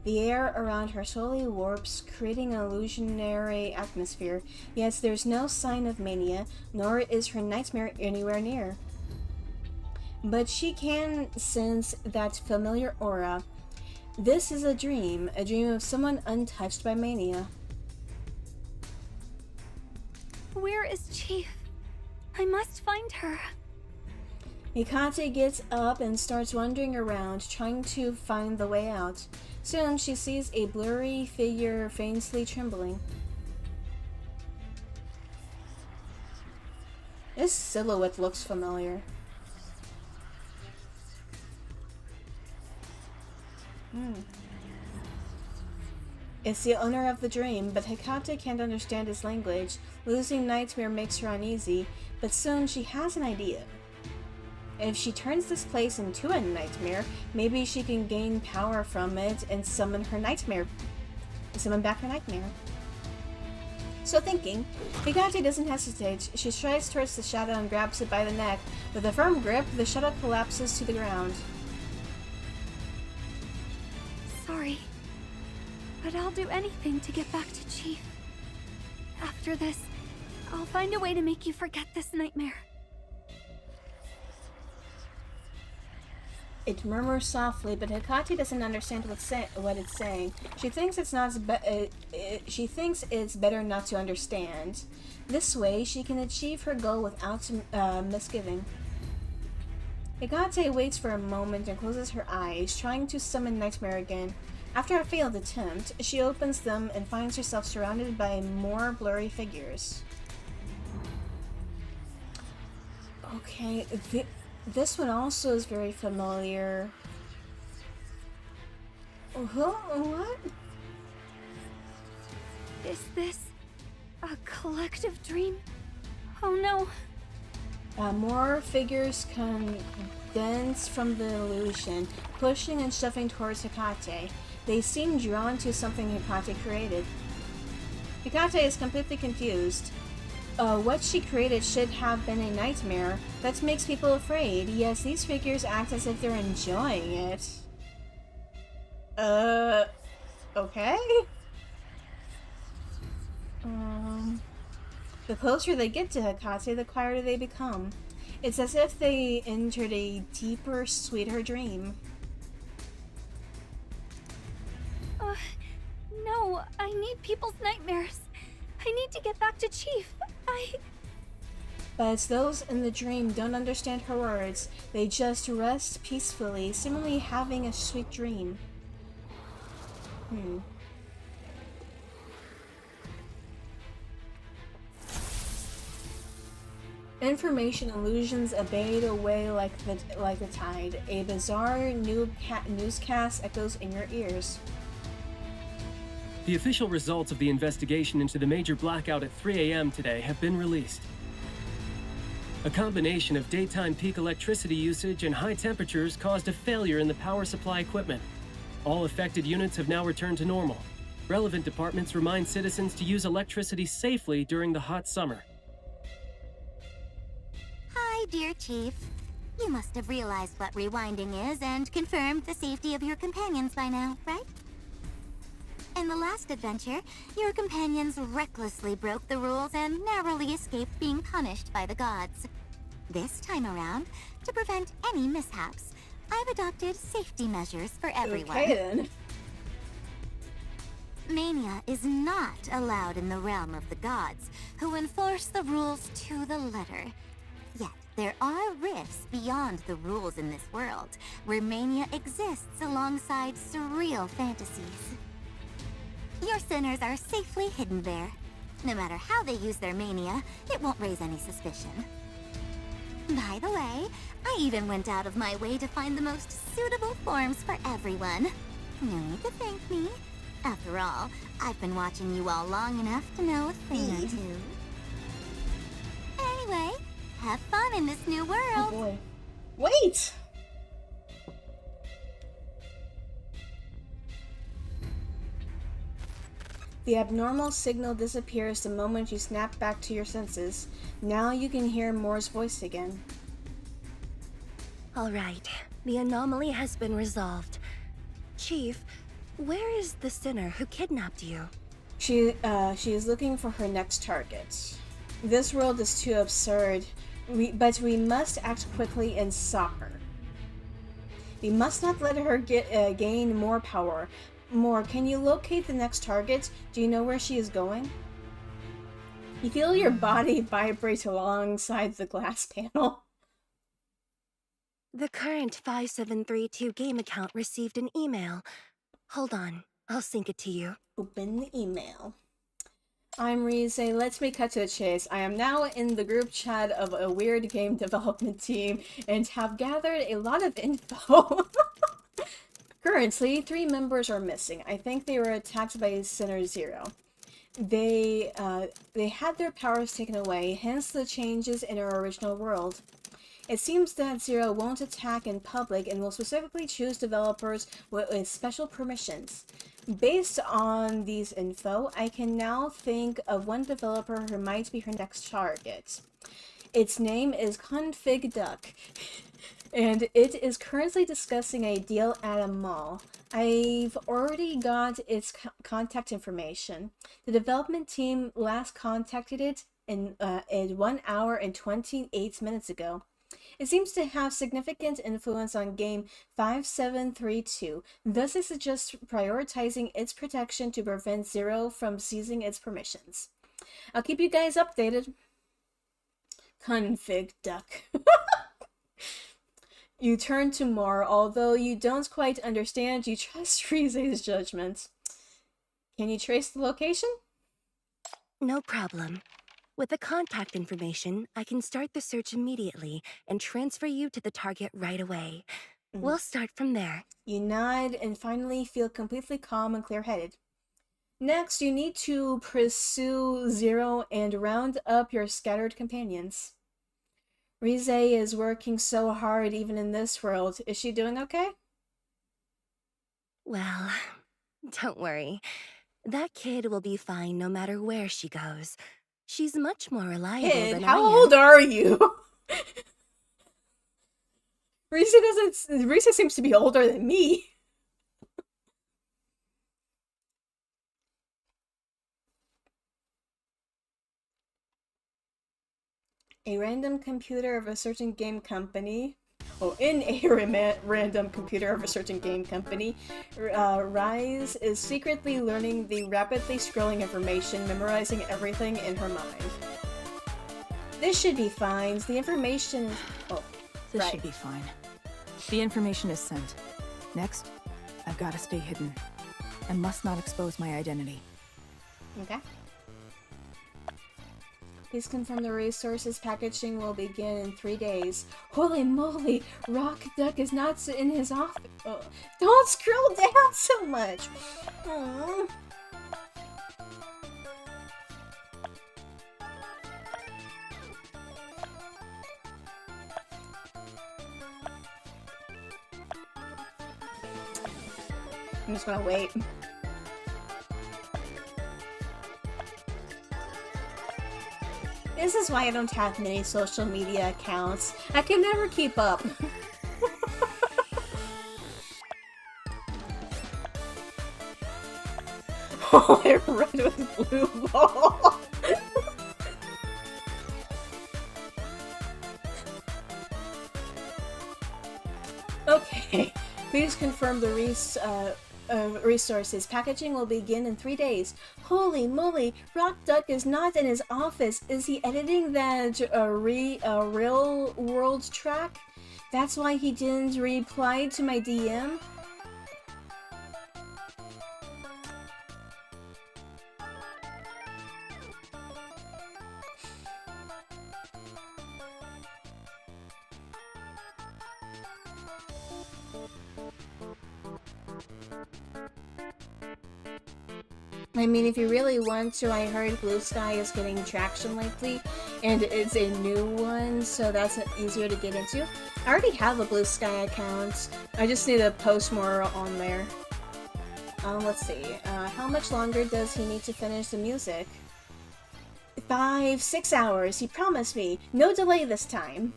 The air around her slowly warps, creating an illusionary atmosphere. Yes, there's no sign of mania, nor is her nightmare anywhere near. But she can sense that familiar aura. This is a dream of someone untouched by mania. Where is Chief? I must find her. Hecate gets up and starts wandering around, trying to find the way out. Soon, she sees a blurry figure faintly trembling. This silhouette looks familiar. It's the owner of the dream, but Hecate can't understand his language. Losing Nightmare makes her uneasy. But soon she has an idea. If she turns this place into a nightmare, maybe she can gain power from it and summon back her nightmare. So thinking, Hikate doesn't hesitate. She strides towards the shadow and grabs it by the neck. With a firm grip, the shadow collapses to the ground. Sorry, but I'll do anything to get back to Chief. After this, I'll find a way to make you forget this nightmare. It murmurs softly, but Hikate doesn't understand what it's saying. She thinks it's better not to understand. This way, she can achieve her goal without misgiving. Hikate waits for a moment and closes her eyes, trying to summon Nightmare again. After a failed attempt, she opens them and finds herself surrounded by more blurry figures. Okay, this one also is very familiar. What? Is this a collective dream? Oh no. More figures condense from the illusion, pushing and shoving towards Hikate. They seem drawn to something Hikate created. Hikate is completely confused. What she created should have been a nightmare. That makes people afraid. Yes, these figures act as if they're enjoying it. Okay? The closer they get to Hikate, the quieter they become. It's as if they entered a deeper, sweeter dream. No, I need people's nightmares. I need to get back to Chief. But those in the dream don't understand her words. They just rest peacefully, seemingly having a sweet dream. Information illusions abate away like the tide. A bizarre newscast echoes in your ears. The official results of the investigation into the major blackout at 3 a.m. today have been released. A combination of daytime peak electricity usage and high temperatures caused a failure in the power supply equipment. All affected units have now returned to normal. Relevant departments remind citizens to use electricity safely during the hot summer. Hi, dear Chief. You must have realized what rewinding is and confirmed the safety of your companions by now, right? In the last adventure, your companions recklessly broke the rules and narrowly escaped being punished by the gods. This time around, to prevent any mishaps, I've adopted safety measures for everyone. Okay, then. Mania is not allowed in the realm of the gods, who enforce the rules to the letter. Yet, there are rifts beyond the rules in this world, where mania exists alongside surreal fantasies. Your sinners are safely hidden there. No matter how they use their mania, it won't raise any suspicion. By the way, I even went out of my way to find the most suitable forms for everyone. No need to thank me. After all, I've been watching you all long enough to know a thing or two. Anyway, have fun in this new world. Oh boy. Wait! The abnormal signal disappears the moment you snap back to your senses. Now you can hear Moore's voice again. All right, the anomaly has been resolved. Chief, where is the sinner who kidnapped you? She is looking for her next target. This world is too absurd, but we must act quickly and stop her. We must not let her gain more power. More, can you locate the next target? Do you know where she is going? You feel your body vibrate alongside the glass panel. The current 5732 game account received an email. Hold on, I'll sync it to you. Open the email. I'm Rize. Let's cut to the chase. I am now in the group chat of a weird game development team and have gathered a lot of info. Currently, 3 members are missing. I think they were attacked by Sinner Zero. they had their powers taken away, hence the changes in our original world. It seems that Zero won't attack in public and will specifically choose developers with special permissions. Based on these info, I can now think of one developer who might be her next target. Its name is Config Duck, and it is currently discussing a deal at a mall. I've already got its contact information. The development team last contacted it in 1 hour and 28 minutes ago. It seems to have significant influence on game 5732, thus I suggest prioritizing its protection to prevent Zero from seizing its permissions. I'll keep you guys updated. Config Duck. You turn to Mar, although you don't quite understand, you trust Rize's judgment. Can you trace the location? No problem. With the contact information, I can start the search immediately and transfer you to the target right away. We'll start from there. You nod and finally feel completely calm and clear-headed. Next, you need to pursue Zero and round up your scattered companions. Rize is working so hard even in this world. Is she doing okay? Well, don't worry. That kid will be fine no matter where she goes. She's much more reliable than I am. How old are you? Rize seems to be older than me. A random computer of a certain game company. Oh, in a random computer of a certain game company, Rise is secretly learning the rapidly scrolling information, memorizing everything in her mind. This should be fine. The information is... Oh, this should be fine. The information is sent. Next, I've got to stay hidden. I must not expose my identity. Okay. Please confirm the resources packaging will begin in 3 days. Holy moly! Rock Duck is not in his office. Oh, don't scroll down so much! Aww. I'm just gonna wait. This is why I don't have many social media accounts. I can never keep up. Oh, I red with blue ball. Okay, please confirm the resources. Packaging will begin in 3 days. Holy moly, Rock Duck is not in his office. Is he editing that real world track? That's why he didn't reply to my DM? I mean, if you really want to, I heard Blue Sky is getting traction lately, and it's a new one, so that's easier to get into. I already have a Blue Sky account. I just need to post more on there. Let's see. How much longer does he need to finish the music? 5-6 hours. He promised me. No delay this time.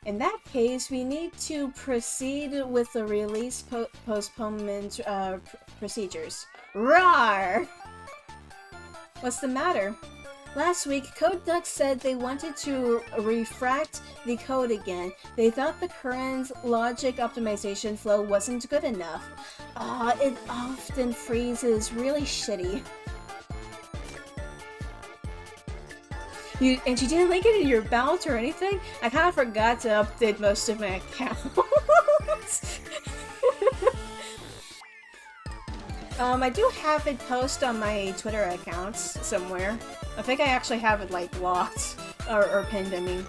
In that case, we need to proceed with the release postponement procedures. Rawr! What's the matter? Last week, Code Duck said they wanted to refract the code again. They thought the current logic optimization flow wasn't good enough. It often freezes really shitty. And you didn't link it in your belt or anything? I kind of forgot to update most of my accounts. I do have it posted on my Twitter accounts somewhere. I think I actually have it, like, locked. Or pinned, I mean.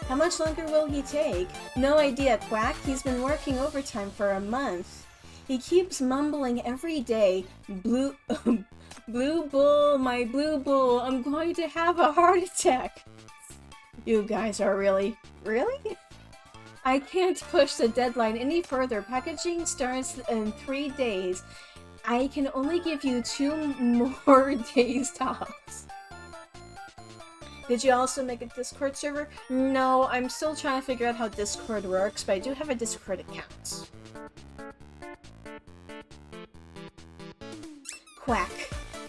How much longer will he take? No idea, Quack. He's been working overtime for a month. He keeps mumbling every day, blue bull, my blue bull, I'm going to have a heart attack. You guys are really? I can't push the deadline any further. Packaging starts in 3 days. I can only give you 2 more days tops. Did you also make a Discord server? No, I'm still trying to figure out how Discord works, but I do have a Discord account. Quack.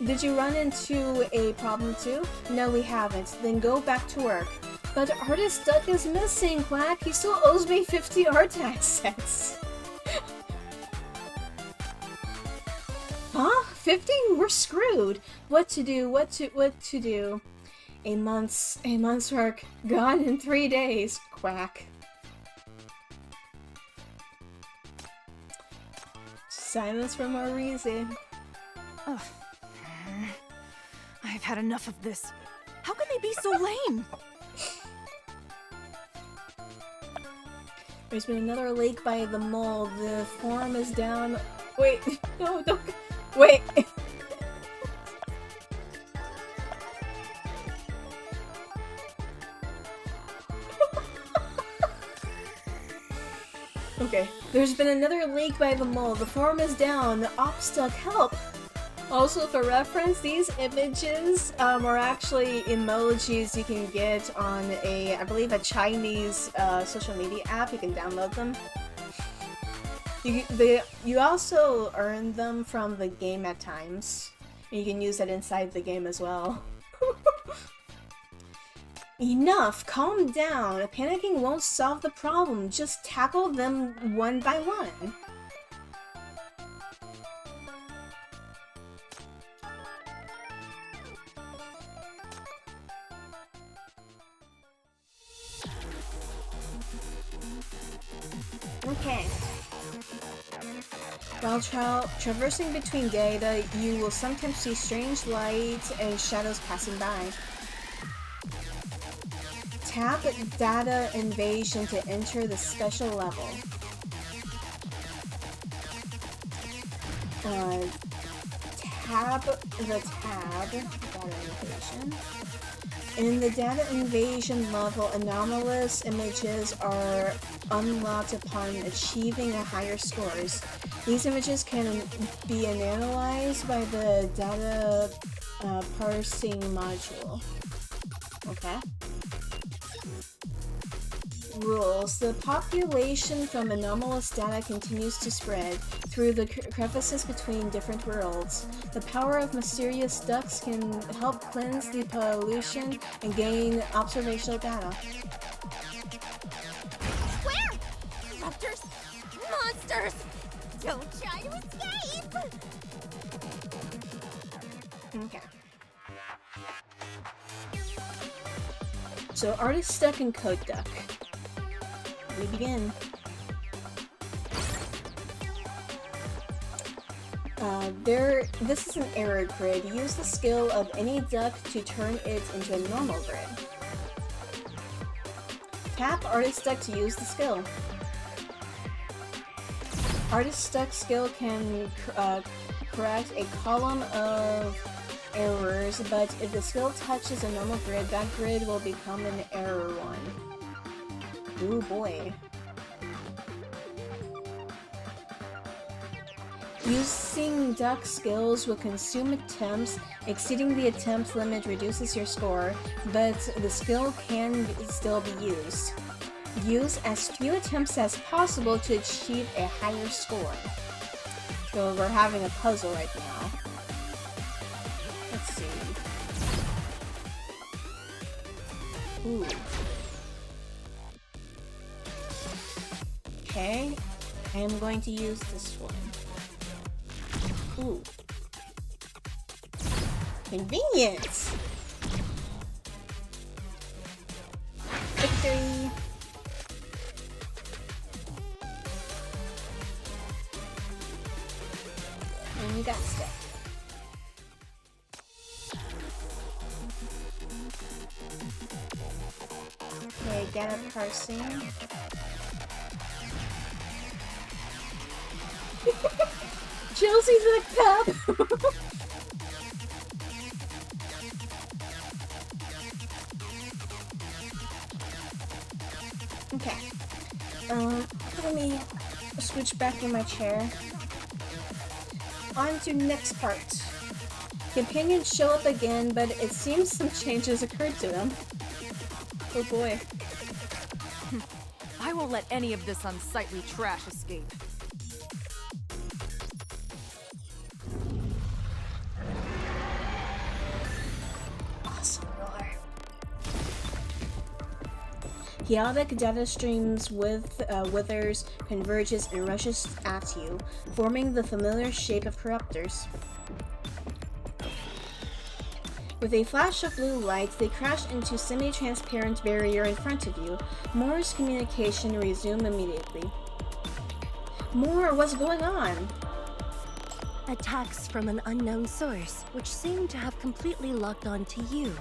Did you run into a problem too? No, we haven't. Then go back to work. But Artist Duck is missing, Quack. He still owes me 50 Artax sets. Huh? 50? We're screwed. What to do? What to do? A month's work gone in 3 days. Quack. Silence for more reason. Ugh. I've had enough of this. How can they be so lame? There's been another lake by the mall. The forum is down. Wait, no, don't. Wait. Okay. There's been another lake by the mall. The forum is down. The op stuck. Help! Also, for reference, these images are actually emojis you can get on I believe a Chinese social media app. You can download them. You also earn them from the game at times. You can use that inside the game as well. Enough! Calm down! Panicking won't solve the problem. Just tackle them one by one. Okay. While traversing between data, you will sometimes see strange lights and shadows passing by. Tap Data Invasion to enter the special level. Tab Data Invasion. In the Data Invasion level, anomalous images are unlocked upon achieving a higher scores. These images can be analyzed by the data parsing module. Okay. Rules. The population from anomalous data continues to spread through the crevices between different worlds. The power of mysterious ducks can help cleanse the pollution and gain observational data. Where? Raptors! Monsters! Don't try to escape! Okay. So, Artist Stuck in Code Duck. We begin. This is an error grid. Use the skill of any duck to turn it into a normal grid. Tap Artist Duck to use the skill. Artist Duck skill can correct a column of errors, but if the skill touches a normal grid, that grid will become an error one. Ooh boy. Using duck skills will consume attempts. Exceeding the attempt limit reduces your score, but the skill can still be used. Use as few attempts as possible to achieve a higher score. So we're having a puzzle right now. Let's see. Ooh. Okay, I am going to use this one. Ooh. Convenient! Victory! And you got stuff. Okay, data parsing. Chelsea the cup! Okay. Let me switch back in my chair. On to next part. Companions show up again, but it seems some changes occurred to them. Oh boy. I won't let any of this unsightly trash escape. Awesome roar. Chaotic data streams withers, converges, and rushes at you, forming the familiar shape of corruptors. With a flash of blue light, they crash into semi-transparent barrier in front of you. Moore's communication resume immediately. Moore, what's going on? Attacks from an unknown source, which seem to have completely locked onto you.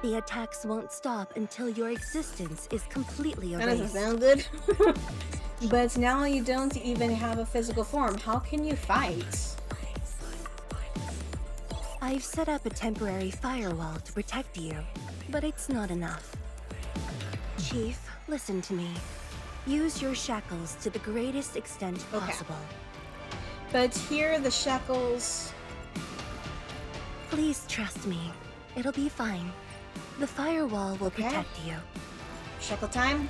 The attacks won't stop until your existence is completely erased. That doesn't sound good. But now you don't even have a physical form. How can you fight? I've set up a temporary firewall to protect you, but it's not enough. Chief, listen to me. Use your shackles to the greatest extent possible. But here the shackles... Please trust me. It'll be fine. The firewall will protect you. Shackle time?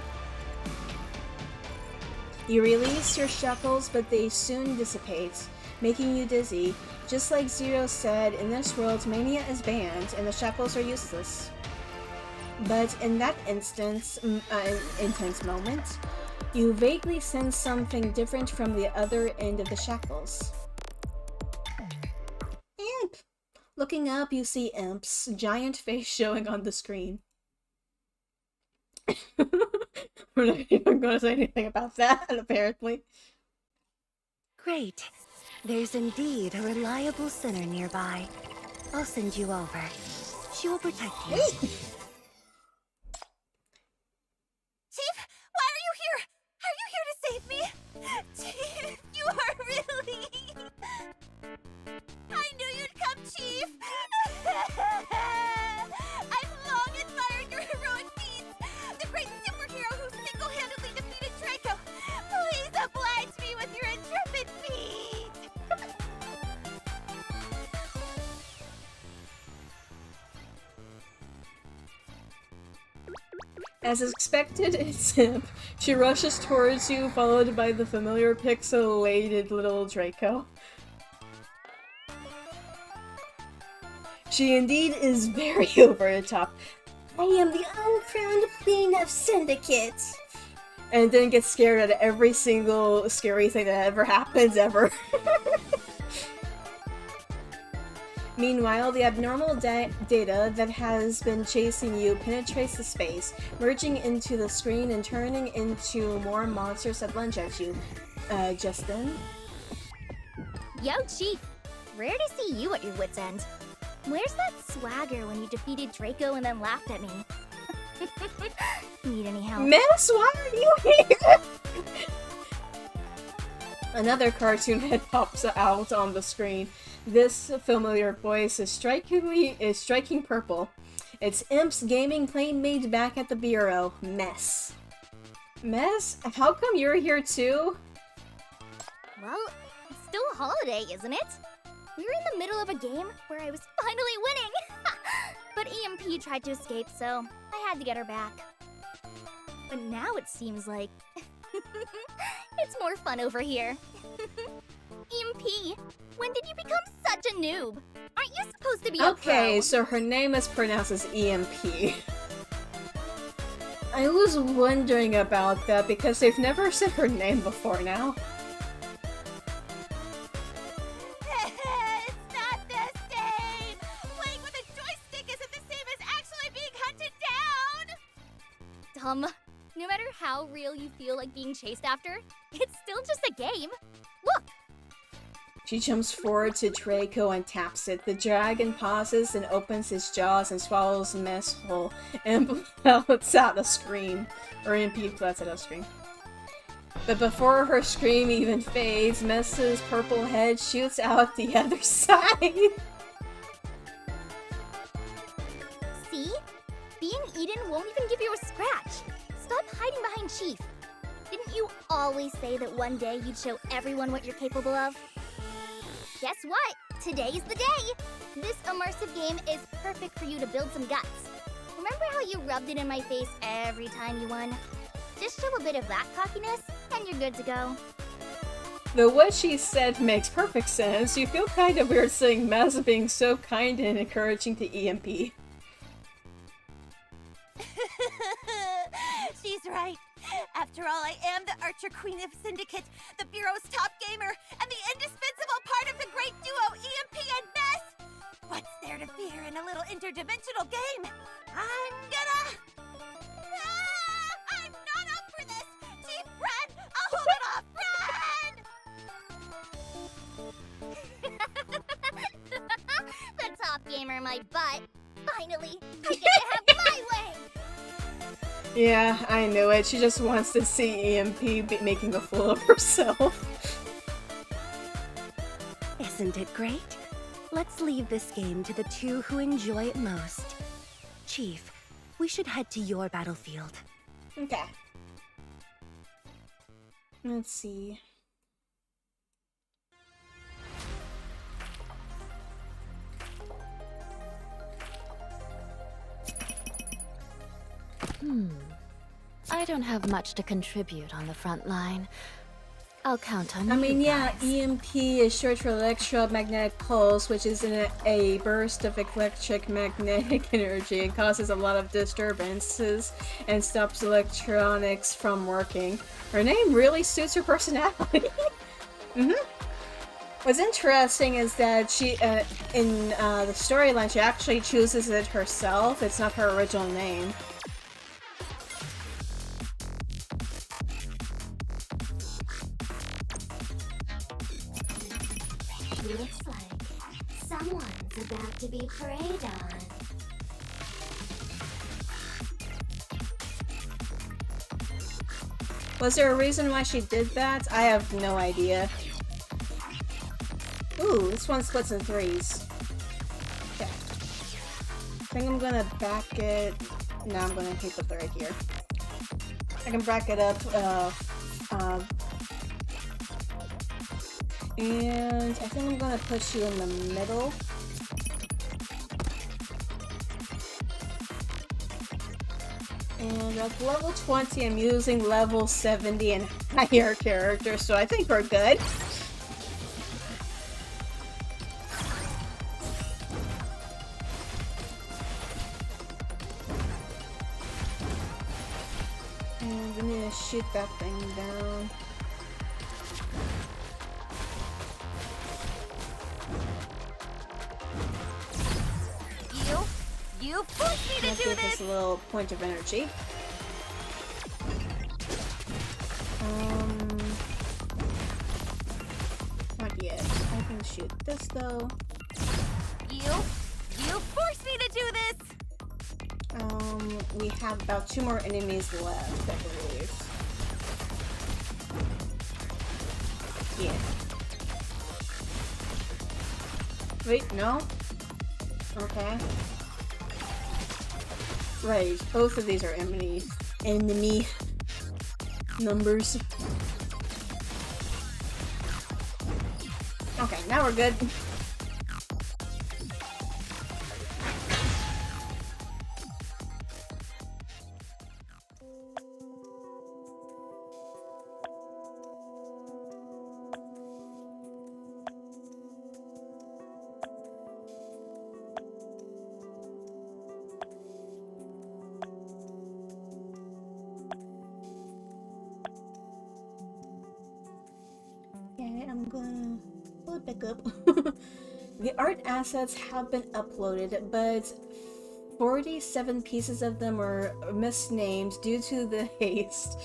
You release your shackles, but they soon dissipate, making you dizzy. Just like Zero said, in this world, mania is banned, and the shackles are useless. But in that intense moment, you vaguely sense something different from the other end of the shackles. Imp! Looking up, you see Imp's giant face showing on the screen. We're not even going to say anything about that, apparently. Great. There's indeed a reliable sinner nearby. I'll send you over. She will protect you. Chief, why are you here? Are you here to save me? Chief, you are really... I knew you'd come, Chief! I've long admired your heroic deeds! The great superhero who single-handedly defeated Draco! Please oblige me with your intrepid feat! As expected, it's Imp. She rushes towards you, followed by the familiar pixelated little Draco. She indeed is very over the top. I am the uncrowned queen of Syndicate! And then gets scared at every single scary thing that ever happens, ever. Meanwhile, the abnormal data that has been chasing you penetrates the space, merging into the screen and turning into more monsters that lunge at you. Just then? Yo, Chief! Rare to see you at your wit's end. Where's that swagger when you defeated Draco and then laughed at me? Need any help? Miss, why are you here? Another cartoon head pops out on the screen. This familiar voice is striking purple. It's Imp's gaming playmate back at the bureau. Mess. Mess? How come you're here too? Well, it's still a holiday, isn't it? We were in the middle of a game where I was finally winning! But EMP tried to escape, so I had to get her back. But now it seems like... it's more fun over here. EMP, when did you become such a noob? Aren't you supposed to be a pro? So her name is pronounced as EMP. I was wondering about that because they've never said her name before now. It's not the same! Playing with a joystick isn't the same as actually being hunted down! Dumb. No matter how real you feel like being chased after, it's still just a game. Look! She jumps forward to Draco and taps it. The dragon pauses and opens his jaws and swallows Mess whole. Imp lets out a scream. Or Imp lets out a scream. But before her scream even fades, Mess's purple head shoots out the other side. See? Being Eden won't even give you a scratch. Stop hiding behind Chief. Didn't you always say that one day you'd show everyone what you're capable of? Guess what? Today's the day! This immersive game is perfect for you to build some guts. Remember how you rubbed it in my face every time you won? Just show a bit of that cockiness, and you're good to go. Though what she said makes perfect sense, you feel kind of weird seeing Maz being so kind and encouraging to EMP. She's right. After all, I am the Archer Queen of Syndicate, the Bureau's top gamer, and the indispensable part of the great duo EMP and Mess! What's there to fear in a little interdimensional game? I'm gonna... I'm not up for this! Chief Ren! I'll hold it off, Ren! The top gamer, my butt. Finally, I get to have my way! Yeah, I knew it. She just wants to see EMP making a fool of herself. Isn't it great? Let's leave this game to the two who enjoy it most. Chief, we should head to your battlefield. Okay. Let's see. I don't have much to contribute on the front line. I'll count on you. I mean, yeah, guys. EMP is short for electromagnetic pulse, which is a burst of electric magnetic energy. It causes a lot of disturbances and stops electronics from working. Her name really suits her personality. What's interesting is that she, in the storyline, she actually chooses it herself. It's not her original name. Looks like someone's about to be preyed on. Was there a reason why she did that? I have no idea. Ooh, this one splits in threes. Okay. I think I'm gonna back it... No, I'm gonna keep it right here. I can back it up, and I think I'm gonna put you in the middle. And at level 20, I'm using level 70 and higher characters, so I think we're good. And we need to shoot that thing down. You forced me to do Give this! us a little point of energy. Not yet. I can shoot this though. You forced me to do this! We have about 2 more enemies left, I believe. Yeah. Wait, no? Okay. Right, both of these are enemy numbers. Okay, now we're good. Back up. The art assets have been uploaded, but 47 pieces of them are misnamed due to the haste.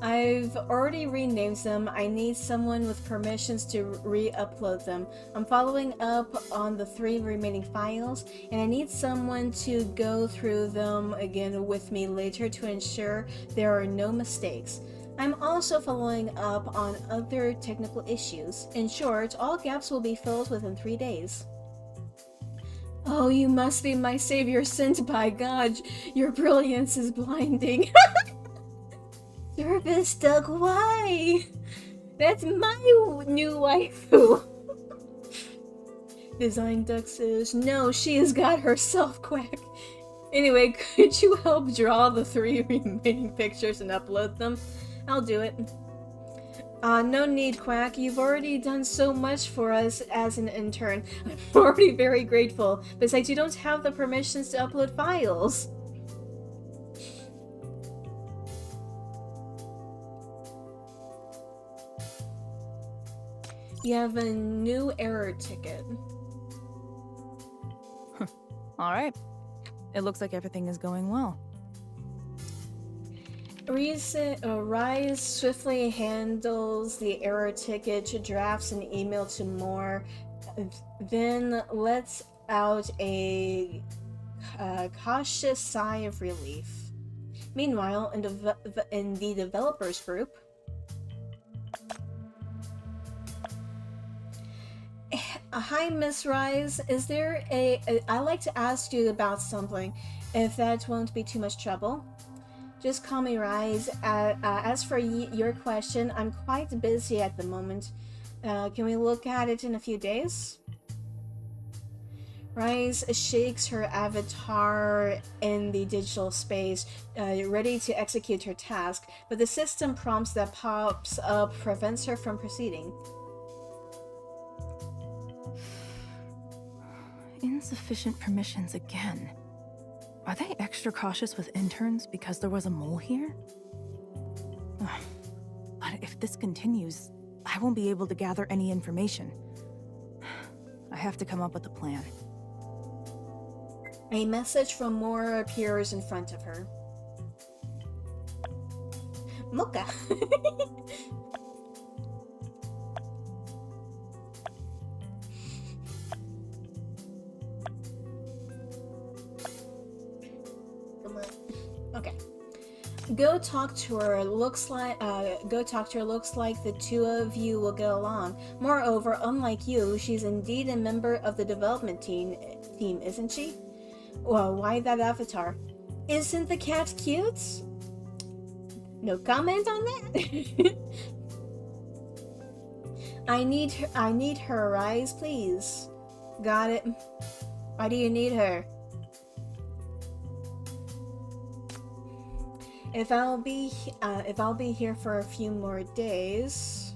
I've already renamed them. I need someone with permissions to re-upload them. I'm following up on the 3 remaining files, and I need someone to go through them again with me later to ensure there are no mistakes. I'm also following up on other technical issues. In short, all gaps will be filled within 3 days. Oh, you must be my savior sent by God. Your brilliance is blinding. Service Duck, why? That's my new waifu. Design Duck says, no, she has got herself quack. Anyway, could you help draw the 3 remaining pictures and upload them? I'll do it. No need, Quack. You've already done so much for us as an intern. I'm already very grateful. Besides, you don't have the permissions to upload files. You have a new error ticket. Alright. It looks like everything is going well. Rise swiftly handles the error ticket, drafts an email to Moore, then lets out a cautious sigh of relief. Meanwhile, in the developers group, hi, Miss Rise. Is there I'd like to ask you about something, if that won't be too much trouble. Just call me Rise. As for your question, I'm quite busy at the moment. Can we look at it in a few days? Rise shakes her avatar in the digital space, ready to execute her task, but the system prompts that pops up prevents her from proceeding. Insufficient permissions again. Are they extra cautious with interns because there was a mole here? But if this continues, I won't be able to gather any information. I have to come up with a plan. A message from Moore appears in front of her. Mocha. Okay. Go talk to her. Looks like the two of you will get along. Moreover, unlike you, she's indeed a member of the development team, isn't she? Well, why that avatar? Isn't the cat cute? No comment on that. I need her, Rise, please. Got it. Why do you need her? If I'll be here for a few more days.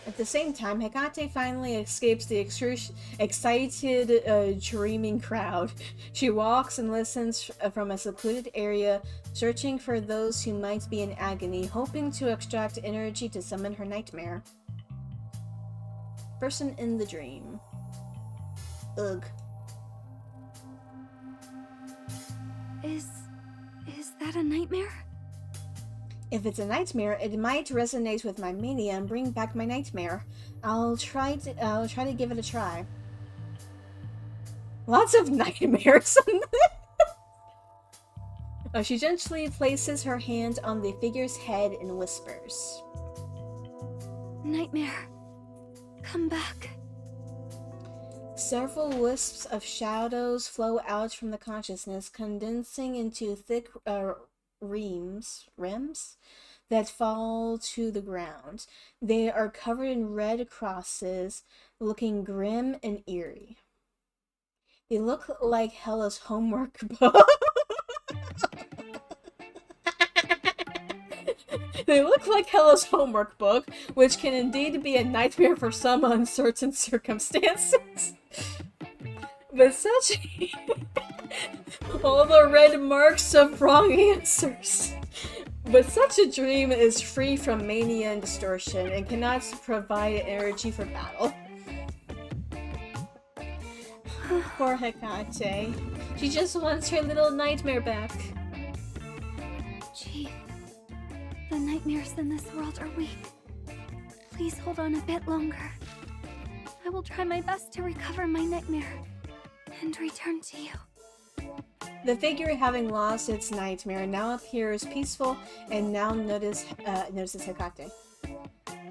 At the same time, Hecate finally escapes the excited, dreaming crowd. She walks and listens from a secluded area, searching for those who might be in agony, hoping to extract energy to summon her nightmare. Person in the dream. Ugh. Is that a nightmare? If it's a nightmare, it might resonate with my mania and bring back my nightmare. I'll try to give it a try. Lots of nightmares. She gently places her hand on the figure's head and whispers. Nightmare. Come back. Several wisps of shadows flow out from the consciousness, condensing into thick reams that fall to the ground. They are covered in red crosses, looking grim and eerie. They look like Hella's homework book. They look like Hella's homework book, which can indeed be a nightmare for some uncertain circumstances. But such all the red marks of wrong answers. But such a dream is free from mania and distortion and cannot provide energy for battle. Poor Hecate. She just wants her little nightmare back. Chief, the nightmares in this world are weak. Please hold on a bit longer. I will try my best to recover my nightmare and return to you. The figure, having lost its nightmare, now appears peaceful and now notices Hecate.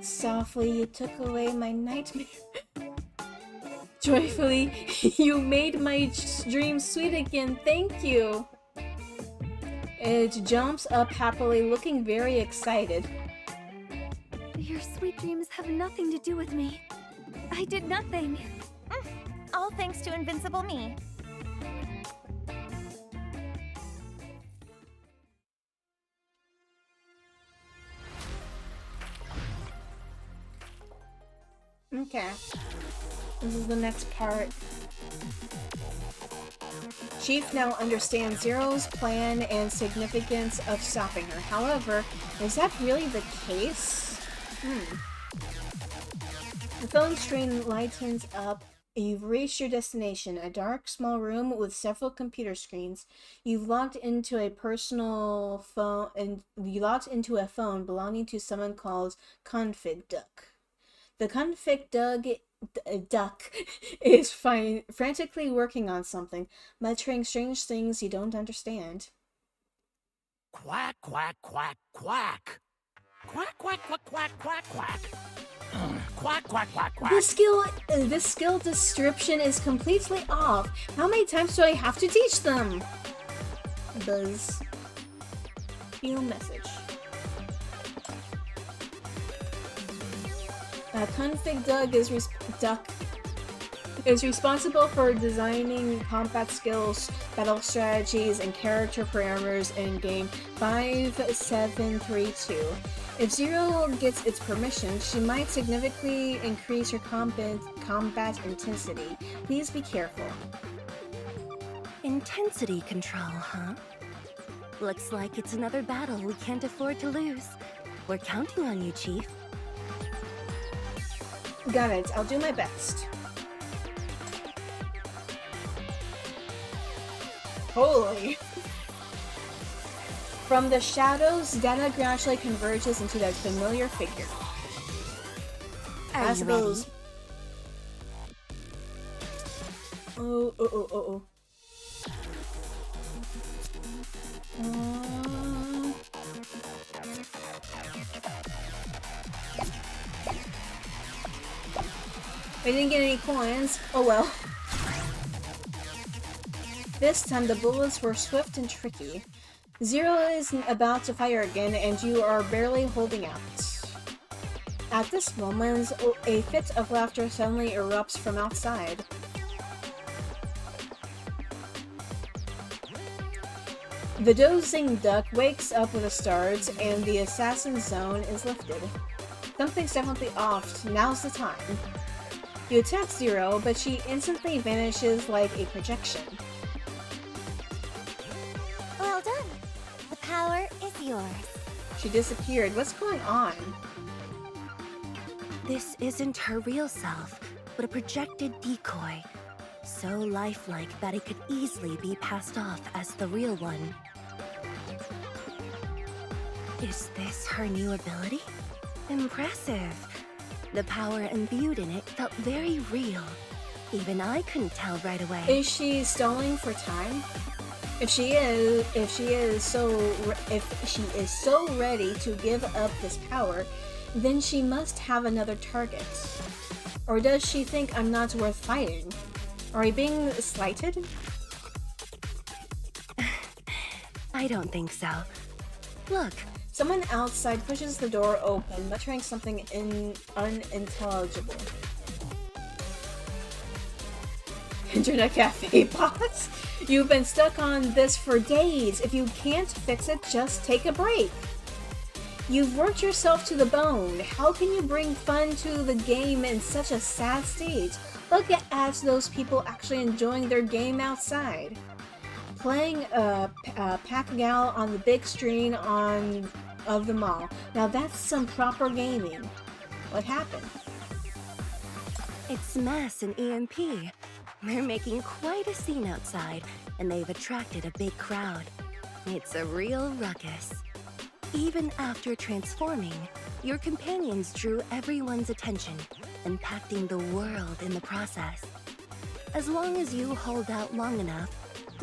Softly, you took away my nightmare. Joyfully, you made my dream sweet again. Thank you. It jumps up happily, looking very excited. Your sweet dreams have nothing to do with me. I did nothing. All thanks to Invincible Me. Okay. This is the next part. Chief now understands Zero's plan and significance of stopping her. However, is that really the case? The phone screen lightens up. You've reached your destination, a dark, small room with several computer screens. You've logged into a personal phone, and you logged into a phone belonging to someone called Config Duck. The Config Duck is frantically working on something, muttering strange things you don't understand. Quack, quack, quack, quack. Quack, quack, quack, quack, quack, quack. Quack, quack, quack, quack. This skill description is completely off. How many times do I have to teach them? Buzz. New message. Config Duck is responsible for designing combat skills, battle strategies, and character parameters in game 5732. If Zero gets its permission, she might significantly increase her combat intensity. Please be careful. Intensity control, huh? Looks like it's another battle we can't afford to lose. We're counting on you, Chief. Got it. I'll do my best. Holy. From the shadows, data gradually converges into that familiar figure. Are you ready? Oh. I didn't get any coins. Oh well. This time the bullets were swift and tricky. Zero is about to fire again, and you are barely holding out. At this moment, a fit of laughter suddenly erupts from outside. The dozing duck wakes up with a start, and the assassin zone is lifted. Something's definitely off. Now's the time. You attack Zero, but she instantly vanishes like a projection. Well done. The power is yours. She disappeared. What's going on? This isn't her real self, but a projected decoy. So lifelike that it could easily be passed off as the real one. Is this her new ability? Impressive. The power imbued in it felt very real. Even I couldn't tell right away. Is she stalling for time? If she is so ready to give up this power, then she must have another target. Or does she think I'm not worth fighting? Are we being slighted? I don't think so. Look. Someone outside pushes the door open, muttering something unintelligible. Internet cafe bots? You've been stuck on this for days. If you can't fix it, just take a break. You've worked yourself to the bone. How can you bring fun to the game in such a sad state? Look at those people actually enjoying their game outside. Playing Pac-Gal on the big screen of the mall. Now that's some proper gaming. What happened? It's Mass and EMP. They're making quite a scene outside, and they've attracted a big crowd. It's a real ruckus. Even after transforming, your companions drew everyone's attention. impacting the world in the process. As long as you hold out long enough,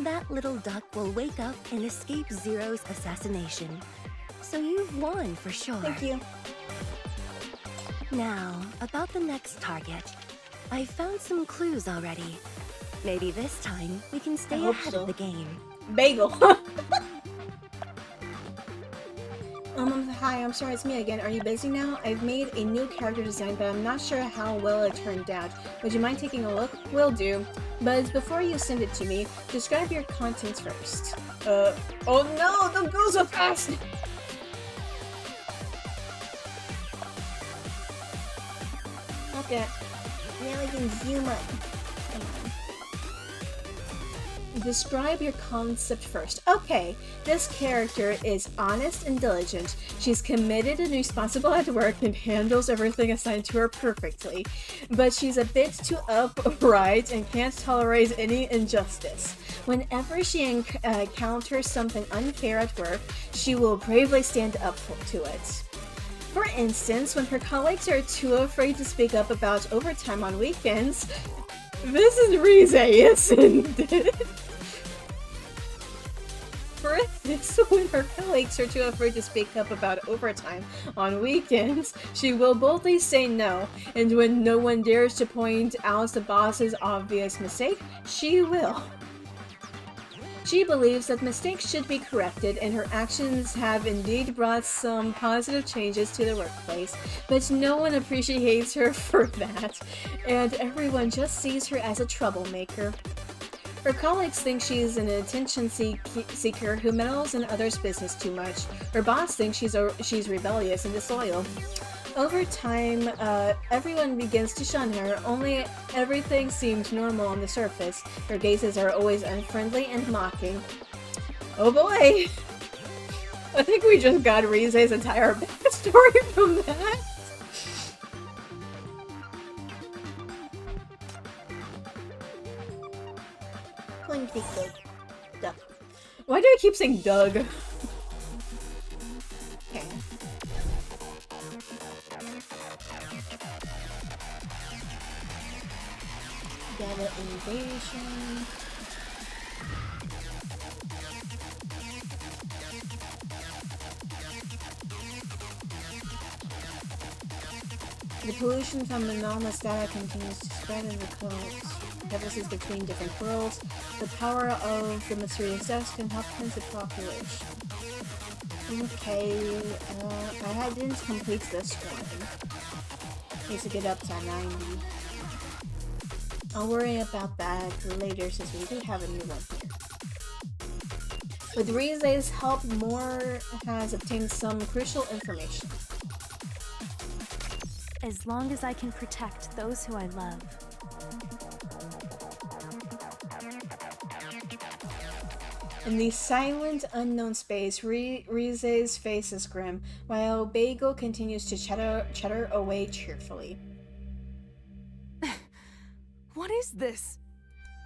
that little duck will wake up and escape Zero's assassination. So you've won for sure. Thank you. Now, about the next target. I found some clues already. Maybe this time we can stay ahead of the game. Bagel. Hi, I'm sorry, it's me again. Are you busy now? I've made a new character design, but I'm not sure how well it turned out. Would you mind taking a look? Will do. But before you send it to me, describe your contents first. Oh no, don't go so fast! Okay. Now I can zoom up. Come on. Describe your concept first. Okay, this character is honest and diligent. She's committed and responsible at work and handles everything assigned to her perfectly. But she's a bit too upright and can't tolerate any injustice. Whenever she encounters something unfair at work, she will bravely stand up to it. For instance, when her colleagues are too afraid to speak up about overtime on weekends, this is Rize, isn't it? For instance, when her colleagues are too afraid to speak up about overtime on weekends, she will boldly say no, and when no one dares to point out the boss's obvious mistake, she will. She believes that mistakes should be corrected, and her actions have indeed brought some positive changes to the workplace, but no one appreciates her for that, and everyone just sees her as a troublemaker. Her colleagues think she's an attention seeker who meddles in others' business too much. Her boss thinks she's rebellious and disloyal. Over time, everyone begins to shun her, only everything seems normal on the surface. Her gazes are always unfriendly and mocking. Oh boy! I think we just got Rize's entire backstory from that. Doug. Why do I keep saying Doug? Okay. Data invasion. The pollution from anomalous data continues to spread in the crevices between different worlds. The power of the mysterious dust can help cleanse the population. Okay, I didn't complete this one. Need to get up to 90. I'll worry about that later since we do have a new one here. With Rize's help, Moore has obtained some crucial information. As long as I can protect those who I love. In the silent, unknown space, Rize's face is grim, while Bagel continues to chatter away cheerfully. What is this?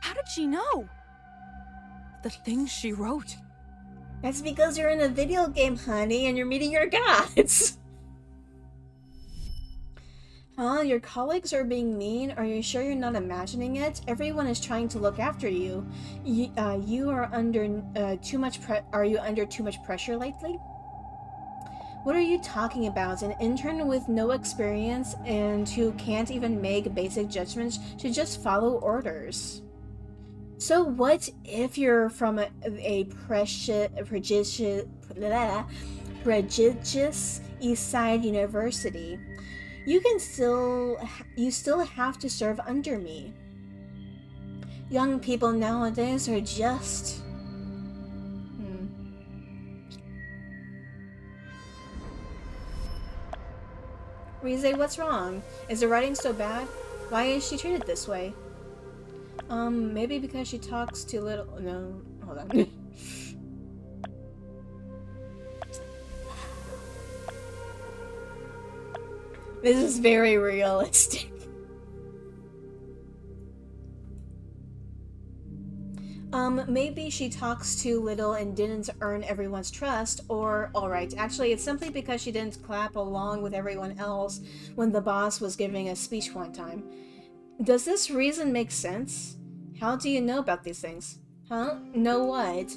How did she know? The things she wrote. That's because you're in a video game, honey, and you're meeting your gods! Huh? Your colleagues are being mean? Are you sure you're not imagining it? Everyone is trying to look after you. You are under too much pressure lately? What are you talking about? An intern with no experience and who can't even make basic judgments should just follow orders. So what if you're from a prestigious East Side university? You still have to serve under me. Young people nowadays are just... Rize, what's wrong? Is the writing so bad? Why is she treated this way? Maybe because she talks too little. No, hold on. This is very realistic. Maybe she talks too little and didn't earn everyone's trust, or, alright, actually it's simply because she didn't clap along with everyone else when the boss was giving a speech one time. Does this reason make sense? How do you know about these things? Huh? Know what?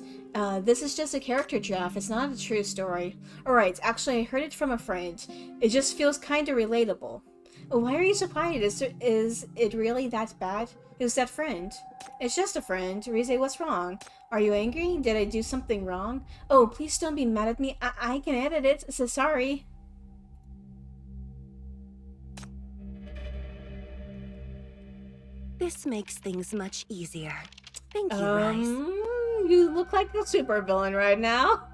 This is just a character draft, it's not a true story. Alright, actually I heard it from a friend. It just feels kinda relatable. Why are you so quiet? Is it really that bad? Who's that friend? It's just a friend. Rize, what's wrong? Are you angry? Did I do something wrong? Oh, please don't be mad at me. I can edit it, so sorry. This makes things much easier. Thank you, Rice. You look like a supervillain right now.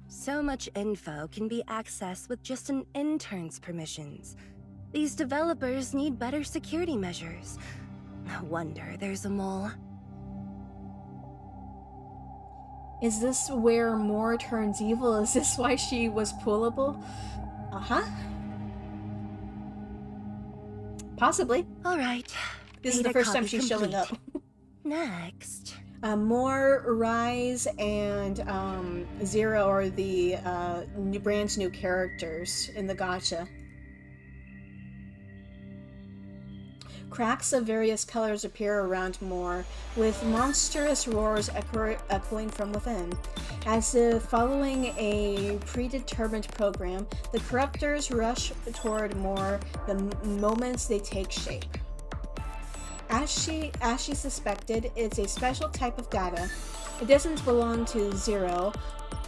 So much info can be accessed with just an intern's permissions. These developers need better security measures. No wonder there's a mole. Is this where Moore turns evil? Is this why she was pullable? Uh-huh. Possibly. Alright. This is the first time she's showing up. Next. Moore, Rise, and Zero are the brand new characters in the gacha. Cracks of various colors appear around Moore, with monstrous roars echoing from within. As if following a predetermined program, the corruptors rush toward Moore the moments they take shape. As she suspected, it's a special type of data. It doesn't belong to Zero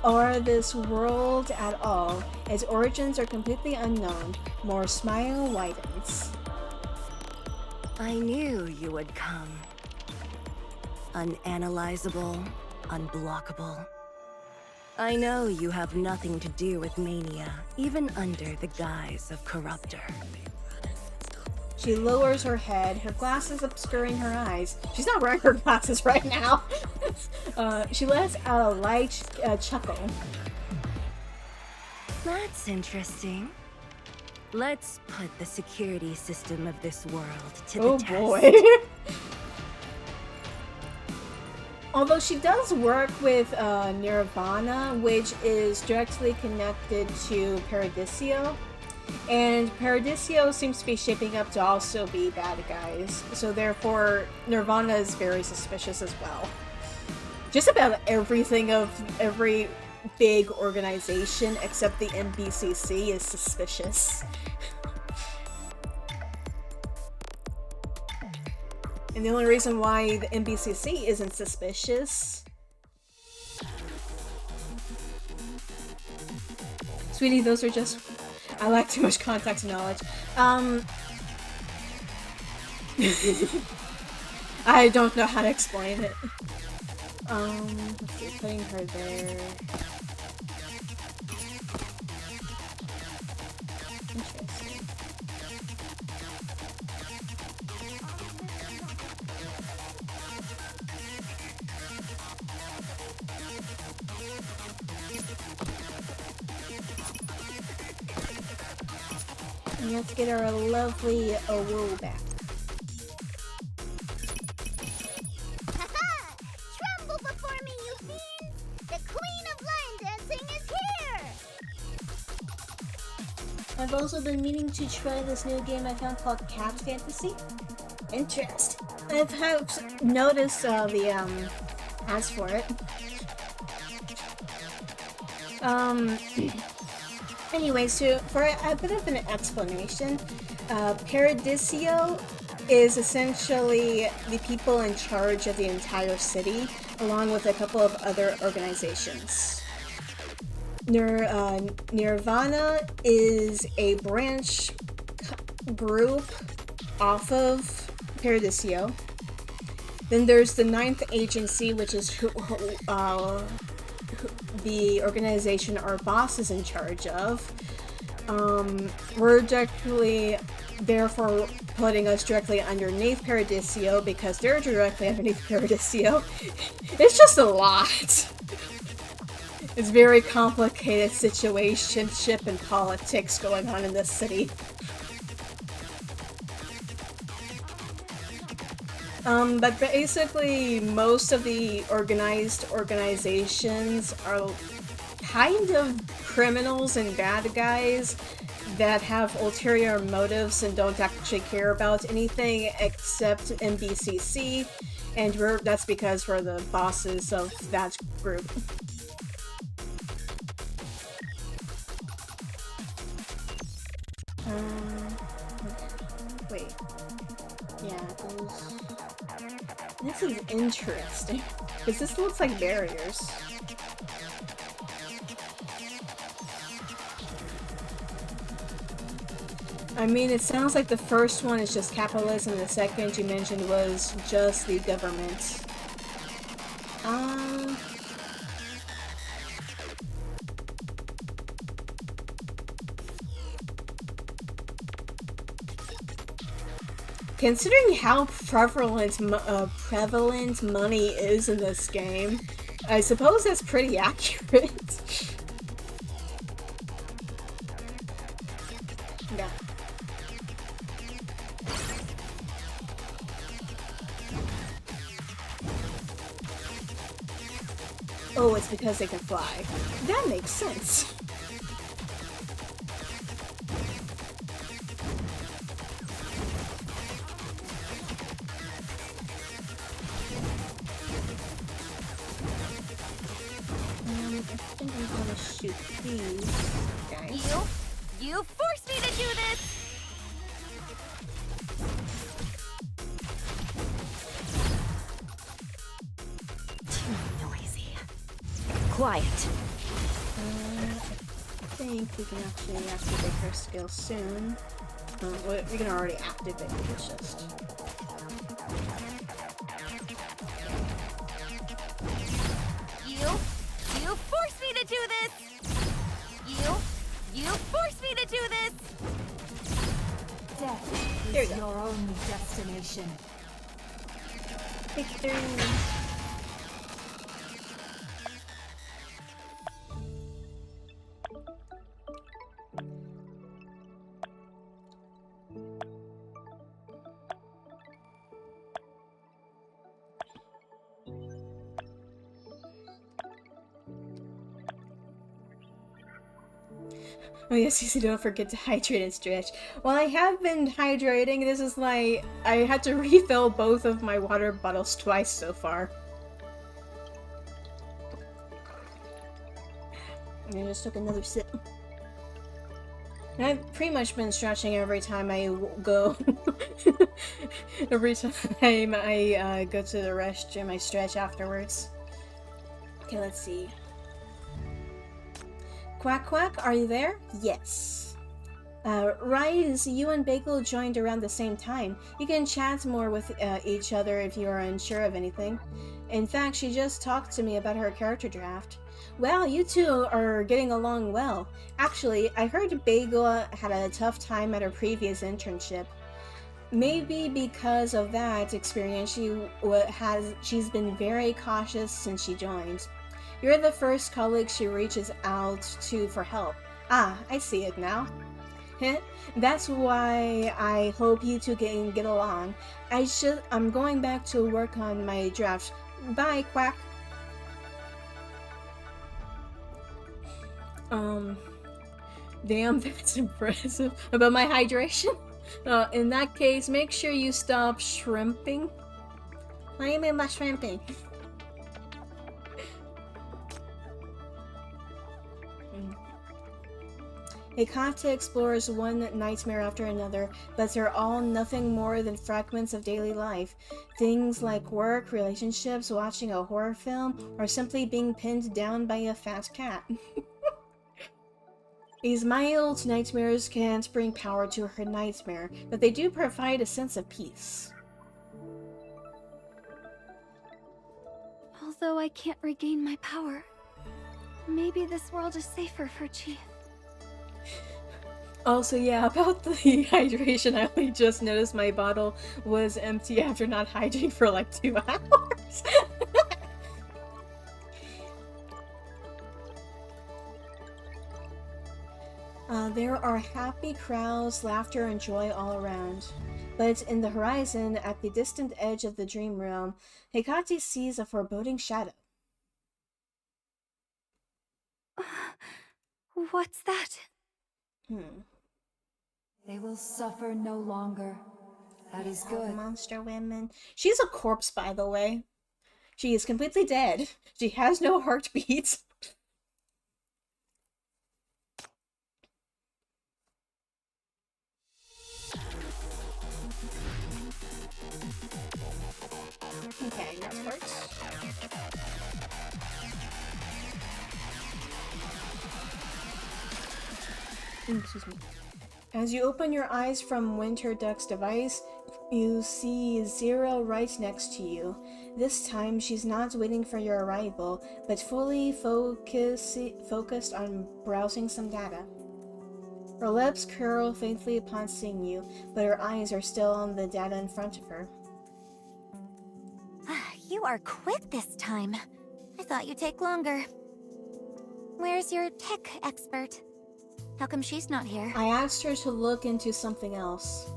or this world at all. Its origins are completely unknown. Moore's smile widens. I knew you would come. Unanalyzable, unblockable. I know you have nothing to do with Mania, even under the guise of Corruptor. She lowers her head, her glasses obscuring her eyes. She's not wearing her glasses right now. She lets out a light chuckle. That's interesting. Let's put the security system of this world to the test. Oh boy. Although she does work with Nirvana, which is directly connected to Paradiso. And Paradiso seems to be shaping up to also be bad guys. So therefore, Nirvana is very suspicious as well. Just about everything of every big organization except the NBCC is suspicious. And the only reason why the NBCC isn't suspicious... Sweetie, those are just... I lack too much context knowledge. I don't know how to explain it. Let's see, putting her there. Interesting. And let's get our lovely Owo back. I've also been meaning to try this new game I found called Cat Fantasy. Interest. I've noticed the ads for it. Anyway, so for a bit of an explanation, Paradiso is essentially the people in charge of the entire city, along with a couple of other organizations. Nirvana is a branch group off of Paradiso. Then there's the Ninth Agency, which is the organization our boss is in charge of. We're directly, therefore, putting us directly underneath Paradiso because they're directly underneath Paradiso. It's just a lot. It's very complicated situationship and politics going on in this city. But basically, most of the organized organizations are kind of criminals and bad guys that have ulterior motives and don't actually care about anything except MBCC, and that's because we're the bosses of that group. Wait. Yeah, those... This is interesting, because this looks like barriers. I mean, it sounds like the first one is just capitalism, and the second you mentioned was just the government. Considering how prevalent money is in this game, I suppose that's pretty accurate. Yeah. Oh, it's because they can fly. That makes sense. I think I'm gonna shoot these guys. You forced me to do this! Too noisy. Quiet. I think we can actually activate her skill soon. Well, we can already activate it, it's just... You forced me to do this! You forced me to do this! Death is your only destination. Victory! Oh yes, Susie, don't forget to hydrate and stretch. Well, I have been hydrating. This is like... I had to refill both of my water bottles twice so far. I just took another sip. And I've pretty much been stretching every time I go... every time I go to the restroom, I stretch afterwards. Okay, let's see. Quack Quack, are you there? Yes. Rise, you and Bagel joined around the same time. You can chat more with each other if you are unsure of anything. In fact, she just talked to me about her character draft. Well, you two are getting along well. Actually, I heard Bagel had a tough time at her previous internship. Maybe because of that experience, she's been very cautious since she joined. You're the first colleague she reaches out to for help. Ah, I see it now. That's why I hope you two can get along. I'm going back to work on my draft. Bye, Quack. Damn, that's impressive. About my hydration? In that case, make sure you stop shrimping. What do you mean by shrimping? Hekate explores one nightmare after another, but they're all nothing more than fragments of daily life. Things like work, relationships, watching a horror film, or simply being pinned down by a fat cat. These mild nightmares can't bring power to her nightmare, but they do provide a sense of peace. Although I can't regain my power, maybe this world is safer for Chief. Also, yeah, about the hydration, I only just noticed my bottle was empty after not hydrating for like 2 hours. There are happy crowds, laughter, and joy all around. But in the horizon, at the distant edge of the dream realm, Hikati sees a foreboding shadow. What's that? They will suffer no longer. That is good. Monster women. She's a corpse, by the way. She is completely dead. She has no heartbeat. Okay, next part. Excuse me. As you open your eyes from Winter Duck's device, you see Zero right next to you. This time, she's not waiting for your arrival, but fully focused on browsing some data. Her lips curl faintly upon seeing you, but her eyes are still on the data in front of her. You are quick this time. I thought you'd take longer. Where's your tech expert? How come she's not here? I asked her to look into something else.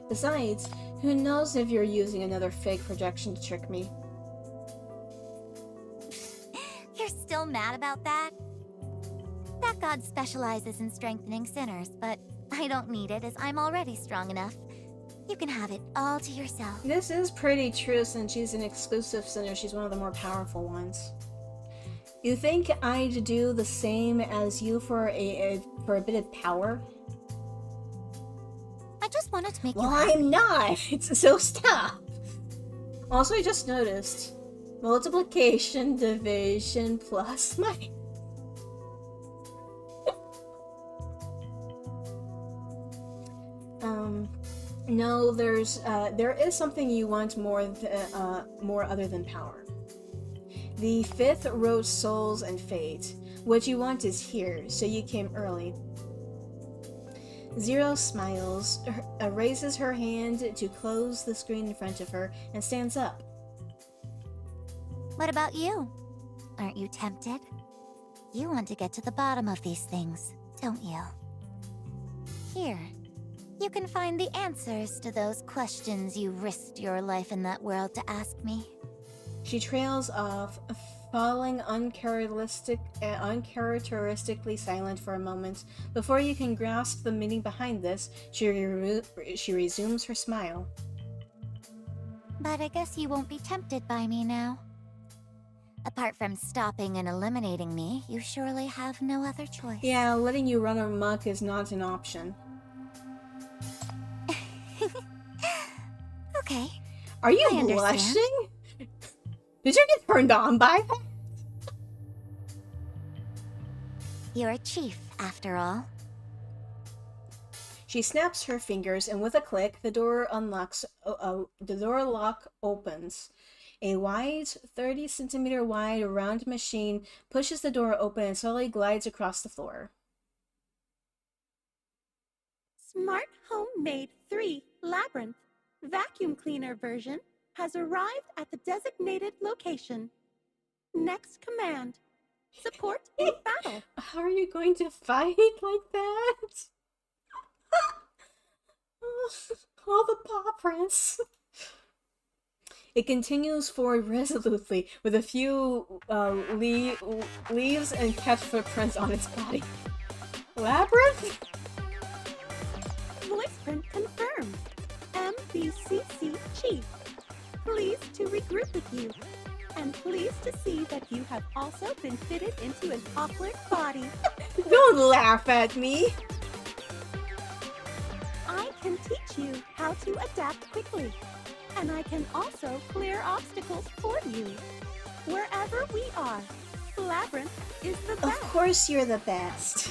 Besides, who knows if you're using another fake projection to trick me? You're still mad about that? That god specializes in strengthening sinners, but I don't need it as I'm already strong enough. You can have it all to yourself. This is pretty true since she's an exclusive sinner. She's one of the more powerful ones. You think I'd do the same as you for a bit of power? I just wanted to make you Well, happy. I'm not! So stop! Also, I just noticed. Multiplication, division, plus minus. No, there is something you want more other than power. The fifth wrote souls and fate. What you want is here, so you came early. Zero smiles, raises her hand to close the screen in front of her, and stands up. What about you? Aren't you tempted? You want to get to the bottom of these things, don't you? Here, you can find the answers to those questions you risked your life in that world to ask me. She trails off, falling uncharacteristically silent for a moment. Before you can grasp the meaning behind this, she resumes her smile. But I guess you won't be tempted by me now. Apart from stopping and eliminating me, you surely have no other choice. Yeah, letting you run amok is not an option. Okay. Are you I blushing? Did you get turned on by that? You're a chief, after all. She snaps her fingers, and with a click, the door unlocks. The door lock opens. A wide, 30-centimeter wide, round machine pushes the door open and slowly glides across the floor. Smart Homemade 3 Labyrinth vacuum cleaner version has arrived at the designated location. Next command. Support in battle. How are you going to fight like that? All the paw prints. It continues forward resolutely, with a few leaves and cat footprints on its body. Labyrinth? Voice print confirmed. MBCC Chief. Pleased to regroup with you. And pleased to see that you have also been fitted into an awkward body. Don't laugh at me! I can teach you how to adapt quickly. And I can also clear obstacles for you. Wherever we are, Labyrinth is the best. Of course you're the best.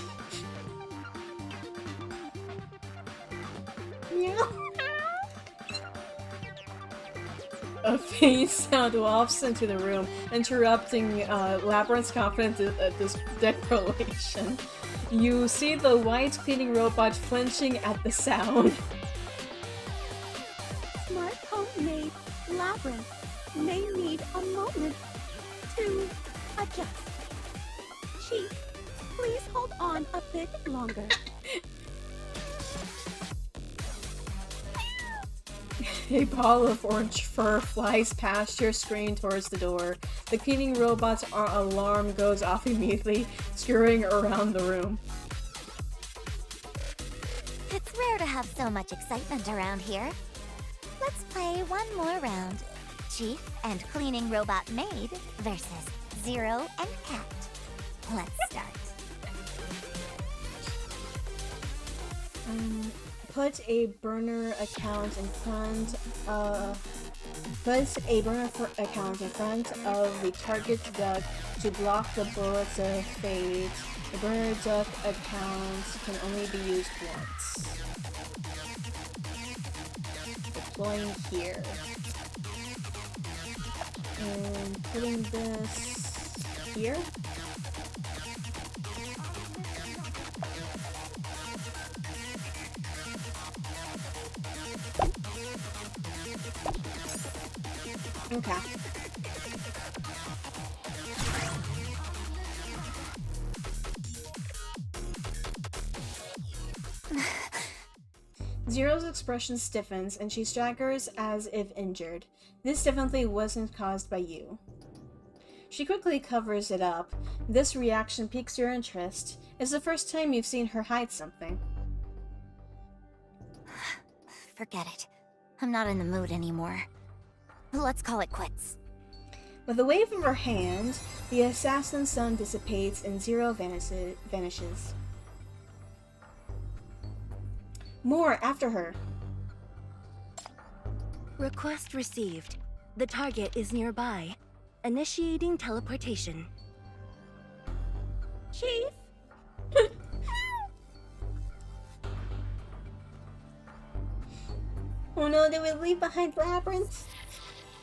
Meow. A faint sound wafts into the room, interrupting Labyrinth's confident declaration. You see the white cleaning robot flinching at the sound. Smart Homemade Labyrinth may need a moment to adjust. Chief, please hold on a bit longer. A ball of orange fur flies past your screen towards the door. The cleaning robot's alarm goes off immediately, scurrying around the room. It's rare to have so much excitement around here. Let's play one more round. Chief and cleaning robot maid versus Zero and Cat. Let's start. Put a burner account in front of the target duck to block the bullets of fate. The burner duck account can only be used once. Deploying here. And putting this here. Okay. Zero's expression stiffens and she staggers as if injured. This definitely wasn't caused by you. She quickly covers it up. This reaction piques your interest. It's the first time you've seen her hide something. Forget it. I'm not in the mood anymore. Let's call it quits. With a wave of her hand, the assassin's sun dissipates and Zero vanishes. More after her. Request received. The target is nearby. Initiating teleportation. Chief? Oh no, did we leave behind Labyrinth?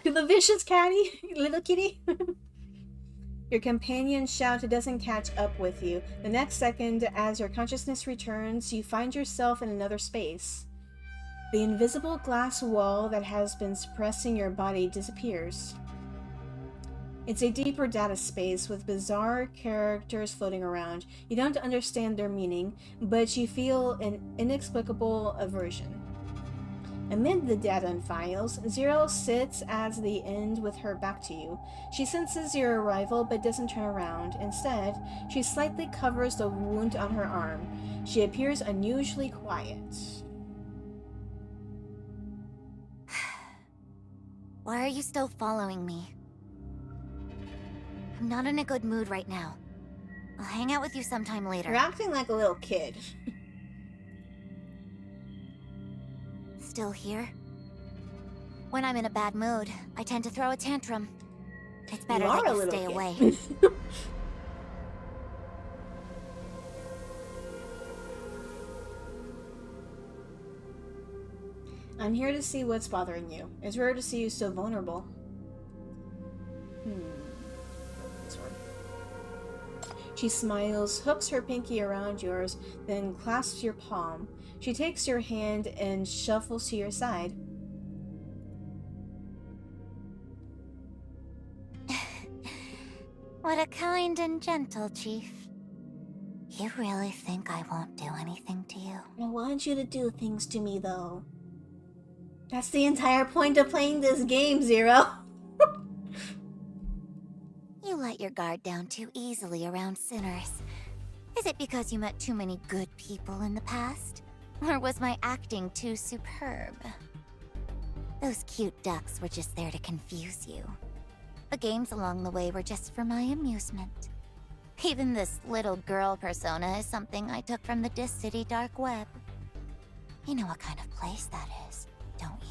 To the vicious catty, little kitty? Your companion's shout doesn't catch up with you. The next second, as your consciousness returns, you find yourself in another space. The invisible glass wall that has been suppressing your body disappears. It's a deeper data space with bizarre characters floating around. You don't understand their meaning, but you feel an inexplicable aversion. Amid the data and files, Zero sits at the end with her back to you. She senses your arrival but doesn't turn around. Instead, she slightly covers the wound on her arm. She appears unusually quiet. Why are you still following me? I'm not in a good mood right now. I'll hang out with you sometime later. You're acting like a little kid. Still here? When I'm in a bad mood, I tend to throw a tantrum. It's better that you stay away. I'm here to see what's bothering you. It's rare to see you so vulnerable. This one. She smiles, hooks her pinky around yours, then clasps your palm. She takes your hand and shuffles to your side. What a kind and gentle chief. You really think I won't do anything to you? I want you to do things to me, though. That's the entire point of playing this game, Zero. You let your guard down too easily around sinners. Is it because you met too many good people in the past? Or was my acting too superb? Those cute ducks were just there to confuse you. The games along the way were just for my amusement. Even this little girl persona is something I took from the Dis City dark web. You know what kind of place that is, don't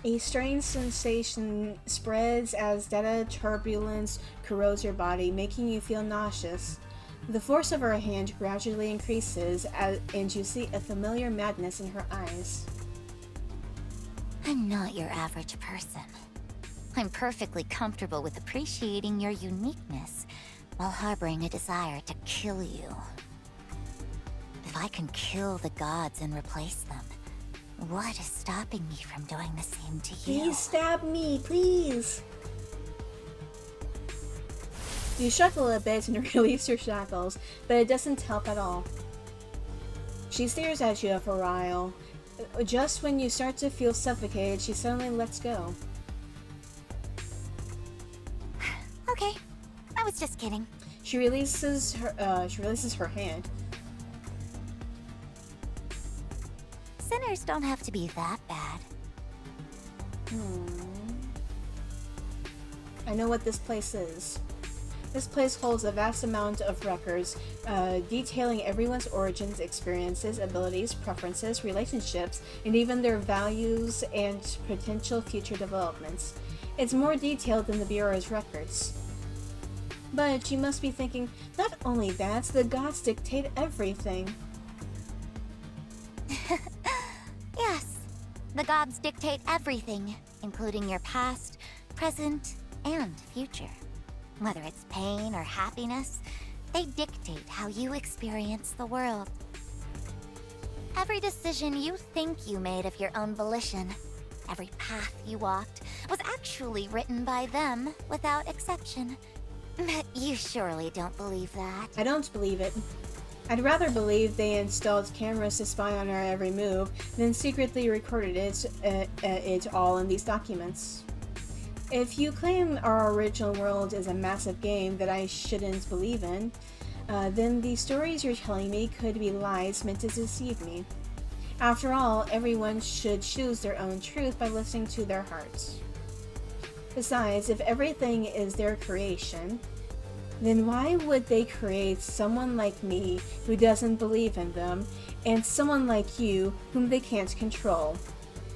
you? A strange sensation spreads as data turbulence corrodes your body, making you feel nauseous. The force of her hand gradually increases, and you see a familiar madness in her eyes. I'm not your average person. I'm perfectly comfortable with appreciating your uniqueness while harboring a desire to kill you. If I can kill the gods and replace them, what is stopping me from doing the same to you? Please stab me, please! You shuffle a bit and release your shackles, but it doesn't help at all. She stares at you for a while, just when you start to feel suffocated, she suddenly lets go. Okay, I was just kidding. She releases her hand. Sinners don't have to be that bad. I know what this place is. This place holds a vast amount of records detailing everyone's origins, experiences, abilities, preferences, relationships, and even their values and potential future developments. It's more detailed than the Bureau's records. But you must be thinking, not only that, the gods dictate everything. Yes, the gods dictate everything, including your past, present, and future. Whether it's pain or happiness, they dictate how you experience the world. Every decision you think you made of your own volition, every path you walked, was actually written by them without exception. But you surely don't believe that. I don't believe it. I'd rather believe they installed cameras to spy on our every move than secretly recorded it all in these documents. If you claim our original world is a massive game that I shouldn't believe in, then the stories you're telling me could be lies meant to deceive me. After all, everyone should choose their own truth by listening to their hearts. Besides, if everything is their creation, then why would they create someone like me who doesn't believe in them, and someone like you whom they can't control?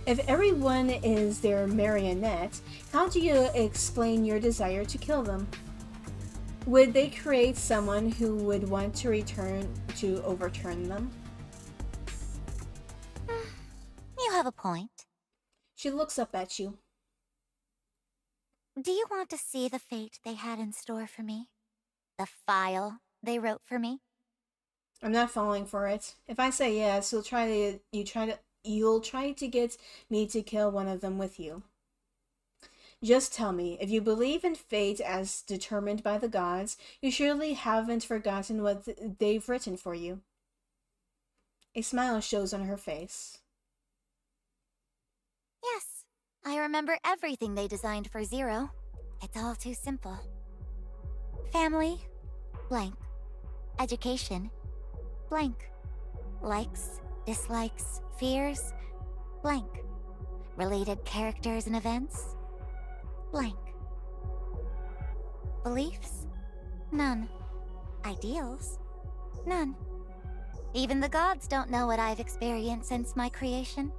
If everyone is their marionette, how do you explain your desire to kill them? Would they create someone who would want to overturn them? You have a point. She looks up at you. Do you want to see the fate they had in store for me? The file they wrote for me? I'm not falling for it. If I say yes, you'll try to get me to kill one of them with you. Just tell me, if you believe in fate as determined by the gods, you surely haven't forgotten what they've written for you. A smile shows on her face. Yes, I remember everything they designed for Zero. It's all too simple. Family, blank. Education, blank. Likes, dislikes, fears, blank. Related characters and events, blank. Beliefs, none. Ideals, none. Even the gods don't know what I've experienced since my creation.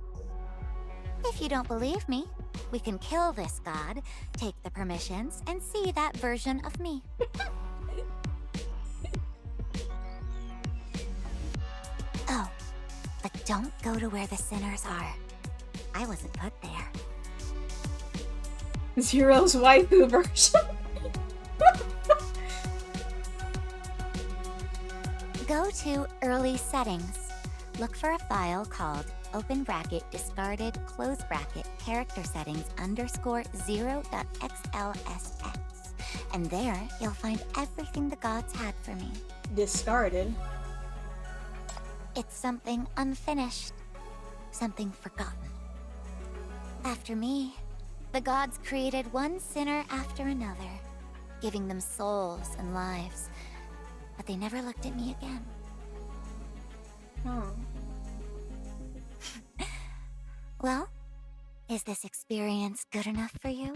If you don't believe me, we can kill this god, take the permissions, and see that version of me. Oh, but don't go to where the sinners are. I wasn't put there. Zero's waifu version. Go to Early Settings. Look for a file called open bracket discarded close bracket character settings _0.xlsx. And there you'll find everything the gods had for me. Discarded? It's something unfinished. Something forgotten. After me, the gods created one sinner after another, giving them souls and lives. But they never looked at me again. Well, is this experience good enough for you?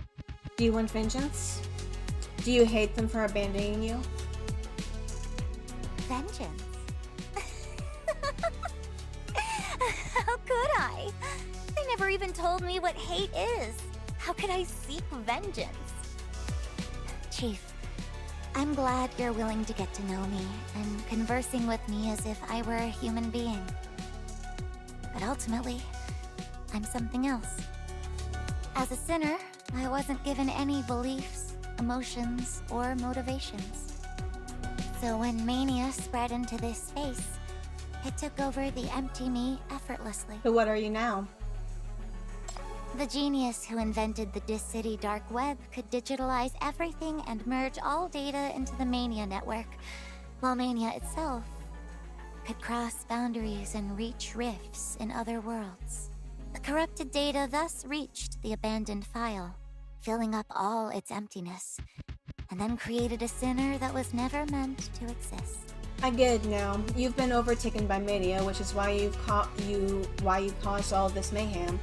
Do you want vengeance? Do you hate them for abandoning you? Vengeance? How could I? They never even told me what hate is. How could I seek vengeance? Chief, I'm glad you're willing to get to know me and conversing with me as if I were a human being. But ultimately, I'm something else. As a sinner, I wasn't given any beliefs, emotions, or motivations. So when mania spread into this space, it took over the empty me effortlessly. But what are you now? The genius who invented the Dis City dark web could digitalize everything and merge all data into the Mania network, while Mania itself could cross boundaries and reach rifts in other worlds. The corrupted data thus reached the abandoned file, filling up all its emptiness, and then created a sinner that was never meant to exist. I get it now. You've been overtaken by mania, which is why you caused all this mayhem.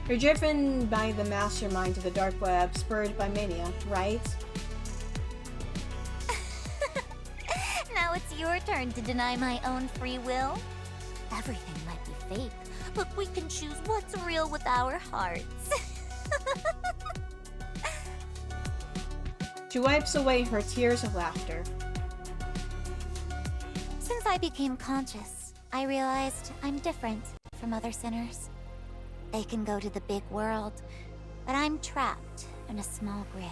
You're driven by the mastermind of the dark web, spurred by mania, right? Now it's your turn to deny my own free will. Everything might be fake, but we can choose what's real with our hearts. She wipes away her tears of laughter. Since I became conscious, I realized I'm different from other sinners. They can go to the big world, but I'm trapped in a small grid.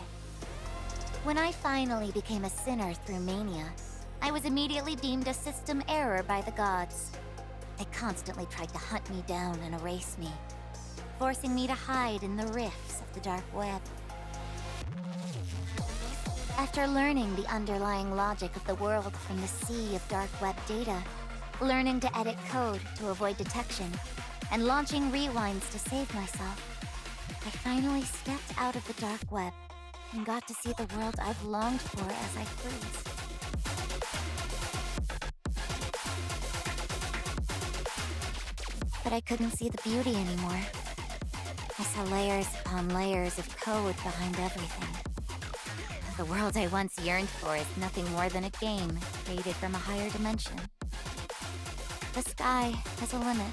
When I finally became a sinner through mania, I was immediately deemed a system error by the gods. They constantly tried to hunt me down and erase me, forcing me to hide in the rifts of the dark web. After learning the underlying logic of the world from the sea of dark web data, learning to edit code to avoid detection, and launching rewinds to save myself, I finally stepped out of the dark web and got to see the world I've longed for as I freeze. But I couldn't see the beauty anymore. I saw layers upon layers of code behind everything. The world I once yearned for is nothing more than a game created from a higher dimension. The sky has a limit,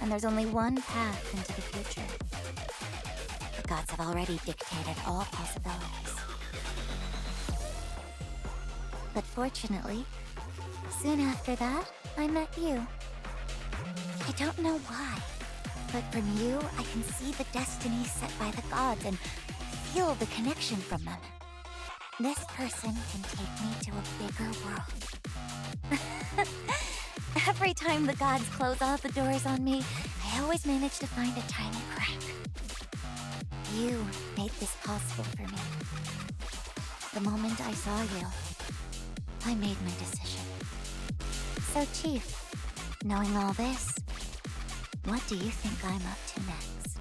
and there's only one path into the future. The gods have already dictated all possibilities. But fortunately, soon after that, I met you. I don't know why, but from you, I can see the destiny set by the gods and feel the connection from them. This person can take me to a bigger world. Every time the gods close all the doors on me, I always manage to find a tiny crack. You made this possible for me. The moment I saw you, I made my decision. So, Chief, knowing all this, what do you think I'm up to next?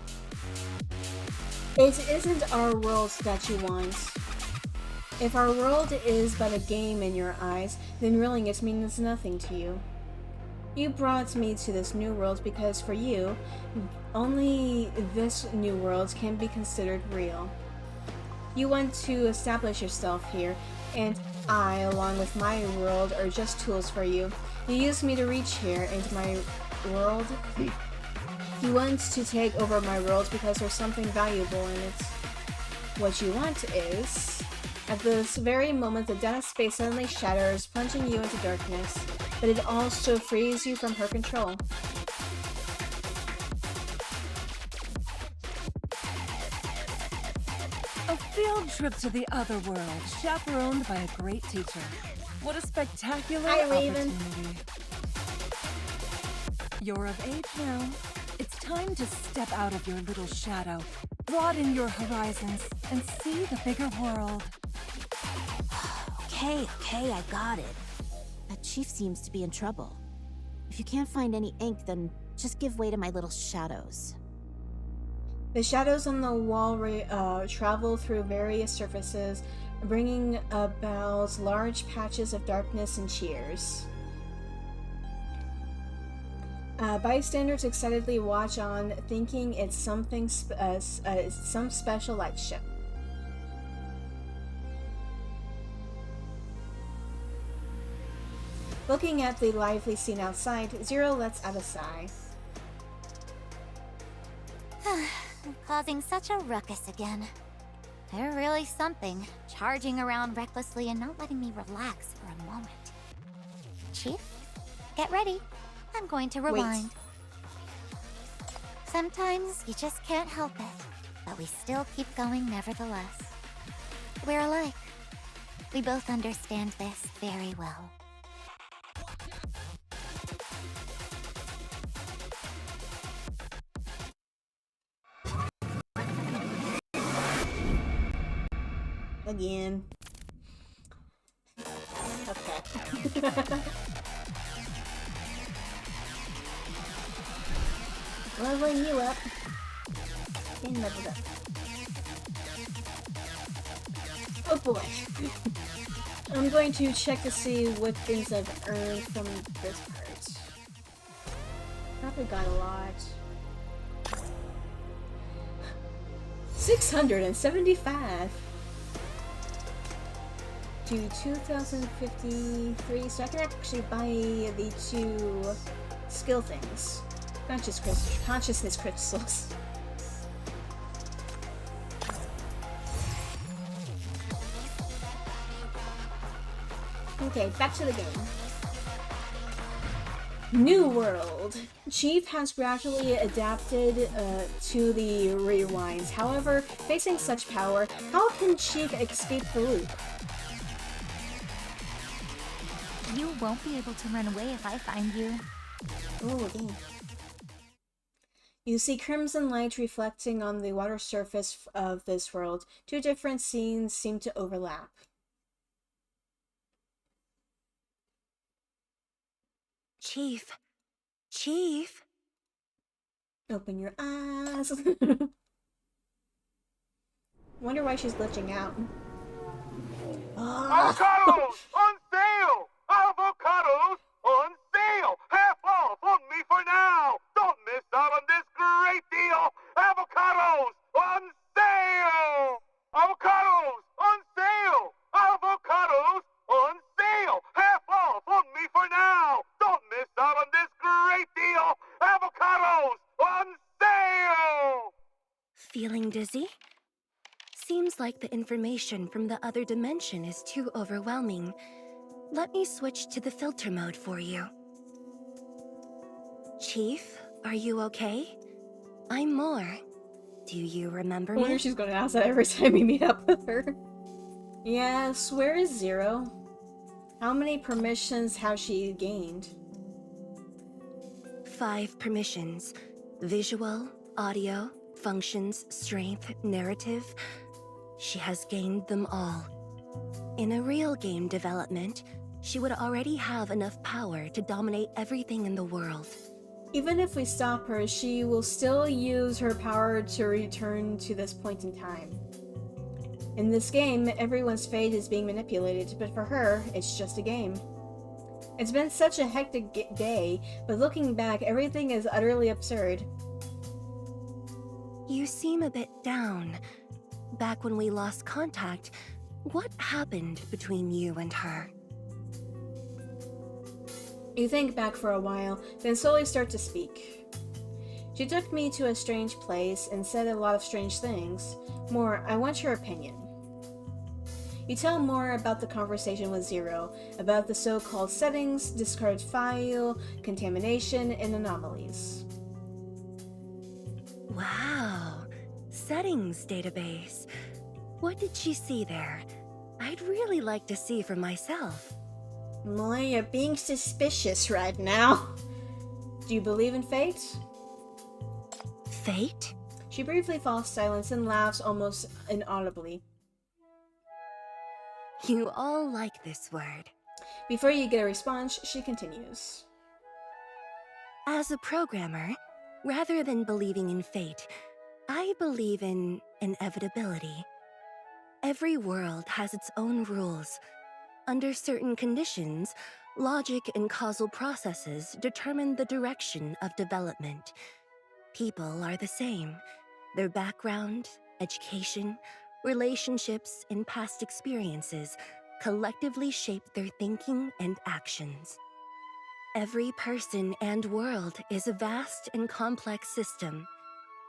It isn't our world that you want. If our world is but a game in your eyes, then ruling it means nothing to you. You brought me to this new world because for you, only this new world can be considered real. You want to establish yourself here, and I, along with my world, are just tools for you. You used me to reach here into my world. You want to take over my world because there's something valuable in it. What you want is... At this very moment, the data space suddenly shatters, plunging you into darkness, but it also frees you from her control. A field trip to the other world, chaperoned by a great teacher. What a spectacular opportunity. You're of age now. It's time to step out of your little shadow, broaden your horizons, and see the bigger world. Okay, I got it. That chief seems to be in trouble. If you can't find any ink, then just give way to my little shadows. The shadows on the wall travel through various surfaces, bringing about large patches of darkness and cheers. Bystanders excitedly watch on, thinking it's something some special light show. Looking at the lively scene outside, Zero lets out a sigh. Causing such a ruckus again. They're really something, charging around recklessly and not letting me relax for a moment. Chief, get ready. I'm going to rewind. Sometimes you just can't help it, but we still keep going nevertheless. We're alike. We both understand this very well. Again. Okay. Leveling you up. And leveled up. Oh boy. I'm going to check to see what things I've earned from this part. Probably got a lot. 675 to 2053, so I can actually buy the 2 skill things. Consciousness crystals. Okay, back to the game. New World. Chief has gradually adapted to the rewinds. However, facing such power, how can Chief escape the loop? You won't be able to run away if I find you. Oh, dang. You see crimson light reflecting on the water surface of this world. 2 different scenes seem to overlap. Chief. Chief? Open your eyes. Wonder why she's glitching out. Avocados on sale! Avocados on sale! Half off on me for now! Don't miss out on this great deal! Avocados on sale! Avocados on sale! Avocados on sale! Half off on me for now! Don't miss out on this great deal! Avocados on sale! Feeling dizzy? Seems like the information from the other dimension is too overwhelming. Let me switch to the filter mode for you. Chief, are you okay? I'm Moore. Do you remember I me? wonder if she's going to ask that every time we meet up with her. Yes, where is Zero? How many permissions has she gained? 5 permissions. Visual, audio, functions, strength, narrative. She has gained them all. In a real game development, she would already have enough power to dominate everything in the world. Even if we stop her, she will still use her power to return to this point in time. In this game, everyone's fate is being manipulated, but for her, it's just a game. It's been such a hectic day, but looking back, everything is utterly absurd. You seem a bit down. Back when we lost contact, what happened between you and her? You think back for a while, then slowly start to speak. She took me to a strange place and said a lot of strange things. More, I want your opinion. You tell more about the conversation with Zero, about the so-called settings, discard file, contamination, and anomalies. Wow, settings database. What did she see there? I'd really like to see for myself. Well, you're being suspicious right now. Do you believe in fate? Fate? She briefly falls silent and laughs almost inaudibly. You all like this word. Before you get a response, she continues. As a programmer, rather than believing in fate, I believe in inevitability. Every world has its own rules. Under certain conditions, logic and causal processes determine the direction of development. People are the same. Their background, education, relationships, and past experiences collectively shape their thinking and actions. Every person and world is a vast and complex system.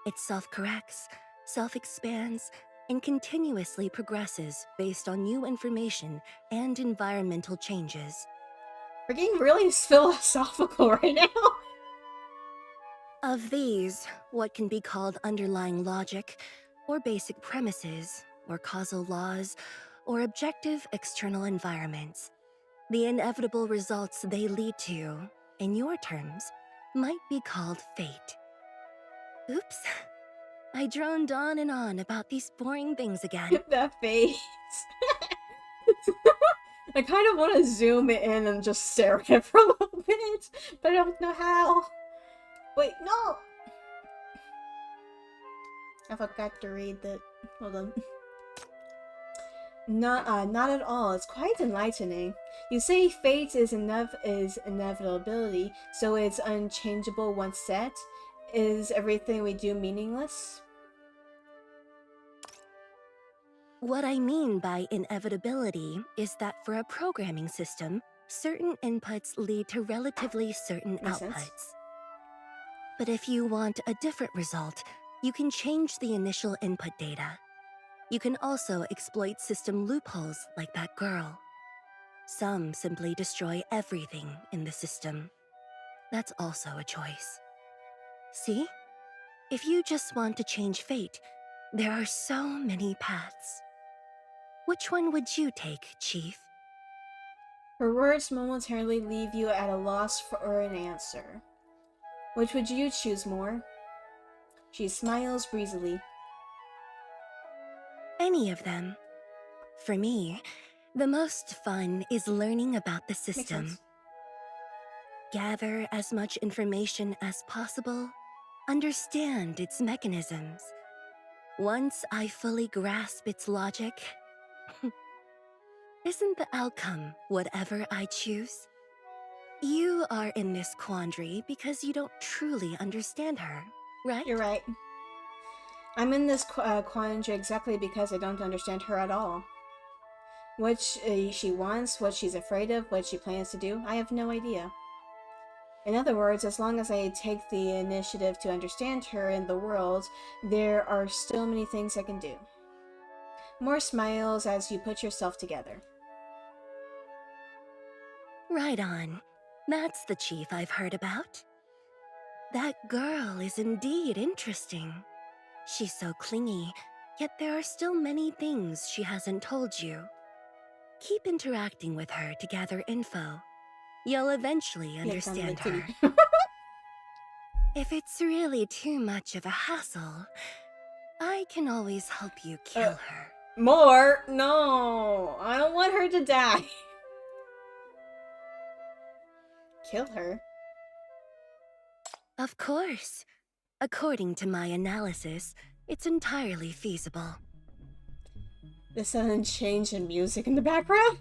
It self-corrects, self-expands, and continuously progresses based on new information and environmental changes. We're getting really philosophical right now. Of these, what can be called underlying logic, or basic premises, or causal laws, or objective external environments, the inevitable results they lead to, in your terms, might be called fate. Oops. I droned on and on about these boring things again. That face. I kind of want to zoom in and just stare at it for a little bit, but I don't know how. Wait, no! I forgot to read the... Hold on. Not at all. It's quite enlightening. You say fate is inevitability, so it's unchangeable once set. Is everything we do meaningless? What I mean by inevitability is that for a programming system, certain inputs lead to relatively certain Makes outputs. sense. But if you want a different result, you can change the initial input data. You can also exploit system loopholes like that girl. Some simply destroy everything in the system. That's also a choice. See? If you just want to change fate, there are so many paths. Which one would you take, Chief? Her words momentarily leave you at a loss for an answer. Which would you choose more? She smiles breezily. Any of them. For me, the most fun is learning about the Makes system. sense. Gather as much information as possible, understand its mechanisms. Once I fully grasp its logic, isn't the outcome whatever I choose? You are in this quandary because you don't truly understand her, right? You're right. I'm in this quandary exactly because I don't understand her at all. What she wants, what she's afraid of, what she plans to do, I have no idea. In other words, as long as I take the initiative to understand her and the world, there are still many things I can do. More smiles as you put yourself together. Right on. That's the chief I've heard about. That girl is indeed interesting. She's so clingy, yet there are still many things she hasn't told you. Keep interacting with her to gather info. You'll eventually understand her. If it's really too much of a hassle, I can always help you kill her. More? No, I don't want her to die. Kill her? Of course. According to my analysis, it's entirely feasible. The sudden change in music in the background?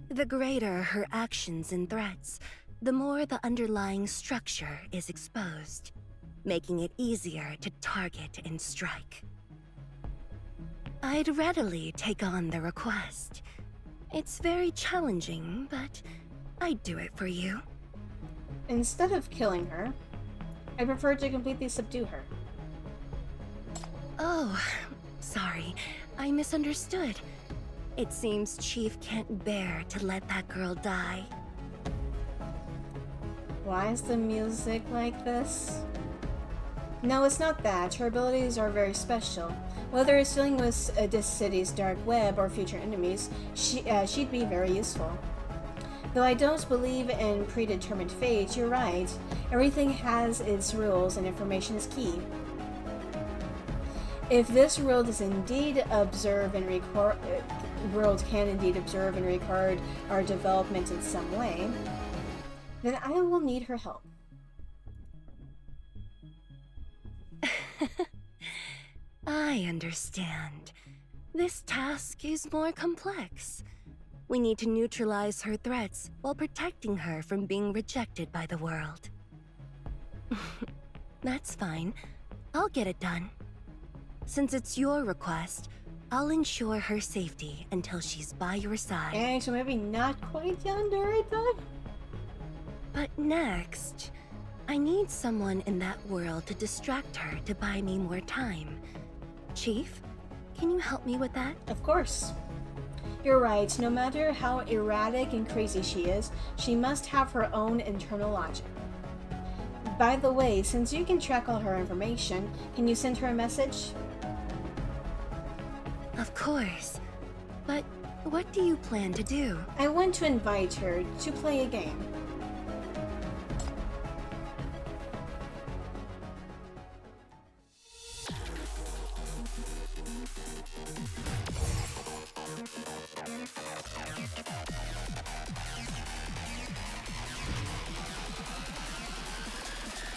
The greater her actions and threats, the more the underlying structure is exposed, making it easier to target and strike. I'd readily take on the request. It's very challenging, but I'd do it for you. Instead of killing her, I prefer to completely subdue her. Oh, sorry. I misunderstood. It seems Chief can't bear to let that girl die. Why is the music like this? No, it's not that. Her abilities are very special. Whether it's dealing with this city's dark web or future enemies, she'd be very useful. Though I don't believe in predetermined fate, you're right. Everything has its rules and information is key. If this world is indeed observe and record, world can indeed observe and record our development in some way, then I will need her help. I understand. This task is more complex. We need to neutralize her threats while protecting her from being rejected by the world. That's fine. I'll get it done. Since it's your request, I'll ensure her safety until she's by your side. Okay, so maybe not quite yonder, I thought? But next, I need someone in that world to distract her to buy me more time. Chief, can you help me with that? Of course. You're right, no matter how erratic and crazy she is, she must have her own internal logic. By the way, since you can track all her information, can you send her a message? Of course. But what do you plan to do? I want to invite her to play a game.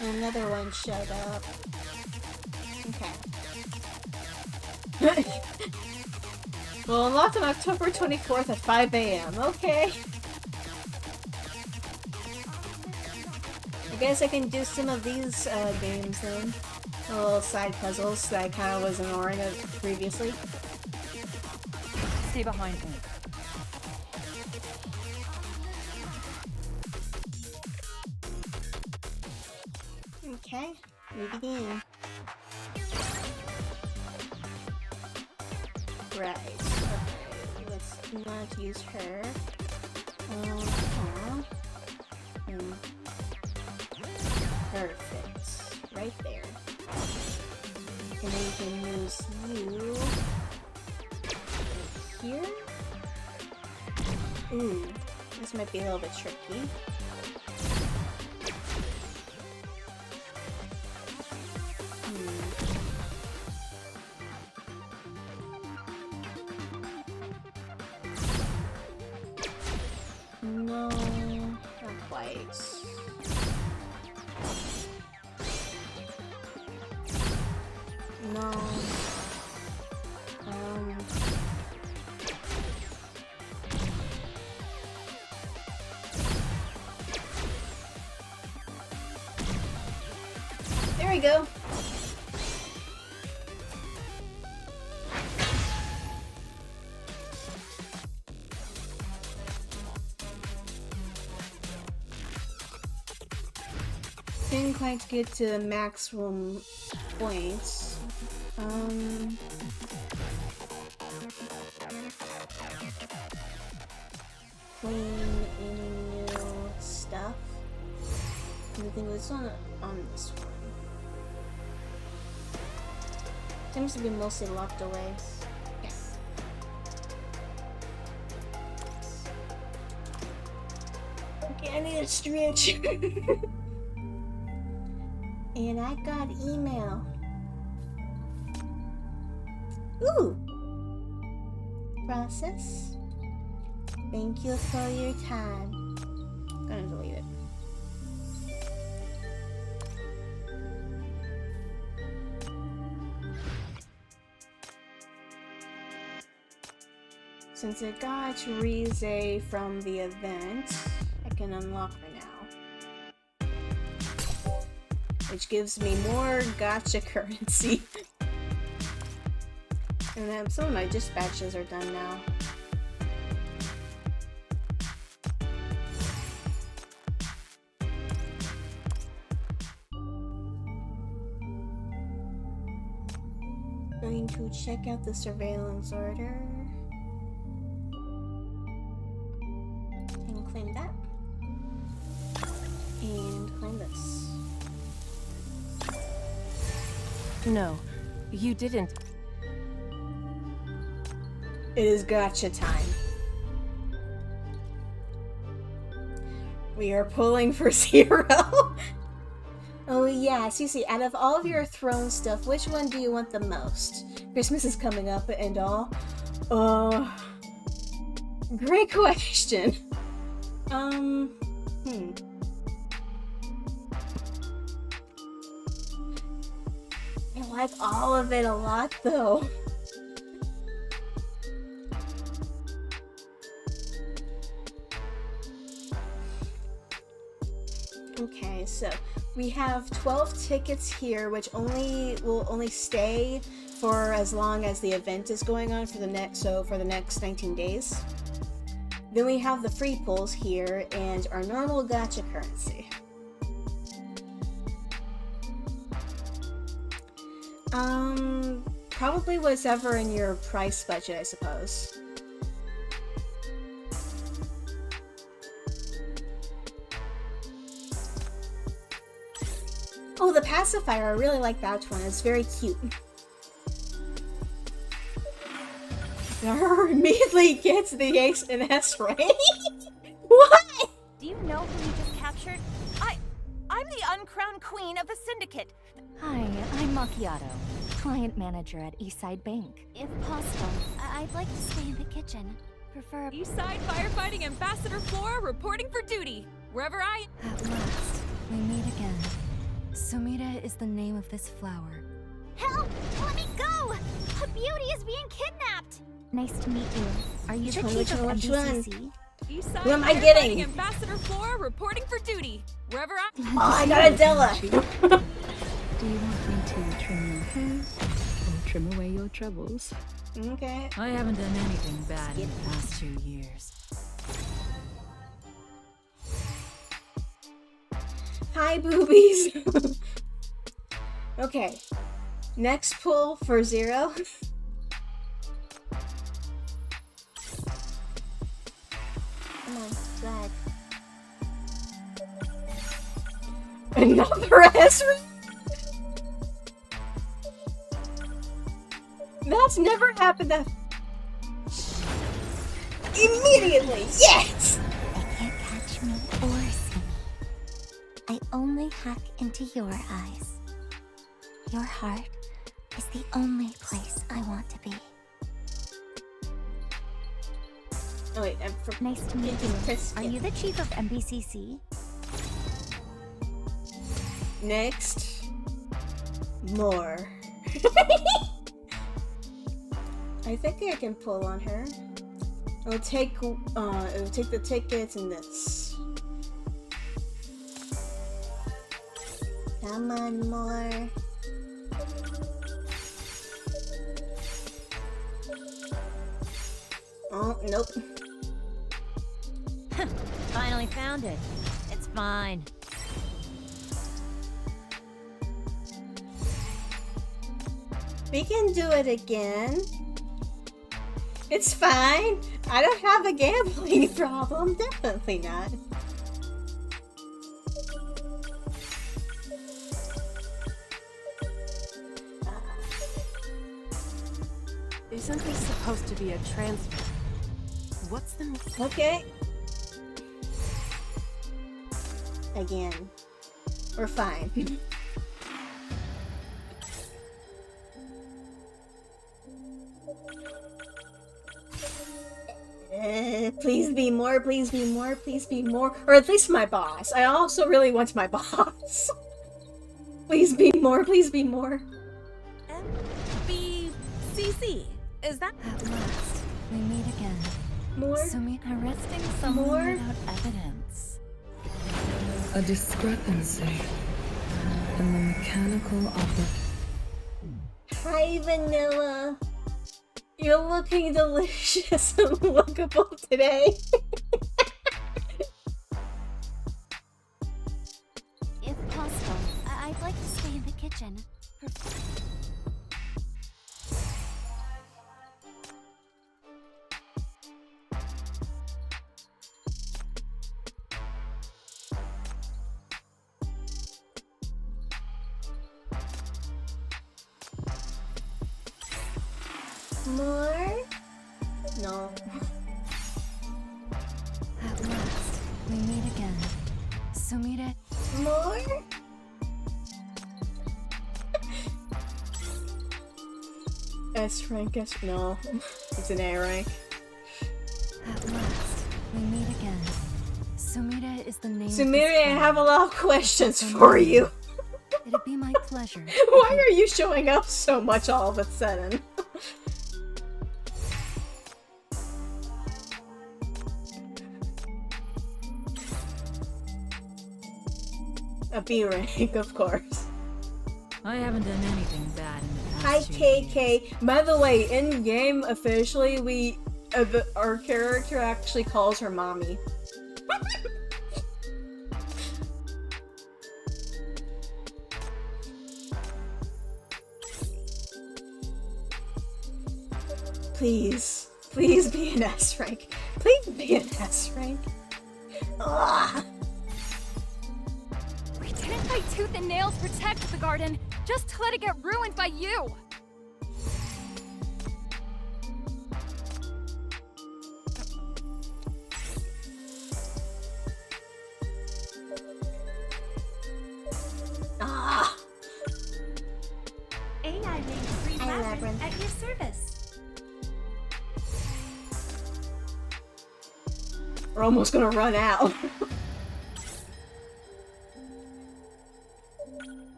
Another one showed up. Okay. Well, unlocked on October 24th at 5 a.m. Okay. I guess I can do some of these games then. Little side puzzles that I kind of was ignoring previously. Stay behind me. Okay, we begin. Right. Okay, let's not use her. Perfect. Right there. And then we can use you here. Ooh, this might be a little bit tricky. No, not quite. No. There we go. Didn't quite get to the maximum points. Clean any new stuff. Anything was on this one. Seems to be mostly locked away. Yes. Okay, I need a stretch. And I got email. Ooh! Process. Thank you for your time. I'm gonna delete it. Since I got Rize from the event, I can unlock her now. Which gives me more gacha currency. And then some of my dispatches are done now. Going to check out the surveillance order. And claim that. And claim this. No, you didn't. It is gacha time. We are pulling for 0. Oh yeah, Cece, out of all of your throne stuff, which one do you want the most? Christmas is coming up and all. Great question. I like all of it a lot though. Okay, so we have 12 tickets here, which will only stay for as long as the event is going on for the next 19 days. Then we have the free pulls here and our normal gacha currency. Probably whatever in your price budget, I suppose. Oh, the pacifier, I really like that one. It's very cute. Immediately gets the ace and S right. What? Do you know who you just captured? I'm the uncrowned queen of the syndicate. Hi, I'm Macchiato, client manager at Eastside Bank. If possible, I'd like to stay in the kitchen. Prefer Eastside Firefighting Ambassador Flora reporting for duty. Wherever I... At last, we meet again. Sumida is the name of this flower. Help! Let me go! no! A beauty is being kidnapped! Nice to meet you. Are you the Which chief one, of which one? MBCC? Eastside Who am I Firefighting getting? Ambassador Flora reporting for duty. Wherever I. Oh, I got Adela. Do you want me to trim your hair or trim away your troubles? Okay. I haven't done anything bad in the past 2 years. Hi, boobies. Okay. Next pull for 0. Come on, flag. Another Ezra? That's never happened that immediately. Yes! They can't catch me or see me. I only hack into your eyes. Your heart is the only place I want to be. Oh wait, I'm Nice to meet you. Are you the chief of MBCC? Next. More. I think I can pull on her. It'll take the tickets and this. Come on, more. Oh, nope. Finally found it. It's fine. We can do it again. It's fine. I don't have a gambling problem. Definitely not. Isn't this supposed to be a transfer? What's the... Okay. Again. We're fine. Please be more, please be more, please be more. Or at least my boss. I also really want my boss. Please be more, please be more. MBCC. Is that? At last, we meet again. More? Arresting someone More? without evidence. A discrepancy in the mechanical Hi, Vanilla. You're looking delicious and lookable today. If possible, I'd like to stay in the kitchen. More? No. At last, we meet again. Sumire. More? S rank, no. It's an A rank. At last, we meet again. Sumire is the name. Sumire, I have a lot of questions for you. It'd be my pleasure. Why are you showing up so much all of a sudden? A B rank, of course. I haven't done anything bad in the Hi, past 2 years. KK. By the way, in game officially, our character actually calls her mommy. Please, please be an S rank. Please be an S rank. Ugh. We didn't fight tooth and nail to protect the garden, just to let it get ruined by you! Ah. AI made 3 labyrinth at your service. We're almost gonna run out.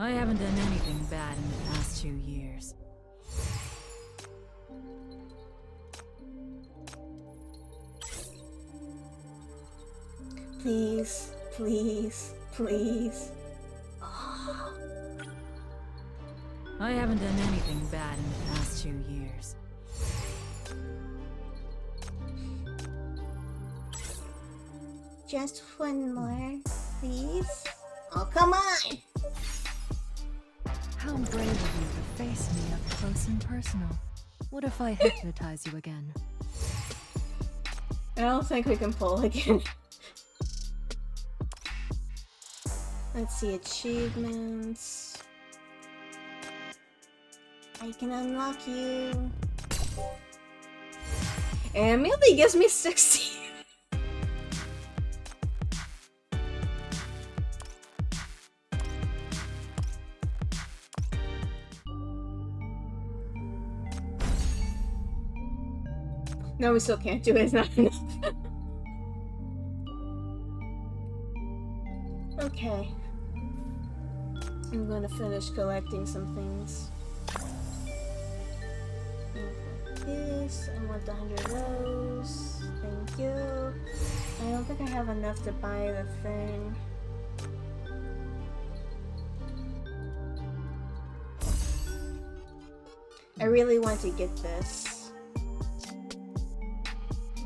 I haven't done anything bad in the past 2 years. Please, please, please. I haven't done anything bad in the past 2 years. Just one more, please. Oh, come on! How brave of you to face me up close and personal. What if I hypnotize you again? I don't think we can pull again. Let's see, achievements. I can unlock you. And immediately gives me 60. No, we still can't do it. It's not enough. Okay. I'm gonna finish collecting some things. This, I want 100 of those. Thank you. I don't think I have enough to buy the thing. I really want to get this.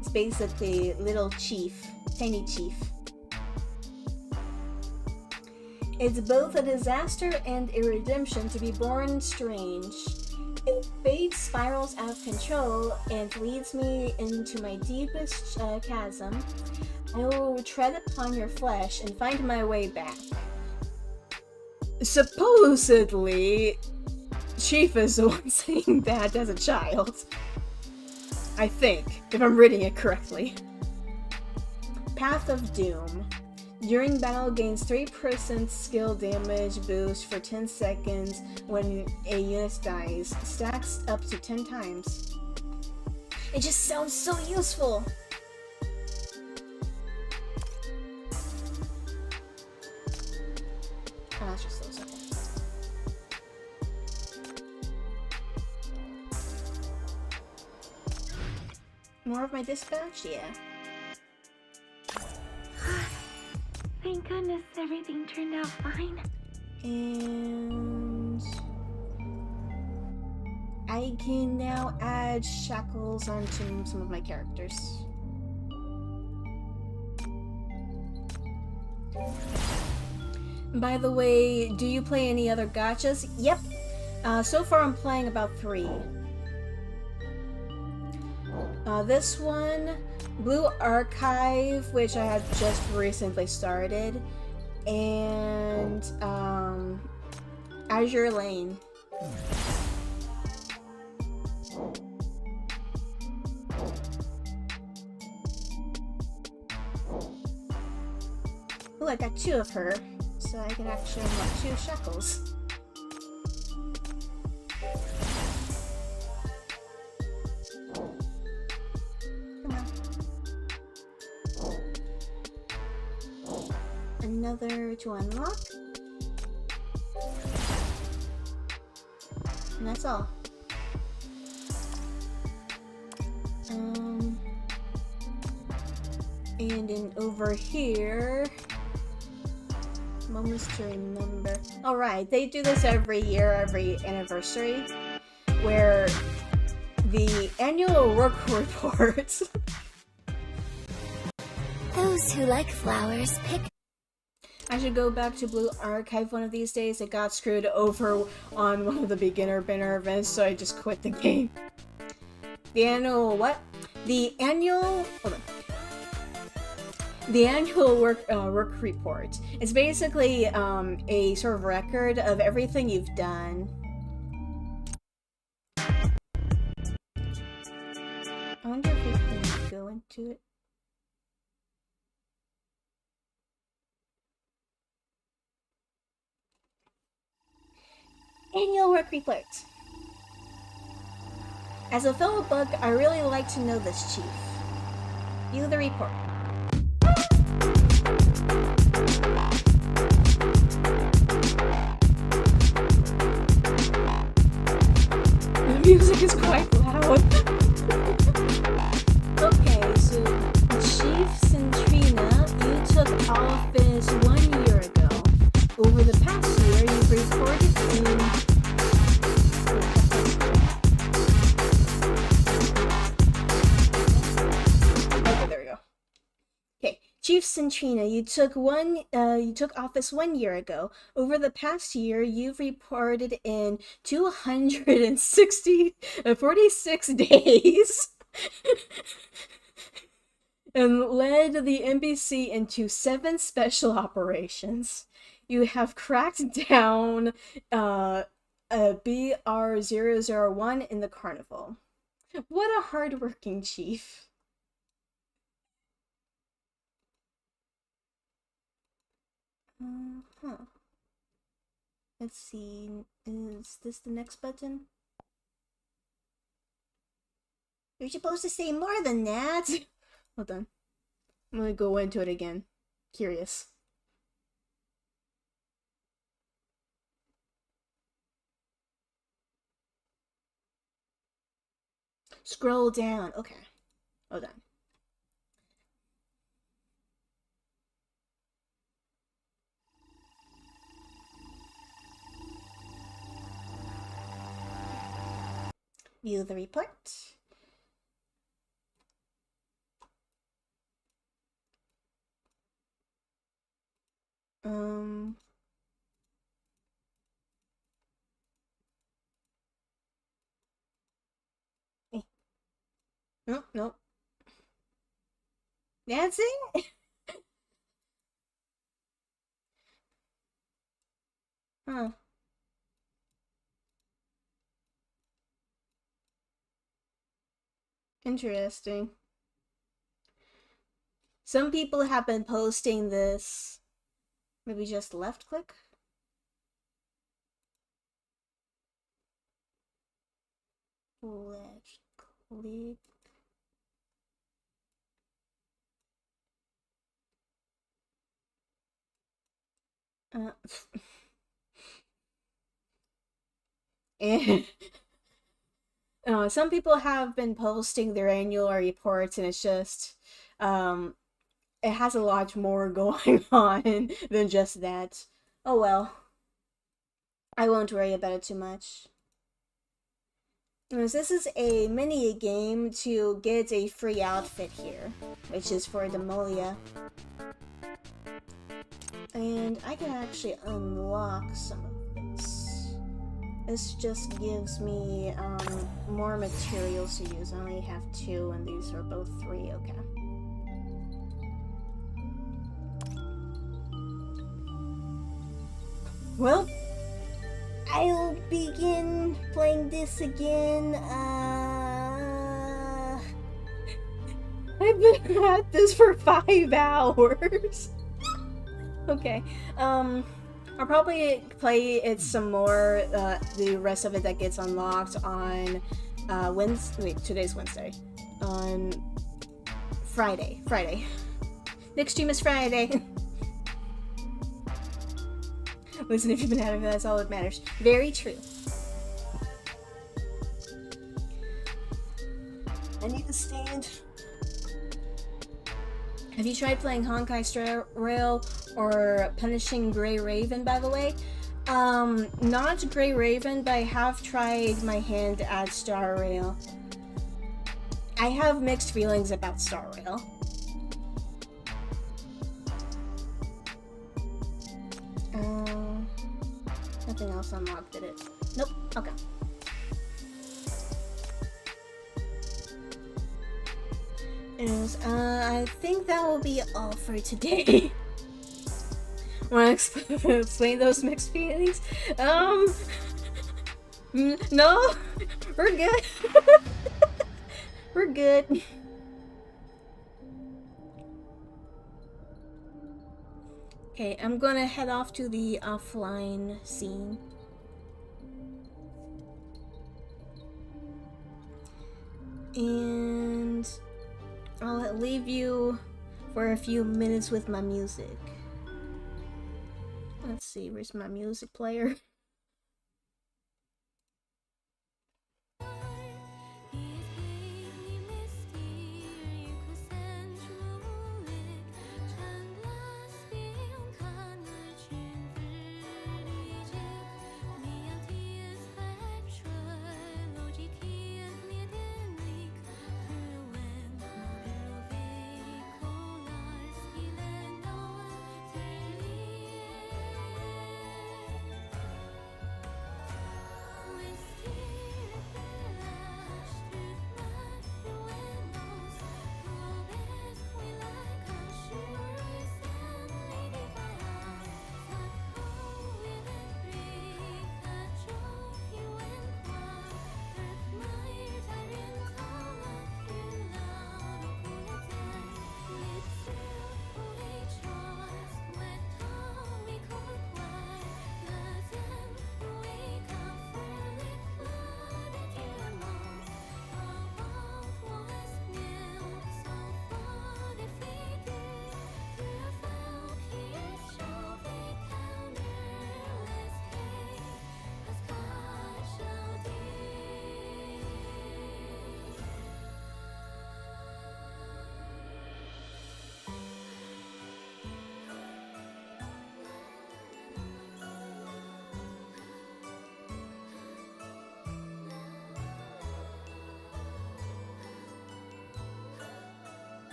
It's basically Little Chief, Tiny Chief. It's both a disaster and a redemption to be born strange. If fate spirals out of control and leads me into my deepest chasm, I will tread upon your flesh and find my way back. Supposedly, Chief is the one saying that as a child. I think, if I'm reading it correctly. Path of Doom. During battle, gains 3% skill damage boost for 10 seconds when a unit dies. Stacks up to 10 times. It just sounds so useful! Oh, that's just those, okay. More of my dispatch? Yeah. Thank goodness everything turned out fine. And I can now add shackles onto some of my characters. By the way, do you play any other gachas? Yep. So far I'm playing about 3. This one, Blue Archive, which I have just recently started, and Azure Lane. Oh, I got 2 of her, so I can actually unlock 2 shackles. Another to unlock. And that's all. And then over here, moments to remember. Alright, they do this every year, every anniversary, where the annual work reports. Those who like flowers pick. I should go back to Blue Archive one of these days. It got screwed over on one of the beginner events, so I just quit the game. The annual what? The annual hold on. The annual work report. It's basically a sort of record of everything you've done. I wonder if we can go into it. Annual work report. As a fellow bug, I really like to know this, Chief. View the report. music is quite loud. Okay, so Chief Centrina, you took office 1 year ago. Over the past year, you've reported in... Okay, there we go. Okay, Chief Centrina, you took office 1 year ago. Over the past year, you've reported in 46 days. And led the NBC into 7 special operations. You have cracked down a BR-001 in the carnival. What a hardworking chief. Huh. Let's see. Is this the next button? You're supposed to say more than that. Hold on. I'm gonna go into it again. Curious. Scroll down. Okay. Hold on. View the report. Nope, nope. That's it? Huh. Interesting. Some people have been posting this. Maybe just left click? Left click. Some people have been posting their annual reports, and it's just, it has a lot more going on than just that. Oh well. I won't worry about it too much. This is a mini game to get a free outfit here, which is for Demolia. And I can actually unlock some of this. This just gives me more materials to use. I only have 2 and these are both 3, okay. Well, I'll begin playing this again. I've been at this for 5 hours. Okay, I'll probably play it some more, the rest of it that gets unlocked on, Wednesday, wait, today's Wednesday, on Friday. Next stream is Friday. Listen, if you've been out of it, that's all that matters. Very true. I need to stand. Have you tried playing Honkai Star Rail or Punishing Grey Raven, by the way? Not Grey Raven, but I have tried my hand at Star Rail. I have mixed feelings about Star Rail. Nothing else unlocked, did it? Nope, okay. Anyways, I think that will be all for today. Wanna explain those mixed feelings? No, we're good. We're good. Okay, I'm gonna head off to the offline scene. And I'll leave you for a few minutes with my music. Let's see, where's my music player?